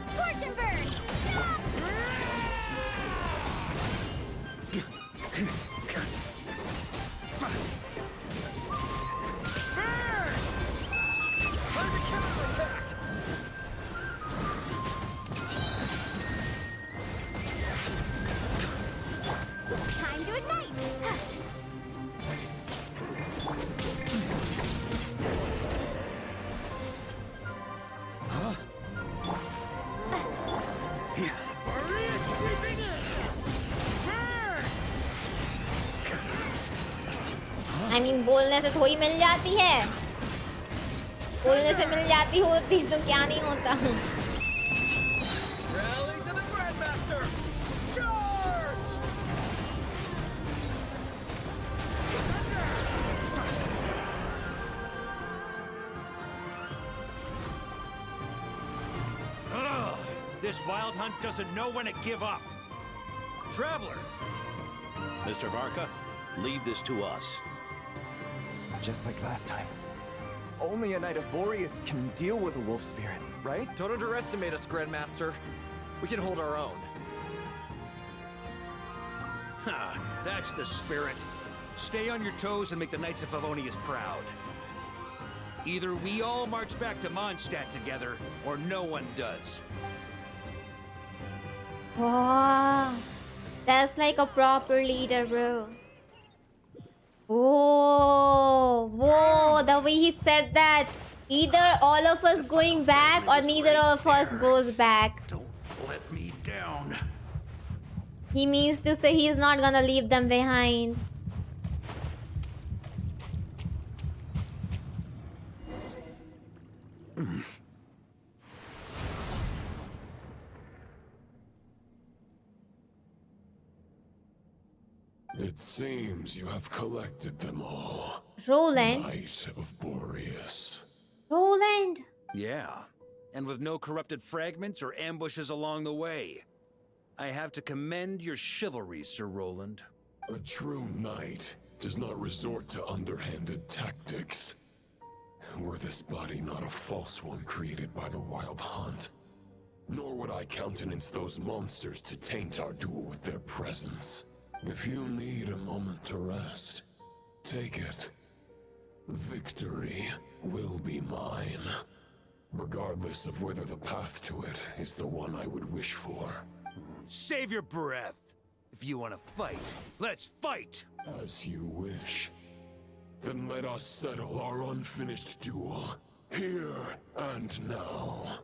Scorch and burn! Time to ignite! I mean, बोलने से थोड़ी मिल जाती है. बोलने से मिल जाती होती तो क्या नहीं होता. Rally to the Grandmaster! Charge! Ugh, this Wild Hunt doesn't know when to give up. Traveler! Mr. VARKA, leave this to us. Just like last time. Only a Knight of Boreas can deal with a wolf spirit, right? Don't underestimate us, Grandmaster. We can hold our own. Ha! That's the spirit. Stay on your toes and make the Knights of Favonius proud. Either we all march back to Mondstadt together, or no one does. Wow. That's like a proper leader, bro. Whoa, whoa, the way he said that. Either all of us going back or neither of us goes back. Don't let me down. He means to say he's not gonna leave them behind. It seems you have collected them all. Roland. Knight of Boreas. Roland. Yeah, and with no corrupted fragments or ambushes along the way. I have to commend your chivalry, Sir Roland. A true knight does not resort to underhanded tactics. Were this body not a false one created by the Wild Hunt, nor would I countenance those monsters to taint our duel with their presence. If you need a moment to rest, take it. Victory will be mine, regardless of whether the path to it is the one I would wish for. Save your breath. If you want to fight, let's fight! As you wish. Then let us settle our unfinished duel, here and now.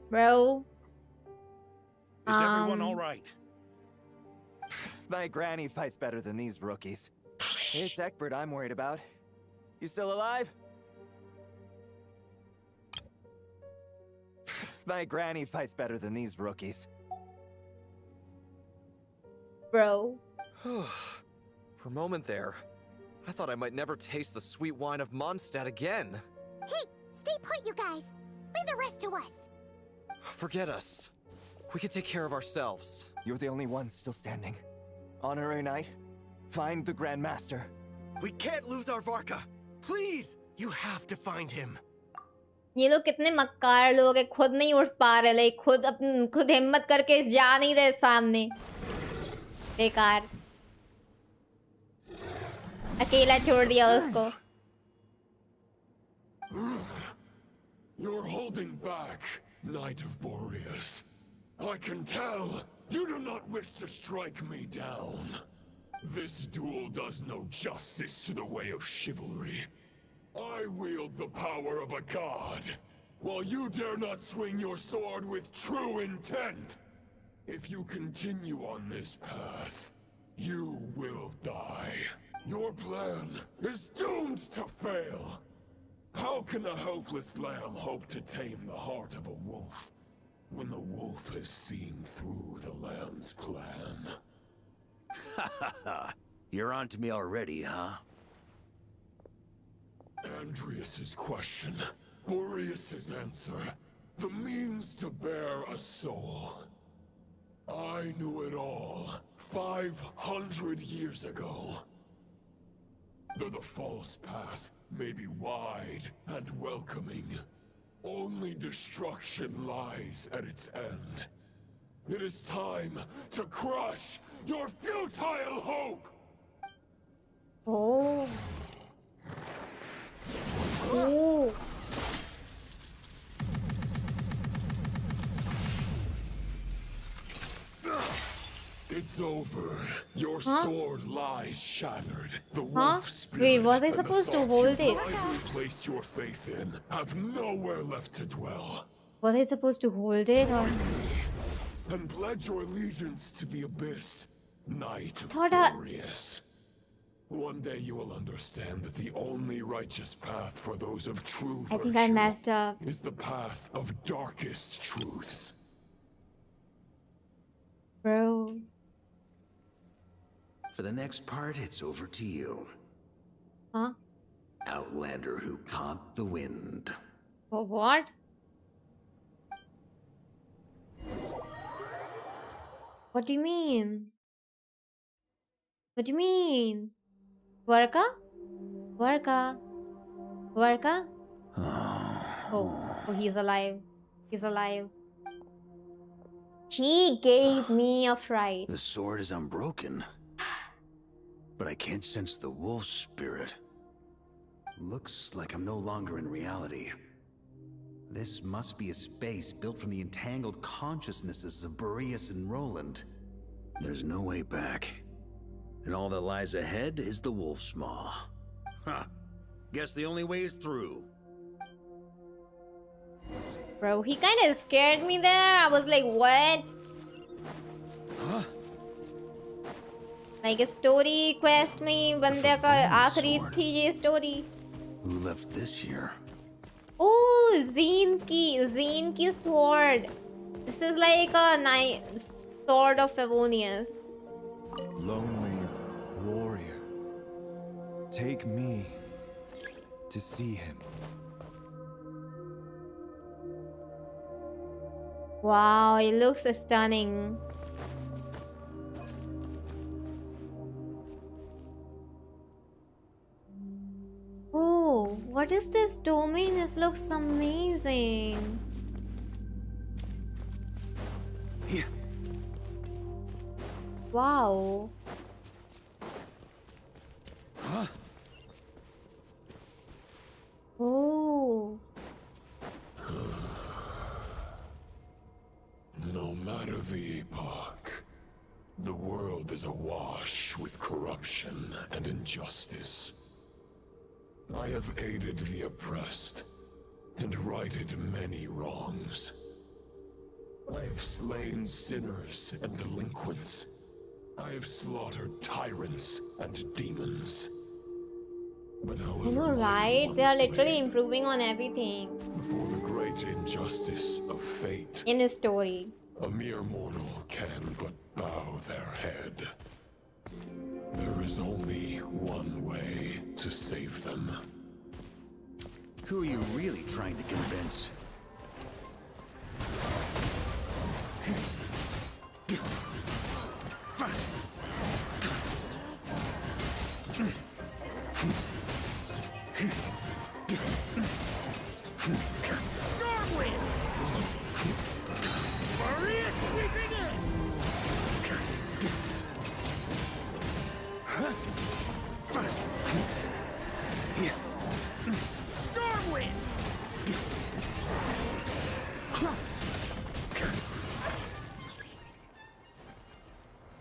Bro. Is everyone all right? My granny fights better than these rookies. It's Egbert I'm worried about. You still alive? My granny fights better than these rookies. Bro. For a moment there, I thought I might never taste the sweet wine of Mondstadt again. Hey, stay put, you guys. Leave the rest to us. Forget us. We can take care of ourselves. You're the only one still standing. Honorary Knight, find the Grand Master. We can't lose our Varka. Please, you have to find him. ये लोग कितने मक्कार लोग हैं, खुद नहीं उठ पा रहे, लाइक खुद हिम्मत करके जा नहीं रहे सामने. बेकार. अकेला छोड़ दिया उसको. You're holding back, Knight of Boreas. I can tell you do not wish to strike me down. This duel does no justice to the way of chivalry. I wield the power of a god, while you dare not swing your sword with true intent. If you continue on this path, you will die. Your plan is doomed to fail. How can a helpless lamb hope to tame the heart of a wolf, when the wolf has seen through the lamb's plan? Ha ha ha! You're on to me already, huh? Andreas's question, Boreas's answer, the means to bear a soul. I knew it all 500 years ago. Though the false path may be wide and welcoming, only destruction lies at its end. It is time to crush your futile hope! Oh. Oh. It's over. Your sword lies shattered. The wolf spirit Wait, was I and the supposed to thoughts hold you it? blindly placed your faith in have nowhere left to dwell. Was I supposed to hold it or? And pledge your allegiance to the abyss, Knight of Thought Boreas. One day you will understand that the only righteous path for those of true I virtue think I messed up. is the path of darkest truths. Bro. For the next part, it's over to you. Huh? Outlander who caught the wind. For what? What do you mean? What do you mean? VARKA? VARKA? VARKA? Oh, he's alive. He's alive. He gave me a fright. The sword is unbroken, but I can't sense the wolf spirit. Looks like I'm no longer in reality. This must be a space built from the entangled consciousnesses of Boreas and Roland. There's no way back. And all that lies ahead is the wolf's maw. Huh. Guess the only way is through. Bro, he kind of scared me there. I was like, what? Huh? Like a story quest में बंदे का आखिरी थी ये story. Who left this here? Oh, Zine ki sword. This is like a sword of Favonius. Lonely warrior, take me to see him. Wow, it looks stunning. Oh, what is this domain? This looks amazing. Here. Wow. Huh? Oh. No matter the epoch, the world is awash with corruption and injustice. I have aided the oppressed and righted many wrongs. I have slain sinners and delinquents. I have slaughtered tyrants and demons. But I however know, right? They are literally improving on everything for the great injustice of fate, in his story. a mere mortal can but bow their head. There is only one way to save them. Who are you really trying to convince? Stormwind! Maria sweeping in! Stormwind!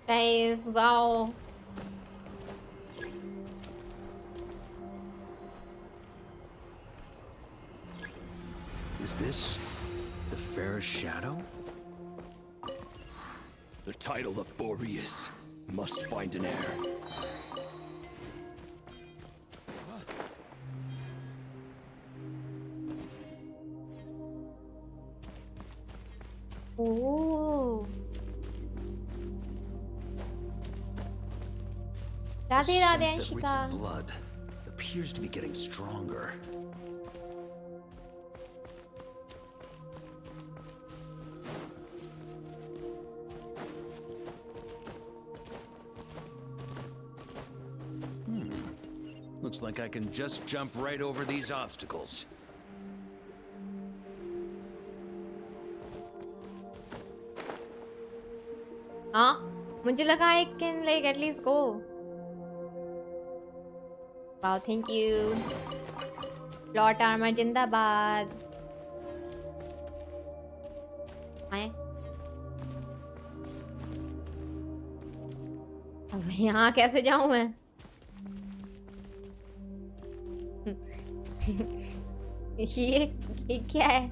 Guys, wow. Is this the fairest shadow? The title of Boreas must find an heir. Oh. Radhe Radhe That reeks Anshika. of blood appears to be getting stronger. Looks like I can just jump right over these obstacles. Huh? मुझे लगा I can like at least go. Wow, thank you. Plot armor जिंदाबाद. आए. अब यहाँ कैसे जाऊँ मैं? ये क्या है?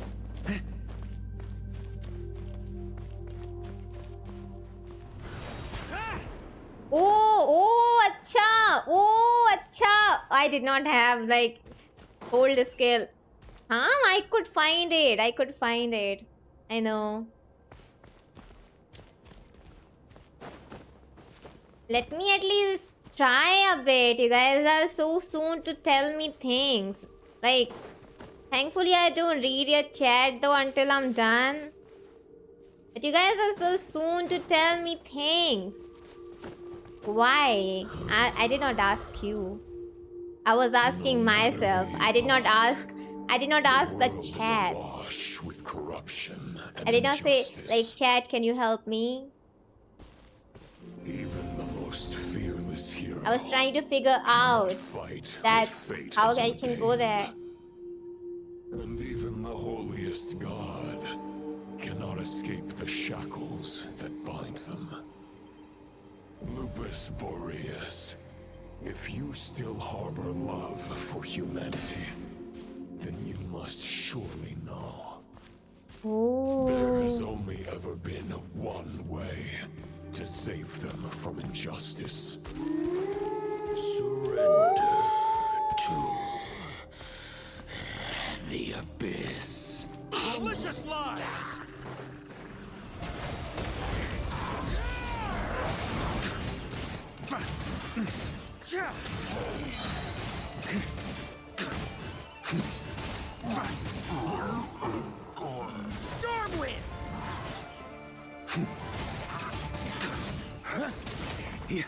Oh, अच्छा. Oh, अच्छा. I did not have like hold skill. I could find it. I could find it. I know. Let me at least try a bit. You guys are so soon to tell me things. Like, thankfully I don't read your chat though until I'm done. But you guys are so soon to tell me things. Why? I did not ask you. I was asking myself. I did not ask the chat. With corruption and I did not say, injustice. like, chat, can you help me? Even the most fearless hero I was trying to figure out fight that fate how has I can go there. And even the holiest god cannot escape the shackles that bind them. Lupus Boreas, if you still harbor love for humanity, then you must surely know. There has only ever been one way to save them from injustice. Surrender to the abyss. Delicious lies! Stormwind! Yeah.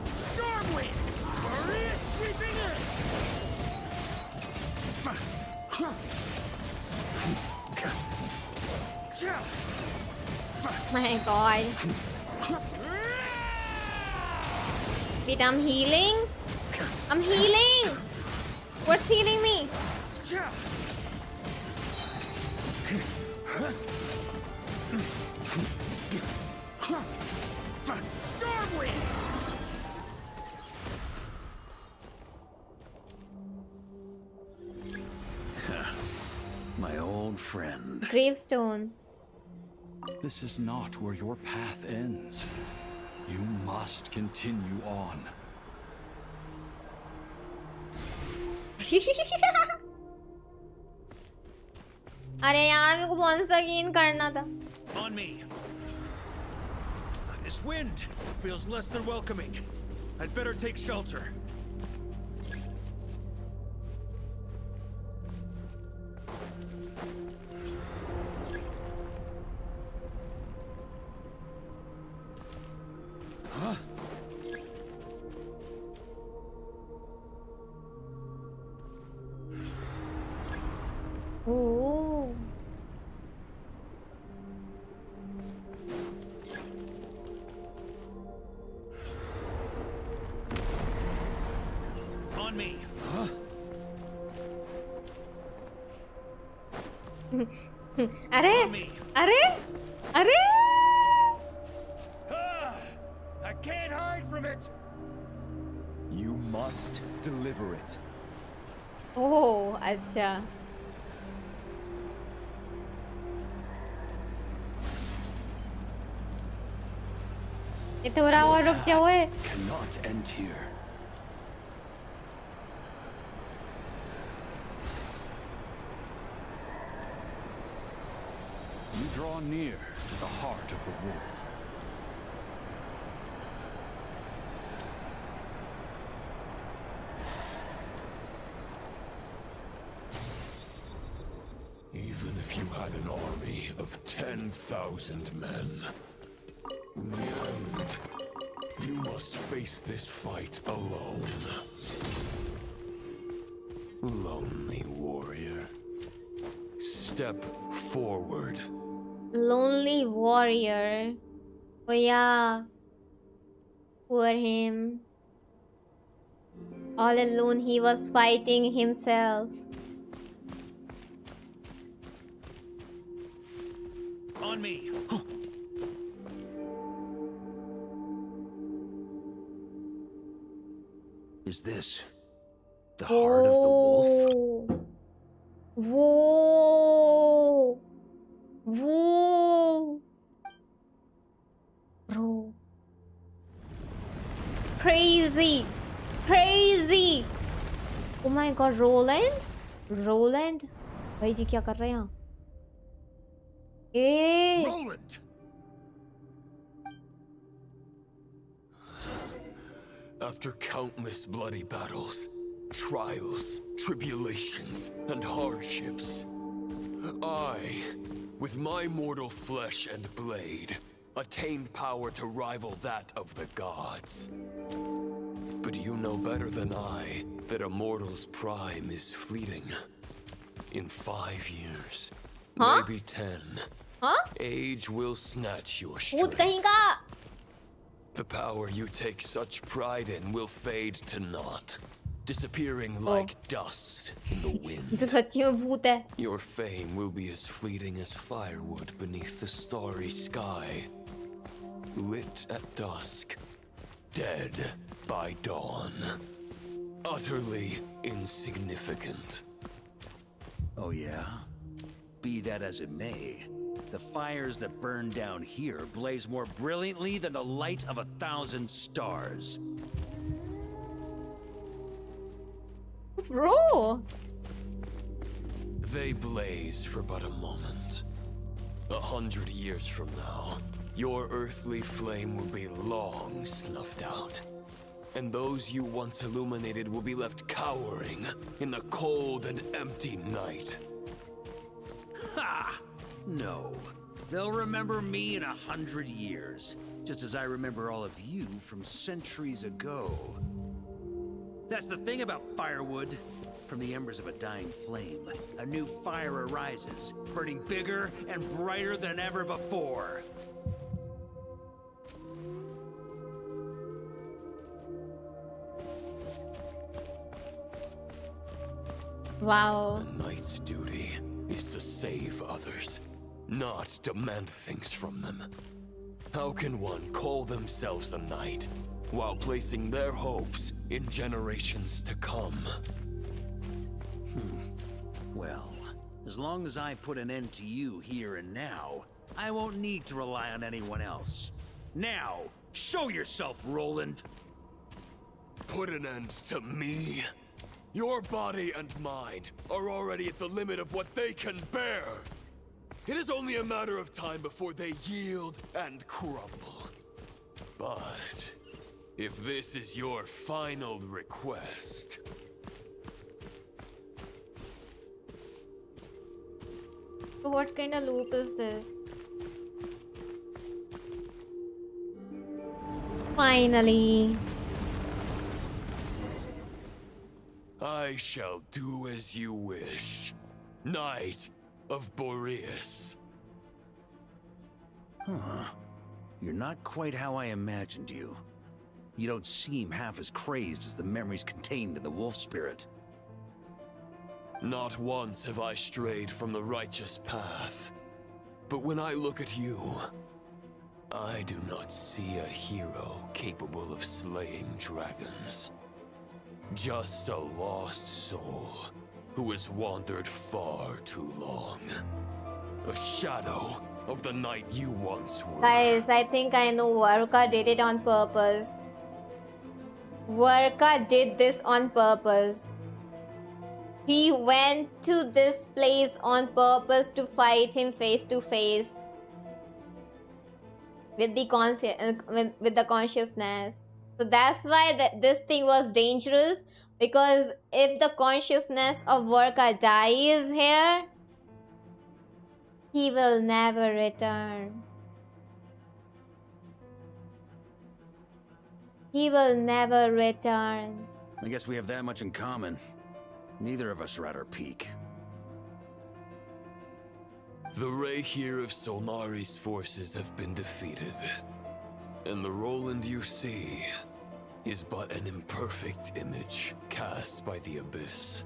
Stormwind! Maria sweeping My god. Wait, I'm healing? I'm healing! What's healing me? My old friend. Gravestone. This is not where your path ends. You must continue on. अरे यार मेरे को monster gain करना था. On me. This wind feels less than welcoming. I'd better take shelter. Huh? Oh. On me. Huh? अरे अरे अरे I can't hide from it. You must deliver it. ओह अच्छा. ये थोड़ा और रुक जाओ. Cannot end here. You draw near to the heart of the wolf. Even if you had an army of 10,000 men, in the end, you must face this fight alone. Lonely warrior. Step forward. Lonely warrior. Oh yeah. Poor him. All alone he was fighting himself. On me. Is this the heart of the wolf? Whoa. Whoa. Bro. Crazy. Crazy. Oh my god, Roland? Roland? भाई जी क्या कर रहे हैं यहाँ? Roland. After countless bloody battles, trials, tribulations, and hardships, I, with my mortal flesh and blade, attained power to rival that of the gods. But you know better than I that a mortal's prime is fleeting. In 5 years, maybe 10, age will snatch your strength. The power you take such pride in will fade to naught, disappearing like dust in the wind. Your fame will be as fleeting as firewood beneath the starry sky, lit at dusk, dead by dawn, utterly insignificant. Oh yeah? Be that as it may, the fires that burn down here blaze more brilliantly than the light of 1,000 stars. Bro! They blaze for but a moment. 100 years from now, your earthly flame will be long snuffed out. And those you once illuminated will be left cowering in the cold and empty night. Ha! No. They'll remember me in 100 years, just as I remember all of you from centuries ago. That's the thing about firewood. From the embers of a dying flame, a new fire arises, burning bigger and brighter than ever before. Wow. A knight's duty is to save others, not demand things from them. How can one call themselves a knight while placing their hopes in generations to come? Well, As long as I put an end to you here and now, I won't need to rely on anyone else. Now, show yourself, Roland! Put an end to me? Your body and mind are already at the limit of what they can bear. It is only a matter of time before they yield and crumble. But if this is your final request... What kind of loop is this? Finally. I shall do as you wish, Knight of Boreas. Huh. You're not quite how I imagined you. You don't seem half as crazed as the memories contained in the wolf spirit. Not once have I strayed from the righteous path. But when I look at you, I do not see a hero capable of slaying dragons. Just a lost soul who has wandered far too long. A shadow of the knight you once were. Guys, I think I know VARKA did it on purpose. VARKA did this on purpose. He went to this place on purpose to fight him face to face with the consciousness. So that's why this thing was dangerous, because if the consciousness of VARKA dies here, he will never return. He will never return. I guess we have that much in common. Neither of us are at our peak. The Rayhir of Solmari's forces have been defeated. And the Roland you see is but an imperfect image cast by the Abyss.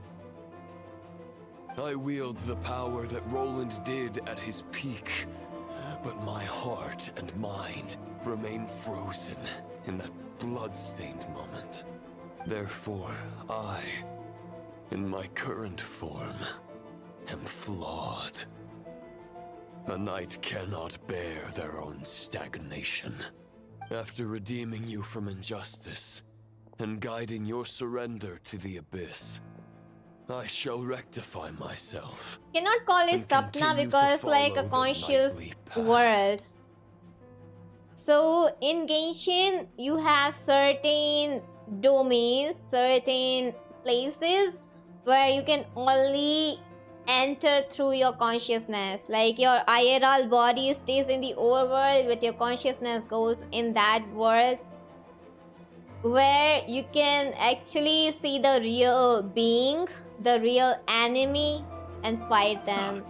I wield the power that Roland did at his peak, but my heart and mind remain frozen in that blood-stained moment. Therefore, I, in my current form, am flawed. A knight cannot bear their own stagnation. After redeeming you from injustice and guiding your surrender to the Abyss, I shall rectify myself. Cannot call it Sapna because it's like a conscious world. So in Genshin, you have certain domains, certain places where you can only enter through your consciousness. Like your IRL body stays in the overworld, but your consciousness goes in that world where you can actually see the real being, the real enemy, and fight them.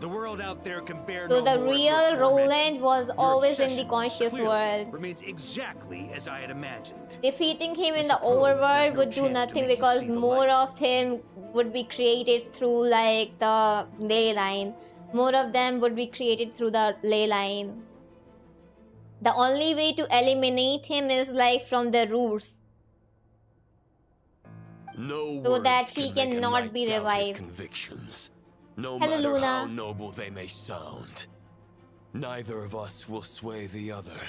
The world out there can bear So no the more of your real torment. Roland was Your always in the obsession conscious clearly world. remains exactly as I had imagined. Defeating him in I the suppose overworld there's no would do chance to nothing make you because see the more light. of him would be created through like the ley line. More of them would be created through the ley line. The only way to eliminate him is like from the roots, No so words that he can make a cannot knight be doubt his revived. convictions, no Hello, matter how Luna. noble they may sound. Neither of us will sway the other,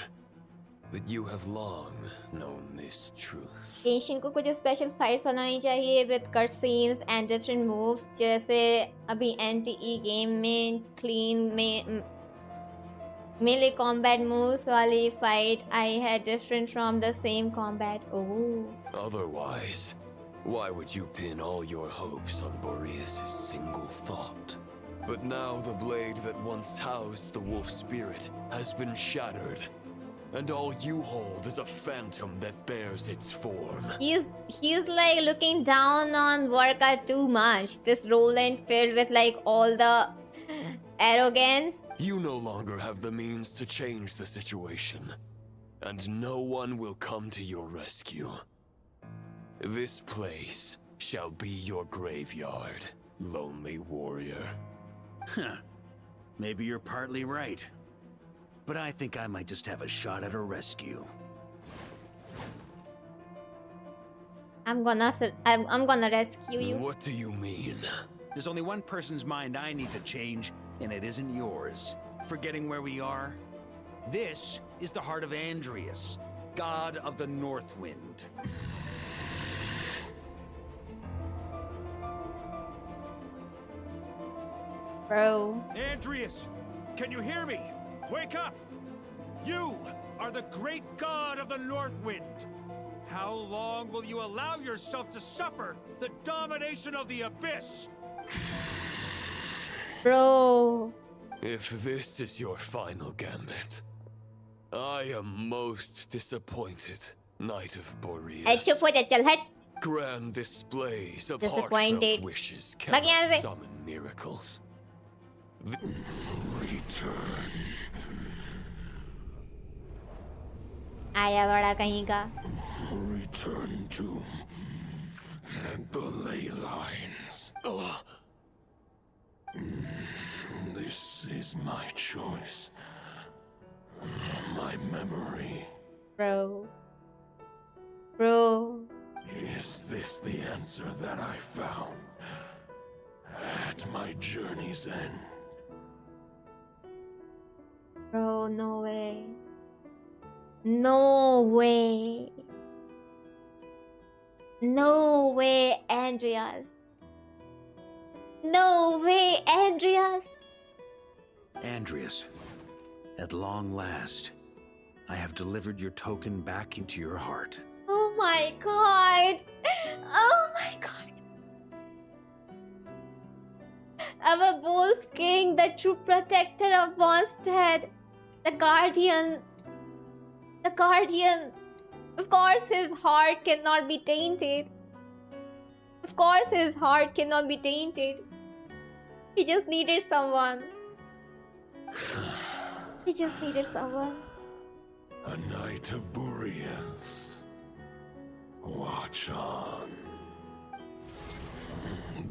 but you have long known this truth. Genshin को कुछ special fights बनानी चाहिए with cut scenes and different moves, जैसे अभी NTE game में clean में melee combat moves वाली fight I है different from the same combat. Oh, Otherwise, why would you pin all your hopes on Boreas' single thought? But now the blade that once housed the wolf spirit has been shattered, and all you hold is a phantom that bears its form. he's like looking down on VARKA too much. This Roland filled with like all the arrogance. You no longer have the means to change the situation, and no one will come to your rescue. This place shall be your graveyard, lonely warrior. Huh. Maybe you're partly right. But I think I might just have a shot at a rescue. I'm gonna rescue you. What do you mean? There's only one person's mind I need to change, and it isn't yours. Forgetting where we are? This is the heart of Andreas, god of the North Wind. Bro. Andreas, can you hear me? Wake up! You are the great god of the North Wind. How long will you allow yourself to suffer the domination of the Abyss? Bro. If this is your final gambit, I am most disappointed, Knight of Boreas. चुप हो जा चल हट. Grand displays of Disappointed. heartfelt wishes भाग यहाँ cannot से. summon miracles. Return. आया बड़ा कहीं का. Return to the ley lines. This is my choice. My memory. Bro. Bro. Is this the answer that I found at my journey's end? Bro, no way. No way. No way, Andreas. No way, Andreas. Andreas, at long last, I have delivered your token back into your heart. Oh my god. Oh my god. Our Wolf King, the true protector of Mondstadt, the guardian. The guardian. Of course, his heart cannot be tainted. Of course, his heart cannot be tainted. He just needed someone. He just needed someone. A Knight of Boreas. Watch on.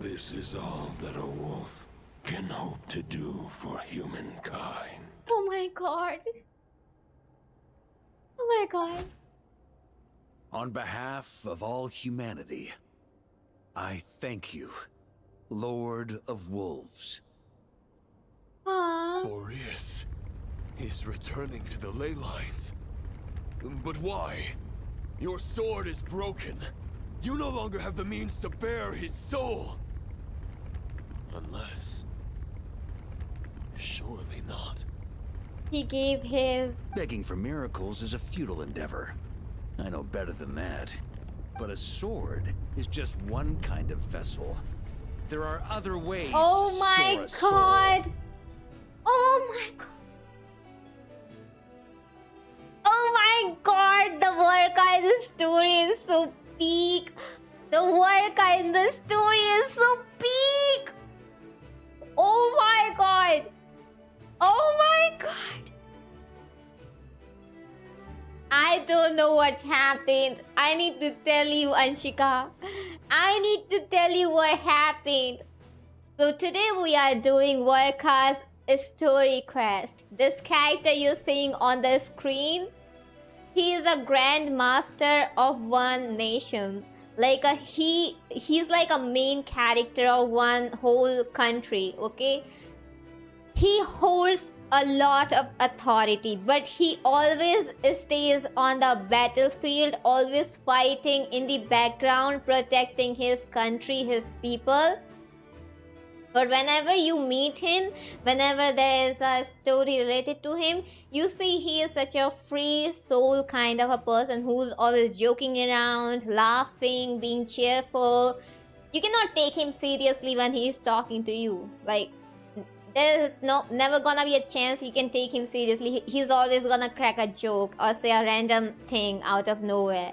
This is all that a wolf can hope to do for humankind. Oh my god. Oh my god. On behalf of all humanity, I thank you, Lord of Wolves. Aww. Boreas is returning to the ley lines. But why? Your sword is broken. You no longer have the means to bear his soul. Unless... surely not. He gave his... Begging for miracles is a futile endeavor. I know better than that. But a sword is just one kind of vessel. There are other ways Oh to my store a god. soul. Oh my god. Oh my god. The VARKA in the story is so peak. The VARKA in the story is so peak. Oh my god. Oh my god. I don't know what happened. I need to tell you, Anshika. I need to tell you what happened. So today we are doing VARKA's story quest. This character you're seeing on the screen, he is a grand master of one nation. He's like a main character of one whole country, okay? He holds a lot of authority, but he always stays on the battlefield, always fighting in the background, protecting his country, his people. But whenever you meet him, whenever there is a story related to him, you see he is such a free soul kind of a person who's always joking around, laughing, being cheerful. You cannot take him seriously when he is talking to you. Like, there's never gonna be a chance you can take him seriously. He's always gonna crack a joke or say a random thing out of nowhere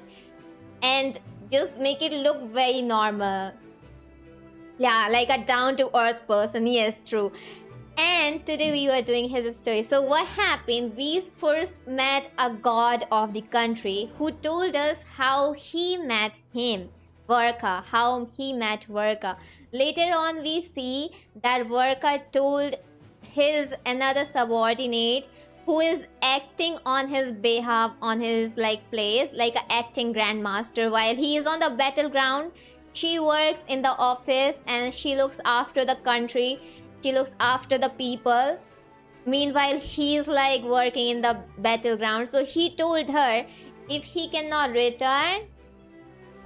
and just make it look very normal. Yeah, like a down-to-earth person. Yes, true. And today we were doing his story. So what happened? We first met a god of the country who told us how he met him, VARKA, how he met VARKA. Later on we see that VARKA told his another subordinate who is acting on his behalf on his place, like an acting grandmaster while he is on the battleground. she works in the office and she looks after the country, she looks after the people. Meanwhile, he's like working in the battleground. So he told her if he cannot return,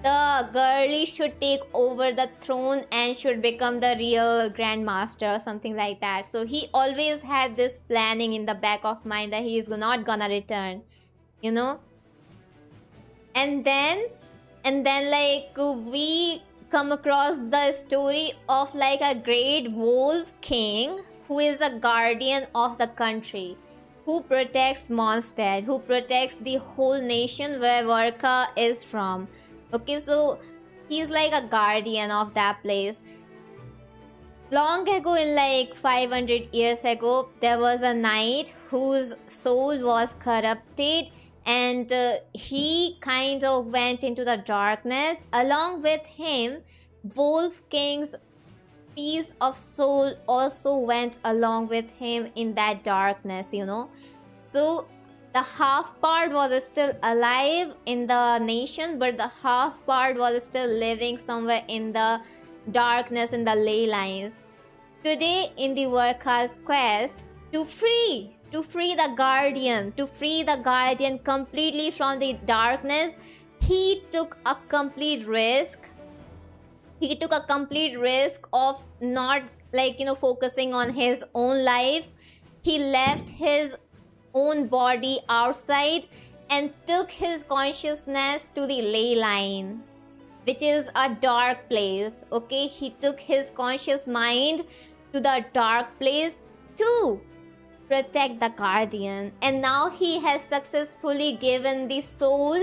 the girlie should take over the throne and should become the real grandmaster or something like that. So he always had this planning in the back of mind that he is not gonna return, you know. And then like we come across the story of like a great wolf king who is a guardian of the country, who protects Mondstadt, who protects the whole nation where VARKA is from. Okay, so he's like a guardian of that place. Long ago, in like 500 years ago, there was a knight whose soul was corrupted, and he kind of went into the darkness. Along with him, Wolf King's piece of soul also went along with him in that darkness, you know. So the half part was still alive in the nation, but the half part was still living somewhere in the darkness, in the ley lines. Today, in the VARKA's quest to free the guardian, completely from the darkness, he took a complete risk. He took a complete risk of not, like, you know, focusing on his own life. He left his own body outside and took his consciousness to the ley line, which is a dark place. Okay, he took his conscious mind to the dark place to protect the guardian, and now he has successfully given the soul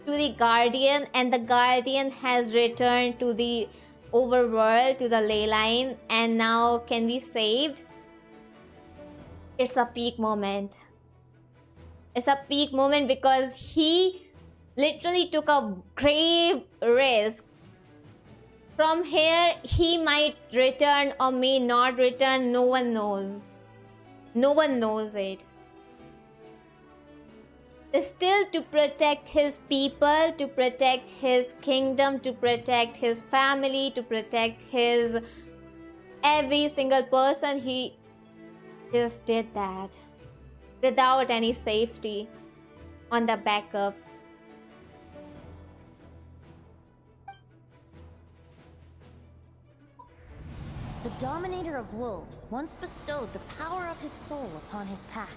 to the guardian, and the guardian has returned to the overworld, to the ley line, and now can be saved. It's a peak moment. It's a peak moment because he literally took a grave risk. From here, he might return or may not return. No one knows. No one knows it. Still, to protect his people, to protect his kingdom, to protect his family, to protect his every single person, he just did that without any safety on the backup. The Dominator of Wolves once bestowed the power of his soul upon his pack,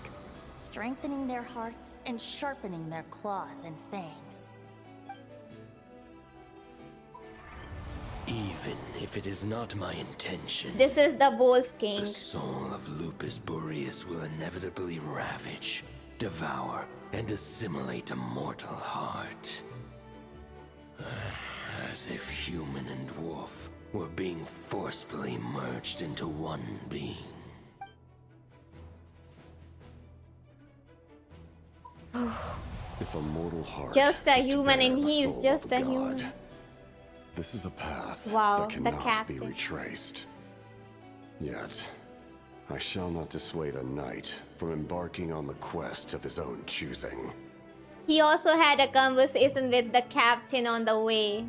strengthening their hearts and sharpening their claws and fangs. Even if it is not my intention, This is the Wolf King. the soul of Lupus Boreas will inevitably ravage, devour, and assimilate a mortal heart. As if human and wolf were being forcefully merged into one being. If a mortal heart Just a is to human, bear and the he is soul just of a God, human. this is a path Wow, that the cannot be captain. retraced. Yet, I shall not dissuade a knight from embarking on the quest of his own choosing. He also had a conversation with the captain on the way.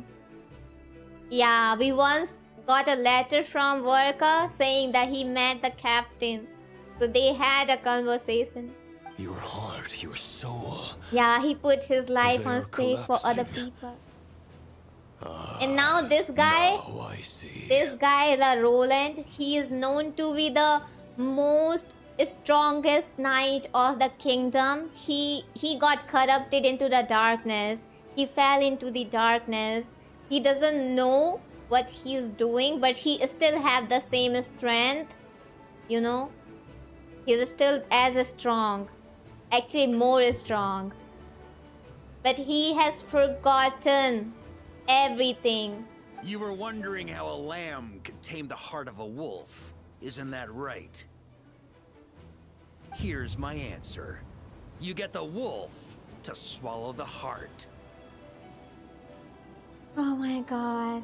Yeah, we once got a letter from VARKA saying that he met the captain. So they had a conversation. Your heart, your soul. Yeah, he put his life They on are stake for other collapsing. people. And now this guy, Now I see. the Roland, he is known to be the most strongest knight of the kingdom. He got corrupted into the darkness. He fell into the darkness. He doesn't know what he's doing, but he still have the same strength. You know, he's still as strong, actually more strong. But he has forgotten everything. You were wondering how a lamb could tame the heart of a wolf, isn't that right? Here's my answer. You get the wolf to swallow the heart. Oh my god.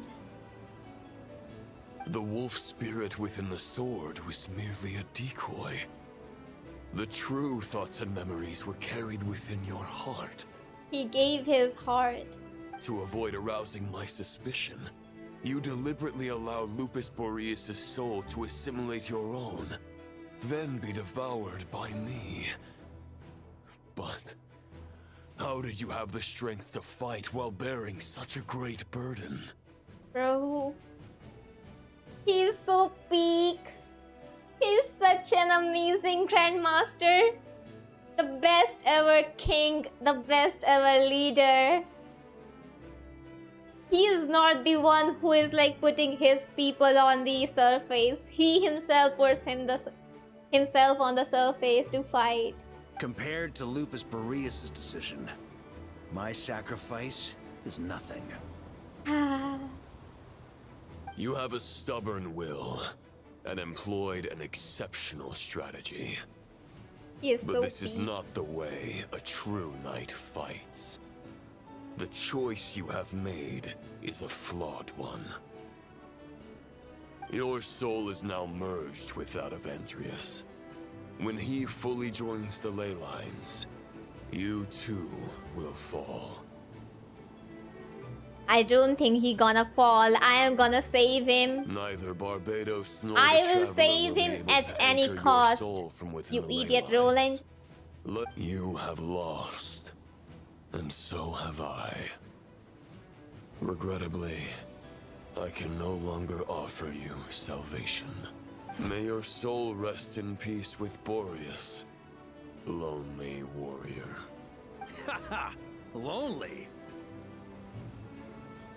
The wolf spirit within the sword was merely a decoy. The true thoughts and memories were carried within your heart. He gave his heart. To avoid arousing my suspicion, You deliberately allow Lupus Boreas' soul to assimilate your own, then be devoured by me. But how did you have the strength to fight while bearing such a great burden? Bro, he's so peak. He's such an amazing Grandmaster. The best ever king, the best ever leader. He is not the one who is like putting his people on the surface. He himself puts himself on the surface to fight. Compared to Lupus Boreas' decision, my sacrifice is nothing. You have a stubborn will and employed an exceptional strategy. He is but so this is peak. not the way a true knight fights. The choice you have made is a flawed one. Your soul is now merged with that of Andreas. When he fully joins the ley lines, you too will fall. I don't think he gonna fall. I am gonna save him. Neither Barbados nor I the will Traveler save be him able at to any anchor your cost. soul from within You the ley idiot, lines. Roland. You have lost, and so have I. Regrettably, I can no longer offer you salvation. May your soul rest in peace with Boreas, lonely warrior. Haha, lonely?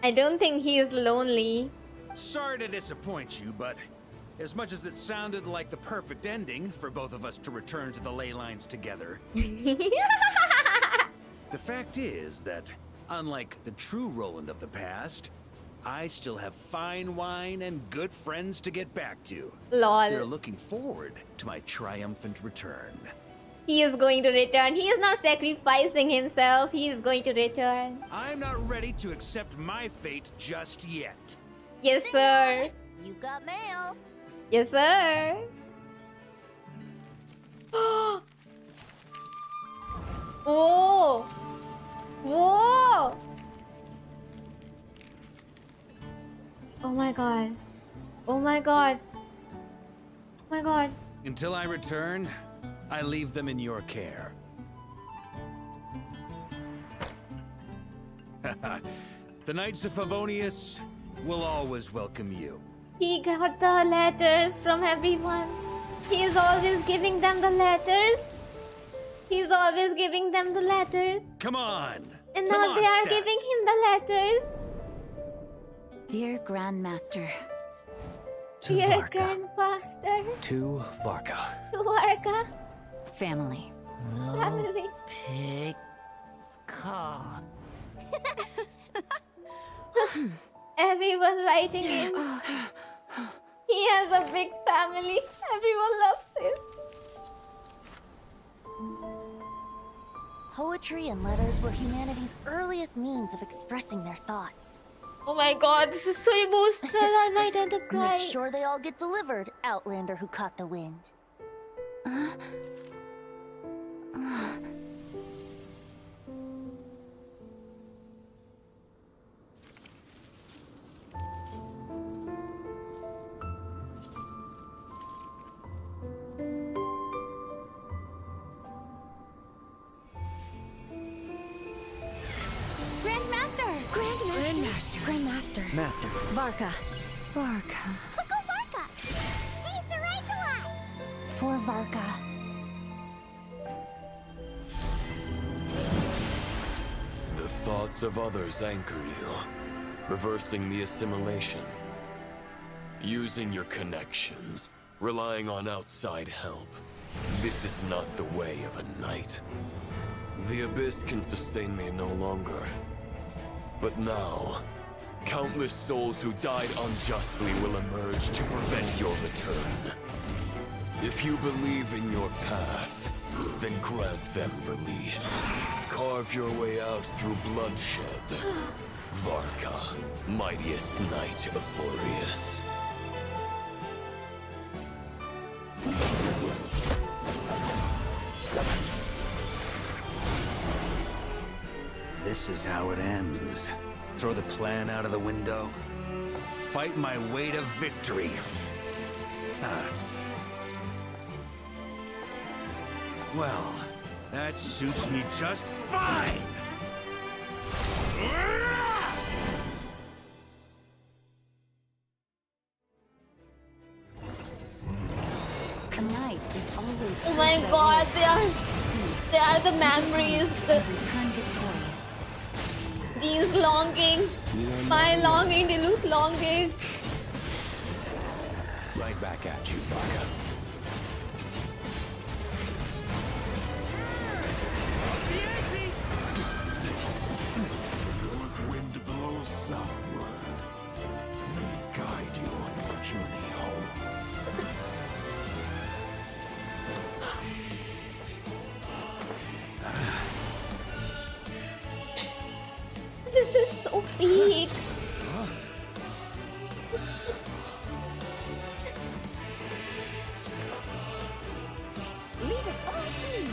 I don't think he is lonely. Sorry to disappoint you, but as much as it sounded like the perfect ending for both of us to return to the ley lines together, the fact is that, unlike the true Roland of the past, I still have fine wine and good friends to get back to. Lol. They're looking forward to my triumphant return. He is going to return. He is not sacrificing himself. He is going to return. I'm not ready to accept my fate just yet. Yes, sir. You've got mail. Yes, sir. Whoa. Whoa. Oh my god. Oh my god. Oh my god. Until I return, I leave them in your care. The Knights of Favonius will always welcome you. He got the letters from everyone. He is always giving them the letters. He's always giving them the letters. Come on. And Come now on, they are Stat. giving him the letters. Dear Grandmaster. Dear VARKA. Grandmaster. To VARKA. To VARKA. Family. Family. Big call. Everyone writing him. He has a big family. Everyone loves him. Poetry and letters were humanity's earliest means of expressing their thoughts. Oh my god, this is so emotional. I might end up crying. Make sure they all get delivered, Outlander who caught the wind. Grandmaster. Master. VARKA. Go VARKA! He's the right to us! For VARKA. The thoughts of others anchor you, reversing the assimilation. Using your connections, relying on outside help. This is not the way of a knight. The Abyss can sustain me no longer. But now, countless souls who died unjustly will emerge to prevent your return. If you believe in your path, then grant them release. Carve your way out through bloodshed. VARKA, mightiest knight of Boreas. This is how it ends. Throw the plan out of the window. fight my way to victory. Well, that suits me just fine! A knight is always Oh my god, they are the memories. return victorious. Jean's longing. My longing, Dilu's longing. Right back at you, VARKA. North wind blows southward. May it guide you on your journey home. This is so big. Leave it all to me.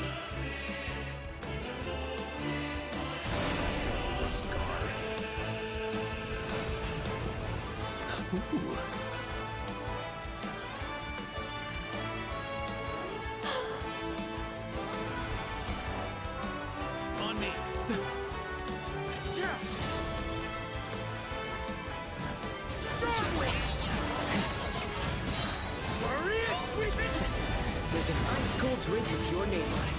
On me! There's an ice-cold drink with your name on it.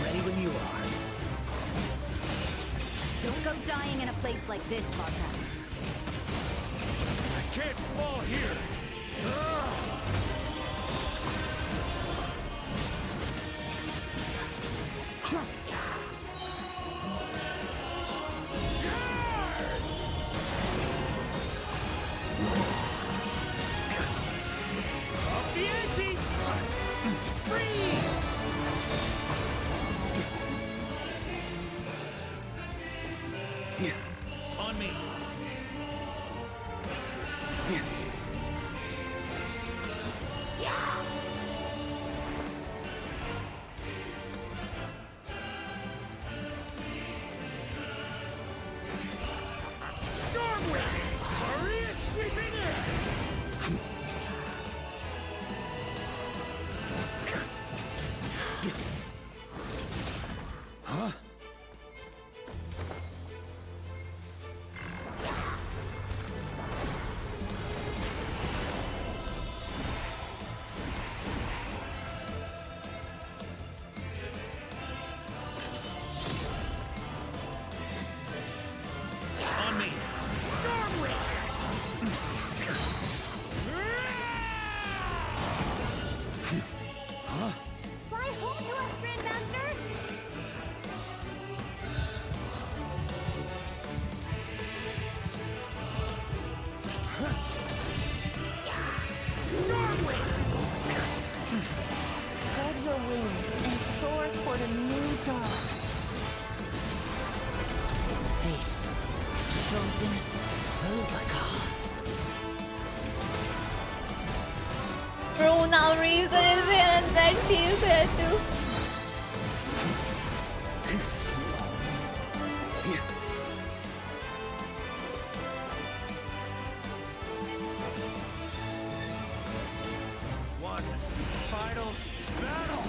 Ready when you are. Don't go dying in a place like this, VARKA. I can't fall here! Off the ante! Freeze! On me! Stormwind! Maria sweeping in! Huh? On me! Huh? Fly home to us, Grandmaster! Spread your wings and soar toward a new dawn. Fates. Chosen. VARKA. Bro, now Reason is here and then she's here too. One final battle!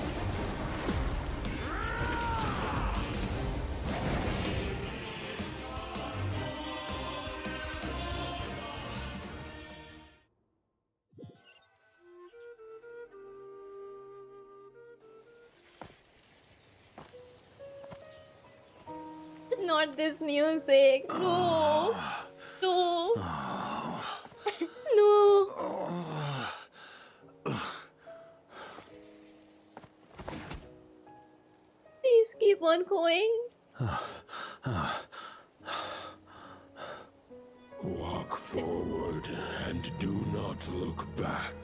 Not this music. No. No. No. Please keep on going. Walk forward and do not look back.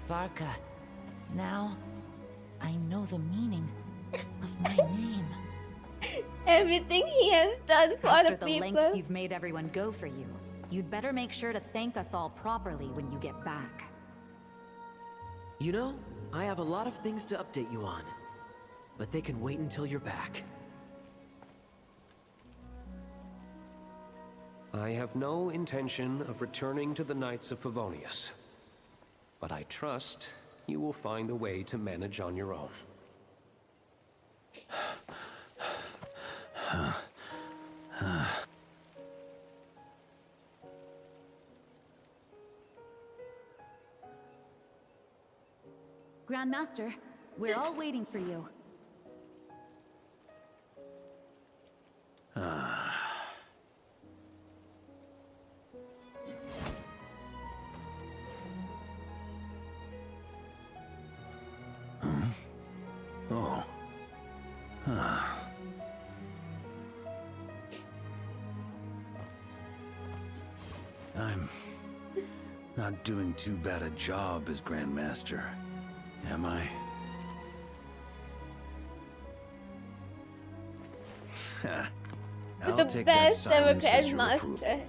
VARKA. Now, I know the meaning of my name. Everything he has done for After the the people. lengths you've made everyone go for you, you'd better make sure to thank us all properly when you get back. You know, I have a lot of things to update you on. But they can wait until you're back. I have no intention of returning to the Knights of Favonius. But I trust you will find a way to manage on your own. Grandmaster, we're all waiting for you. Oh. I'm not doing too bad a job as Grandmaster, am I? I'll The take that best ever silence as your approval. Grandmaster.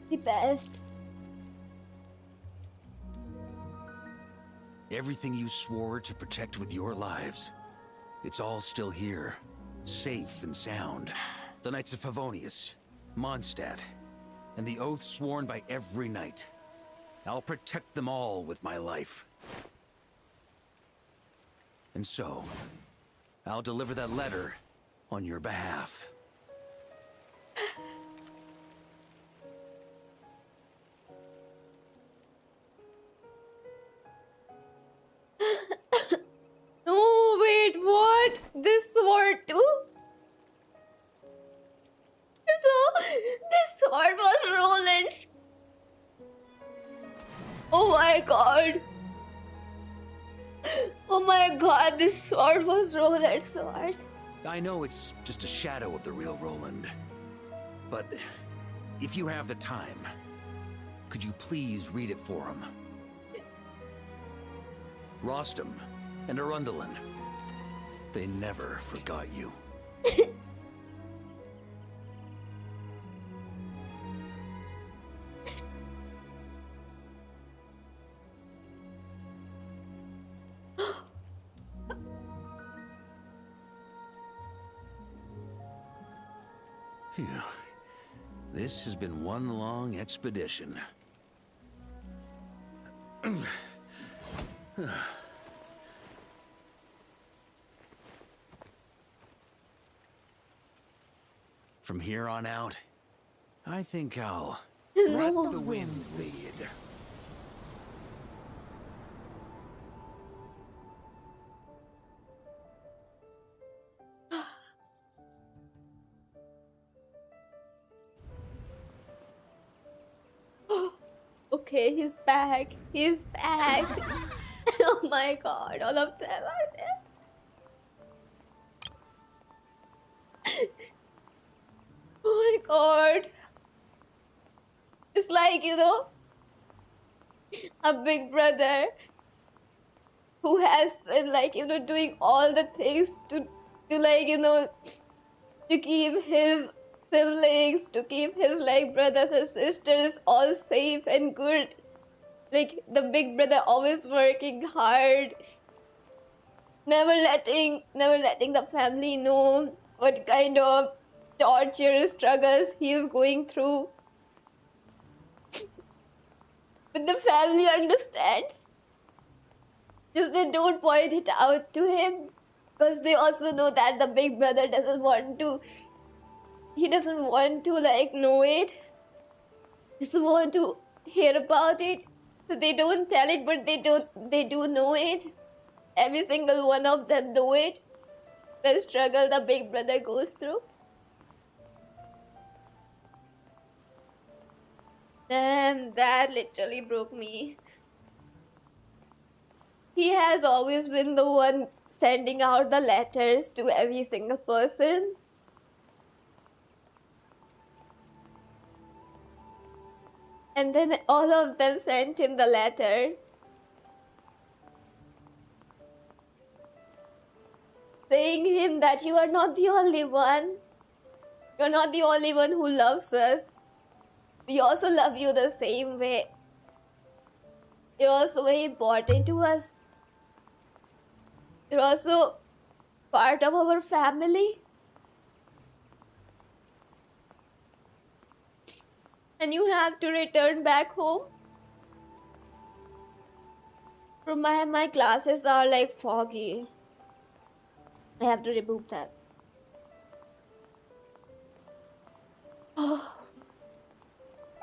The best. Everything you swore to protect with your lives, it's all still here, safe and sound. The Knights of Favonius, Mondstadt, and the oath sworn by every knight. I'll protect them all with my life. And so, I'll deliver that letter on your behalf. No, wait, what? This sword too? So, this sword was Roland's. Oh my god. Oh my god, this sword was Roland's sword. I know it's just a shadow of the real Roland. But if you have the time, could you please read it for him? Rostam and Arundelen, they never forgot you. Phew. This has been one long expedition. From here on out, I think I'll let the wind lead. Okay, he's back. He's back. Oh my god, all of them are there. Oh my god. It's like, you know, a big brother who has been like, you know, doing all the things to like, you know, to keep his siblings, to keep his like brothers and sisters all safe and good. Like the big brother always working hard, never letting the family know what kind of torture struggles he is going through. But the family understands. Just they don't point it out to him because they also know that the big brother doesn't want to like know it. Doesn't want to hear about it. So they don't tell it, but they do know it. Every single one of them know it. The struggle the big brother goes through. And that literally broke me. He has always been the one sending out the letters to every single person. And then all of them sent him the letters. saying him that you are not the only one. You're not the only one who loves us. We also love you the same way. You're also very important to us. You're also part of our family. And you have to return back home. From my classes are like foggy. I have to reboot that. Oh.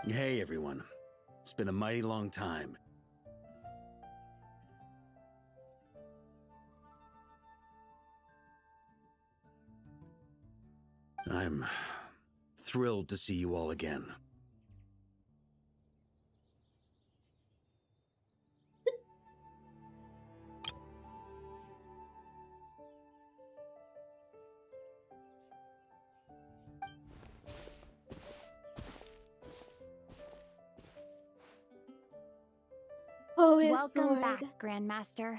Hey everyone. It's been a mighty long time. I'm thrilled to see you all again. Oh, his Welcome sword. back, Grandmaster.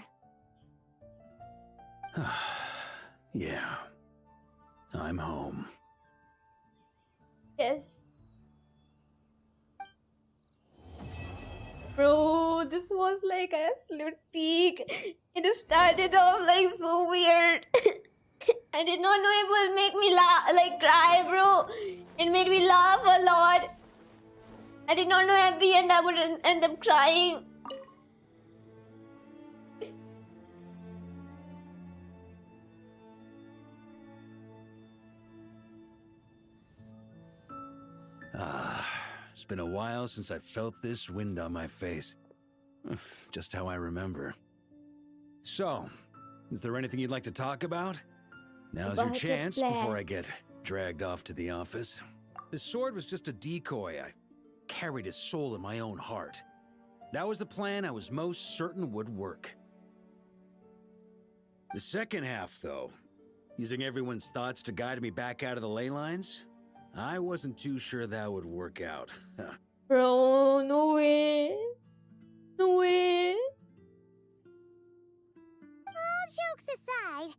Yeah. I'm home. Yes. Bro, this was like an absolute peak. It started off like so weird. I did not know it would make me laugh, like cry, bro. It made me laugh a lot. I did not know at the end I would end up crying. It's been a while since I felt this wind on my face. Just how I remember. So, is there anything you'd like to talk about? Now's your About the chance plan. before I get dragged off to the office. His sword was just a decoy. I carried his soul in my own heart. That was the plan I was most certain would work. The second half, though, using everyone's thoughts to guide me back out of the ley lines, I wasn't too sure that would work out. Bro, no way. No way. All jokes aside,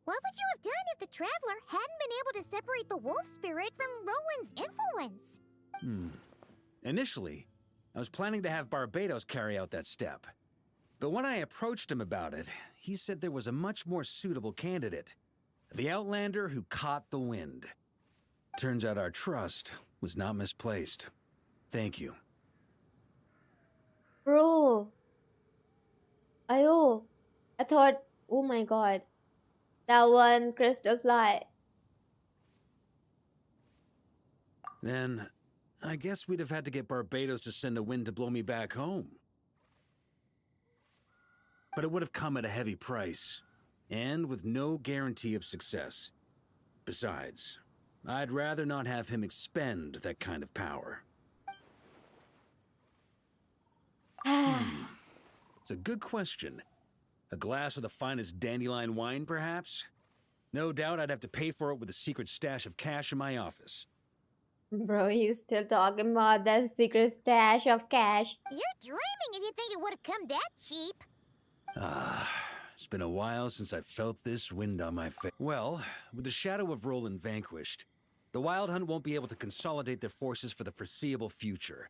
what would you have done if the Traveler hadn't been able to separate the wolf spirit from Roland's influence? Initially, I was planning to have Barbados carry out that step. But when I approached him about it, he said there was a much more suitable candidate. The Outlander who caught the wind. Turns out our trust was not misplaced. Thank you. Bro. I thought, oh my god. That one crystal fly. Then, I guess we'd have had to get Barbados to send a wind to blow me back home. But it would have come at a heavy price, and with no guarantee of success. Besides, I'd rather not have him expend that kind of power. It's a good question. A glass of the finest dandelion wine, perhaps? No doubt I'd have to pay for it with a secret stash of cash in my office. Bro, he's still talking about that secret stash of cash. You're dreaming if you think it would have come that cheap. It's been a while since I felt this wind on my face. Well, with the shadow of Roland vanquished, the Wild Hunt won't be able to consolidate their forces for the foreseeable future.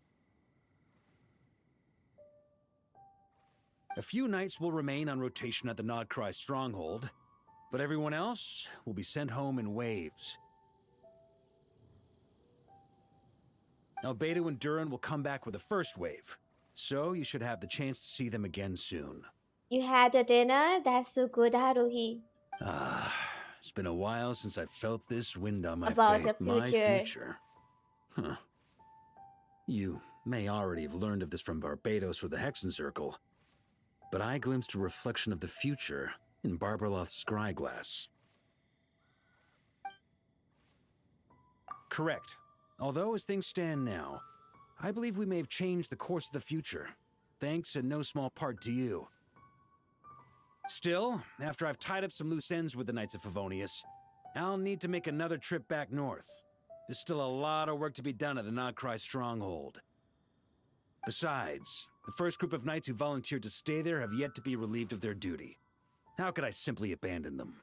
A few knights will remain on rotation at the Nodcry stronghold, but everyone else will be sent home in waves. Albedo and Duran will come back with the first wave, so you should have the chance to see them again soon. You had a dinner? That's so good, Haruhi. It's been a while since I felt this wind on my About face. the My future. future. Huh. You may already have learned of this from Barbados or the Hexen Circle, but I glimpsed a reflection of the future in Barbarloth's scryglass. Correct. Although, as things stand now, I believe we may have changed the course of the future, thanks in no small part to you. Still, after I've tied up some loose ends with the Knights of Favonius, I'll need to make another trip back north. There's still a lot of work to be done at the Nodcry stronghold. Besides, the first group of knights who volunteered to stay there have yet to be relieved of their duty. How could I simply abandon them?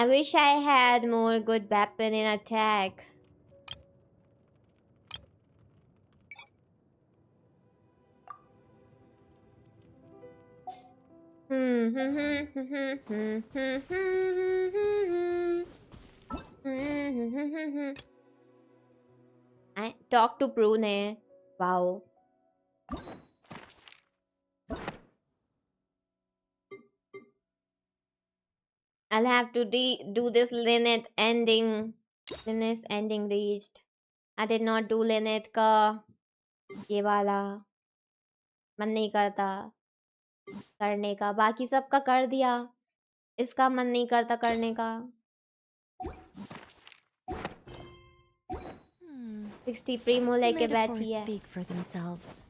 I wish I had more good weapon in attack. I talk to Prune. Wow. I'll have to do this Lynette ending. Lynette's ending reached. I did not do Lynette का ये वाला मन नहीं करता करने का, बाकी सबका कर दिया, इसका मन नहीं करता करने का। 60 प्रीमो लेके बैठी है। Speak for themselves.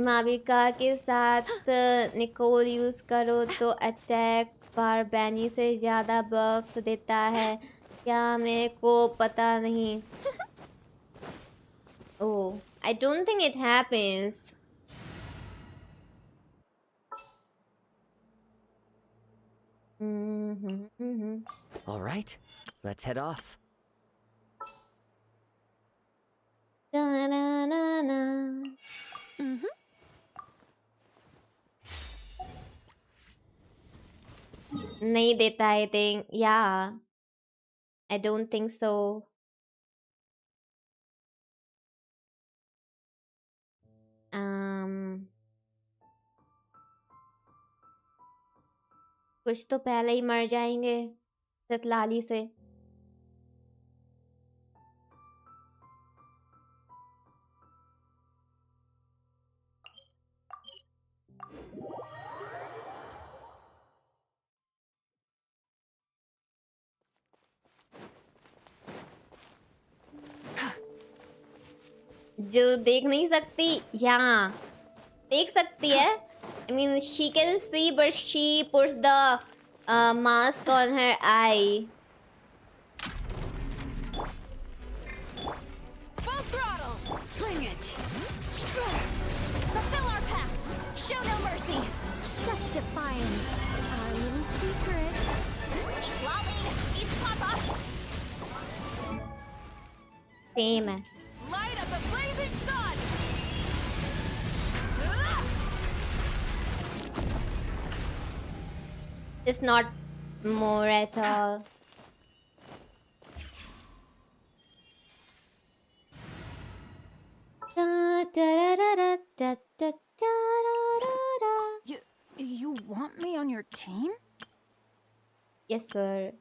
माविका के साथ निकोल यूज करो तो अटैक बार बैनी से ज्यादा बफ देता है क्या, मेरे को पता नहीं। Oh, I don't think it happens. All right, let's head off. Da-na-na-na. नहीं देता, I think. Yeah. I don't think so. कुछ तो पहले ही मर जाएंगे सतलाली से। जो देख नहीं सकती यहाँ देख सकती है। I mean, she can see, but she puts the mask on her eye. Full throttle! Bring it! Fulfill our pact! Show no mercy! Such defiance. Our little secret. Lolly! Eat Papa! Same. Light up the blazing sun! It's not more at all. You want me on your team? Yes, sir.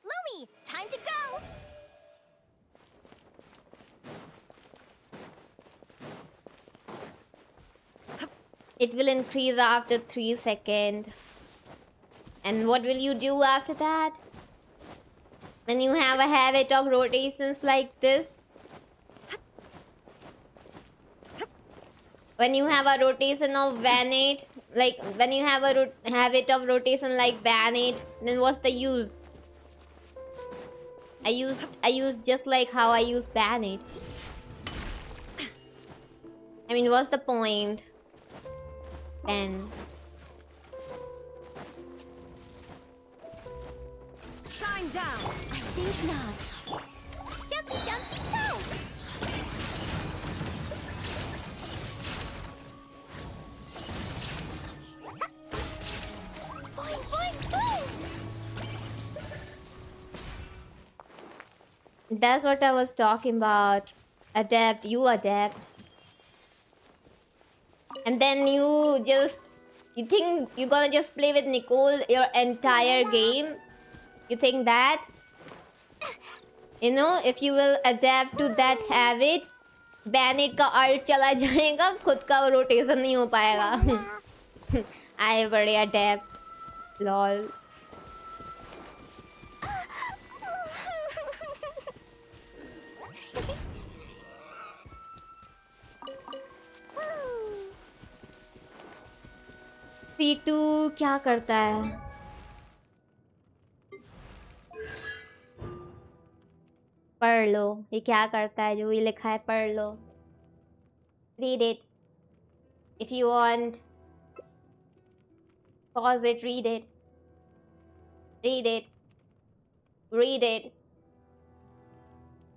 Lumi, time to go! It will increase after 3 seconds. And what will you do after that? When you have a habit of rotations like this? When you have a rotation of Vanate, like when you have a habit of rotation like Vanate, then what's the use? I used just like how I use Vanate. I mean, what's the point? Then Shine down! I think not. Jumpy, jumpy, go! Boing, boing, boing! that's what I was talking about. Adapt, you adapt. And then you think you're gonna just play with Nicole your entire game? You think that? You know, if you will adapt to that habit, Bennett का art चला जाएगा, खुद का rotation नहीं हो पाएगा. I very adapt. Lol. C2 क्या करता है? पर पढ़ लो ये क्या करता है, जो ये लिखा है पढ़ लो. Read it. If you want, pause it, read it. Read it. Read it.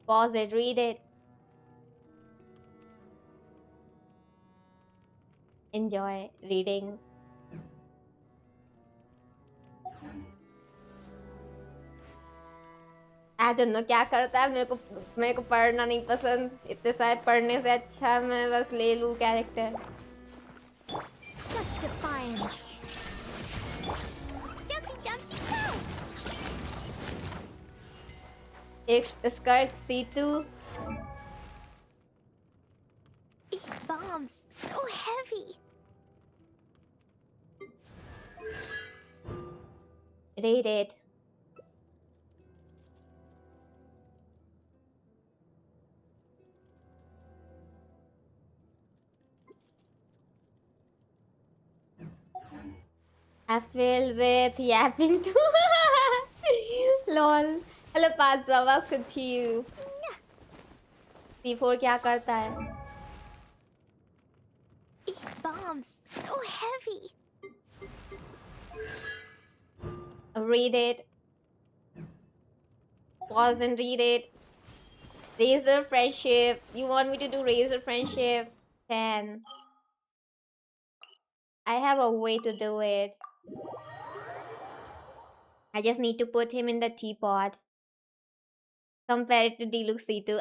Pause it, read it. Enjoy reading. I don't know क्या करता है, मेरे को पढ़ना नहीं पसंद. इतने सारे पढ़ने से अच्छा मैं बस ले लूँ character. Such defiance. Jumpy Dumpty go! It's skirt C2. These bombs, so heavy. Read it. I filled with yapping too. Lol. Hello Pazza, welcome to you. C4 क्या करता है? These bombs, so heavy. Read it. Pause and read it. Razor friendship. You want me to do razor friendship? 10. I have a way to do it. I just need to put him in the teapot. Compare it to Deluxe C2.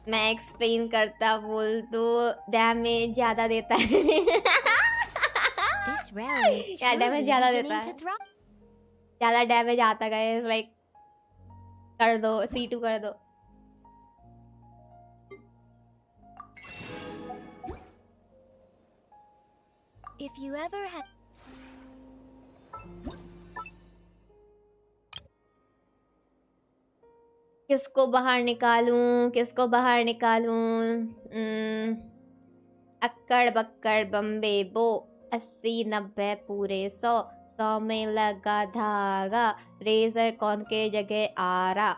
मैं explain करता बोल तो damage ज़्यादा देता है. This rally is Yeah, damage truly ज़्यादा देता beginning है. to thrive. ज़्यादा damage आता गया. It's like कर दो C2 कर दो. If you ever had किसको बाहर निकालूं, किसको बाहर निकालूं? अक्कड़ बक्कड़ बम्बे बो 80 90 पूरे 100 100 में लगा धागा, रेजर कौन के जगह आ रहा.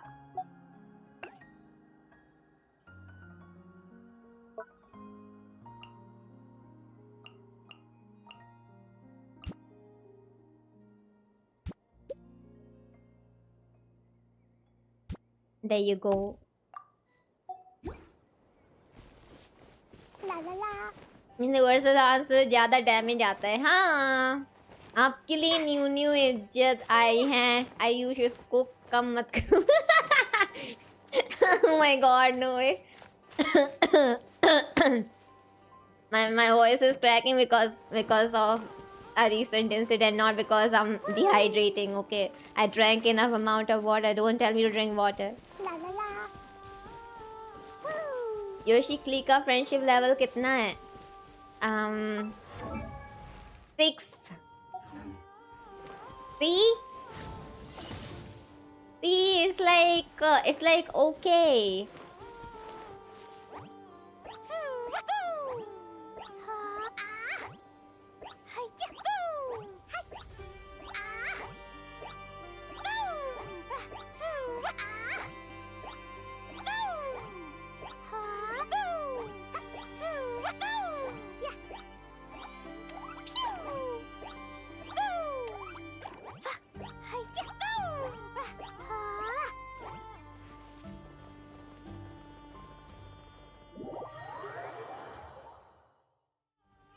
There you go. La la la. Universal answer ज्यादा डैमेज आता है. हाँ, आपके लिए न्यू न्यू इज्जत आई है. आयुष इसको कम मत करो. Oh my god, no way. my voice is cracking because of a recent incident, not because I'm dehydrating. Okay, I drank enough amount of water. Don't tell me to drink water. La la la. Yoshi क्ली का friendship level कितना है? 6. See? See, it's like okay.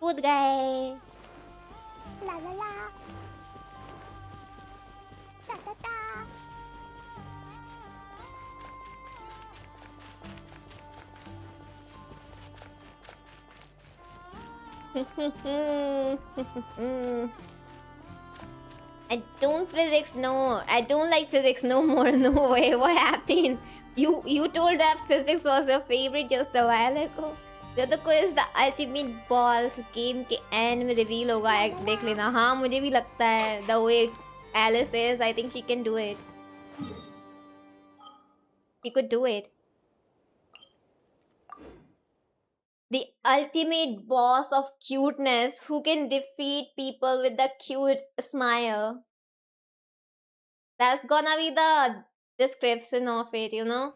कूद गए. La la la. Da da da. I don't physics no. I don't like physics no more. No way. What happened? You told that physics was your favorite just a while ago. The quiz the ultimate boss game के end में reveal होगा. देख लेना. हाँ मुझे भी लगता है. The way Alice is, I think she can do it. She could do it. The ultimate boss of cuteness who can defeat people with the cute smile. That's gonna be the description of it, you know.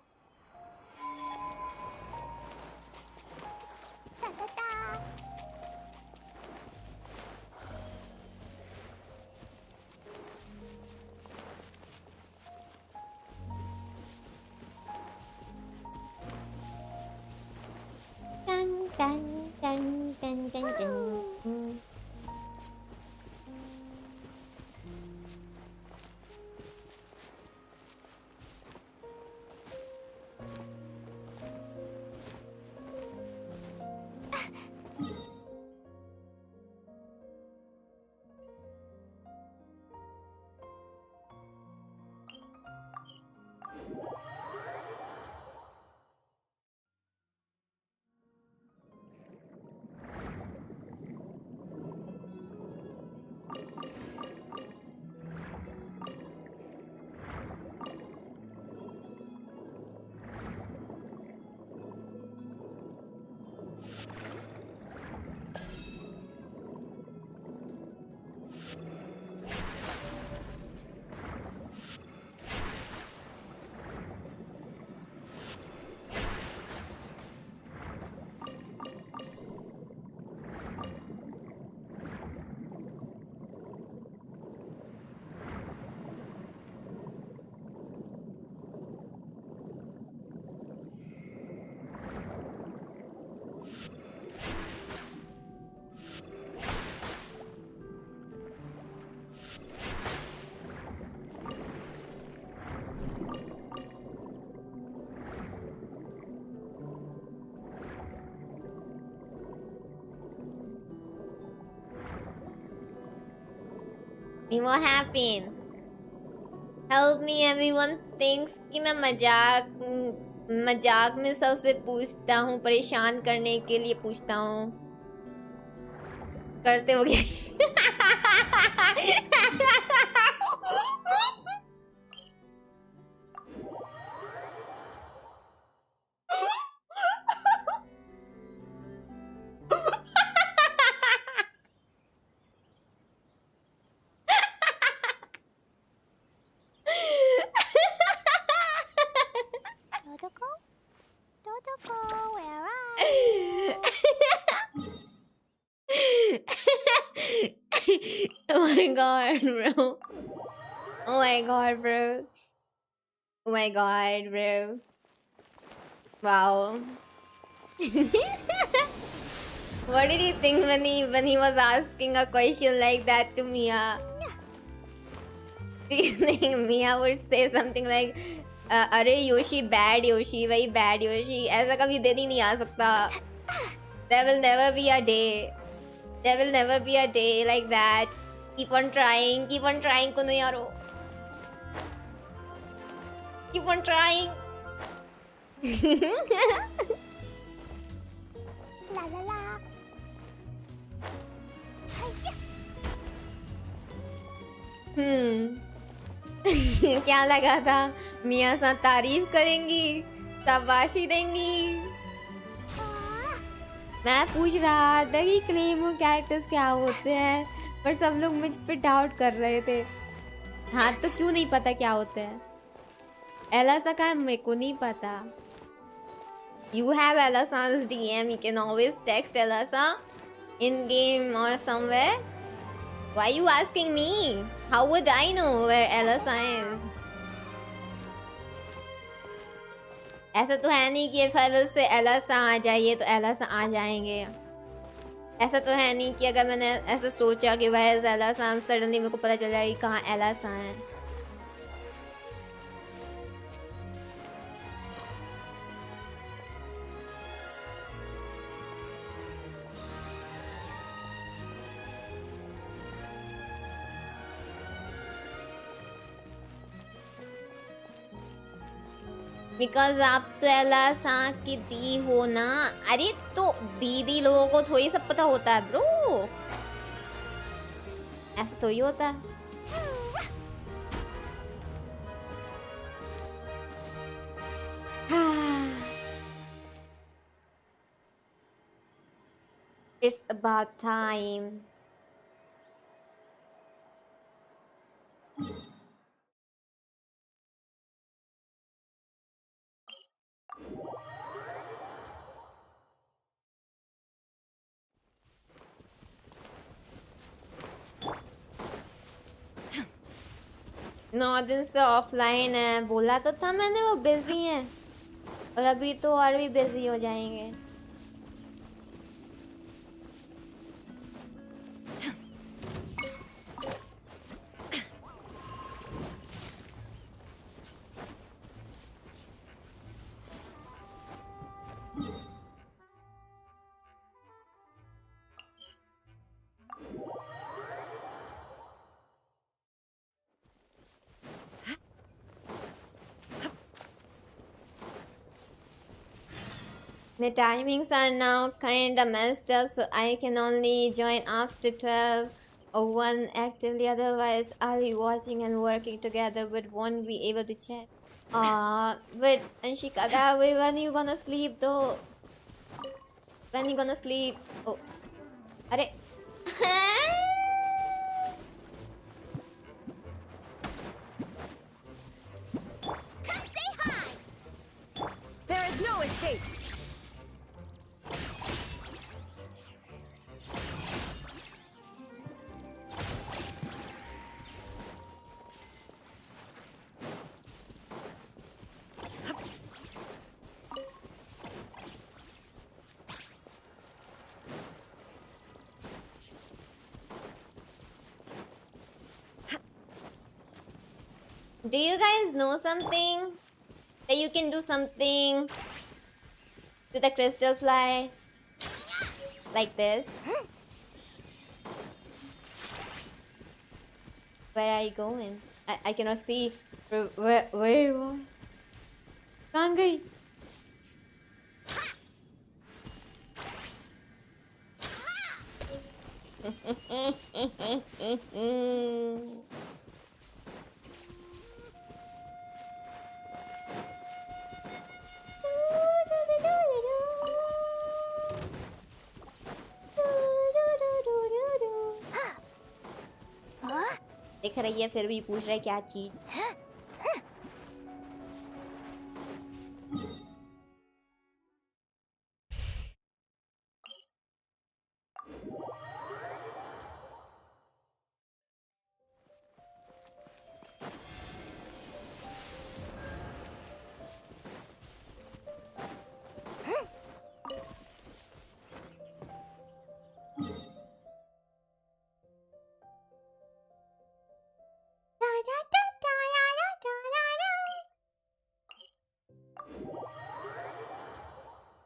Dun, dun, dun, dun, dun, dun. What happened? Help me, everyone thinks कि मैं मजाक में सबसे पूछता हूँ, परेशान करने के लिए पूछता हूँ। करते हो क्या? Totoko, where are you? Oh my god, bro. Oh my god, bro. Oh my god, bro. Wow. What did he think when he was asking a question like that to Mia? Do you think Mia would say something like, "अरे Yoshi, bad Yoshi, वही bad Yoshi"? ऐसा कभी दिन ही नहीं आ सकता. There will never be a day. There will never be a day like that. Keep on trying, Kunoyaro. Keep on trying. La la la. क्या लगा था मिया सा तारीफ करेंगी, शाबाशी देंगी? मैं पूछ रहा था कि क्लेमो कैरेक्टर्स क्या होते हैं, पर सब लोग मुझ पे डाउट कर रहे थे. हाँ तो क्यों नहीं पता क्या होते हैं? एलासा का मेरे को नहीं पता. You have Elasa's DM. You can always text Elasa in game or somewhere. Why are you asking me? How would I know where Elasa is? ऐसा तो है नहीं कि फाइल से एलासा आ जाइए तो एलासा आ जाएंगे. ऐसा तो है नहीं कि अगर मैंने ऐसा सोचा कि वेयर इज एलासा, सडनली मेरे को पता चल जाएगा कि कहाँ एलासा है. बिकॉज आप तो एलासा की दी हो ना. अरे तो दीदी लोगों को थोड़ी सब पता होता है ब्रो. ऐसा थोड़ी होता है. It's about time. 9 दिन से ऑफलाइन है, बोला तो था मैंने वो बिजी हैं और अभी तो और भी बिजी हो जाएंगे। My timings are now kinda messed up, so I can only join after 12 or 1 actively, otherwise I'll be watching and working together but won't be able to chat. But Anshika, that way when you gonna sleep though? When you gonna sleep? Oh, are There is no escape. Do you guys know something? That you can do something to the crystal fly? Like this? Where are you going? I cannot see. Where you are? कहाँ गई? देख रही है फिर भी पूछ रहा है क्या चीज।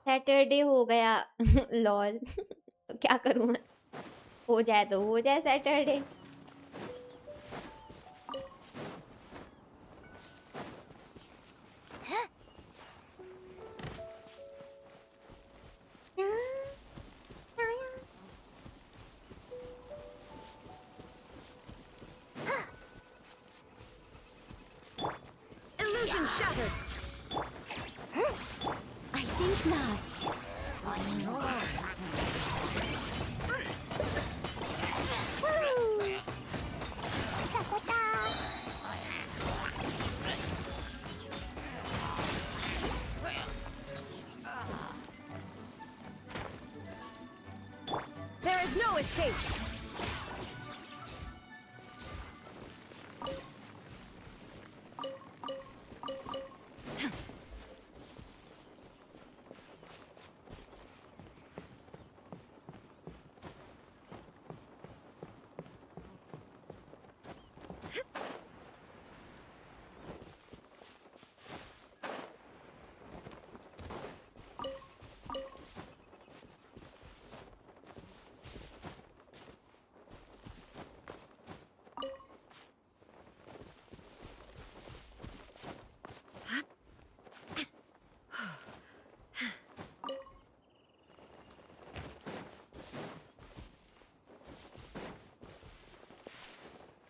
सैटरडे हो गया लॉल तो क्या करूं मैं? हो जाए तो हो जाए Saturday. Illusion shattered. I think not. There is no escape.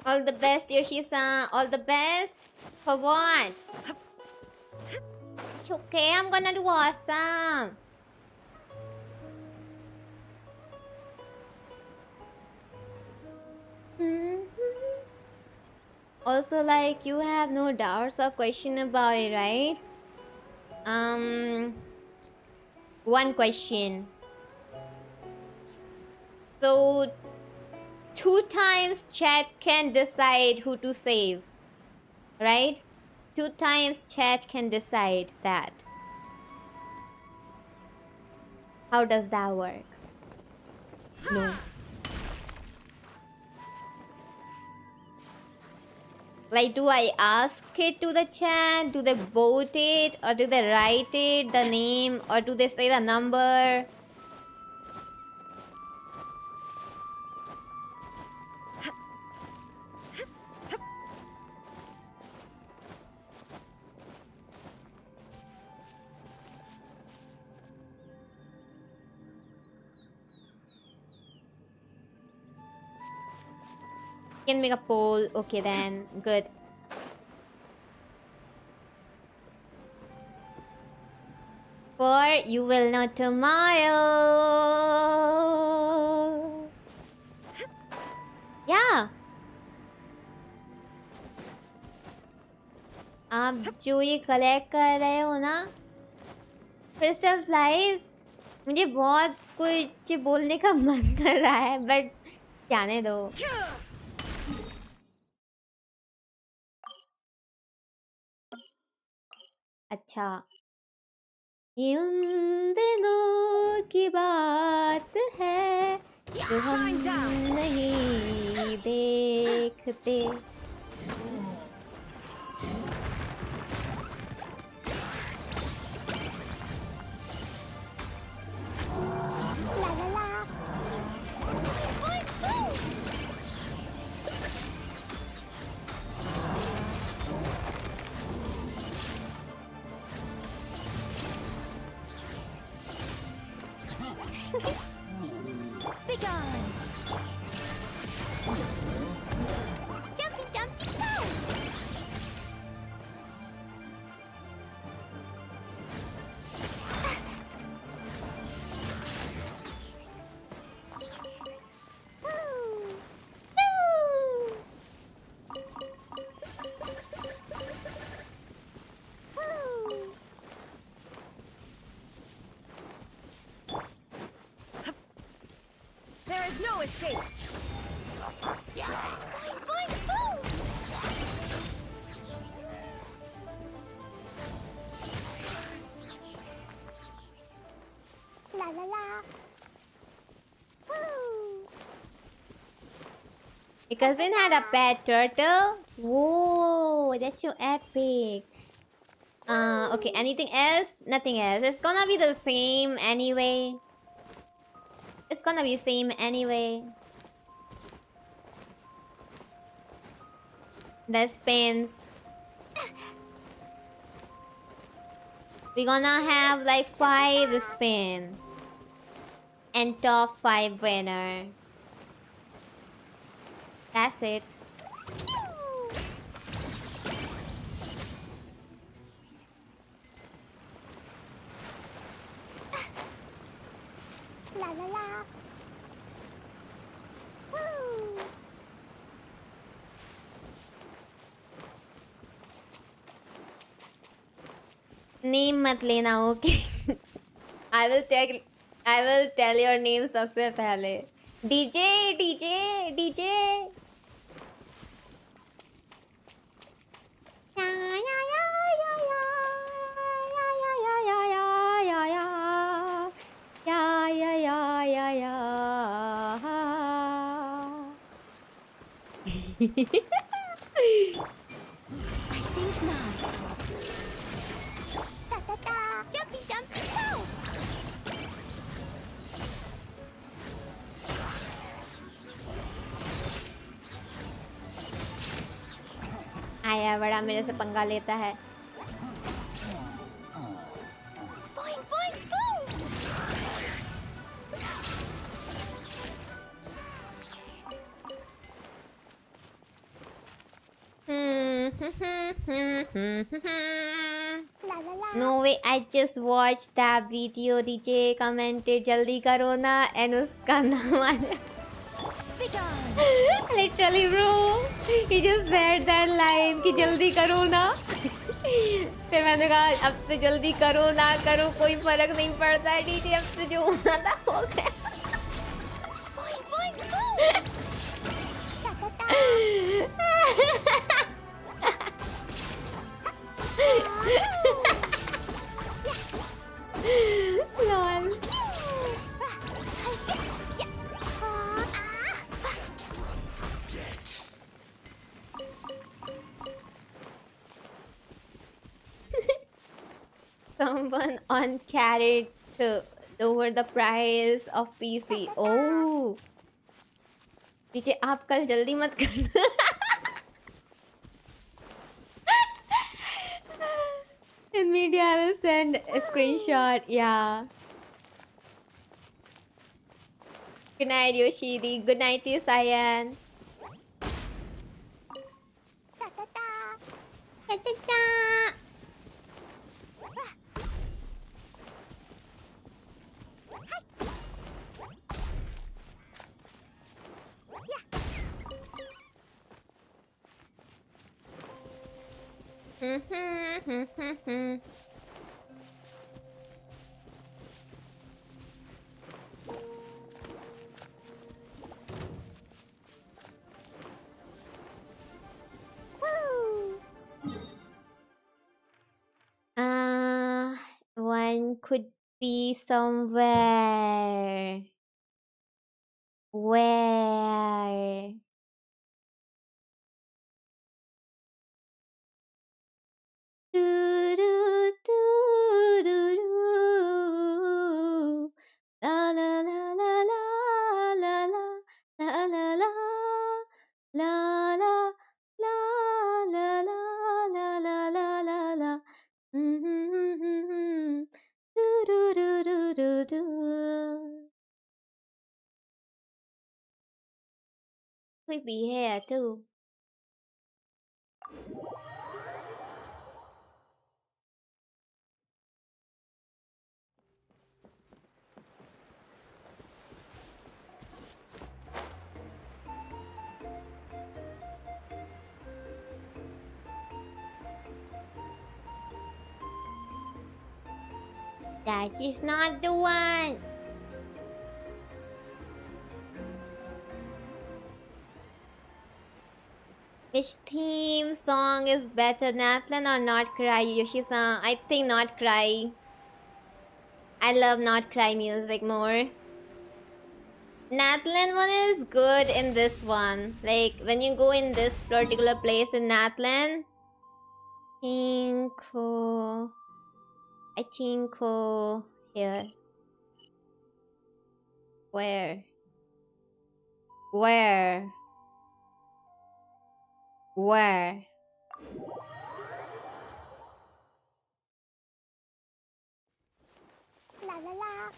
All the best, Yoshi-san. All the best. For what? It's okay, I'm gonna do awesome. Also, like, you have no doubts or question about it, right? One question. So, 2 times chat can decide who to save. right? 2 times chat can decide that. How does that work? No. Like, do I ask it to the chat? Do they vote it? Or do they write it, the name? Or do they say the number? Can make a poll. Okay then. Good. For you will know tomorrow. Yeah. आप जो ये collect कर रहे हो ना crystal flies, मुझे बहुत कुछ बोलने का मन कर रहा है बट जाने दो. अच्छा, ये उन दिनों की बात है जो हम नहीं देखते. Be gone! Jumpy Dumpty go! There is no escape. La la la. Your cousin had a pet turtle? Whoa, that's so epic. Okay, anything else? Nothing else. It's gonna be the same anyway. It's gonna be the same anyway. The spins. We're gonna have like 5 spin. And top 5 winner. That's it. La la la. Name mat lena, okay? I will tell your name सबसे पहले. DJ. I think not. Ta-ta-ta! Jumpy Dumpty go! आया बड़ा मेरे से पंगा लेता है. Boing, boing, boom! La la la. No way, I just watched that video. DJ commented जल्दी करो ना and उसका नाम आया. Be gone! Literally bro, he just said that line कि जल्दी करो ना. फिर मैंने कहा अब से जल्दी करो ना करो कोई फर्क नहीं पड़ता है DJ, अब से जो होना था हो गया. Boing, boing, boom! Ta-ta-ta! Lol. Someone on carried to lower the price of PC. Oh. पीछे आप कल जल्दी मत करना. In media, I will send a screenshot. Yeah. Good night, Yoshidi. Good night to you, Cyan. Ta-ta-ta. One could be somewhere. Where? Do do do do do. La la la la la la la la la la la la la la la la la la la la. Do do do do do do. Creepy hair too. That is not the one. Which theme song is better, Natlan or Not Cry, Yoshi-san? I think Not Cry. I love Not Cry music more. Natlan one is good in this one. Like, when you go in this particular place in Natlan, I think here. Where? Where? Where? La la la.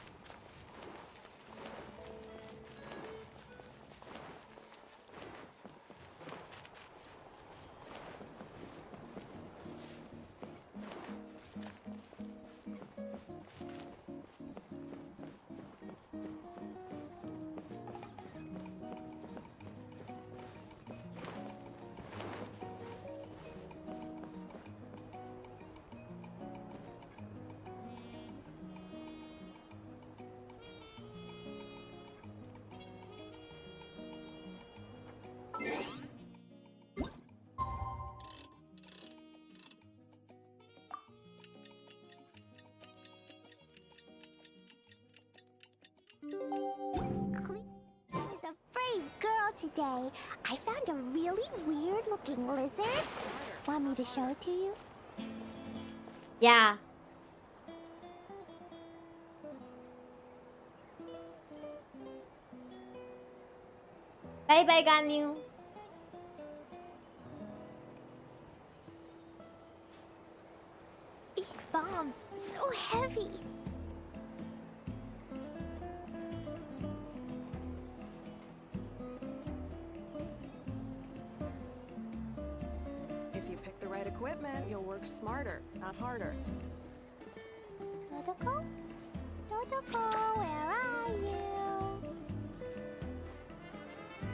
Is a brave girl today. I found a really weird-looking lizard. Want me to show it to you? Yeah. Bye bye, Ganyu. These bombs, so heavy. If you pick the right equipment, you'll work smarter, not harder. Dodoko? Dodoko, where are you?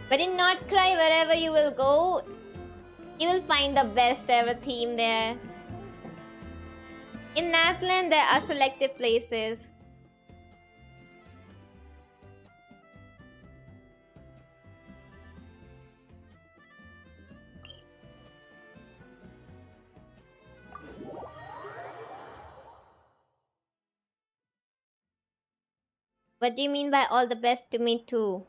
But in Not Cry, wherever you will go, you will find the best ever theme there. In Natlan, there are selective places. What do you mean by all the best to me too?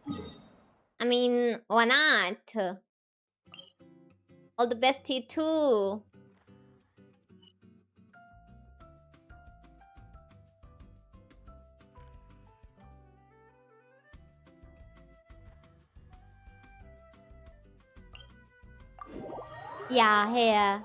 I mean, why not? All the best to you too. Yeah, here.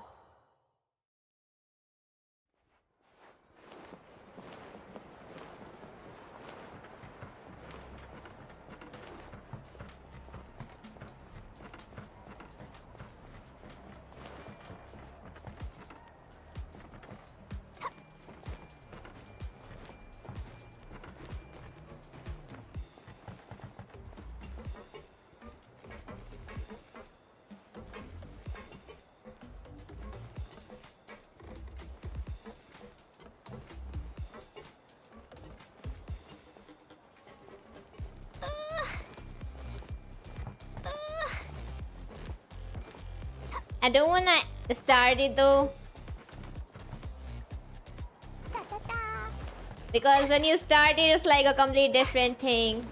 I don't wanna start it though. Because when you start it, it's like a complete different thing.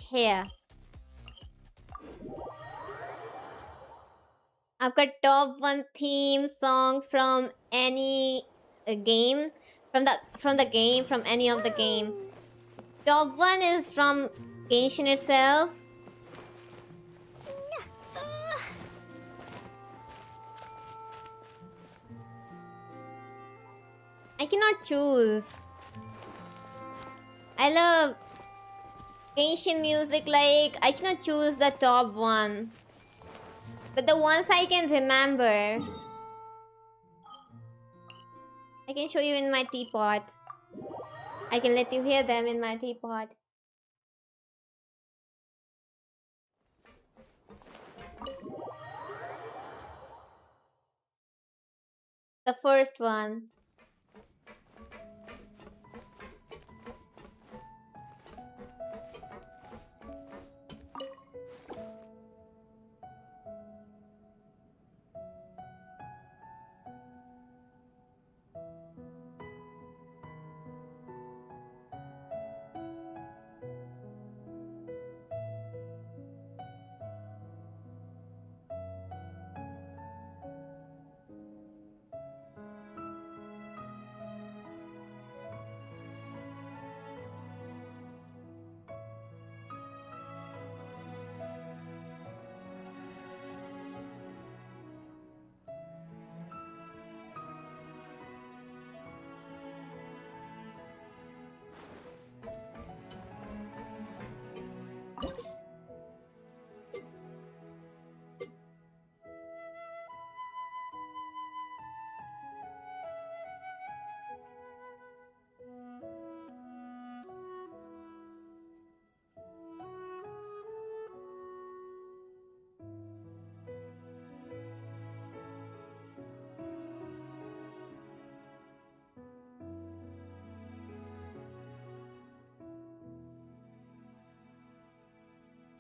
Here. I've got top 1 theme song from any game. From any of the game. Top 1 is from Genshin itself. I cannot choose. I love Genshin music, like, I cannot choose the top 1. But the ones I can remember, I can show you in my teapot. I can let you hear them in my teapot. The first one.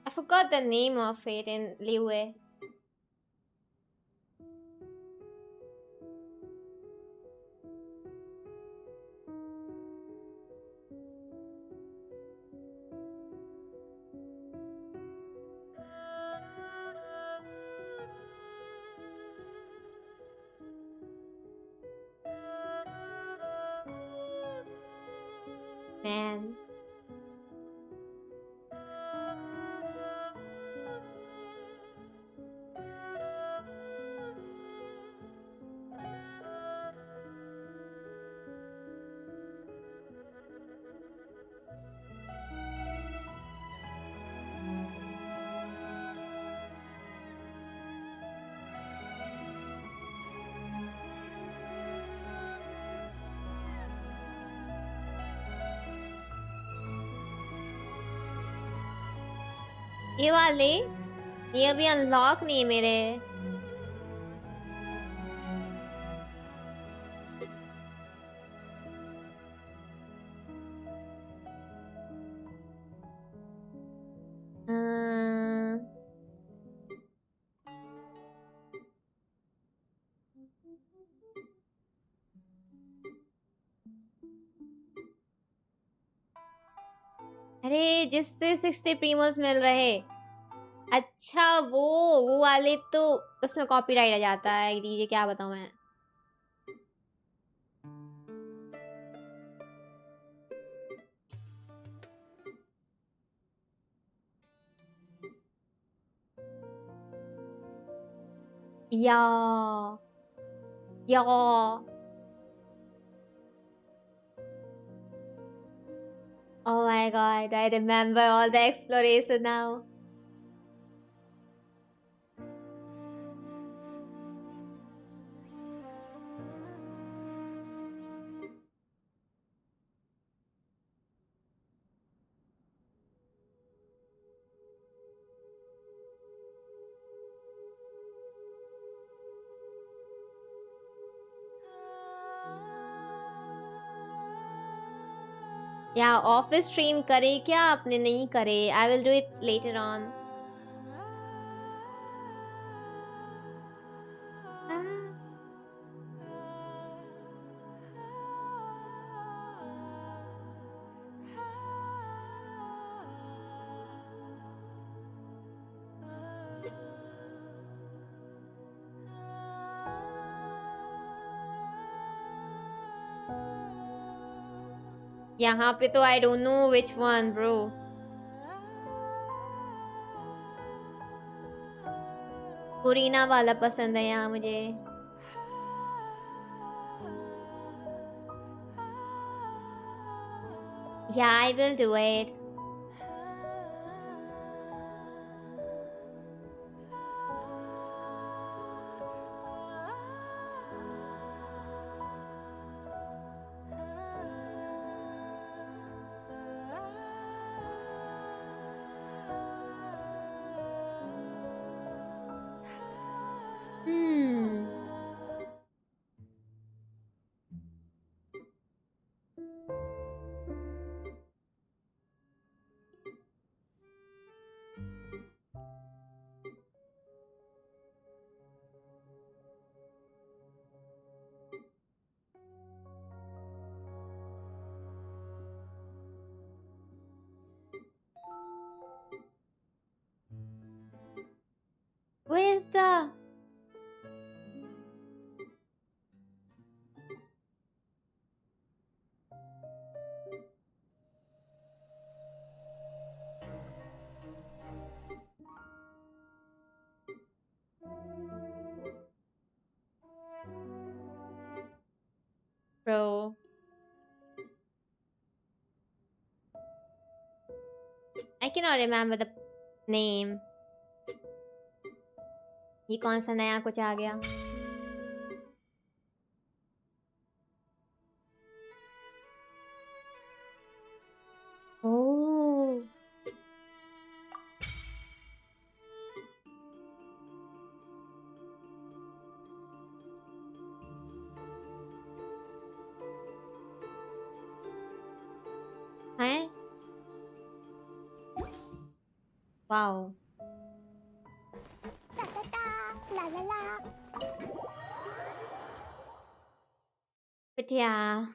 I forgot the name of it in Liyue. Man. ये वाले ये अभी unlock नहीं है मेरे। अरे जिससे 60 प्रीमोस मिल रहे। अच्छा वो वाले तो उसमें कॉपीराइट आ जाता है। ये क्या बताऊं मैं। या Oh my god, I remember all the exploration now. या ऑफिस स्ट्रीम करे क्या आपने? नहीं करे। I will do it later on. यहाँ पे तो I don't know which one bro. पुरीना वाला पसंद है यहाँ मुझे। Yeah, I will do it. Where's the... Bro. I cannot remember the name. ये कौन सा नया कुछ आ गया? Oh. हैं? Wow. La la la. But yeah.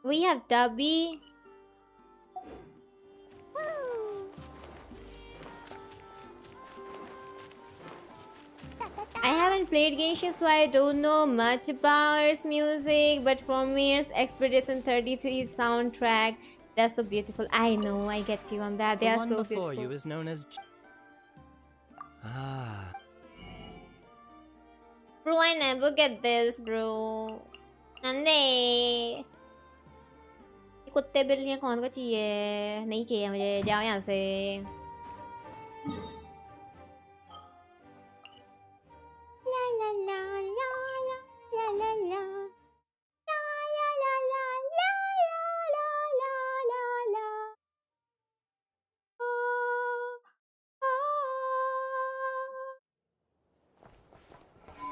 We have Dubby. I haven't played Genshin, so I don't know much about its music, but for me, its Expedition 33 soundtrack, they're so beautiful. I know, I get you on that. They are so beautiful. The one before you is known as... Ah. Bro, I never get this, bro. Nande. कुत्ते बिल्लियाँ कौन को चाहिए? नहीं चाहिए मुझे, जाओ यहाँ से। La la la la la la la la.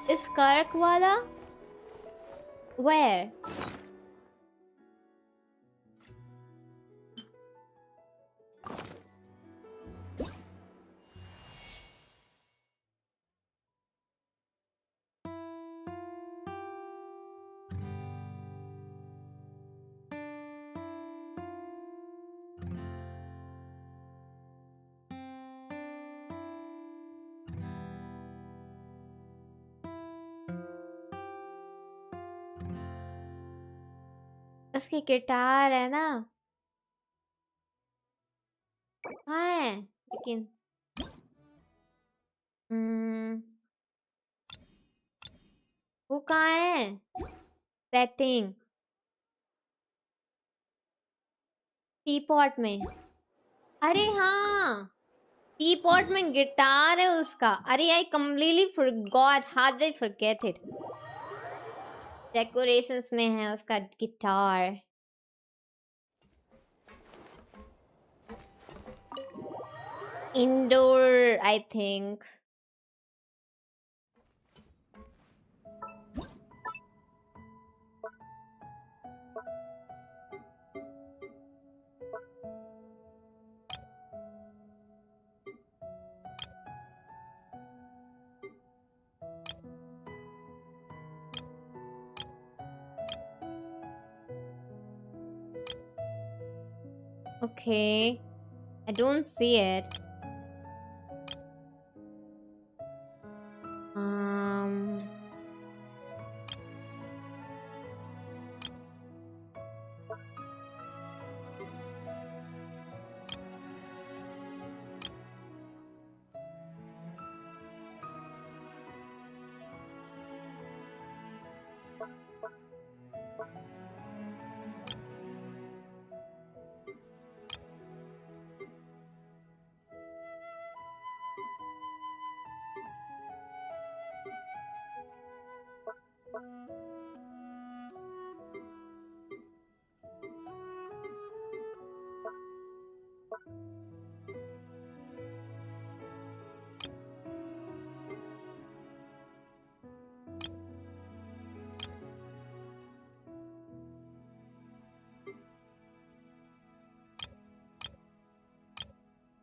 Skirk wala? Where? उसकी गिटार है ना, कहाँ है लेकिन? वो कहाँ है? सेटिंग टीपॉट में। अरे हाँ, टीपॉट में गिटार है उसका। अरे I completely forgot, how did I forget it. Decorations में है उसका guitar. Indoor I think. Okay, I don't see it.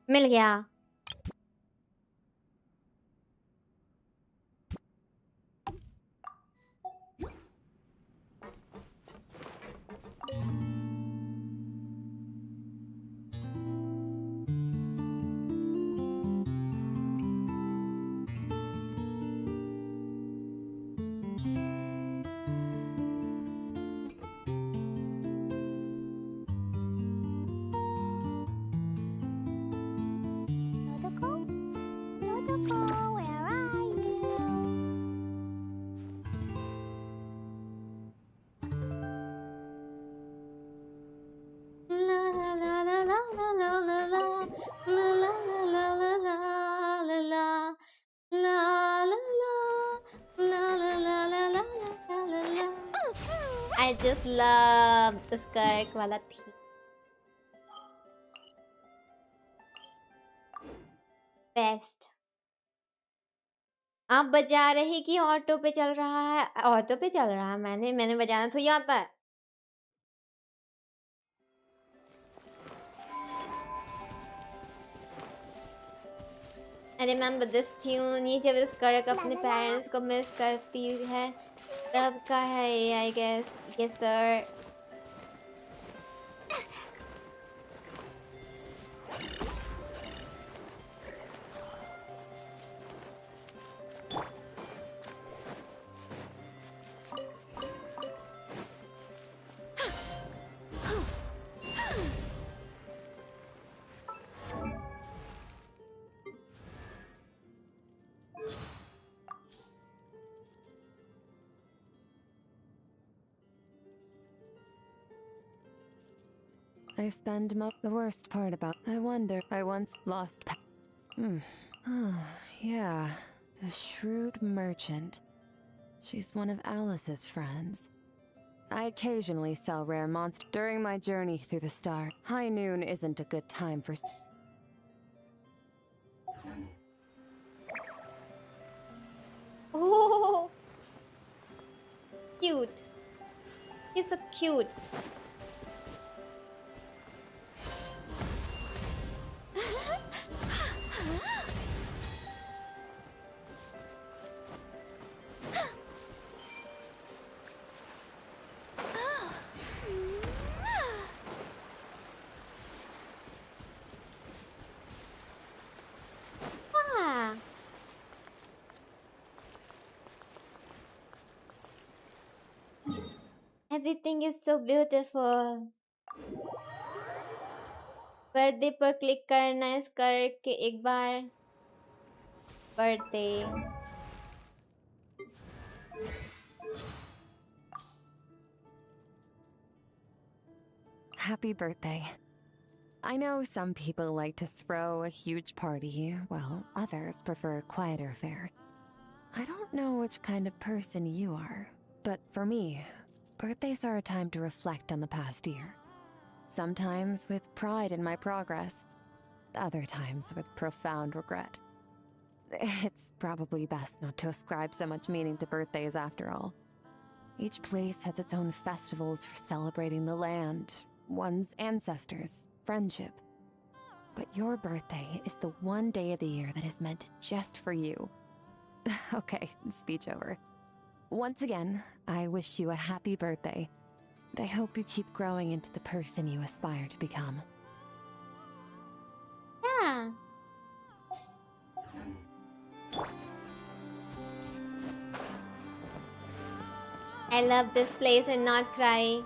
मिल गया। I just love the skirk वाला थी। बेस्ट। आप बजा रहे कि ऑटो पे चल रहा है? ऑटो पे चल रहा है। मैंने बजाना तो ही आता है। I remember this tune। ये जब स्कर्क अपने पेरेंट्स को मिस करती है तब का है ये, I guess। Yes sir। I spend the worst part about. I wonder. I once lost. Oh, yeah. The shrewd merchant. She's one of Alice's friends. I occasionally sell rare monsters. During my journey through the star, high noon isn't a good time for. Oh. cute. He's so cute. Ah. Everything is so beautiful. Birthday पर click करना है, करके एक बार birthday Happy birthday. I know some people like to throw a huge party, while others prefer a quieter affair. I don't know which kind of person you are, but for me, birthdays are a time to reflect on the past year. Sometimes with pride in my progress, other times with profound regret. It's probably best not to ascribe so much meaning to birthdays after all. Each place has its own festivals for celebrating the land, one's ancestors, friendship. But your birthday is the one day of the year that is meant just for you. Okay, speech over. Once again, I wish you a happy birthday. And I hope you keep growing into the person you aspire to become. Yeah. I love this place and not cry.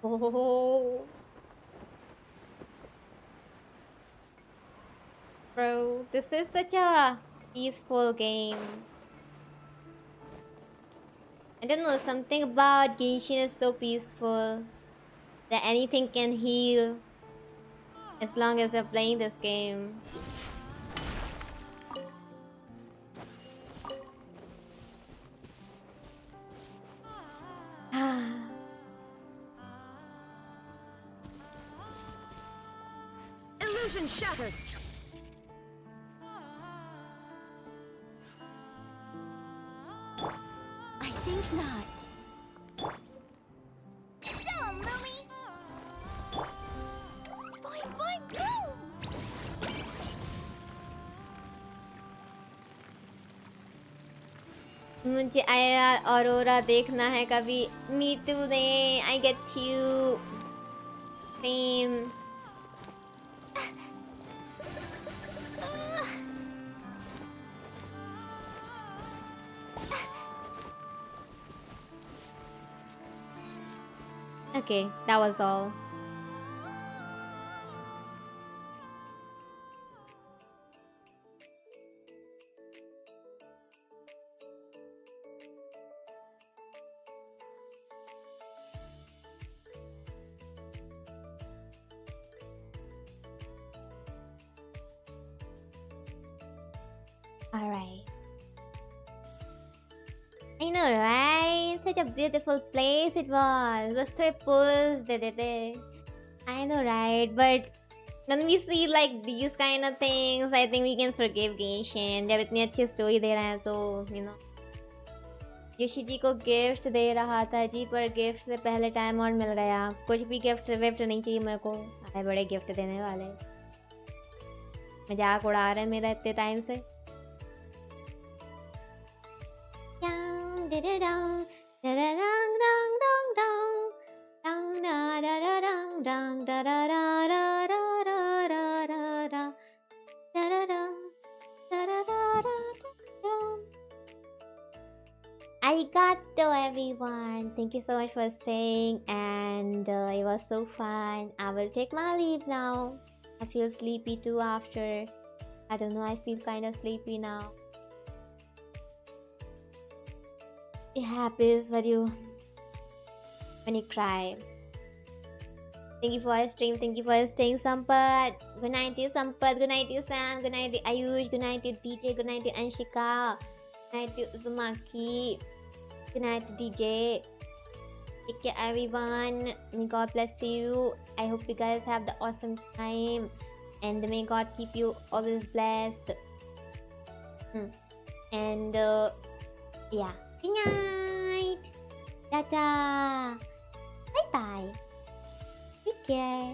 Oh. Bro, this is such a peaceful game. I don't know, something about Genshin is so peaceful that anything can heal as long as you're playing this game. Illusion shattered. I think not. Show 'em, Lumi! Fine, fine, go! मुझे aurora देखना है कभी. Me too ने. I get you. Same. Okay, that was all. Alright. I know, right? Such a beautiful place it was. It was triples. I know, right? But when we see like these kind of things, I think we can forgive Genshin. जब इतनी अच्छी story दे रहे हैं तो, you know. Yoshi जी को gift दे रहा था जी, पर गिफ्ट से पहले टाइम और मिल गया. कुछ भी गिफ्ट विफ्ट नहीं चाहिए मेरे को. अरे बड़े गिफ्ट देने वाले. मजाक उड़ा रहे हैं मेरा इतने टाइम से. Arigato everyone. Thank you so much for staying, and it was so fun. I will take my leave now. I feel sleepy too after. I don't know, I feel kind of sleepy now. It happens when you cry. Thank you for your stream. Thank you for staying, Sampat. Good night to you, Sampat. Good night to you, Sam. Good night to Ayush. Good night to DJ. Good night to Anshika. Good night to Uzumaki. Good night to DJ. Take care, everyone. May God bless you. I hope you guys have the awesome time, and may God keep you always blessed. And yeah. Good night. Ta-ta. Bye-bye. Take care.